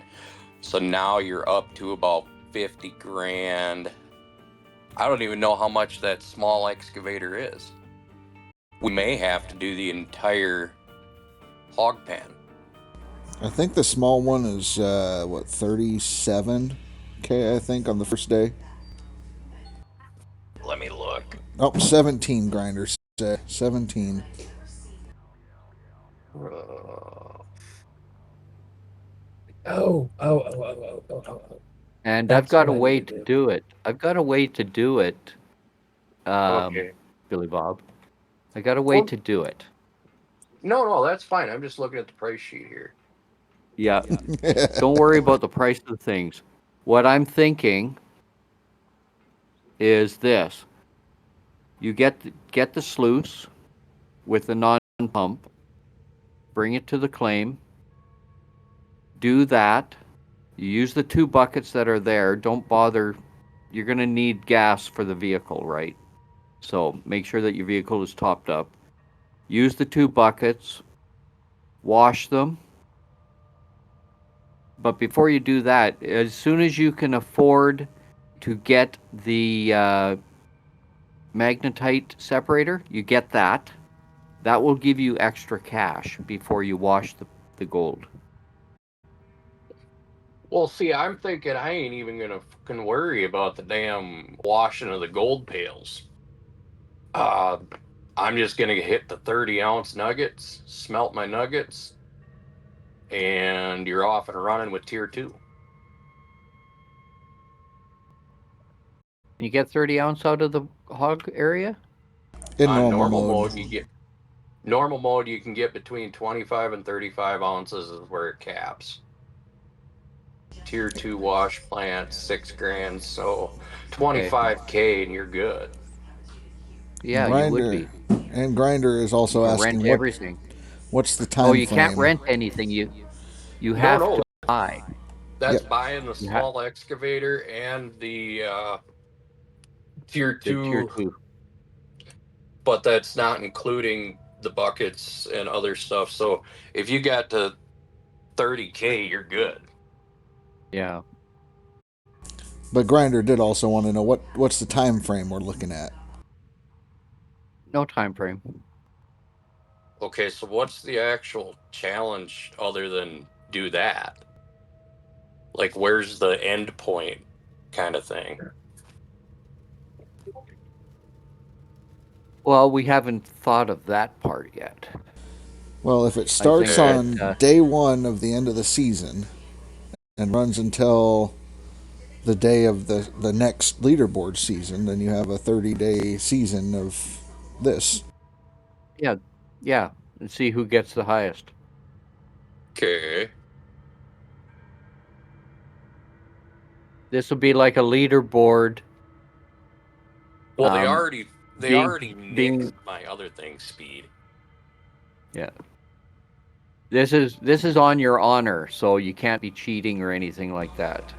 So now you're up to about 50 grand. I don't even know how much that small excavator is. We may have to do the entire hog pan. I think the small one is, 37K, I think, on the first day. Let me look. Oh, 17 grinders. 17. Oh. And That's I've got a what I way need to to do. do it. Okay. Billy Bob. I got a way to do it. No, that's fine. I'm just looking at the price sheet here. Yeah. Don't worry about the price of things. What I'm thinking is this. You get the sluice with the non-pump, bring it to the claim, do that. You use the 2 buckets that are there. Don't bother. You're going to need gas for the vehicle, right? So make sure that your vehicle is topped up. Use the 2 buckets, wash them. But before you do that, as soon as you can afford to get the magnetite separator, you get that. That will give you extra cash before you wash the gold. Well, see, I'm thinking I ain't even gonna fucking worry about the damn washing of the gold pails. I'm just gonna hit the 30-ounce nuggets, smelt my nuggets, and you're off and running with tier 2. You get 30 ounce out of the hog area? In On normal mode. normal mode you can get between 25 and 35 ounces is where it caps. Tier 2 wash plant, 6 grand, so 25K and you're good. Yeah, Grinder, you would be. And Grinder is also You asking rent everything. what's the time Oh, you frame? can't rent anything. You have to buy. That's Yep. buying the small excavator and the tier 2, tier 2. but that's not including the buckets and other stuff. So if you got to 30K, you're good. Yeah. But Grinder did also want to know what's the time frame we're looking at. No time frame. Okay, so what's the actual challenge other than do that? Like, where's the end point kind of thing? Well, we haven't thought of that part yet. Well, if it starts on day 1 of the end of the season and runs until the day of the next leaderboard season, then you have a 30-day season of this. Yeah, and see who gets the highest. Okay. This will be like a leaderboard. Well, they already nicked my other thing, speed. Yeah. This is on your honor, so you can't be cheating or anything like that.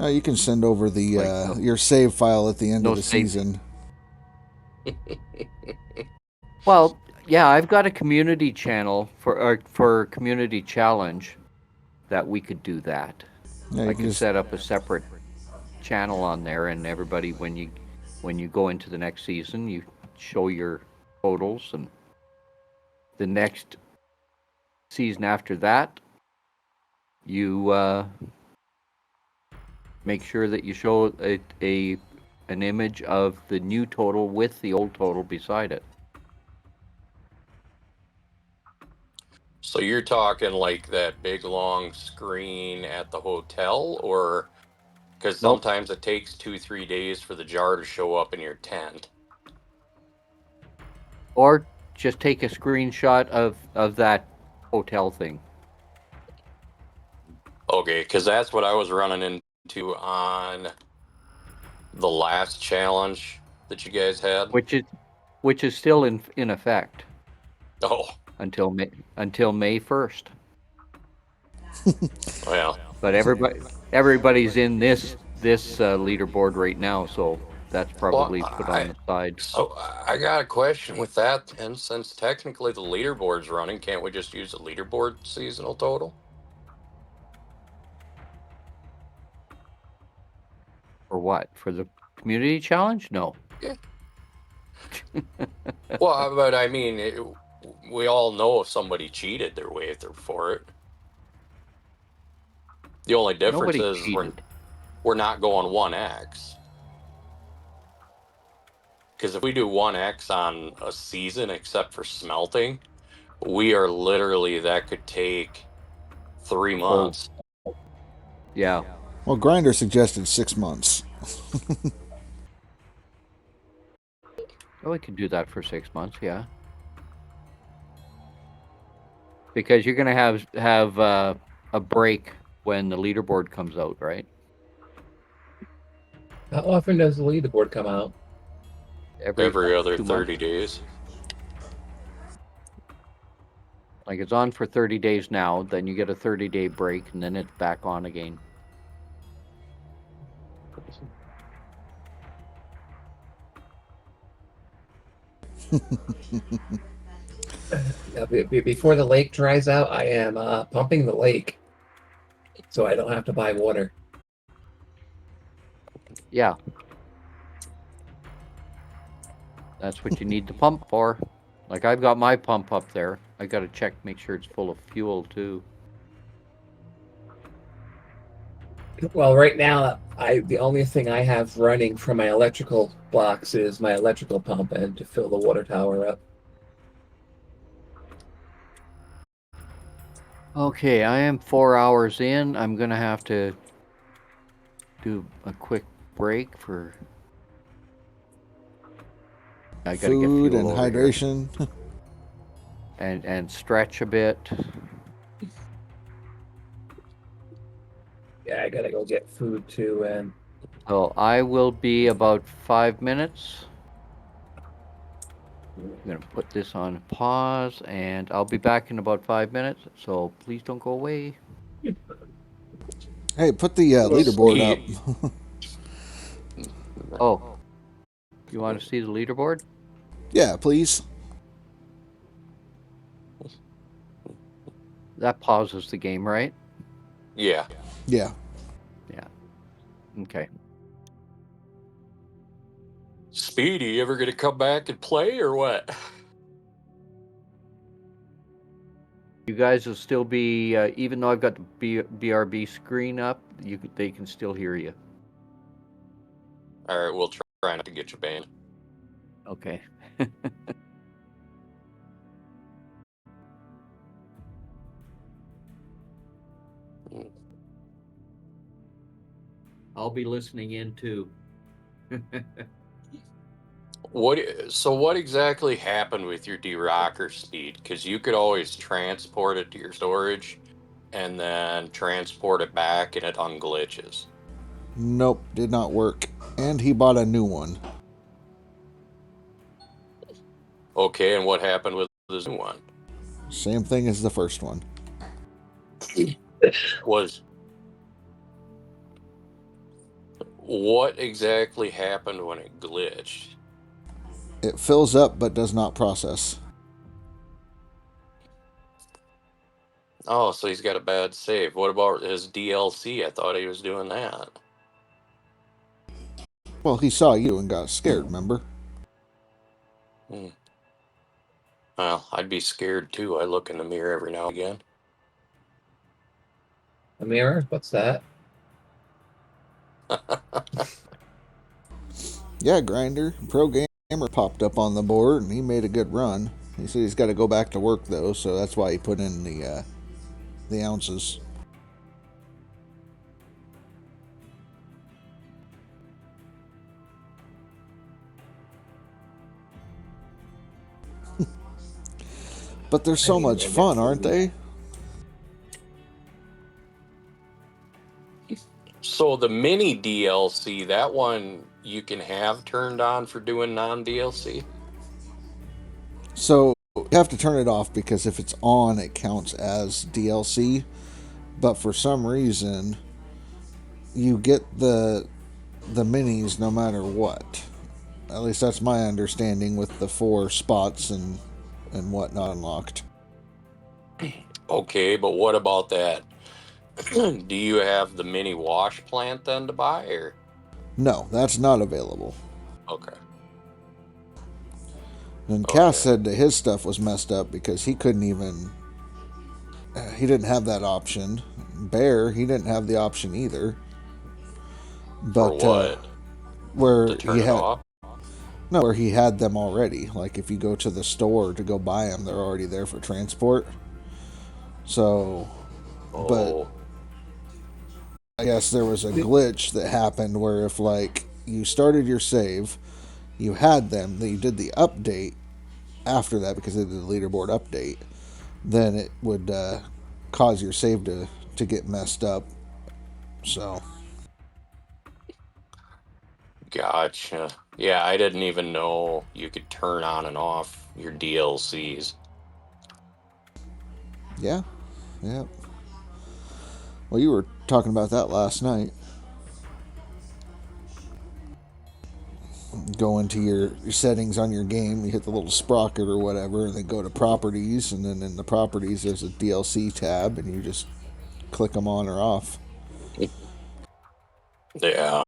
You can send over the your save file at the end of the season. Well, yeah, I've got a community channel for community challenge that we could do that. Yeah, I could set up a separate channel on there, and everybody, when you go into the next season, you show your totals, and the next season after that, you make sure that you show an image of the new total with the old total beside it. So you're talking like that big long screen at the hotel, or because sometimes it takes 2-3 days for the jar to show up in your tent. Or just take a screenshot of that hotel thing. Okay, because that's what I was running into on the last challenge that you guys had. Which is still in effect. Oh. Until May 1st. Well. But everybody's in this leaderboard right now, so that's probably put on the side. So I got a question with that, and since technically the leaderboard's running, can't we just use the leaderboard seasonal total? For what? For the community challenge? No. Yeah. Well, but I mean, we all know if somebody cheated their way through for it. The only difference is we're not going 1x. Because if we do 1x on a season, except for smelting, we are literally, that could take 3 months. Yeah. Well, Grinder suggested 6 months. Well, we could do that for 6 months, yeah. Because you're going to have a break when the leaderboard comes out, right? How often does the leaderboard come out? Every other 30 days. Like it's on for 30 days now, then you get a 30-day break, and then it's back on again. Before the lake dries out, I am pumping the lake so I don't have to buy water. Yeah. That's what you need the pump for. Like I've got my pump up there. I got to make sure it's full of fuel too. Well, right now, the only thing I have running from my electrical box is my electrical pump and to fill the water tower up. Okay, I am 4 hours in. I'm going to have to do a quick break for I gotta get Food fuel and over here. hydration. And stretch a bit. Yeah, I gotta go get food too, and So I will be about 5 minutes. I'm gonna put this on pause, and I'll be back in about 5 minutes. So please don't go away. Hey, put the leaderboard up. Oh, you want to see the leaderboard? Yeah, please. That pauses the game, right? Yeah. Yeah. Yeah. Okay. Speedy, you ever gonna come back and play or what? You guys will still be, even though I've got the BRB screen up, they can still hear you. All right, we'll try not to get you banned. Okay. I'll be listening in too. What exactly happened with your de-rocker speed? Because you could always transport it to your storage and then transport it back and it unglitches. Nope, did not work. And he bought a new one. Okay, and what happened with this new one? Same thing as the first one. What exactly happened when it glitched? It fills up but does not process. Oh, so he's got a bad save. What about his DLC? I thought he was doing that. Well, he saw you and got scared, remember? Well, I'd be scared too. I look in the mirror every now and again. a mirror. What's that? Yeah, Grinder. Pro Gamer popped up on the board and he made a good run. He said he's got to go back to work though, so that's why he put in the ounces. But they're so much fun, aren't they? So the mini DLC, that one you can have turned on for doing non-DLC? So you have to turn it off because if it's on, it counts as DLC. But for some reason, you get the minis no matter what. At least that's my understanding with the 4 spots and whatnot unlocked. Okay, but what about that? Do you have the mini wash plant then to buy, or? No, that's not available. Okay. And Cass said that his stuff was messed up because he couldn't even. He didn't have that option. Bear, he didn't have the option either. But For what? where To turn he it had off? no, where he had them already. Like if you go to the store to go buy them, they're already there for transport. So, but I guess there was a glitch that happened where if like you started your save, you had them, then you did the update after that because they did the leaderboard update, then it would cause your save to get messed up. So. Gotcha. Yeah, I didn't even know you could turn on and off your DLCs. Yeah. Yeah. Well, you were talking about that last night. Go into your settings on your game, you hit the little sprocket or whatever, and then go to properties, and then in the properties there's a DLC tab, and you just click them on or off. Yeah.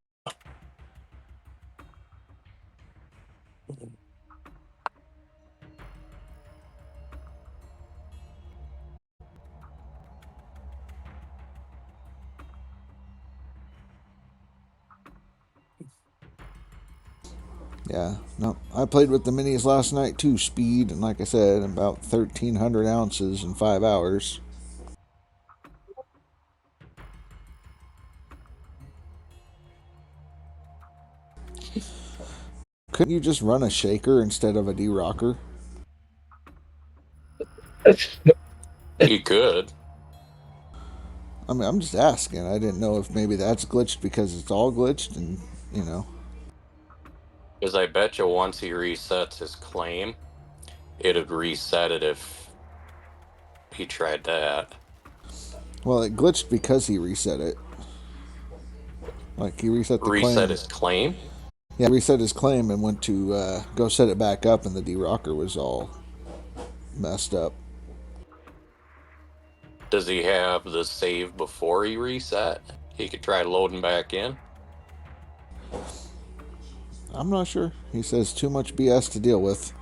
Yeah, no, I played with the minis last night too, speed, and like I said, about 1,300 ounces in 5 hours. Couldn't you just run a shaker instead of a de-rocker? You could. I mean, I'm just asking. I didn't know if maybe that's glitched because it's all glitched and, you know. Because I bet you once he resets his claim, it'd reset it if he tried that. Well, it glitched because he reset it. Like, he reset the Reset claim. his claim? Yeah, reset his claim and went to go set it back up, and the de-rocker was all messed up. Does he have the save before he reset? He could try loading back in. I'm not sure. He says too much BS to deal with.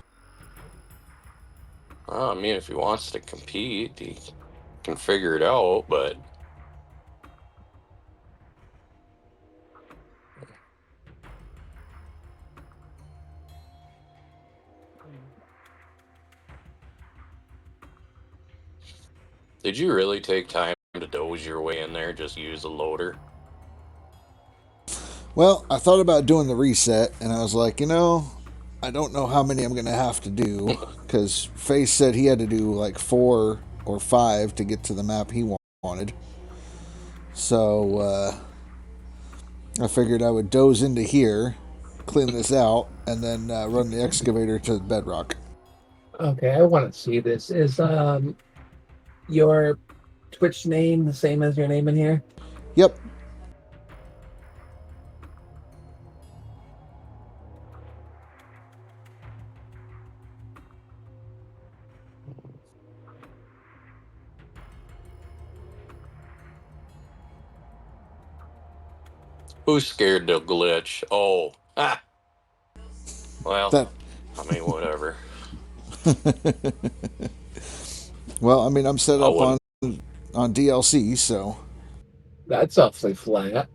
Well, I mean, if he wants to compete, he can figure it out, but... Did you really take time to doze your way in there, just use a loader? Well, I thought about doing the reset, and I was like, you know, I don't know how many I'm going to have to do, because Face said he had to do like 4 or 5 to get to the map he wanted. So, I figured I would doze into here, clean this out, and then run the excavator to the bedrock. Okay, I want to see this. Is your Twitch name the same as your name in here? Yep. Who's scared to glitch? Oh, well, I mean, whatever. Well, I mean, I'm set up on DLC, so... That's awfully flat.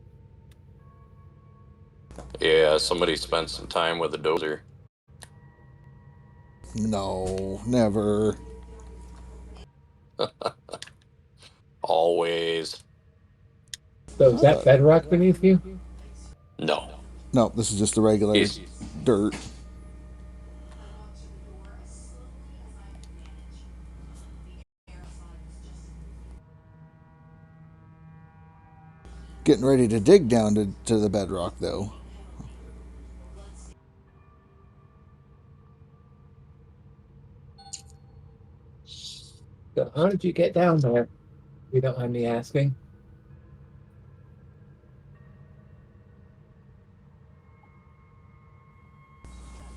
Yeah, somebody spent some time with a dozer. No, never. Always. So is that bedrock beneath you? No. No, this is just the regular dirt. Getting ready to dig down to the bedrock, though. So how did you get down there? If you don't mind me asking.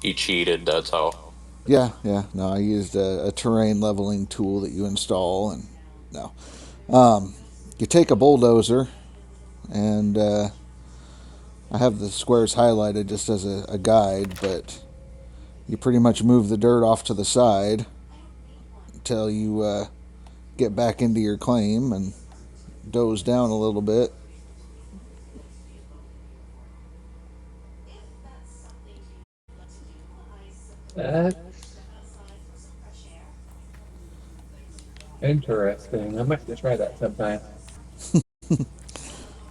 He cheated, that's how. Yeah. No, I used a terrain leveling tool that you install, and no. You take a bulldozer, and I have the squares highlighted just as a guide, but you pretty much move the dirt off to the side until you get back into your claim and doze down a little bit. That's interesting. I might have to try that sometime.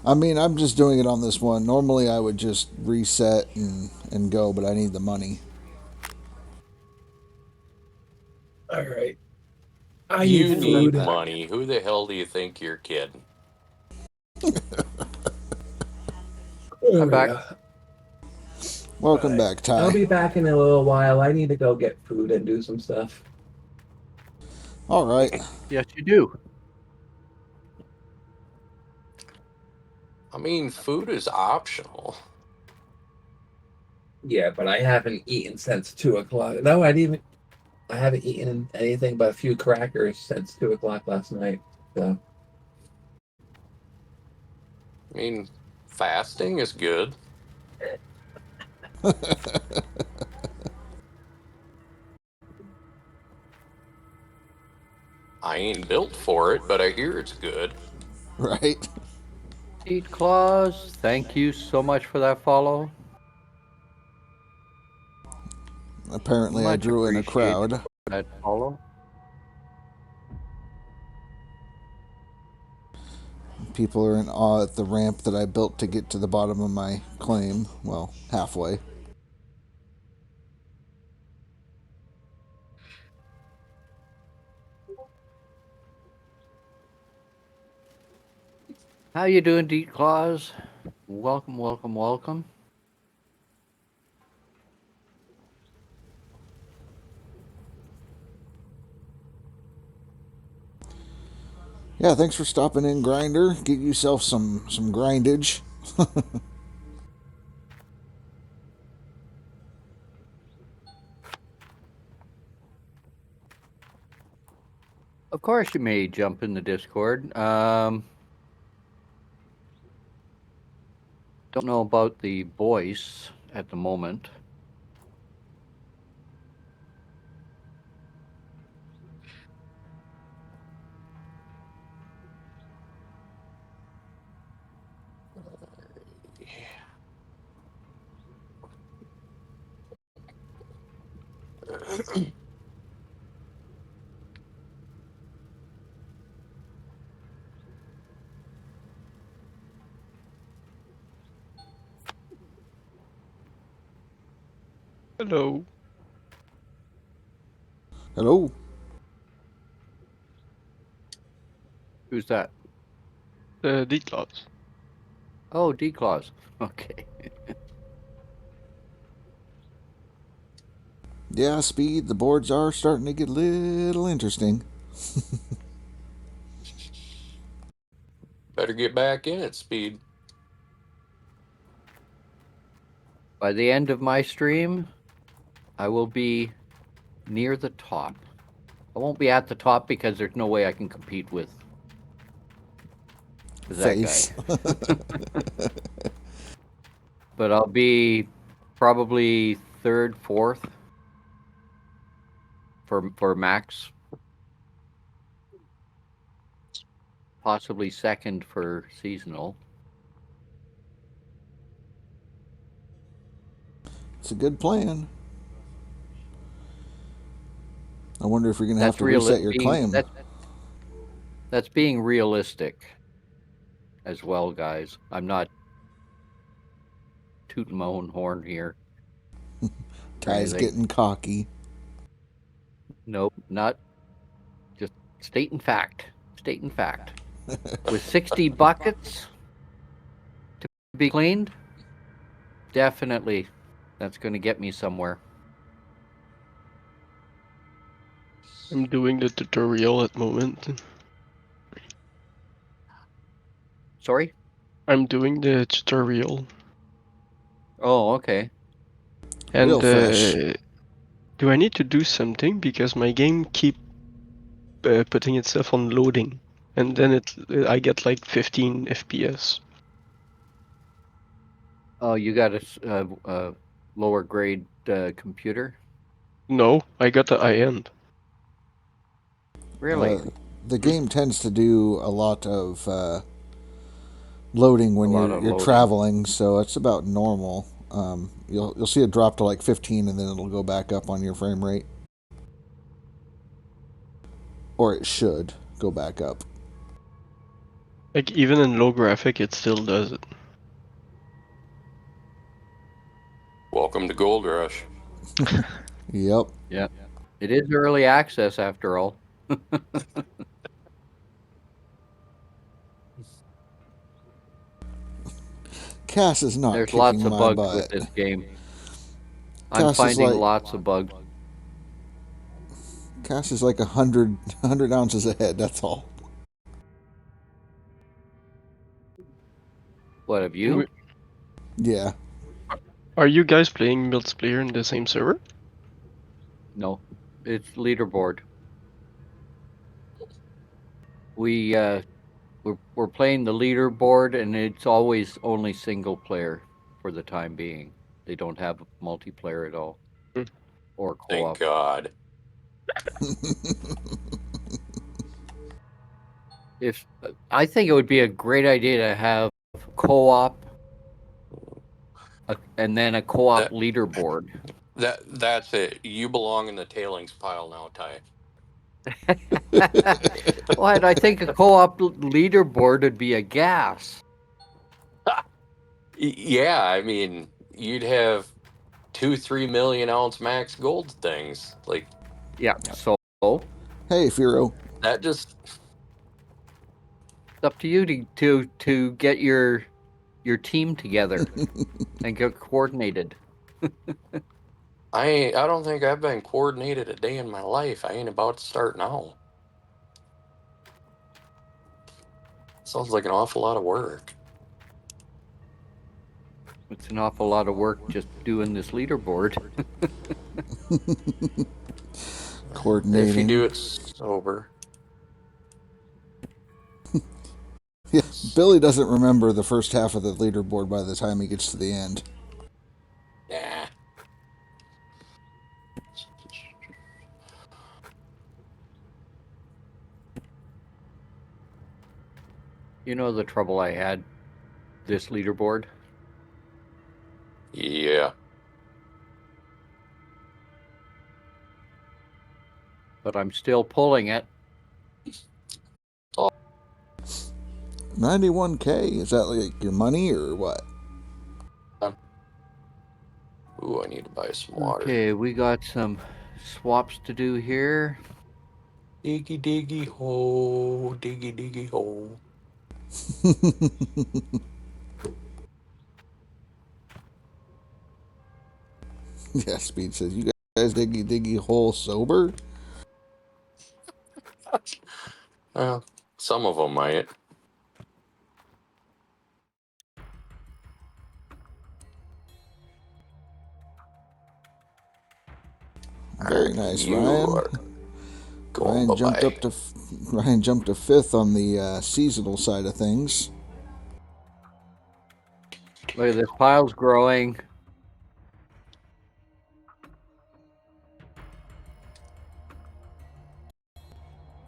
I mean, I'm just doing it on this one. Normally, I would just reset and go, but I need the money. All right. You need money. Who the hell do you think you're kidding? I'm back. Welcome back, Ty. I'll be back in a little while. I need to go get food and do some stuff. All right. Yes, you do. I mean, food is optional. Yeah, but I haven't eaten since 2 o'clock. No, I haven't eaten anything but a few crackers since 2 o'clock last night. So. I mean, fasting is good. I ain't built for it, but I hear it's good. Right. Eat Claus, thank you so much for that follow. Apparently, I drew in a crowd. That follow. People are in awe at the ramp that I built to get to the bottom of my claim. Well, halfway. How you doing, Deep Claws? Welcome, welcome, welcome. Yeah, thanks for stopping in, Grinder. Get yourself some grindage. Of course, you may jump in the Discord. Don't know about the voice at the moment. Hello, Hello. Who's that? D-Claws. Oh, D-Claws. Okay. Yeah, Speed, the boards are starting to get a little interesting. Better get back in it, Speed. By the end of my stream, I will be near the top. I won't be at the top because there's no way I can compete with that Face. guy. But I'll be probably third, fourth for max. Possibly second for seasonal. It's a good plan. I wonder if you're going to have That's to reset your claim. That's being realistic as well, guys. I'm not tooting my own horn here. Guy's getting cocky. Nope, not just stating fact. Stating fact. With 60 buckets to be cleaned, definitely that's going to get me somewhere. I'm doing the tutorial at the moment. Sorry? I'm doing the tutorial. Oh, okay. And Real fresh. do I need to do something because my game keep putting itself on loading, and then I get like 15 FPS. Oh, you got a lower grade computer? No, I got the high end. Really? The game tends to do a lot of loading when you're traveling, so it's about normal. You'll see it drop to like 15, and then it'll go back up on your frame rate, or it should go back up. Like even in low graphic, it still does it. Welcome to Gold Rush. Yep. Yeah. It is early access after all. Cass is not There's kicking lots of my bugs butt. with this game. Cass I'm finding is like, lots of bugs. Cass is like 100 ounces ahead, that's all. What have you? Yeah. Are you guys playing multiplayer in the same server? No. It's leaderboard. We're playing the leaderboard, and it's always only single player for the time being. They don't have multiplayer at all, or co-op. Thank God. If I think it would be a great idea to have co-op, and then a co-op leaderboard. That's it. You belong in the tailings pile now, Ty. What? I think a co-op leaderboard would be a gas. Yeah, I mean, you'd have 2-3 million ounce max gold things. Like, yeah. So, hey, Firo. That just It's up to you to get your team together and get coordinated. I don't think I've been coordinated a day in my life. I ain't about to start now. Sounds like an awful lot of work. It's an awful lot of work just doing this leaderboard. Coordinating. If you do it sober. Yeah, Billy doesn't remember the first half of the leaderboard by the time he gets to the end. Nah. You know the trouble I had this leaderboard? Yeah. But I'm still pulling it. 91K? Is that like your money or what? Ooh, I need to buy some water. Okay, we got some swaps to do here. Diggy diggy hole, diggy diggy hole. Yeah, Speed says, you guys diggy hole sober? Well, some of them might. Very nice, You Ryan. are going Ryan jumped to 5th on the seasonal side of things. Look at this pile's growing.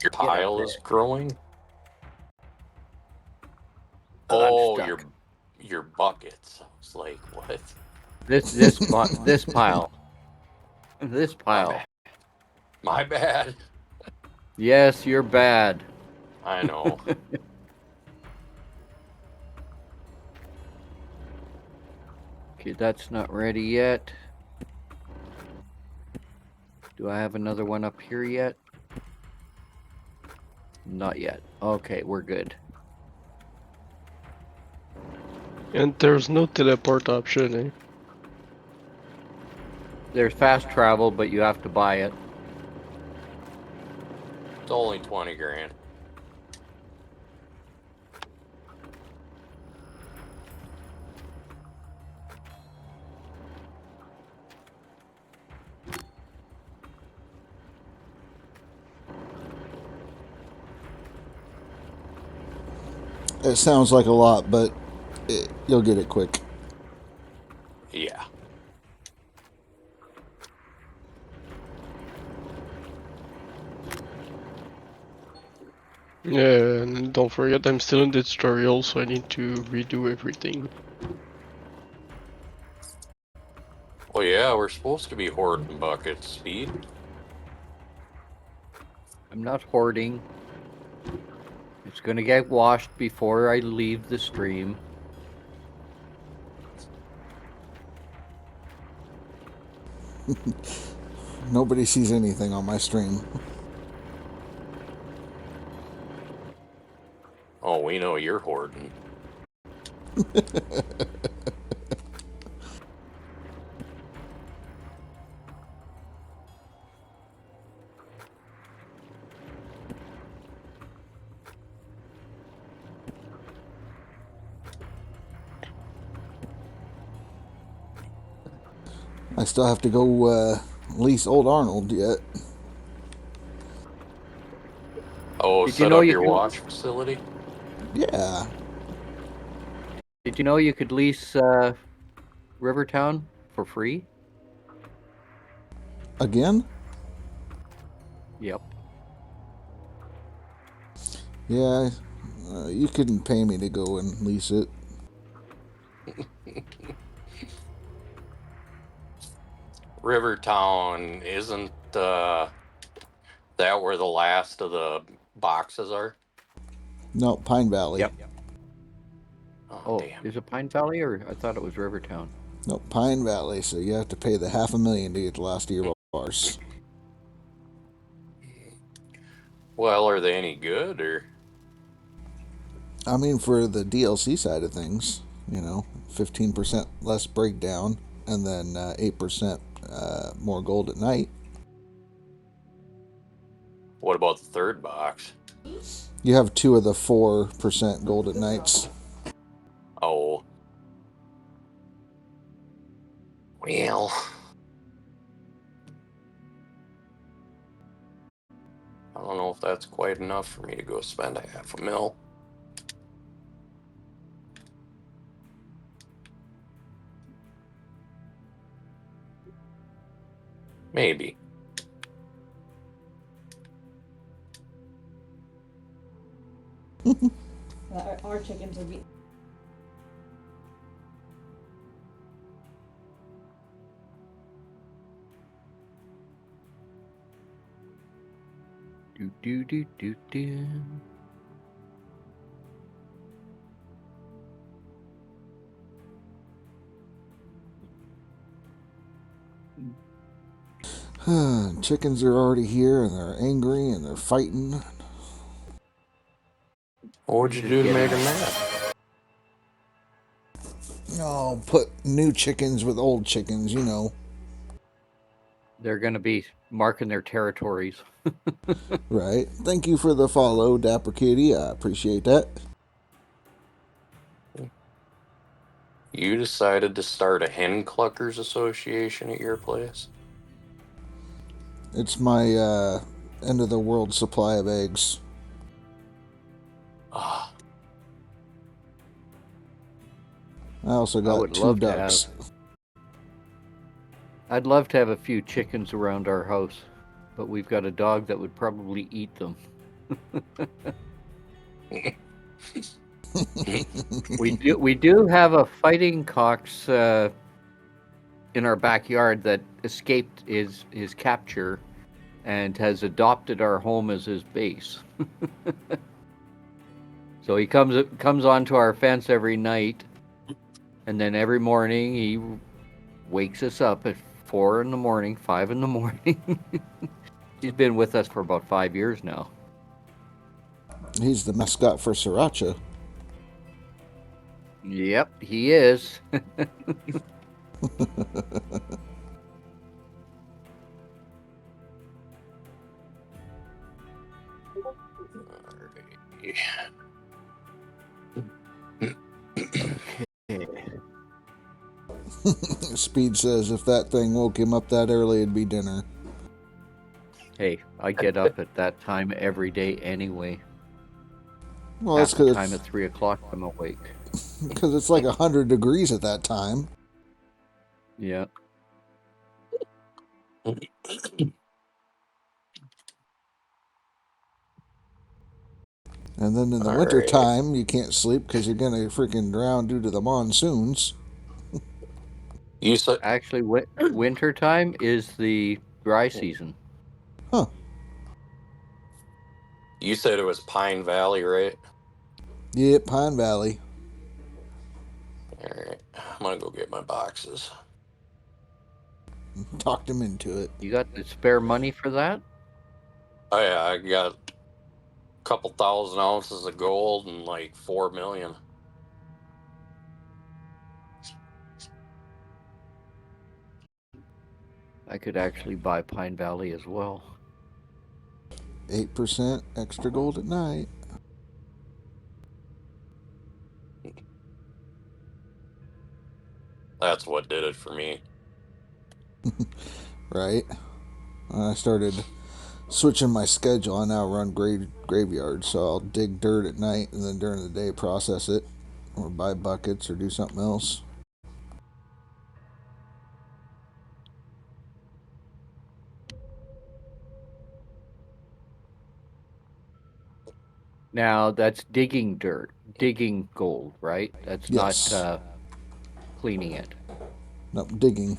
Your pile is growing. Oh, your buckets. I was like, what? This pile. This pile. My bad. Yes, you're bad. I know. Okay, that's not ready yet. Do I have another one up here yet? Not yet. Okay, we're good. And there's no teleport option, eh? There's fast travel, but you have to buy it. It's only 20 grand. It sounds like a lot, but you'll get it quick. Yeah. Yeah, and don't forget I'm still in the tutorial, so I need to redo everything. Well, yeah, we're supposed to be hoarding buckets, Speed. I'm not hoarding. It's gonna get washed before I leave the stream. Nobody sees anything on my stream. Oh, we know you're hoarding. I still have to go lease Old Arnold yet. Oh, Did set you know up you your can- watch facility? Yeah. Did you know you could lease Rivertown for free? Again? Yep. Yeah. You couldn't pay me to go and lease it. Rivertown isn't that where the last of the boxes are? No, Pine Valley. Yep. Oh, damn. Is it Pine Valley or I thought it was Rivertown? No, Pine Valley. So you have to pay the $500,000 to get the last of your bars. Well, are they any good or? I mean, for the DLC side of things, 15% less breakdown, and then 8% more gold at night. What about the third box? You have 2 of the 4% gold at nights. Oh. Well. I don't know if that's quite enough for me to go spend $500,000. Maybe. Our chickens are being. Do. Chickens are already here, and they're angry, and they're fighting. What would you do to make them mad? Oh, put new chickens with old chickens, They're going to be marking their territories. Right. Thank you for the follow, Dapper Kitty. I appreciate that. You decided to start a hen cluckers association at your place? It's my end of the world supply of eggs. Ah. I also got 2 ducks. I'd love to have a few chickens around our house, but we've got a dog that would probably eat them. We do have a fighting cox in our backyard that escaped his capture and has adopted our home as his base. So he comes onto our fence every night, and then every morning he wakes us up at 4 in the morning, 5 in the morning. He's been with us for about 5 years now. He's the mascot for Sriracha. Yep, he is. Speed says if that thing woke him up that early, it'd be dinner. Hey, I get up at that time every day anyway. Well, that's because time at 3 o'clock I'm awake. Because it's like 100 degrees at that time. Yeah. And then in the winter time, you can't sleep because you're going to freaking drown due to the monsoons. You said actually winter time is the dry season. Huh. You said it was Pine Valley, right? Yeah, Pine Valley. All right, I'm gonna go get my boxes. Talked him into it. You got the spare money for that? Oh yeah, I got a couple thousand ounces of gold and like 4 million. I could actually buy Pine Valley as well. 8% extra gold at night. That's what did it for me. Right. I started switching my schedule. I now run graveyard, so I'll dig dirt at night and then during the day process it, or buy buckets or do something else. Now that's digging dirt, digging gold, right? That's yes. Not cleaning it. Nope, digging.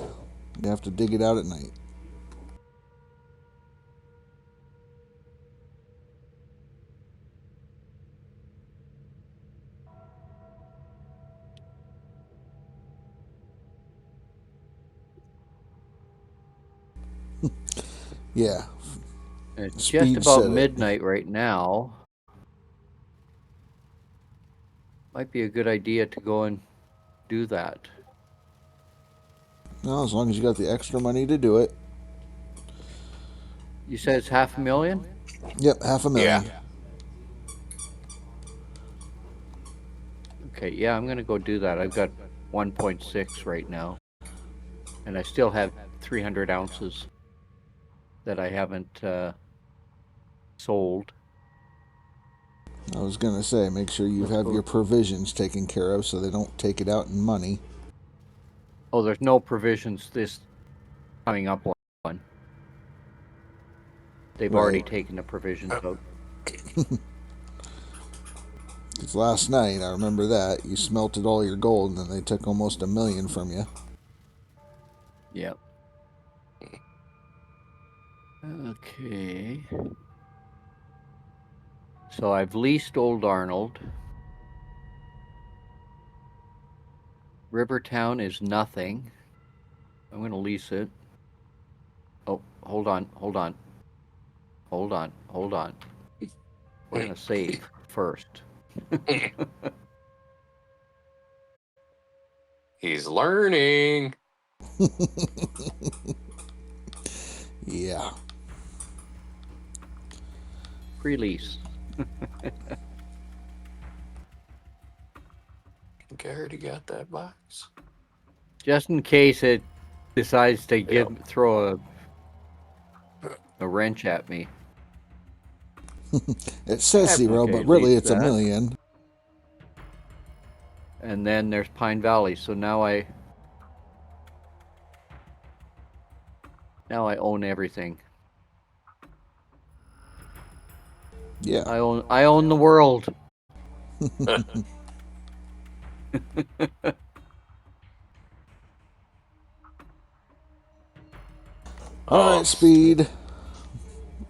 You have to dig it out at night. Yeah. It's Speed just about said midnight right now. Might be a good idea to go and do that. No, as long as you got the extra money to do it. You said it's $500,000? Yep, $500,000. Yeah. Okay, yeah, I'm gonna go do that. I've got 1.6 right now, and I still have 300 ounces that I haven't sold. I was going to say, make sure you have your provisions taken care of so they don't take it out in money. Oh, there's no provisions this coming up one. They've already taken the provisions out. Because last night, I remember that, you smelted all your gold and then they took almost $1 million from you. Yep. Okay. So I've leased Old Arnold. Rivertown is nothing. I'm going to lease it. Oh, hold on. We're going to save first. He's learning. Yeah. Release. I already got that box. Just in case it decides to throw a wrench at me. It says zero, but really it's $1 million. And then there's Pine Valley. So now I own everything. Yeah. I own the world. All right, Speed.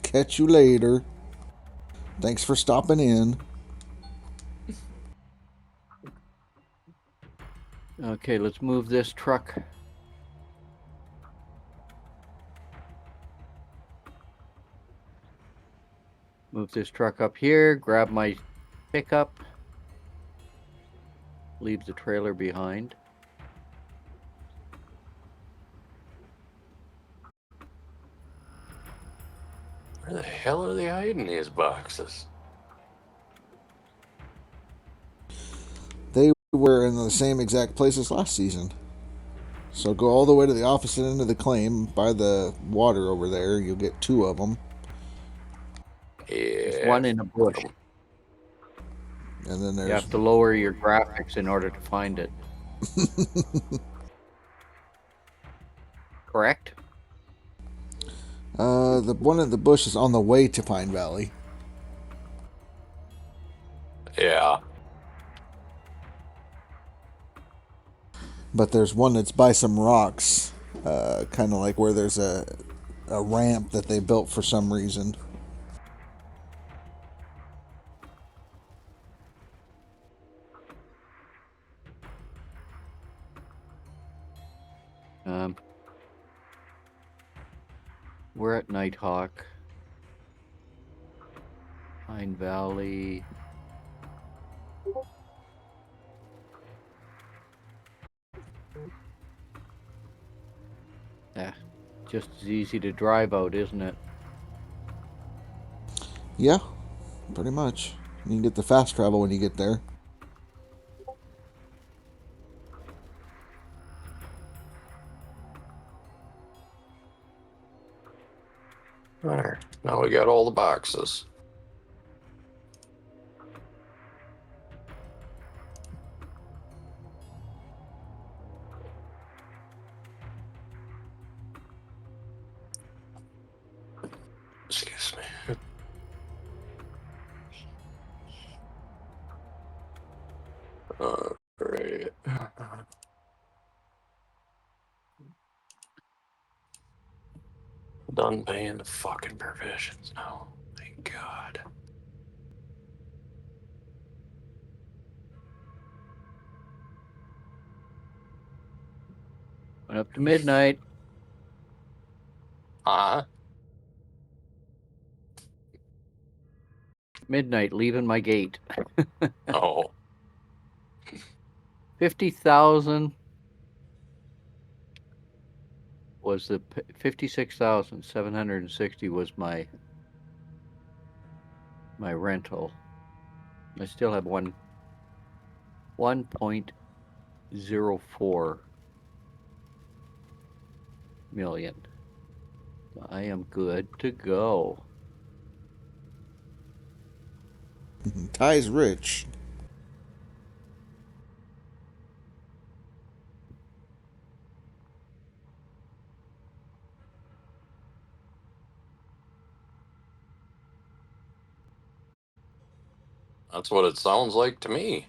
Catch you later. Thanks for stopping in. Okay, let's move this truck. Move this truck up here, grab my pickup, leave the trailer behind. Where the hell are they hiding these boxes? They were in the same exact place as last season. So go all the way to the opposite end of the claim, by the water over there. You'll get 2 of them. Yeah. There's one in a bush. And then there's... You have to lower your graphics in order to find it. Correct? The one in the bush is on the way to Pine Valley. Yeah. But there's one that's by some rocks, kind of like where there's a ramp that they built for some reason. We're at Nighthawk. Pine Valley. Yeah, just as easy to drive out, isn't it? Yeah, pretty much. You can get the fast travel when you get there. Alright, now we got all the boxes. Excuse me. Alright. Done paying the fucking provisions now. Thank God. Went up to midnight. Midnight, leaving my gate. Oh. 50,000 was the 56,760 was my rental. I still have 1.04 million. I am good to go. Ty's rich. That's what it sounds like to me.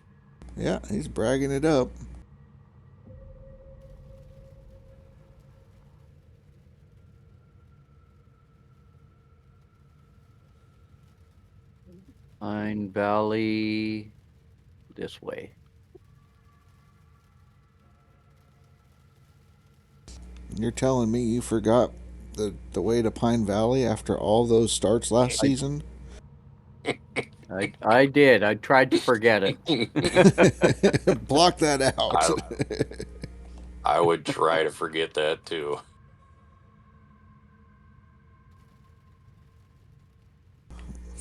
Yeah, he's bragging it up. Pine Valley this way. You're telling me you forgot the way to Pine Valley after all those starts last season? I did. I tried to forget it. Block that out. I would try to forget that too.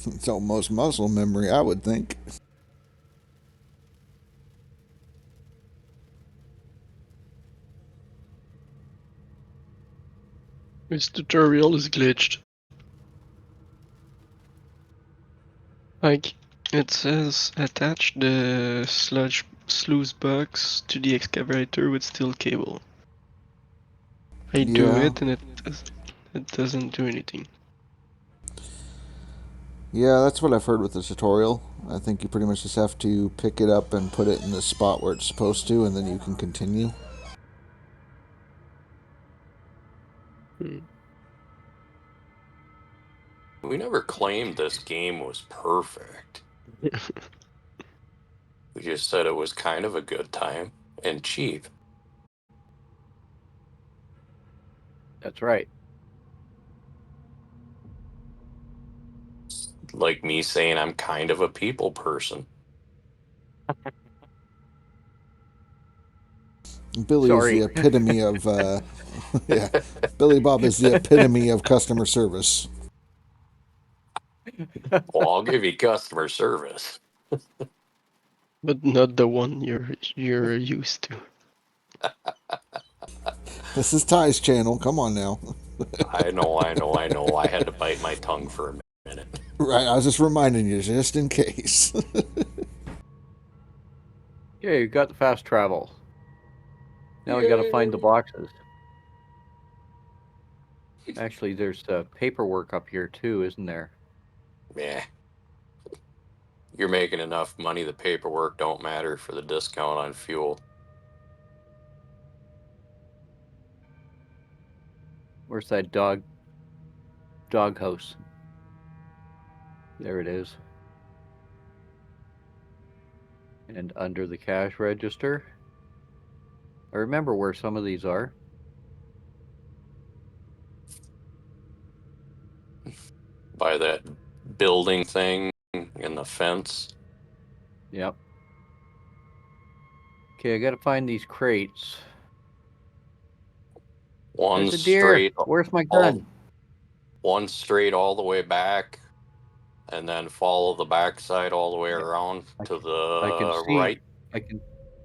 It's almost muscle memory, I would think. This tutorial is glitched. Like, it says attach the sluice box to the excavator with steel cable. I do it and it doesn't do anything. Yeah, that's what I've heard with the tutorial. I think you pretty much just have to pick it up and put it in the spot where it's supposed to, and then you can continue. We never claimed this game was perfect. We just said it was kind of a good time and cheap. That's right. Like me saying I'm kind of a people person. Billy is the epitome of, yeah, Billy Bob is the epitome of customer service. Well, I'll give you customer service. But not the one you're used to. This is Ty's channel. Come on now. I know. I had to bite my tongue for a minute. Right, I was just reminding you, just in case. Yeah, you got the fast travel. Now we got to find the boxes. Actually, there's paperwork up here too, isn't there? Yeah. You're making enough money, the paperwork don't matter for the discount on fuel. Where's that dog house? There it is. And under the cash register. I remember where some of these are. By that building thing in the fence. Yep. Okay, I gotta find these crates. One There's a deer. straight. Where's my gun? One straight all the way back, and then follow the backside all the way around to the right.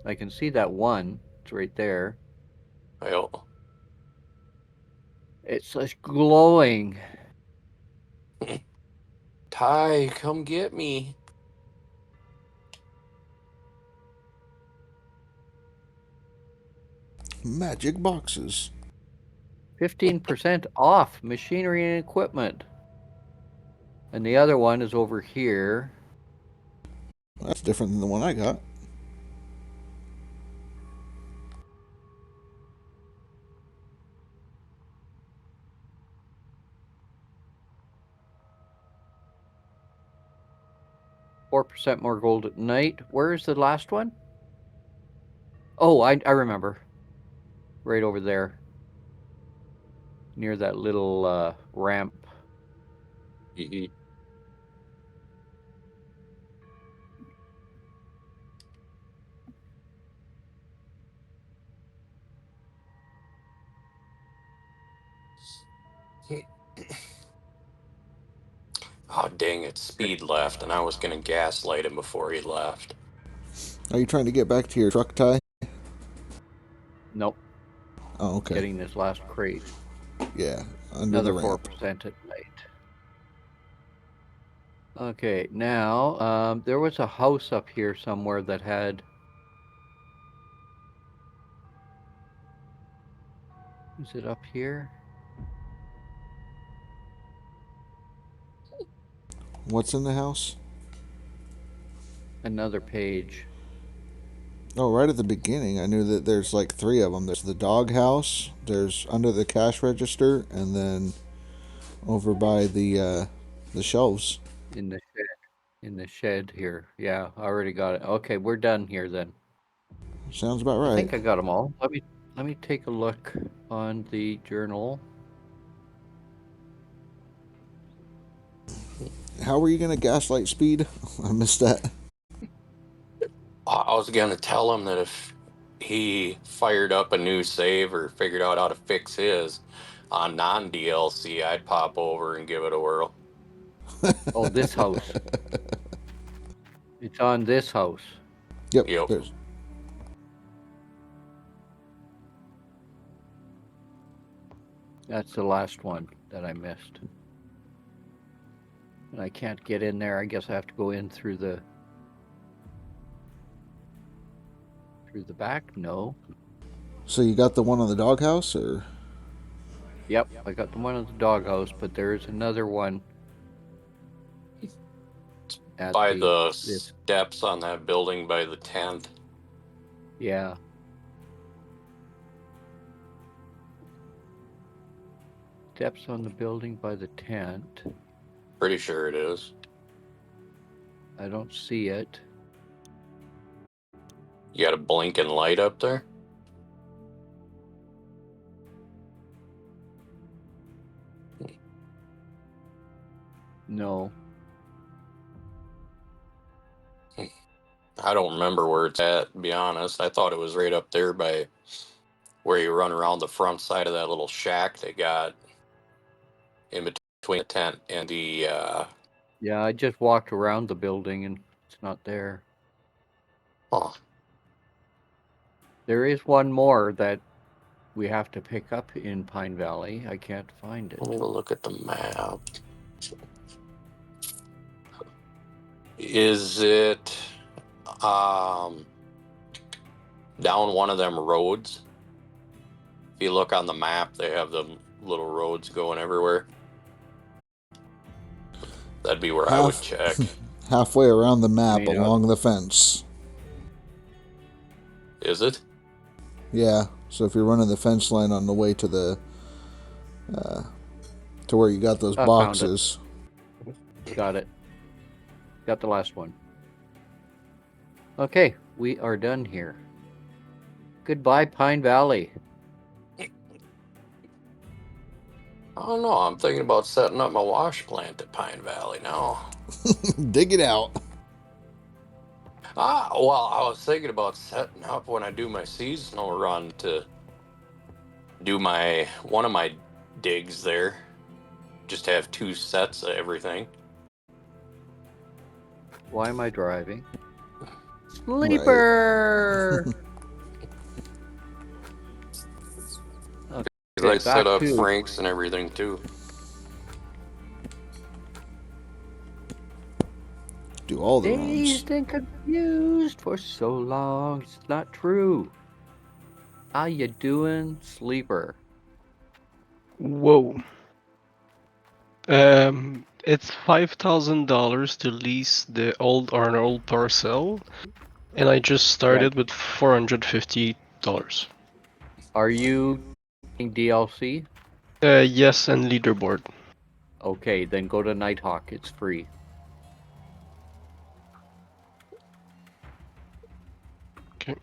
I can see that one. It's right there. Well, it's like glowing. Ty, come get me. Magic boxes. 15% off machinery and equipment. And the other one is over here. That's different than the one I got. %4 more gold at night. Where is the last one? Oh, I remember. Right over there. Near that little ramp. Oh, dang it. Speed left, and I was going to gaslight him before he left. Are you trying to get back to your truck, Ty? Nope. Oh, okay. Getting this last crate. Yeah, under the Another ramp. 4% at late. Okay, now, there was a house up here somewhere that had... Is it up here? What's in the house? Another page. Oh, right at the beginning, I knew that there's like 3 of them. There's the dog house, there's under the cash register, and then over by the shelves. In the shed. In the shed here. Yeah, I already got it. Okay, we're done here then. Sounds about right. I think I got them all. Let me take a look on the journal. How were you going to gaslight Speed? I missed that. I was going to tell him that if he fired up a new save or figured out how to fix his on non-DLC, I'd pop over and give it a whirl. Oh, this house. It's on this house. Yep. Yep. That's the last one that I missed. And I can't get in there. I guess I have to go in through the back? No. So you got the one on the doghouse, or? Yep, I got the one at the doghouse, but there's another one at By the steps on that building by the 10th. Yeah. Steps on the building by the tent. Pretty sure it is. I don't see it. You got a blinking light up there? No. I don't remember where it's at, to be honest. I thought it was right up there by where you run around the front side of that little shack they got in between the tent and the... Yeah, I just walked around the building and it's not there. Huh. There is one more that we have to pick up in Pine Valley. I can't find it. Let me look at the map. Is it down one of them roads? If you look on the map, they have the little roads going everywhere. That'd be where I would check. Halfway around the map along the fence. Is it? Yeah. So if you're running the fence line on the way to the to where you got those boxes. Got it. Got the last one. Okay, we are done here. Goodbye, Pine Valley. I don't know. I'm thinking about setting up my wash plant at Pine Valley now. Dig it out. Well, I was thinking about setting up when I do my seasonal run to do one of my digs there. Just have 2 sets of everything. Why am I driving? Sleeper! Right. Okay, I set up Frank's and everything too. Do all the Dazed and confused for so long. It's not true. How you doing, Sleeper? Whoa. It's $5,000 to lease the old Arnold parcel, and I just started with $450. Are you doing DLC? Yes, and leaderboard. Okay, then go to Nighthawk. It's free. Okay.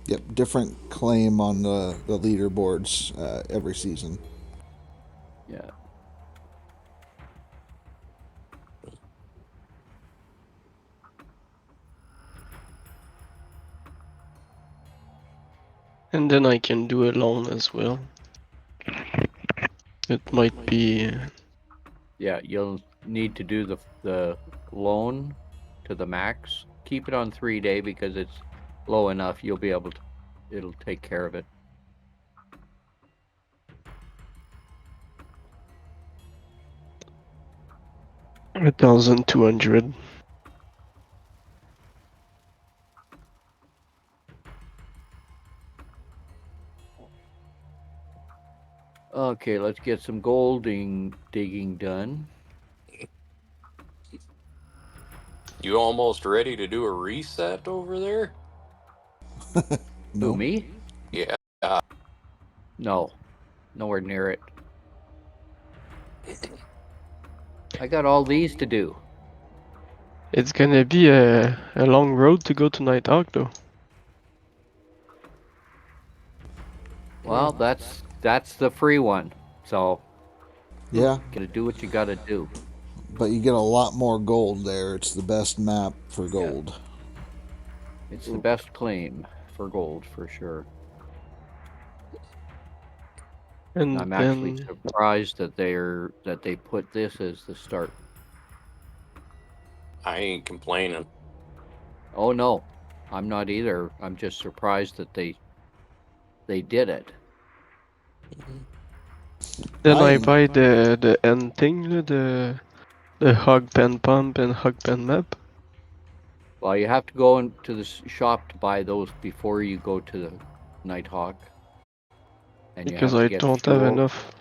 Yep, different claim on the leaderboards every season. Yeah. And then I can do a loan as well. It might be... Yeah, you'll need to do the loan to the max. Keep it on 3-day because it's low enough. You'll be able to. It'll take care of it. $1,200. Okay, let's get some gold digging done. You almost ready to do a reset over there? Who, me? Yeah. No, nowhere near it. I got all these to do. It's gonna be a long road to go to Nighthawk, though. Well, that's the free one. So Yeah, gotta do what you gotta do. but you get a lot more gold there. It's the best map for gold. It's the best claim for gold for sure. And I'm then actually surprised that they put this as the start. I ain't complaining. Oh no, I'm not either. I'm just surprised that they did it. then I am- buy the end thing, the hog pen pump and hog pen map. Well, you have to go into the shop to buy those before you go to the Nighthawk. And you Because have to I get don't have fuel. enough.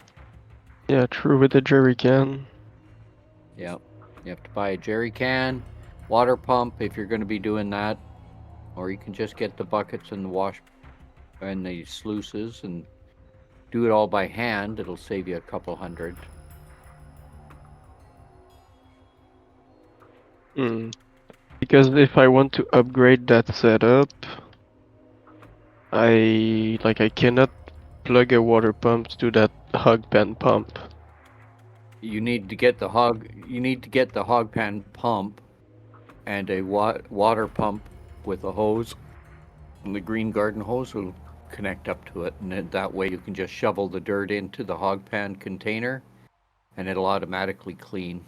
Yeah, true, with the jerry can. Yeah, you have to buy a jerry can, water pump if you're going to be doing that, or you can just get the buckets and the wash and the sluices and do it all by hand. It'll save you a couple hundred. Because if I want to upgrade that setup, I cannot plug a water pump to that hog pen pump. You need to get the hog pan pump and a water pump with a hose, and the green garden hose will connect up to it, and that way you can just shovel the dirt into the hog pan container and it'll automatically clean.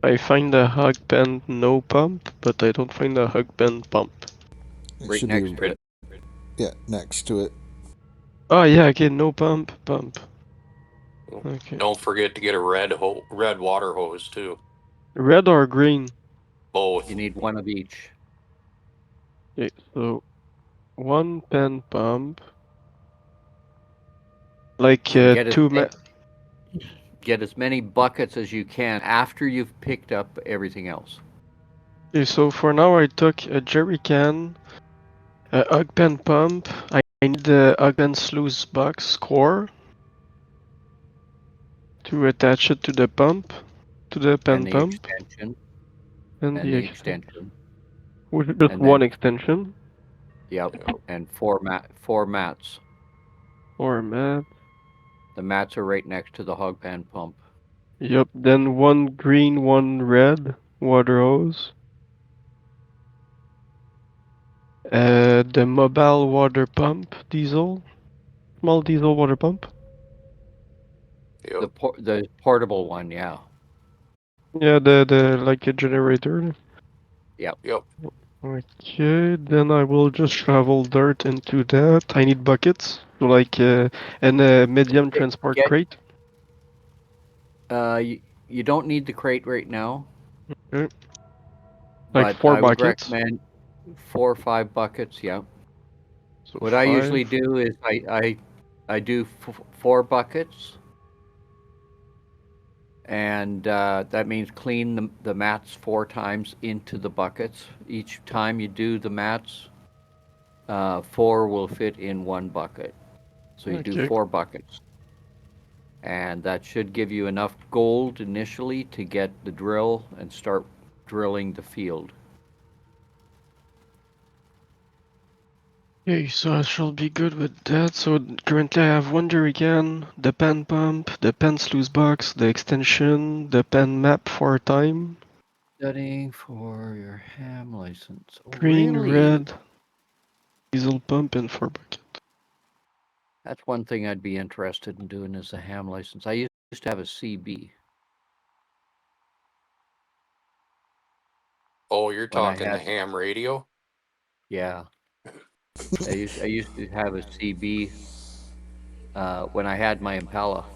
I find a hog pen no pump, but I don't find a hog pen pump. It Right should next be to it. yeah next to it. Oh yeah, again, no pump. Okay. Don't forget to get a red water hose too. Red or green? Both. You need one of each. Okay, so one pen pump, like And get as many buckets as you can after you've picked up everything else. Okay, so for now I took a jerry can, a hog pen pump. I need the hog pen sluice box core to attach it to the pump, to the pen And the pump, extension. and And the the extension. extension. With just And one then, extension. yep. And four mats. Or mat. The mats are right next to the hog pan pump. Yep, then one green, one red water hose. The mobile water pump, diesel. Small diesel water pump. Yep. The portable one, yeah. Yeah, the like a generator. Yep. Okay, then I will just shovel dirt into that. I need buckets, so like and a medium transport crate. You don't need the crate right now. Okay. Like But 4 I would buckets. recommend 4 or 5 buckets, yeah. So What 5. I usually do is I do 4 buckets, and that means clean the mats 4 times into the buckets. Each time you do the mats, 4 will fit in 1 bucket. So you do Okay. 4 buckets. And that should give you enough gold initially to get the drill and start drilling the field. Okay, so I shall be good with that. So currently I have one jerrycan, the pen pump, the pen sluice box, the extension, the pen map for time. Studying for your ham license. Green, Really? red, diesel pump, and 4 bucket. That's one thing I'd be interested in doing is a ham license. I used to have a CB. Oh, you're When I talking the had, ham radio? yeah, I used to have a CB when I had my Impala.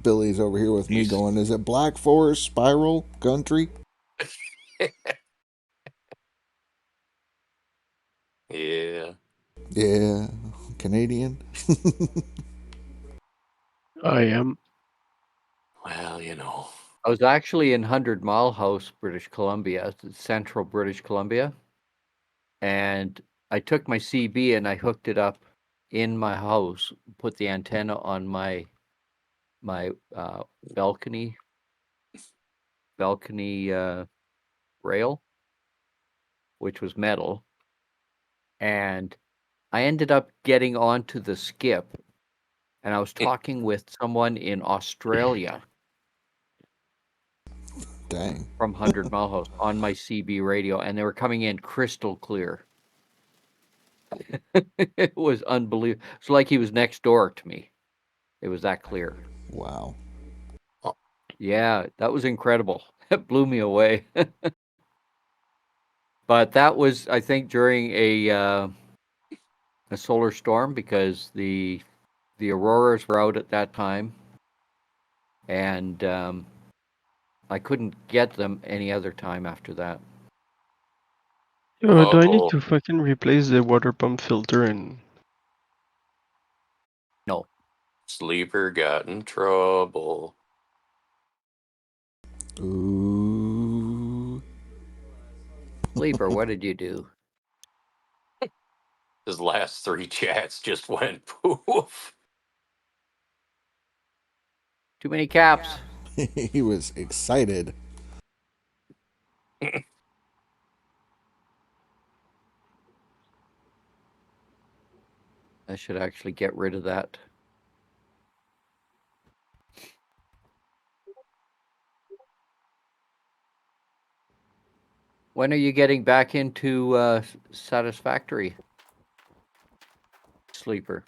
Billy's over here with me Jeez. going, is it Black Forest, Spiral, Country? Yeah. Yeah, Canadian. I am. Well, you know. I was actually in 100 Mile House, British Columbia, central British Columbia. And I took my CB and I hooked it up in my house, put the antenna on my balcony rail, which was metal. And I ended up getting onto the skip, and I was talking with someone in Australia. Dang. From 100 Mile House on my CB radio, and they were coming in crystal clear. It was unbelievable. It's like he was next door to me. It was that clear. Wow. Yeah, that was incredible. It blew me away. But that was, I think, during a solar storm because the auroras were out at that time, and I couldn't get them any other time after that. Do I need Uh-oh. to fucking replace the water pump filter and... No. Sleeper got in trouble. Ooh. Sleeper, what did you do? His last 3 chats just went poof. Too many caps. He was excited. I should actually get rid of that. When are you getting back into Satisfactory, Sleeper?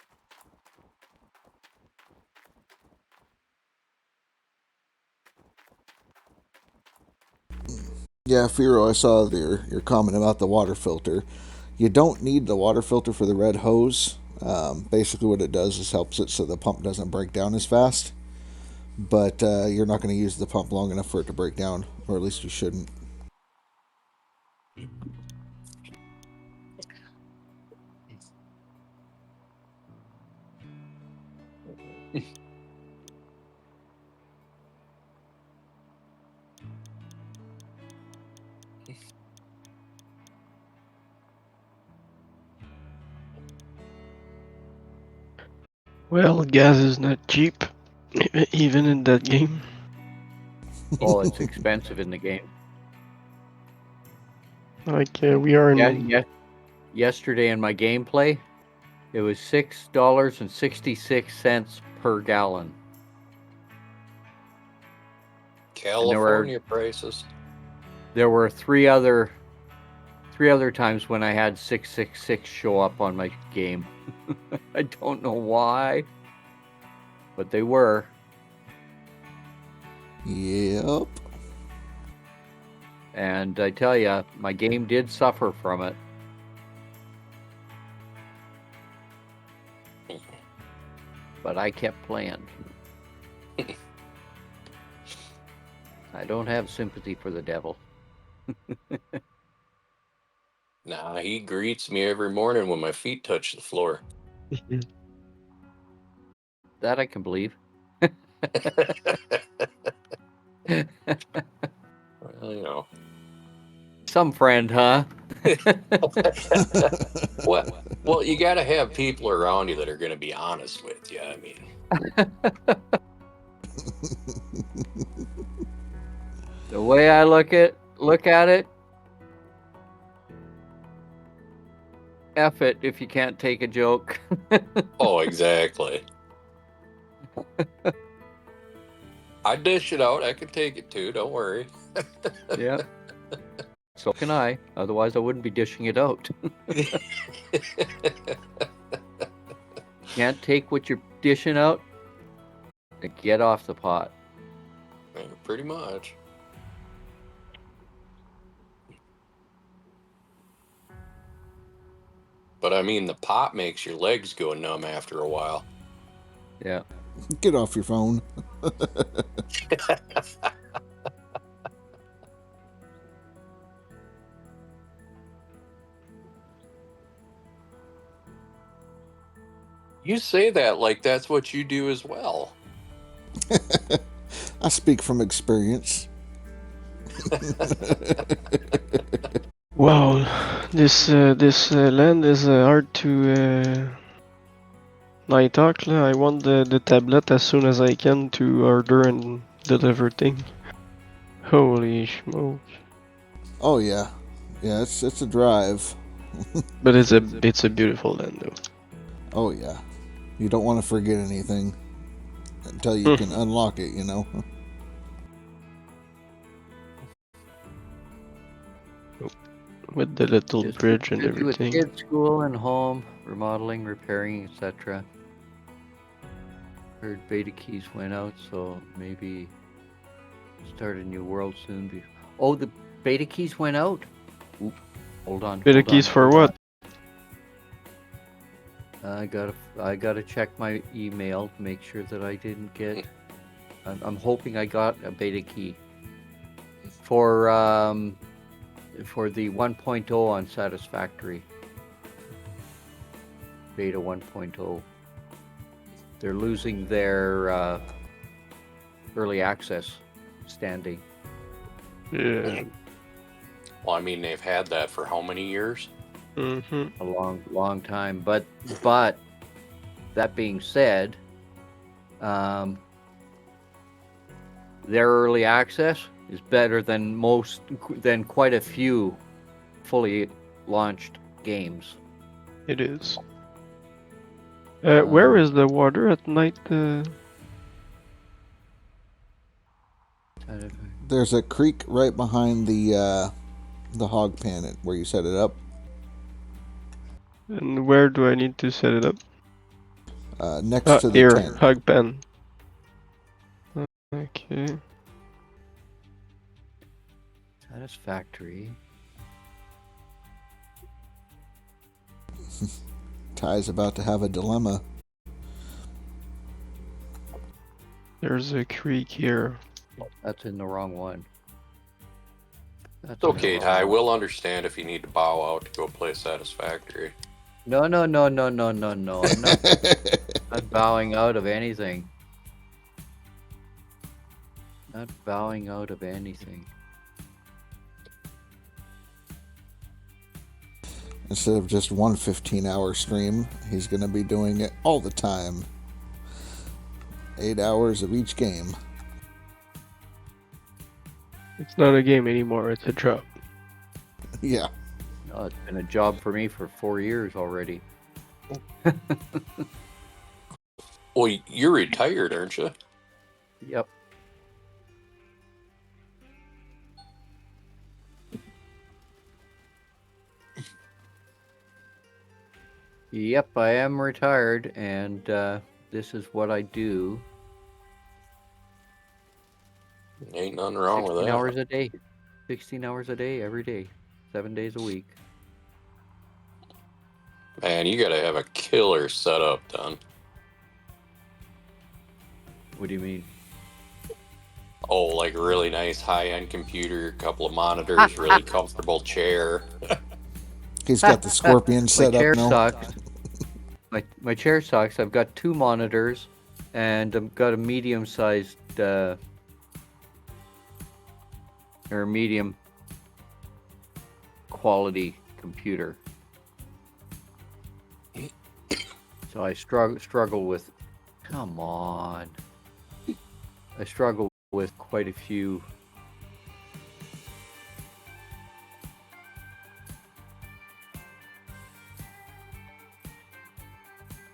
Yeah, Firo, I saw your comment about the water filter. You don't need the water filter for the red hose. Basically, what it does is helps it so the pump doesn't break down as fast. But you're not going to use the pump long enough for it to break down, or at least you shouldn't. Well, gas is not cheap, even in that game. Oh, it's expensive in the game. Like, we are in... Yeah. Yesterday in my gameplay, it was $6.66 per gallon. California prices. There were three other times when I had 666 show up on my game. I don't know why, but they were. Yep. And I tell you, my game did suffer from it. But I kept playing. I don't have sympathy for the devil. Nah, he greets me every morning when my feet touch the floor. That I can believe. Well, you know. Some friend, huh? Well, you got to have people around you that are going to be honest with you. I mean, the way I look at it, F it if you can't take a joke. oh, exactly. I dish it out. I can take it too. Don't worry. Yeah. So can I. Otherwise, I wouldn't be dishing it out. can't take what you're dishing out, then get off the pot. Yeah, pretty much. But I mean, the pot makes your legs go numb after a while. Yeah. Get off your phone. You say that like that's what you do as well. I speak from experience. Wow, this land is hard to talk. I want the tablet as soon as I can to order and deliver thing. Holy smoke! Oh yeah, yeah. It's a drive. But it's a beautiful land though. Oh yeah. You don't want to forget anything until you can unlock it. You know. With the little Just bridge and busy with everything. kids, school, and home, remodeling, repairing, etc. Heard beta keys went out, so maybe start a new world soon. Oh, the beta keys went out. Oop, hold on. Beta keys for what? I gotta check my email to make sure that I didn't get. I'm hoping I got a beta key for the 1.0 on Satisfactory. Beta 1.0. They're losing their early access standing. Yeah. Well, I mean, they've had that for how many years? Mm-hmm. A long time. But that being said, their early access is better than quite a few fully launched games. It is. Where is the water at night? There's a creek right behind the hog pen where you set it up. And where do I need to set it up? Next to the here, tent. hog pen. Okay. Satisfactory. Ty's about to have a dilemma. There's a creek here. That's in the wrong one. It's okay, Ty. We'll understand if you need to bow out to go play Satisfactory. No. I'm not bowing out of anything. Not bowing out of anything. Instead of just one 15-hour stream, he's going to be doing it all the time. 8 hours of each game. It's not a game anymore, it's a job. Yeah. No, it's been a job for me for 4 years already. Well, you're retired, aren't you? Yep. Yep, I am retired, and this is what I do. Ain't nothing wrong with 16 that. hours a day. 16 hours a day, every day. 7 days a week. Man, you gotta have a killer setup done. What do you mean? Oh, like a really nice high-end computer, a couple of monitors, really comfortable chair. He's got the scorpion set My chair up now. sucks. My chair sucks. I've got 2 monitors, and I've got a medium-sized or medium quality computer. So I struggle with. Come on. I struggle with quite a few.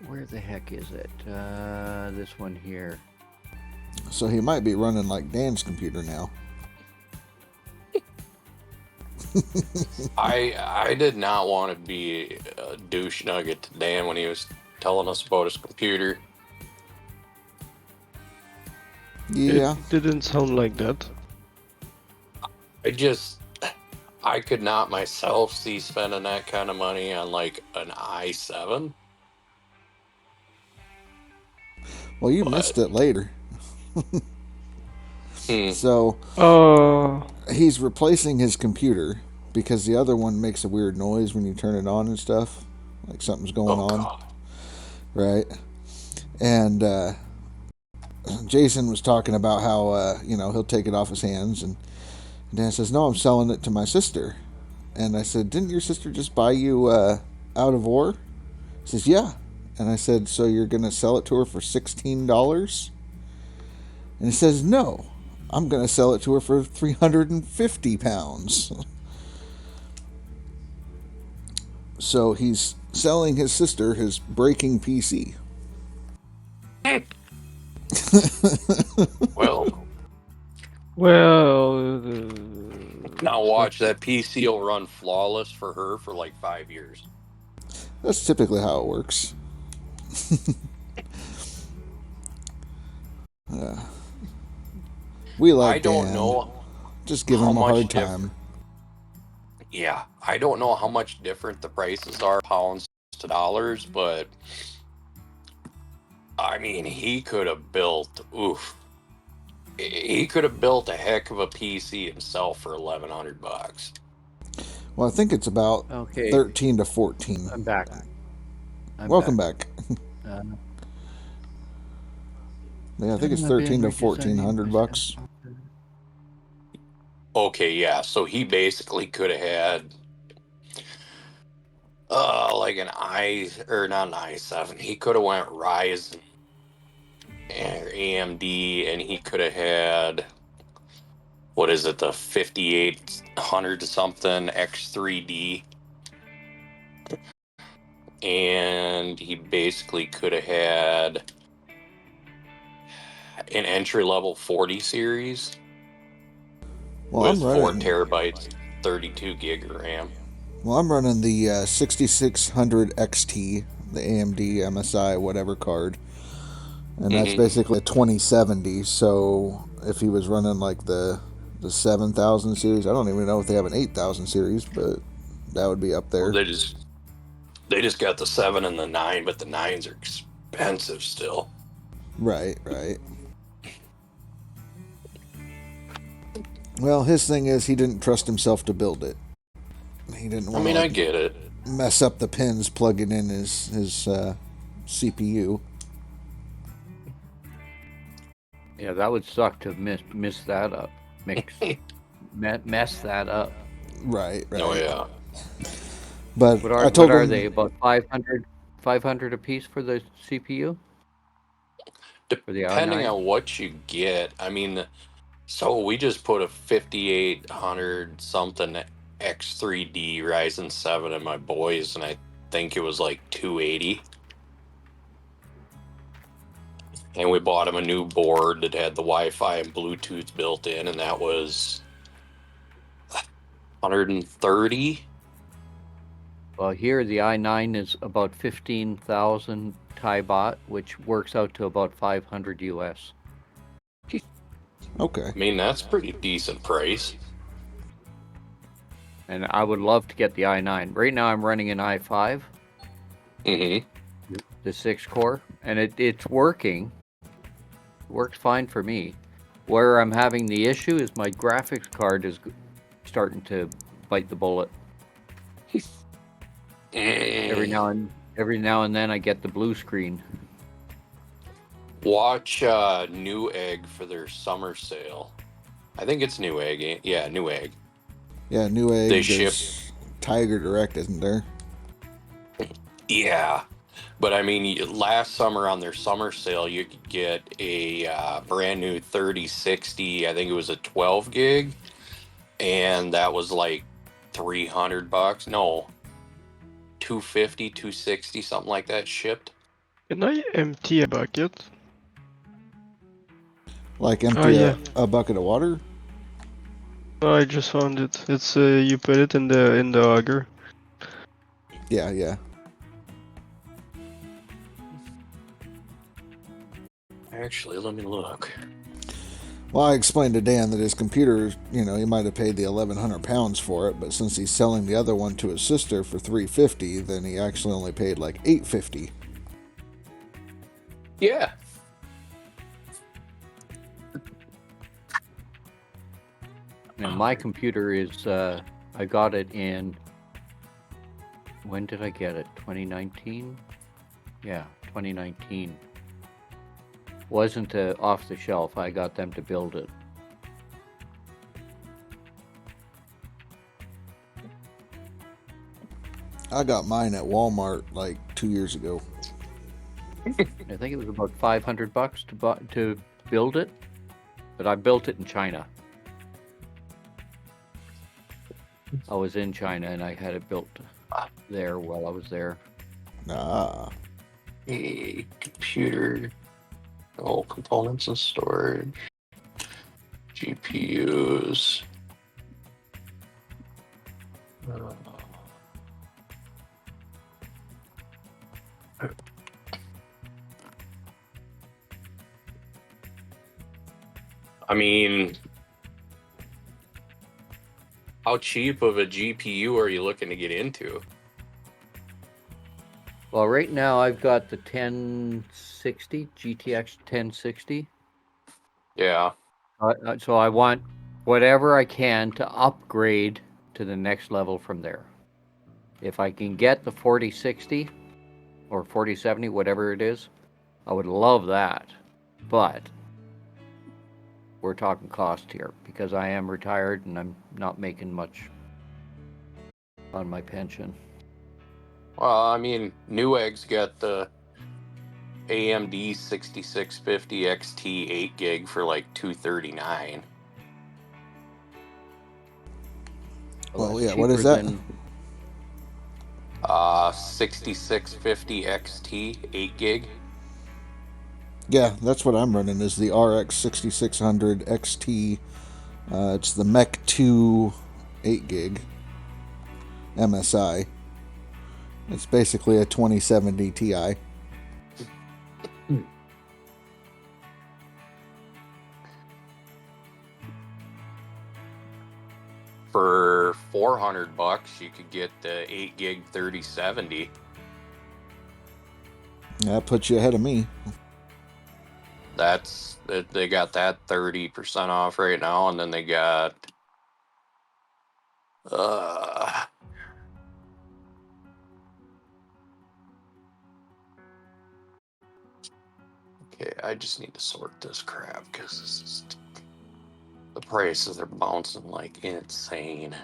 Where the heck is it? This one here. So he might be running like Dan's computer now. I did not want to be a douche nugget to Dan when he was telling us about his computer. Yeah. It didn't sound like that. I could not myself see spending that kind of money on like an i7. Well, you missed it later. Hmm. So Oh, he's replacing his computer because the other one makes a weird noise when you turn it on and stuff, like something's going Oh on, God. right? And Jason was talking about how he'll take it off his hands, and Dan says, "No, I'm selling it to my sister." And I said, "Didn't your sister just buy you out of war?" He says, "Yeah." And I said, "So you're gonna sell it to her for $16?" And he says, "No, I'm gonna sell it to her for £350." So he's selling his sister his breaking PC. Well, well. now watch that PC will run flawless for her for like 5 years. That's typically how it works. We like I don't Dan. know Just give how him a much hard time. Yeah, I don't know how much different the prices are, pounds to dollars, but I mean, he could have built, he could have built a heck of a PC himself for $1,100. Well, I think it's about Okay, 13 to 14. I'm back. Welcome back. Uh, Yeah, I think it's 13 to 1400 bucks. Okay, yeah, so he basically could have had like an or not an i7. He could have went Ryzen or AMD, and he could have had, what is it, the 5800 something X3D, and he basically could have had an entry level 40 series Well, with I'm 4 running. terabytes, 32 gig of RAM. Well, I'm running the 6600 XT, the AMD MSI whatever card, and that's basically a 2070. So if he was running like the 7000 series, I don't even know if they have an 8000 series, but that would be up there. Well, they just got the 7 and the 9, but the 9s are expensive still. Right. Well, his thing is he didn't trust himself to build it. He didn't want I get it. mess up the pins plugging in his CPU. yeah, that would suck to miss that up. Mess that up. Right. Oh yeah. But What I told are him, they? About 500 a piece for the CPU? For the Depending i9? on what you get, I mean, so we just put a 5800 something X3D Ryzen 7 in my boys, and I think it was like 280. And we bought him a new board that had the Wi-Fi and Bluetooth built in, and that was 130. Well, here the i9 is about 15,000 Thai baht, which works out to about 500 US. okay. I mean, that's pretty decent price. And I would love to get the i9. Right now I'm running an i5, Mm-hmm. the 6-core, and it's working. It works fine for me. Where I'm having the issue is my graphics card is starting to bite the bullet. Every now and then I get the blue screen. Watch Newegg for their summer sale. I think it's Newegg. Yeah, Newegg. Yeah, Newegg. They There's Tiger Direct, isn't there? Yeah, but I mean, last summer on their summer sale, you could get a brand new 3060. I think it was a 12 gig, and that was like $300. No, 250, 260, something like that shipped. Can I empty a bucket? Like empty yeah. a bucket of water? No, I just found it. It's you put it in the auger. Yeah. Actually, let me look. Well, I explained to Dan that his computer, he might have paid the £1,100 for it, but since he's selling the other one to his sister for $350, then he actually only paid like $850. Yeah. And my computer is, I got it in, when did I get it? 2019? Yeah, 2019. Wasn't off the shelf. I got them to build it. I got mine at Walmart like 2 years ago. I think it was about $500 to build it, but I built it in China. I was in China and I had it built there while I was there. A computer, all components and storage, GPUs. I mean, how cheap of a GPU are you looking to get into? Well, right now I've got the 1060, GTX 1060. Yeah. So I want whatever I can to upgrade to the next level from there. If I can get the 4060 or 4070, whatever it is, I would love that. But we're talking cost here because I am retired and I'm not making much on my pension. Well, I mean, Newegg's got the AMD 6650 XT 8 gig for like $239. Well, yeah, what is that? 6650 XT 8 gig. Yeah, that's what I'm running, is the RX 6600 XT. It's the Mech 2 8 gig MSI. It's basically a 2070 Ti. For $400, you could get the 8 gig 3070. That puts you ahead of me. They got that 30% off right now, and then they got okay, I just need to sort this crap because the prices are bouncing like insane.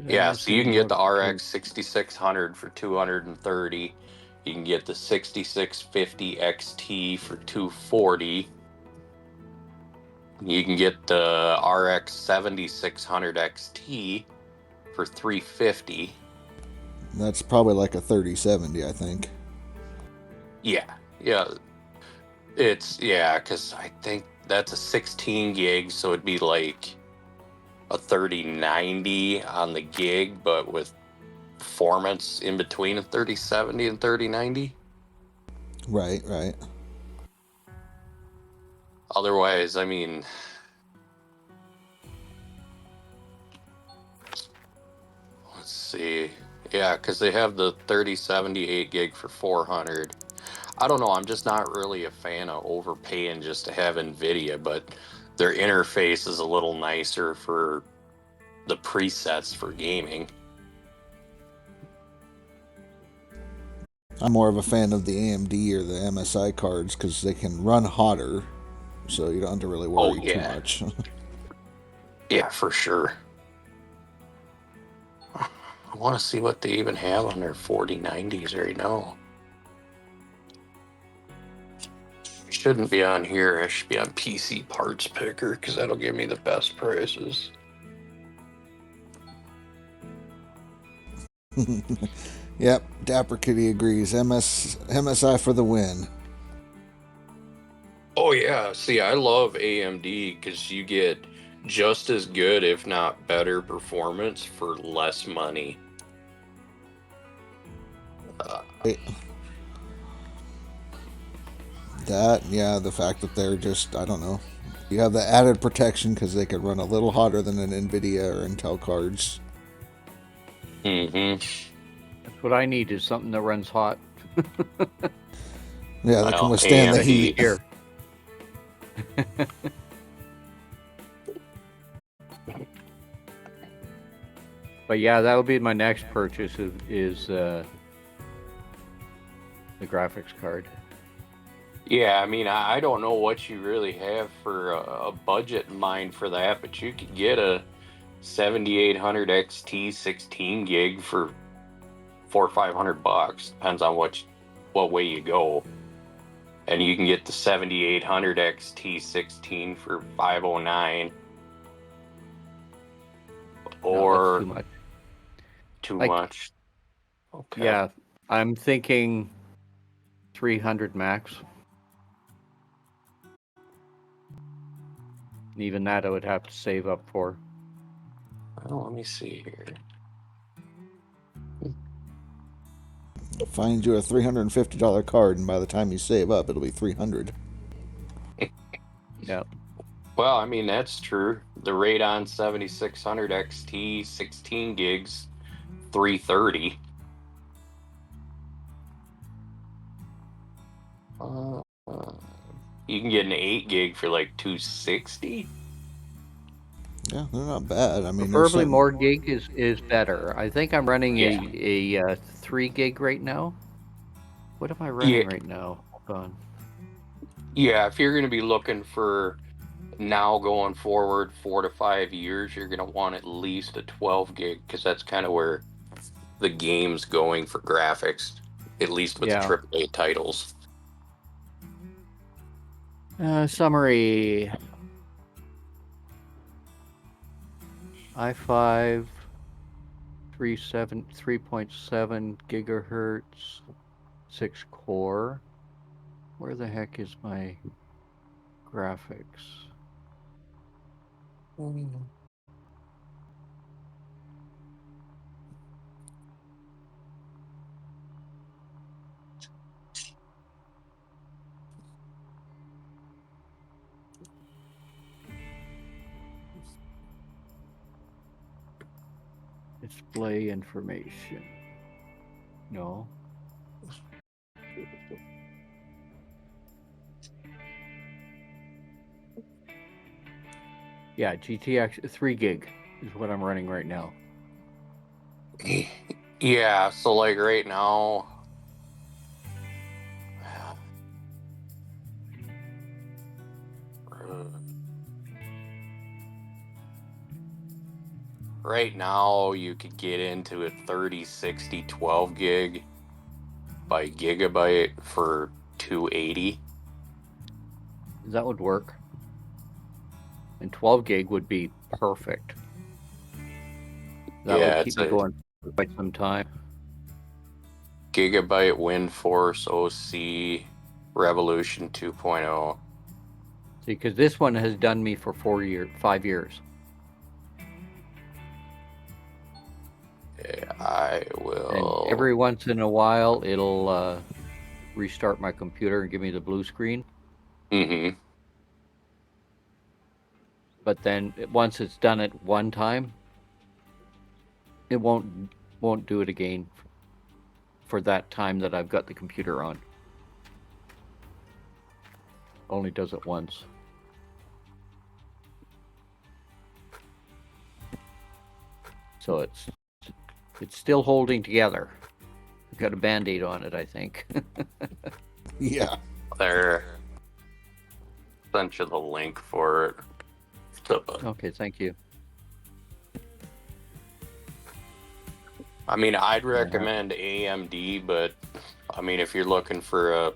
Yeah, so you can get the RX 6600 for $230. You can get the 6650 XT for $240. You can get the RX 7600 XT for $350. That's probably like a 3070, I think. Yeah. Because I think that's a 16 gig, so it'd be like a 3090 on the gig, but with performance in between a 3070 and 3090. Right. Otherwise, I mean, let's see. Yeah, because they have the 3070 8 gig for $400. I don't know. I'm just not really a fan of overpaying just to have NVIDIA, but their interface is a little nicer for the presets for gaming. I'm more of a fan of the AMD or the MSI cards because they can run hotter, so you don't have to really worry too much. Yeah, for sure. I want to see what they even have on their 4090s right now. Shouldn't be on here. I should be on PC Parts Picker because that'll give me the best prices. Yep, Dapper Kitty agrees. MSI for the win. Oh yeah, see, I love AMD because you get just as good, if not better, performance for less money. That, yeah, the fact that they're just, I don't know. You have the added protection because they could run a little hotter than an NVIDIA or Intel cards. Mm-hmm. That's what I need, is something that runs hot. Yeah, that can withstand the heat. Here. But yeah, that'll be my next purchase is the graphics card. Yeah, I mean, I don't know what you really have for a budget in mind for that, but you could get a 7800 XT 16 gig for $400 or $500. Depends on what way you go. And you can get the 7800 XT 16 for $509. Or no, that's too much. Okay. Yeah, I'm thinking 300 max. Even that I would have to save up for. Well, let me see here. Find you a $350 card, and by the time you save up, it'll be $300. Yeah. Well, I mean, that's true. The Radeon 7600 XT 16 gigs, $330. You can get an 8 gig for like $260. Yeah, they're not bad. I mean, preferably more gig is better. I think I'm running a 3 gig right now. What am I running right now? Hold on. Yeah, if you're going to be looking for now going forward 4 to 5 years, you're going to want at least a 12 gig because that's kind of where the game's going for graphics, at least with the AAA titles. Summary. i5 3.7 gigahertz, 6 core. Where the heck is my graphics? Display information. No. Yeah, GTX 3 gig is what I'm running right now. Yeah, so like right now, you could get into a 3060 12 gig by gigabyte for $280. That would work. And 12 gig would be perfect. That would keep me going for quite some time. Gigabyte WindForce OC Revolution 2.0. See, because this one has done me for 5 years. Yeah, I will. And every once in a while, it'll restart my computer and give me the blue screen. Mm-hmm. But then once it's done it one time, it won't do it again for that time that I've got the computer on. Only does it once. So it's still holding together. I've got a Band-Aid on it, I think. Yeah. There. Sent you the link for it. Okay, thank you. I mean, I'd recommend AMD, but I mean, if you're looking for a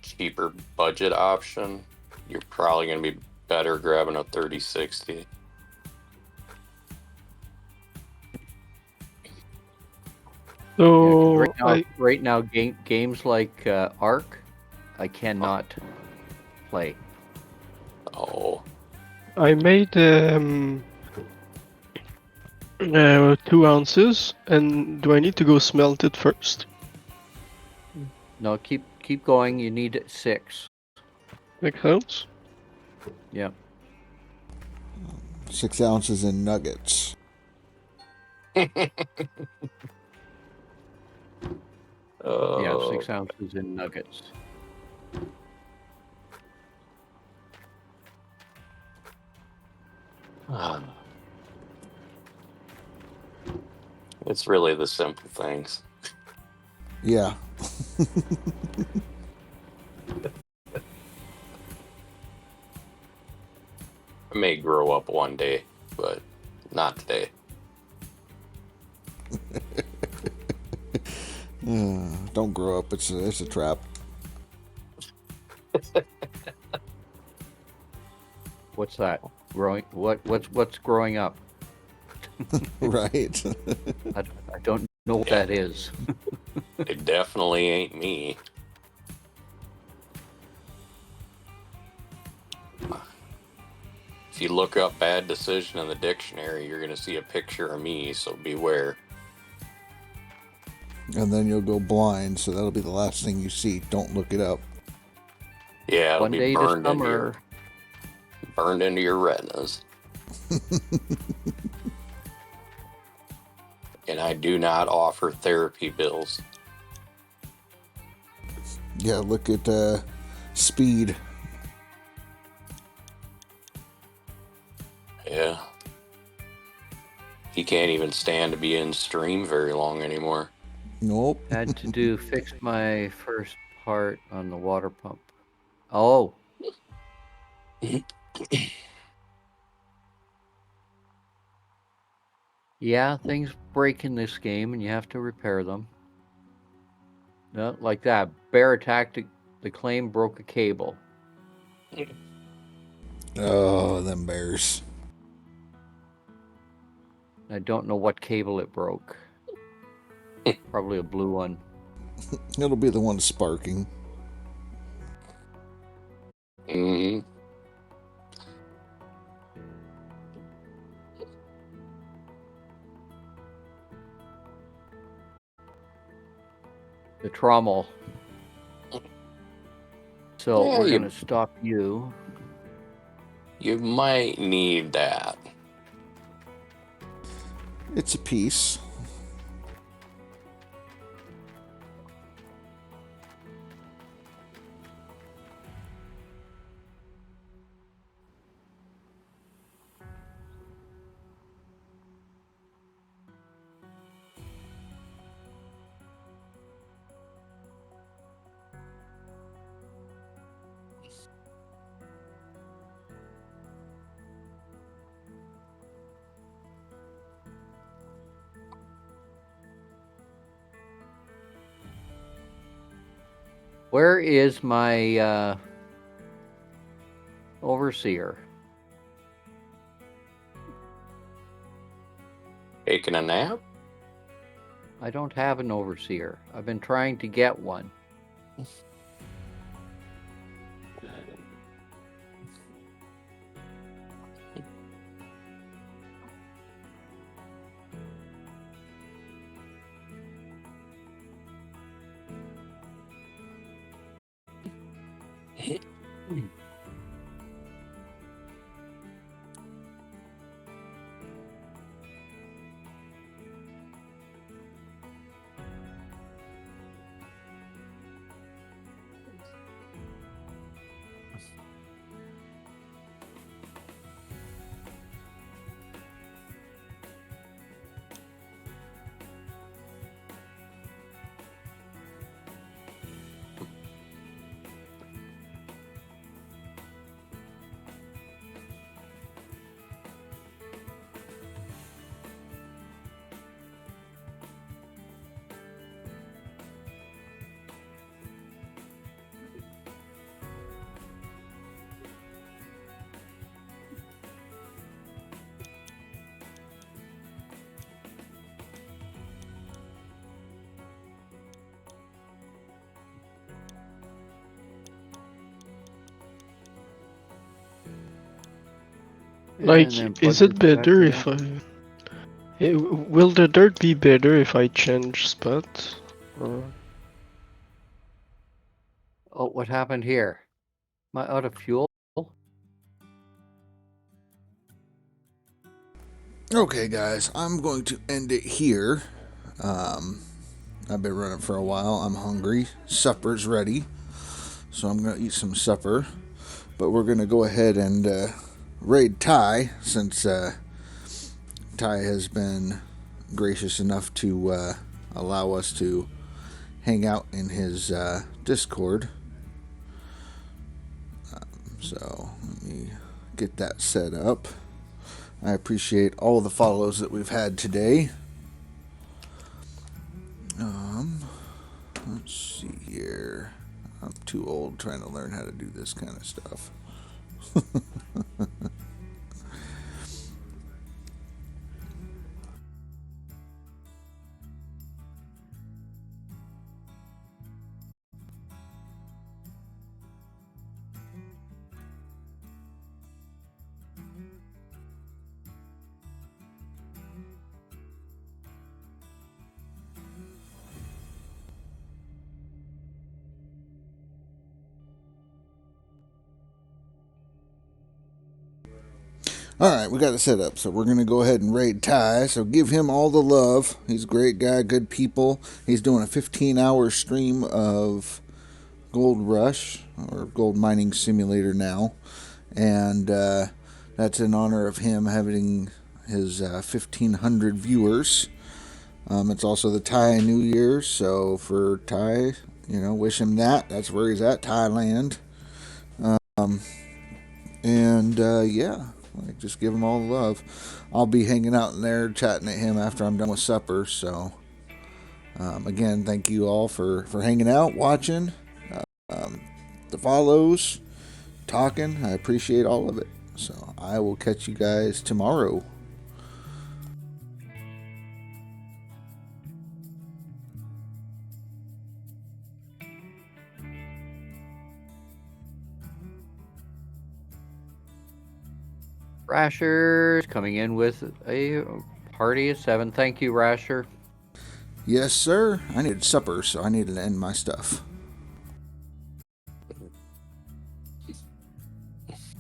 cheaper budget option, you're probably going to be better grabbing a 3060. So right now, games like Ark, I cannot play. Oh. I made 2 ounces, and do I need to go smelt it first? No, keep going. You need 6. That helps. Yeah. 6 ounces in nuggets. Yeah, 6 ounces in nuggets. It's really the simple things. Yeah. I may grow up one day, but not today. Don't grow up. It's a trap. What's that? Growing? What's growing up? Right. I don't know what that is. It definitely ain't me. If you look up bad decision in the dictionary, you're going to see a picture of me, so beware. And then you'll go blind, so that'll be the last thing you see. Don't look it up. Yeah, it'll One be day this summer. burned into your retinas. And I do not offer therapy bills. Yeah, look at Speed. Yeah. He can't even stand to be in stream very long anymore. Nope. Had to fix my first part on the water pump. Oh. Yeah, things break in this game and you have to repair them. No, like that. Bear attacked the claim, broke a cable. Oh, them bears. I don't know what cable it broke. Probably a blue one. It'll be the one sparking. Mm-hmm. The trommel. So Yeah, we're going to stop you. You might need that. It's a piece. Where is my overseer? Taking a nap? I don't have an overseer. I've been trying to get one. Like, is it better if I... Will the dirt be better if I change spot? Or... Oh, what happened here? Am I out of fuel? Okay, guys, I'm going to end it here. I've been running for a while. I'm hungry. Supper's ready. So I'm going to eat some supper. But we're going to go ahead and raid Ty, since Ty has been gracious enough to allow us to hang out in his Discord. So let me get that set up. I appreciate all the follows that we've had today. Let's see here. I'm too old trying to learn how to do this kind of stuff. Alright, we got it set up, so we're going to go ahead and raid Ty, so give him all the love. He's a great guy, good people. He's doing a 15-hour stream of Gold Rush, or Gold Mining Simulator now, and that's in honor of him having his 1,500 viewers. It's also the Thai New Year, so for Ty, wish him that. That's where he's at, Thailand. Yeah. Just give him all the love. I'll be hanging out in there chatting at him after I'm done with supper. So, again, thank you all for hanging out, watching, the follows, talking. I appreciate all of it. So, I will catch you guys tomorrow. Rasher's coming in with a party of 7. Thank you, Rasher. Yes, sir. I needed supper, so I needed to end my stuff.